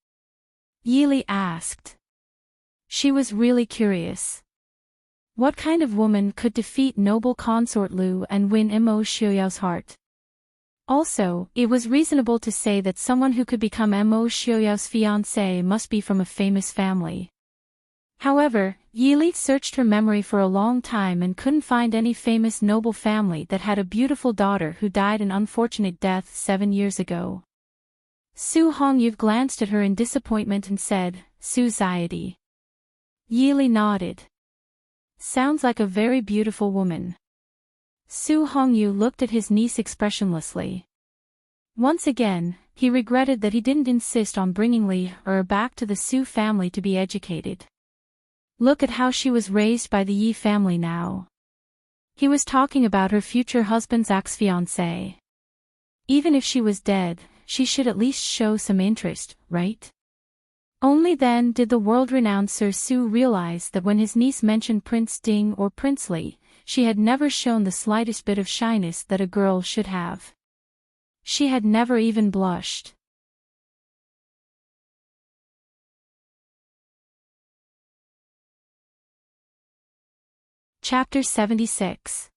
Yili asked. She was really curious. What kind of woman could defeat noble consort Lu and win Mo Xiaoyao's heart? Also, it was reasonable to say that someone who could become Mo Xiaoyao's fiancé must be from a famous family. However, Yili searched her memory for a long time and couldn't find any famous noble family that had a beautiful daughter who died an unfortunate death 7 years ago. Su Hongyu glanced at her in disappointment and said, "Su Xiadi." Yili nodded. Sounds like a very beautiful woman. Su Hongyu looked at his niece expressionlessly. Once again, he regretted that he didn't insist on bringing Li Er back to the Su family to be educated. Look at how she was raised by the Yi family now. He was talking about her future husband's ex-fiancé. Even if she was dead, she should at least show some interest, right? Only then did the world-renowned Sir Su realize that when his niece mentioned Prince Ding or Prince Li, she had never shown the slightest bit of shyness that a girl should have. She had never even blushed. Chapter 76.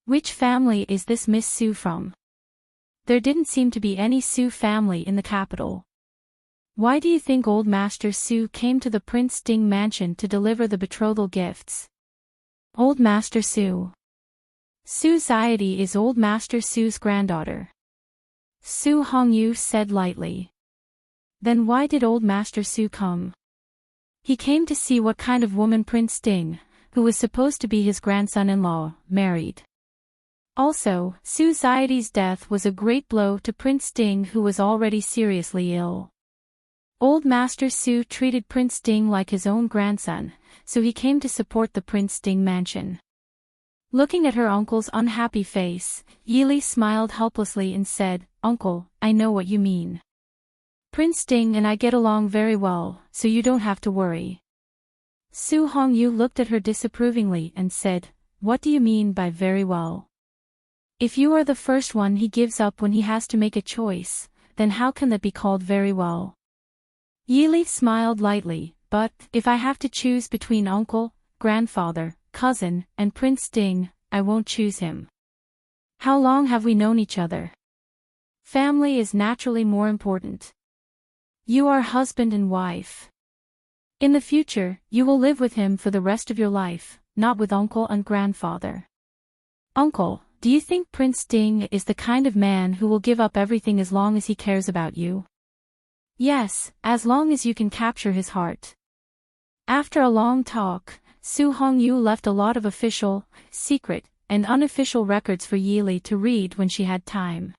Which family is this Miss Su from? There didn't seem to be any Su family in the capital. Why do you think Old Master Su came to the Prince Ding mansion to deliver the betrothal gifts? Old Master Su. Su Xiadi is Old Master Su's granddaughter. Su Hongyu said lightly. Then why did Old Master Su come? He came to see what kind of woman Prince Ding, who was supposed to be his grandson-in-law, married. Also, Su Xiadi's death was a great blow to Prince Ding, who was already seriously ill. Old Master Su treated Prince Ding like his own grandson, so he came to support the Prince Ding mansion. Looking at her uncle's unhappy face, Yili smiled helplessly and said, "Uncle, I know what you mean. Prince Ding and I get along very well, so you don't have to worry." Su Hongyu looked at her disapprovingly and said, "What do you mean by very well? If you are the first one he gives up when he has to make a choice, then how can that be called very well?" Yili smiled lightly, "But, if I have to choose between uncle, grandfather, cousin, and Prince Ding, I won't choose him. How long have we known each other? Family is naturally more important. You are husband and wife. In the future, you will live with him for the rest of your life, not with uncle and grandfather. Uncle, do you think Prince Ding is the kind of man who will give up everything as long as he cares about you?" "Yes, as long as you can capture his heart." After a long talk, Su Hongyu left a lot of official, secret, and unofficial records for Yili to read when she had time.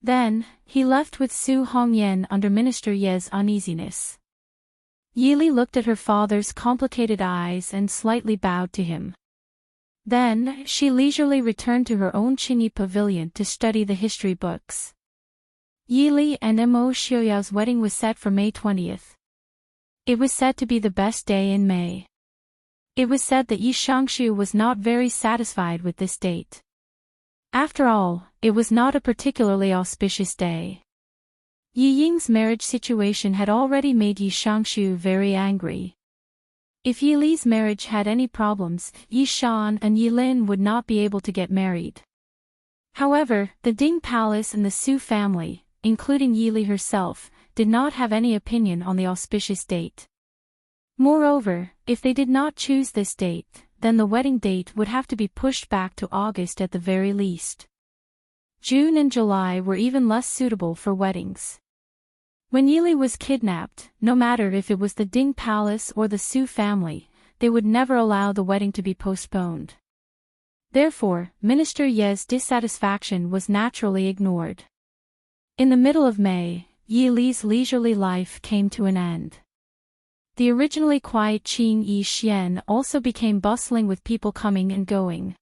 Then, he left with Su Hongyan under Minister Ye's uneasiness. Yili looked at her father's complicated eyes and slightly bowed to him. Then, she leisurely returned to her own Qingyi pavilion to study the history books. Yili and Mo Xiaoyao's wedding was set for May 20th. It was said to be the best day in May. It was said that Yi Shangshu was not very satisfied with this date. After all, it was not a particularly auspicious day. Yi Ying's marriage situation had already made Yi Shangshu very angry. If Yi Li's marriage had any problems, Yi Shan and Yi Lin would not be able to get married. However, the Ding Palace and the Su family, including Yi Li herself, did not have any opinion on the auspicious date. Moreover, if they did not choose this date, then the wedding date would have to be pushed back to August at the very least. June and July were even less suitable for weddings. When Yili was kidnapped, no matter if it was the Ding Palace or the Su family, they would never allow the wedding to be postponed. Therefore, Minister Ye's dissatisfaction was naturally ignored. In the middle of May, Yi Li's leisurely life came to an end. The originally quiet Qing Yi Xian also became bustling with people coming and going.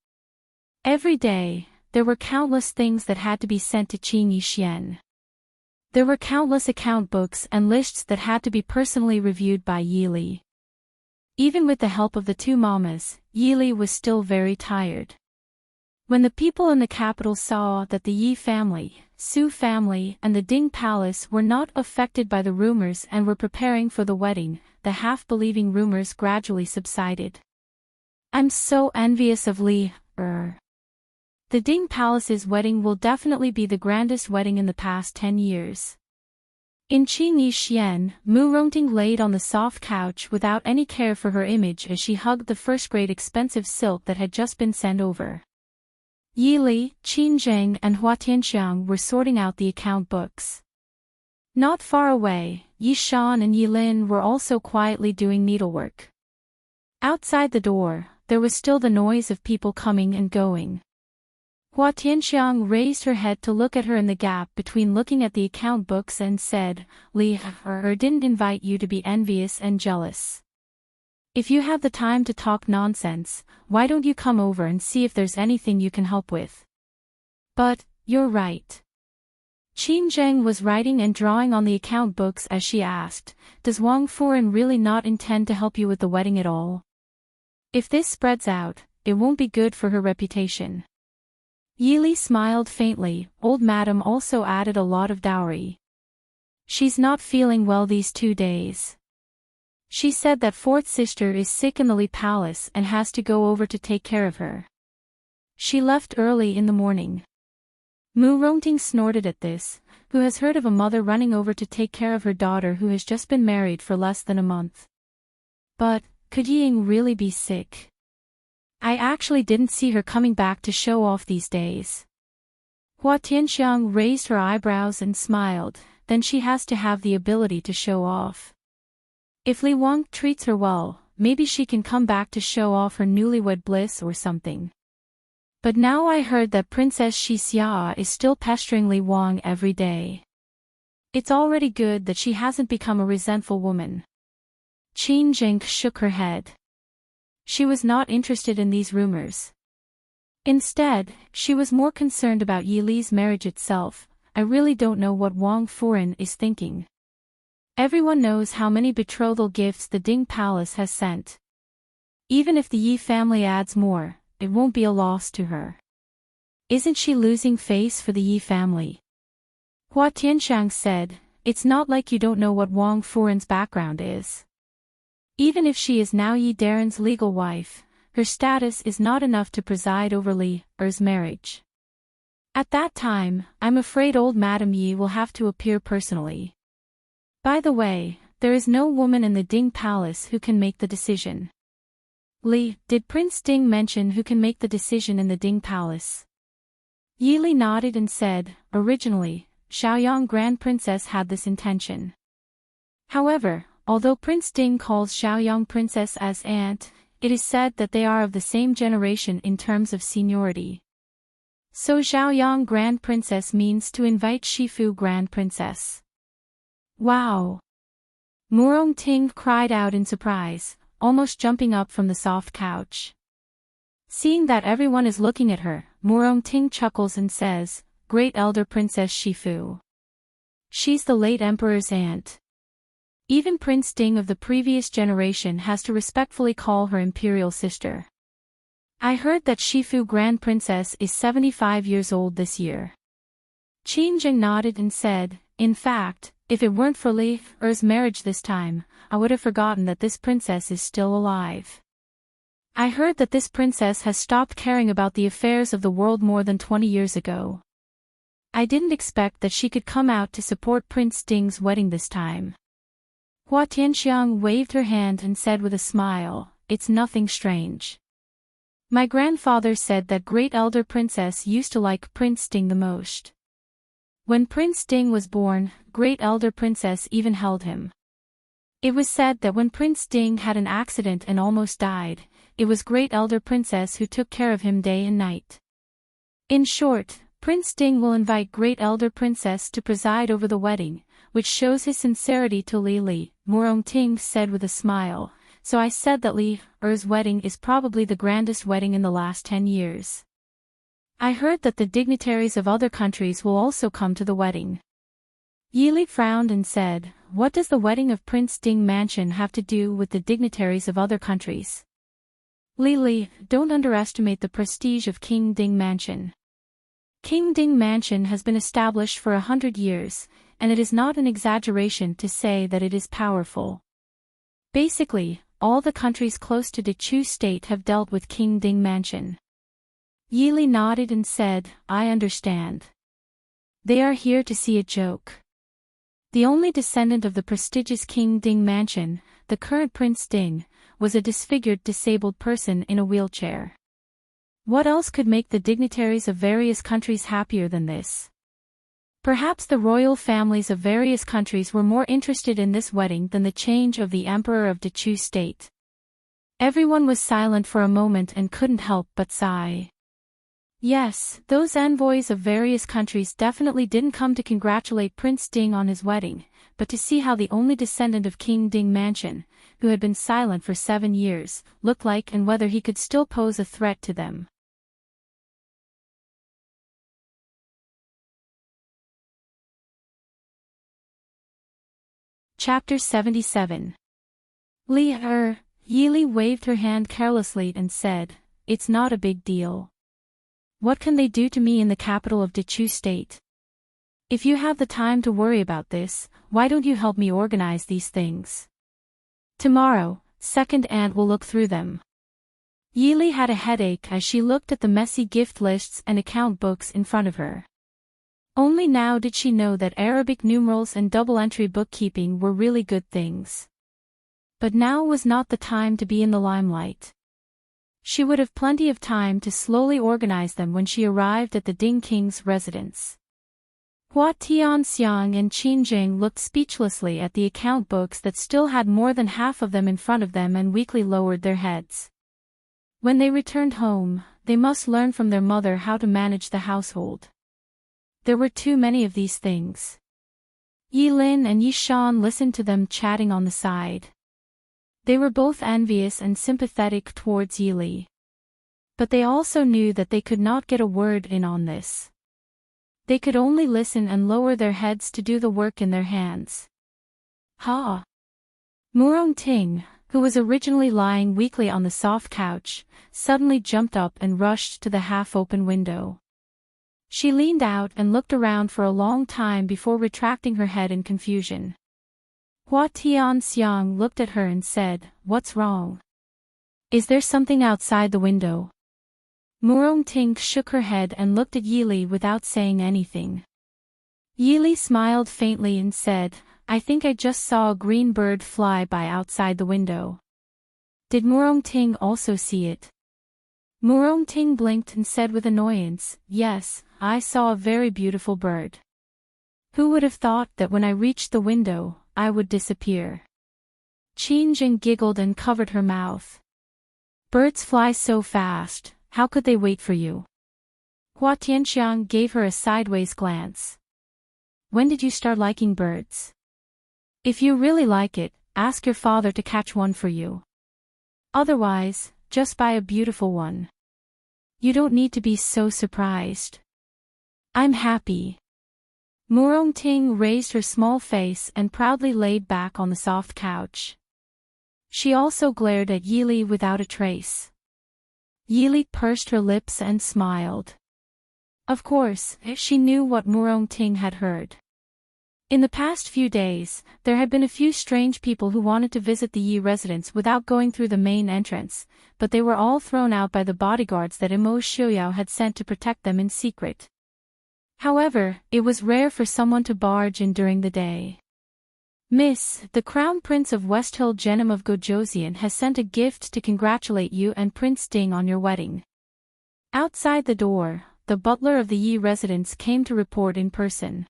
Every day, there were countless things that had to be sent to Qing Yi Xian. There were countless account books and lists that had to be personally reviewed by Yi Li. Even with the help of the two mamas, Yi Li was still very tired. When the people in the capital saw that the Yi family, Su family, and the Ding Palace were not affected by the rumors and were preparing for the wedding, the half-believing rumors gradually subsided. I'm so envious of Li. The Ding Palace's wedding will definitely be the grandest wedding in the past 10 years. In Qing Yi Xian, Mu Rongting laid on the soft couch without any care for her image as she hugged the first-grade expensive silk that had just been sent over. Yi Li, Qin Zheng and Hua Tianxiang were sorting out the account books. Not far away, Yi Shan and Yi Lin were also quietly doing needlework. Outside the door, there was still the noise of people coming and going. Hua Tianxiang raised her head to look at her in the gap between looking at the account books and said, Li didn't invite you to be envious and jealous. If you have the time to talk nonsense, why don't you come over and see if there's anything you can help with? But, you're right. Qin Zheng was writing and drawing on the account books as she asked, does Wang Furen really not intend to help you with the wedding at all? If this spreads out, it won't be good for her reputation. Yi Li smiled faintly. Old Madam also added a lot of dowry. She's not feeling well these 2 days. She said that fourth sister is sick in the Li Palace and has to go over to take care of her. She left early in the morning. Mu Rongting snorted at this. Who has heard of a mother running over to take care of her daughter who has just been married for less than a month? But, could Ying really be sick? I actually didn't see her coming back to show off these days. Hua Tianxiang raised her eyebrows and smiled, then she has to have the ability to show off. If Li Wang treats her well, maybe she can come back to show off her newlywed bliss or something. But now I heard that Princess Xixia is still pestering Li Wang every day. It's already good that she hasn't become a resentful woman. Qin Zheng shook her head. She was not interested in these rumors. Instead, she was more concerned about Yi Li's marriage itself. I really don't know what Wang Furen is thinking. Everyone knows how many betrothal gifts the Ding Palace has sent. Even if the Yi family adds more, it won't be a loss to her. Isn't she losing face for the Yi family? Hua Tianxiang said, it's not like you don't know what Wang Furen's background is. Even if she is now Yi Daren's legal wife, her status is not enough to preside over Li Er's marriage. At that time, I'm afraid old Madam Yi will have to appear personally. By the way, there is no woman in the Ding Palace who can make the decision. Li, did Prince Ding mention who can make the decision in the Ding Palace? Yi Li nodded and said, originally, Xiaoyang Grand Princess had this intention. However, although Prince Ding calls Xiaoyang Princess as aunt, it is said that they are of the same generation in terms of seniority. So Xiaoyang Grand Princess means to invite Shifu Grand Princess. Wow! Mu Rongting cried out in surprise, almost jumping up from the soft couch. Seeing that everyone is looking at her, Mu Rongting chuckles and says, Great Elder Princess Shifu. She's the late Emperor's aunt. Even Prince Ding of the previous generation has to respectfully call her imperial sister. I heard that Shifu Grand Princess is 75 years old this year. Qin Zheng nodded and said, in fact, if it weren't for Li Er's marriage this time, I would have forgotten that this princess is still alive. I heard that this princess has stopped caring about the affairs of the world more than 20 years ago. I didn't expect that she could come out to support Prince Ding's wedding this time. Hua Tianxiang waved her hand and said with a smile, it's nothing strange. My grandfather said that Great Elder Princess used to like Prince Ding the most. When Prince Ding was born, Great Elder Princess even held him. It was said that when Prince Ding had an accident and almost died, it was Great Elder Princess who took care of him day and night. In short, Prince Ding will invite Great Elder Princess to preside over the wedding, which shows his sincerity to Li Li, Murong-ting said with a smile, so I said that Li Er's wedding is probably the grandest wedding in the last 10 years. I heard that the dignitaries of other countries will also come to the wedding. Yi Li frowned and said, what does the wedding of Prince Ding Mansion have to do with the dignitaries of other countries? Li Li, don't underestimate the prestige of King Ding Mansion. King Ding Mansion has been established for 100 years, and it is not an exaggeration to say that it is powerful. Basically, all the countries close to Dechu State have dealt with King Ding Mansion. Yi Li nodded and said, I understand. They are here to see a joke. The only descendant of the prestigious King Ding Mansion, the current Prince Ding, was a disfigured disabled person in a wheelchair. What else could make the dignitaries of various countries happier than this? Perhaps the royal families of various countries were more interested in this wedding than the change of the Emperor of Dechu State. Everyone was silent for a moment and couldn't help but sigh. Yes, those envoys of various countries definitely didn't come to congratulate Prince Ding on his wedding, but to see how the only descendant of King Ding Mansion, who had been silent for 7 years, looked like and whether he could still pose a threat to them. Chapter 77. Yi Li waved her hand carelessly and said, it's not a big deal. What can they do to me in the capital of Dechu State? If you have the time to worry about this, why don't you help me organize these things? Tomorrow, second aunt will look through them. Yi Li had a headache as she looked at the messy gift lists and account books in front of her. Only now did she know that Arabic numerals and double-entry bookkeeping were really good things. But now was not the time to be in the limelight. She would have plenty of time to slowly organize them when she arrived at the Ding King's residence. Hua Tianxiang and Qin Jing looked speechlessly at the account books that still had more than half of them in front of them and weakly lowered their heads. When they returned home, they must learn from their mother how to manage the household. There were too many of these things. Yi Lin and Yi Shan listened to them chatting on the side. They were both envious and sympathetic towards Yi Li. But they also knew that they could not get a word in on this. They could only listen and lower their heads to do the work in their hands. Ha! Murong-ting, who was originally lying weakly on the soft couch, suddenly jumped up and rushed to the half-open window. She leaned out and looked around for a long time before retracting her head in confusion. Hua Tianxiang looked at her and said, "What's wrong? Is there something outside the window?" Murong-ting shook her head and looked at Yi Li without saying anything. Yi Li smiled faintly and said, "I think I just saw a green bird fly by outside the window." Did Murong-ting also see it? Murong-ting blinked and said with annoyance, "Yes, I saw a very beautiful bird. Who would have thought that when I reached the window, I would disappear?" Qin Jing giggled and covered her mouth. "Birds fly so fast, how could they wait for you?" Hua Tianxiang gave her a sideways glance. "When did you start liking birds? If you really like it, ask your father to catch one for you. Otherwise, just buy a beautiful one. You don't need to be so surprised." "I'm happy." Murong-ting raised her small face and proudly laid back on the soft couch. She also glared at Yi Li without a trace. Yi Li pursed her lips and smiled. Of course, she knew what Murong-ting had heard. In the past few days, there had been a few strange people who wanted to visit the Yi residence without going through the main entrance, but they were all thrown out by the bodyguards that Imo Xiuyao had sent to protect them in secret. However, it was rare for someone to barge in during the day. "Miss, the Crown Prince of Westhill Genom of Gojoseon has sent a gift to congratulate you and Prince Ding on your wedding." Outside the door, the butler of the Yi residence came to report in person.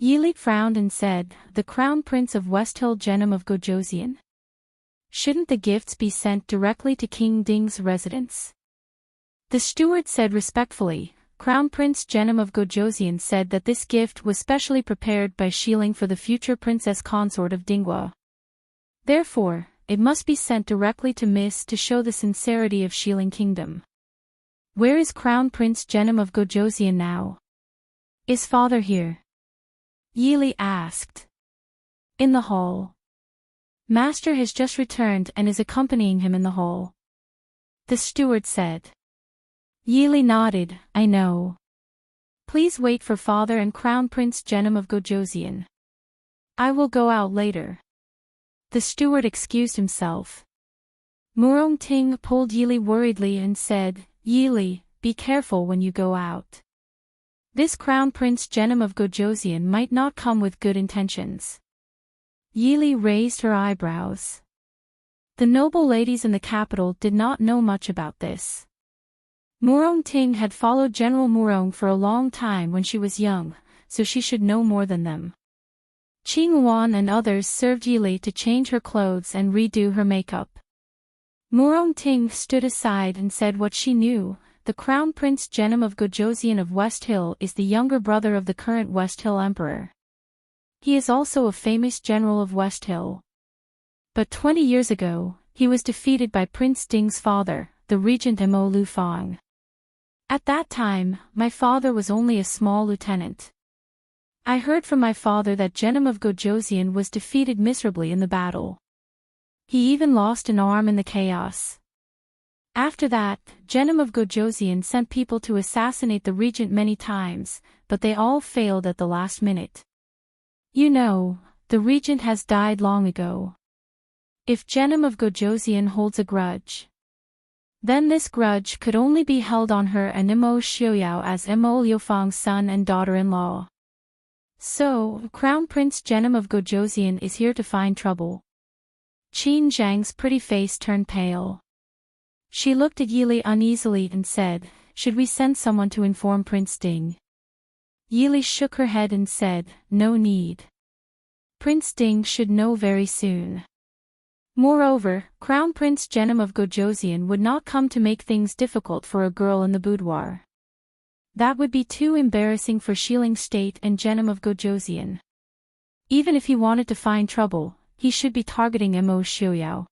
Yili frowned and said, "The Crown Prince of Westhill Genom of Gojosian? Shouldn't the gifts be sent directly to King Ding's residence?" The steward said respectfully, "Crown Prince Genom of Gojosian said that this gift was specially prepared by Shieling for the future princess consort of Dingwa. Therefore, it must be sent directly to Miss to show the sincerity of Shieling Kingdom." "Where is Crown Prince Genom of Gojosian now? Is father here?" Yili asked. "In the hall. Master has just returned and is accompanying him in the hall," the steward said. Yili nodded, "I know. Please wait for father and Crown Prince Genom of Gojosian. I will go out later." The steward excused himself. Murong Ting pulled Yili worriedly and said, "Yili, be careful when you go out. This Crown Prince Genom of Gojosian might not come with good intentions." Yili raised her eyebrows. The noble ladies in the capital did not know much about this. Murong Ting had followed General Murong for a long time when she was young, so she should know more than them. Qing Wan and others served Yili to change her clothes and redo her makeup. Murong Ting stood aside and said what she knew. The Crown Prince Genom of Gojosian of West Hill is the younger brother of the current West Hill Emperor. He is also a famous general of West Hill. But 20 years ago, he was defeated by Prince Ding's father, the regent Mo Lu Fang. At that time, my father was only a small lieutenant. I heard from my father that Genom of Gojosian was defeated miserably in the battle. He even lost an arm in the chaos. After that, Genom of Gojosian sent people to assassinate the regent many times, but they all failed at the last minute. You know, the regent has died long ago. If Genom of Gojosian holds a grudge, then this grudge could only be held on her and Mo Xiuyao as Mo Liufang's son and daughter-in-law. So, Crown Prince Genom of Gojosian is here to find trouble." Qin Zhang's pretty face turned pale. She looked at Yili uneasily and said, "Should we send someone to inform Prince Ding?" Yili shook her head and said, "No need. Prince Ding should know very soon. Moreover, Crown Prince Genom of Gojosian would not come to make things difficult for a girl in the boudoir. That would be too embarrassing for Shieling State and Genom of Gojosian. Even if he wanted to find trouble, he should be targeting Mo Xiuyao.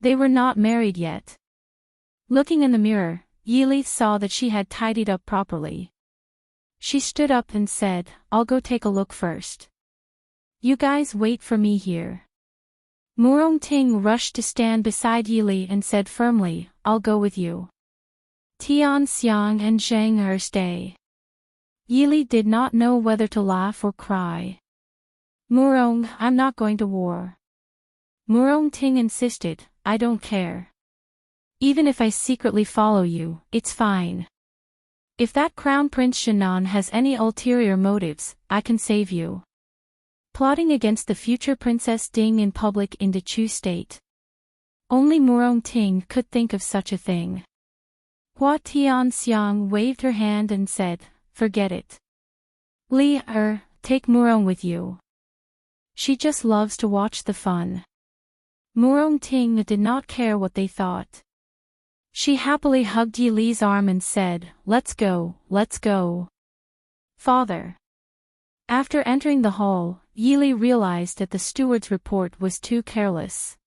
They were not married yet." Looking in the mirror, Yili saw that she had tidied up properly. She stood up and said, "I'll go take a look first. You guys wait for me here." Murong Ting rushed to stand beside Yili and said firmly, "I'll go with you. Tian Xiang and Zhang Er stay." Yili did not know whether to laugh or cry. "Murong, I'm not going to war." Murong Ting insisted, "I don't care. Even if I secretly follow you, it's fine. If that Crown Prince Shinan has any ulterior motives, I can save you. Plotting against the future Princess Ding in public in the Chu State. Only Murong Ting could think of such a thing." Hua Tian Xiang waved her hand and said, "Forget it. Li take Murong with you. She just loves to watch the fun." Murong Ting did not care what they thought. She happily hugged Yili's arm and said, let's go, let's go. Father." After entering the hall, Yili realized that the steward's report was too careless.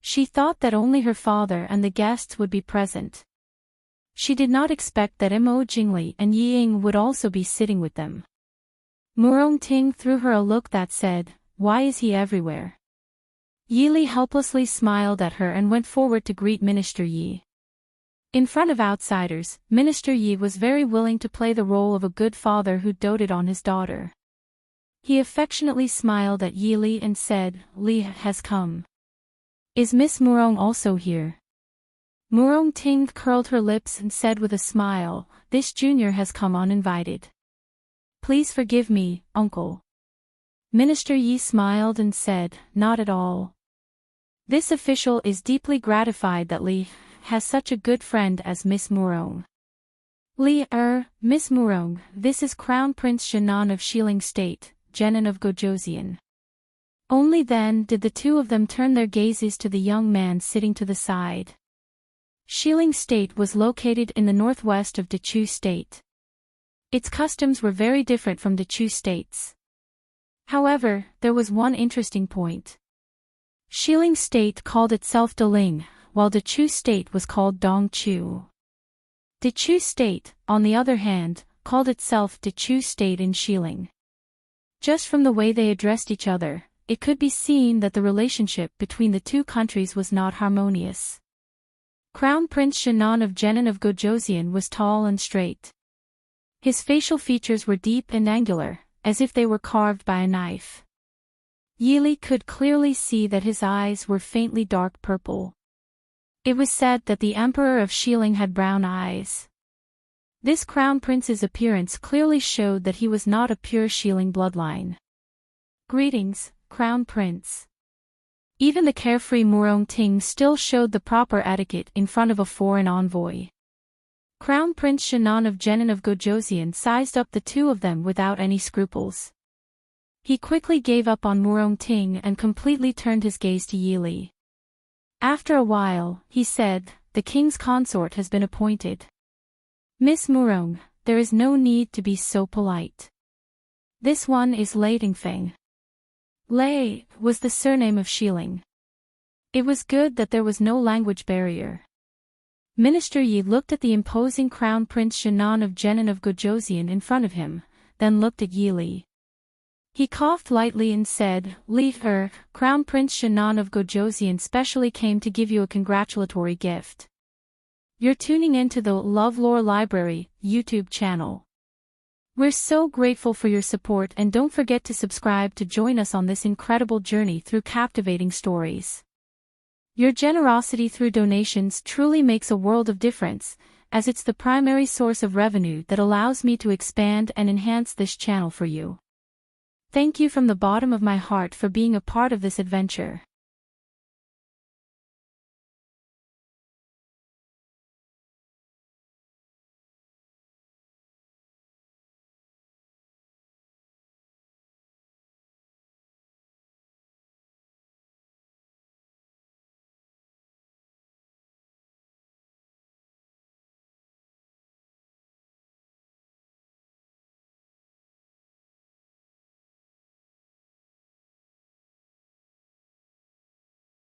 She thought that only her father and the guests would be present. She did not expect that Mo Jingli and Yi Ying would also be sitting with them. Murong Ting threw her a look that said, "Why is he everywhere?" Yili helplessly smiled at her and went forward to greet Minister Yi. In front of outsiders, Minister Yi was very willing to play the role of a good father who doted on his daughter. He affectionately smiled at Yili and said, "Li has come. Is Miss Murong also here?" Murong Ting curled her lips and said with a smile, "This junior has come uninvited. Please forgive me, uncle." Minister Yi smiled and said, "Not at all. This official is deeply gratified that Li has such a good friend as Miss Murong." Miss Murong, this is Crown Prince Shannon of Shilling State, Jenin of Gojosian. Only then did the two of them turn their gazes to the young man sitting to the side. Shilling State was located in the northwest of Dechu State. Its customs were very different from Dechu State's. However, there was one interesting point. Shilling State called itself Daling, while Dechu State was called Dongchu. Dechu State, on the other hand, called itself Dechu State in Shilling. Just from the way they addressed each other, it could be seen that the relationship between the two countries was not harmonious. Crown Prince Shannon of Jenin of Gojosian was tall and straight. His facial features were deep and angular, as if they were carved by a knife. Yili could clearly see that his eyes were faintly dark purple. It was said that the Emperor of Shilling had brown eyes. This Crown Prince's appearance clearly showed that he was not a pure Shilling bloodline. Greetings, Crown Prince. Even the carefree Murong Ting still showed the proper etiquette in front of a foreign envoy. Crown Prince Shannon of Jenin of Gojosian sized up the two of them without any scruples. He quickly gave up on Murong Ting and completely turned his gaze to Yili. After a while, he said, "The king's consort has been appointed. Miss Murong, there is no need to be so polite. This one is Lei Dingfeng." Lei was the surname of Shilling. It was good that there was no language barrier. Minister Yi looked at the imposing Crown Prince Shannon of Jenin of Gojosian in front of him, then looked at Yili. He coughed lightly and said, Crown Prince Shannon of Gojosian specially came to give you a congratulatory gift. You're tuning into the LoveLore Library YouTube channel. We're so grateful for your support, and don't forget to subscribe to join us on this incredible journey through captivating stories. Your generosity through donations truly makes a world of difference, as it's the primary source of revenue that allows me to expand and enhance this channel for you. Thank you from the bottom of my heart for being a part of this adventure.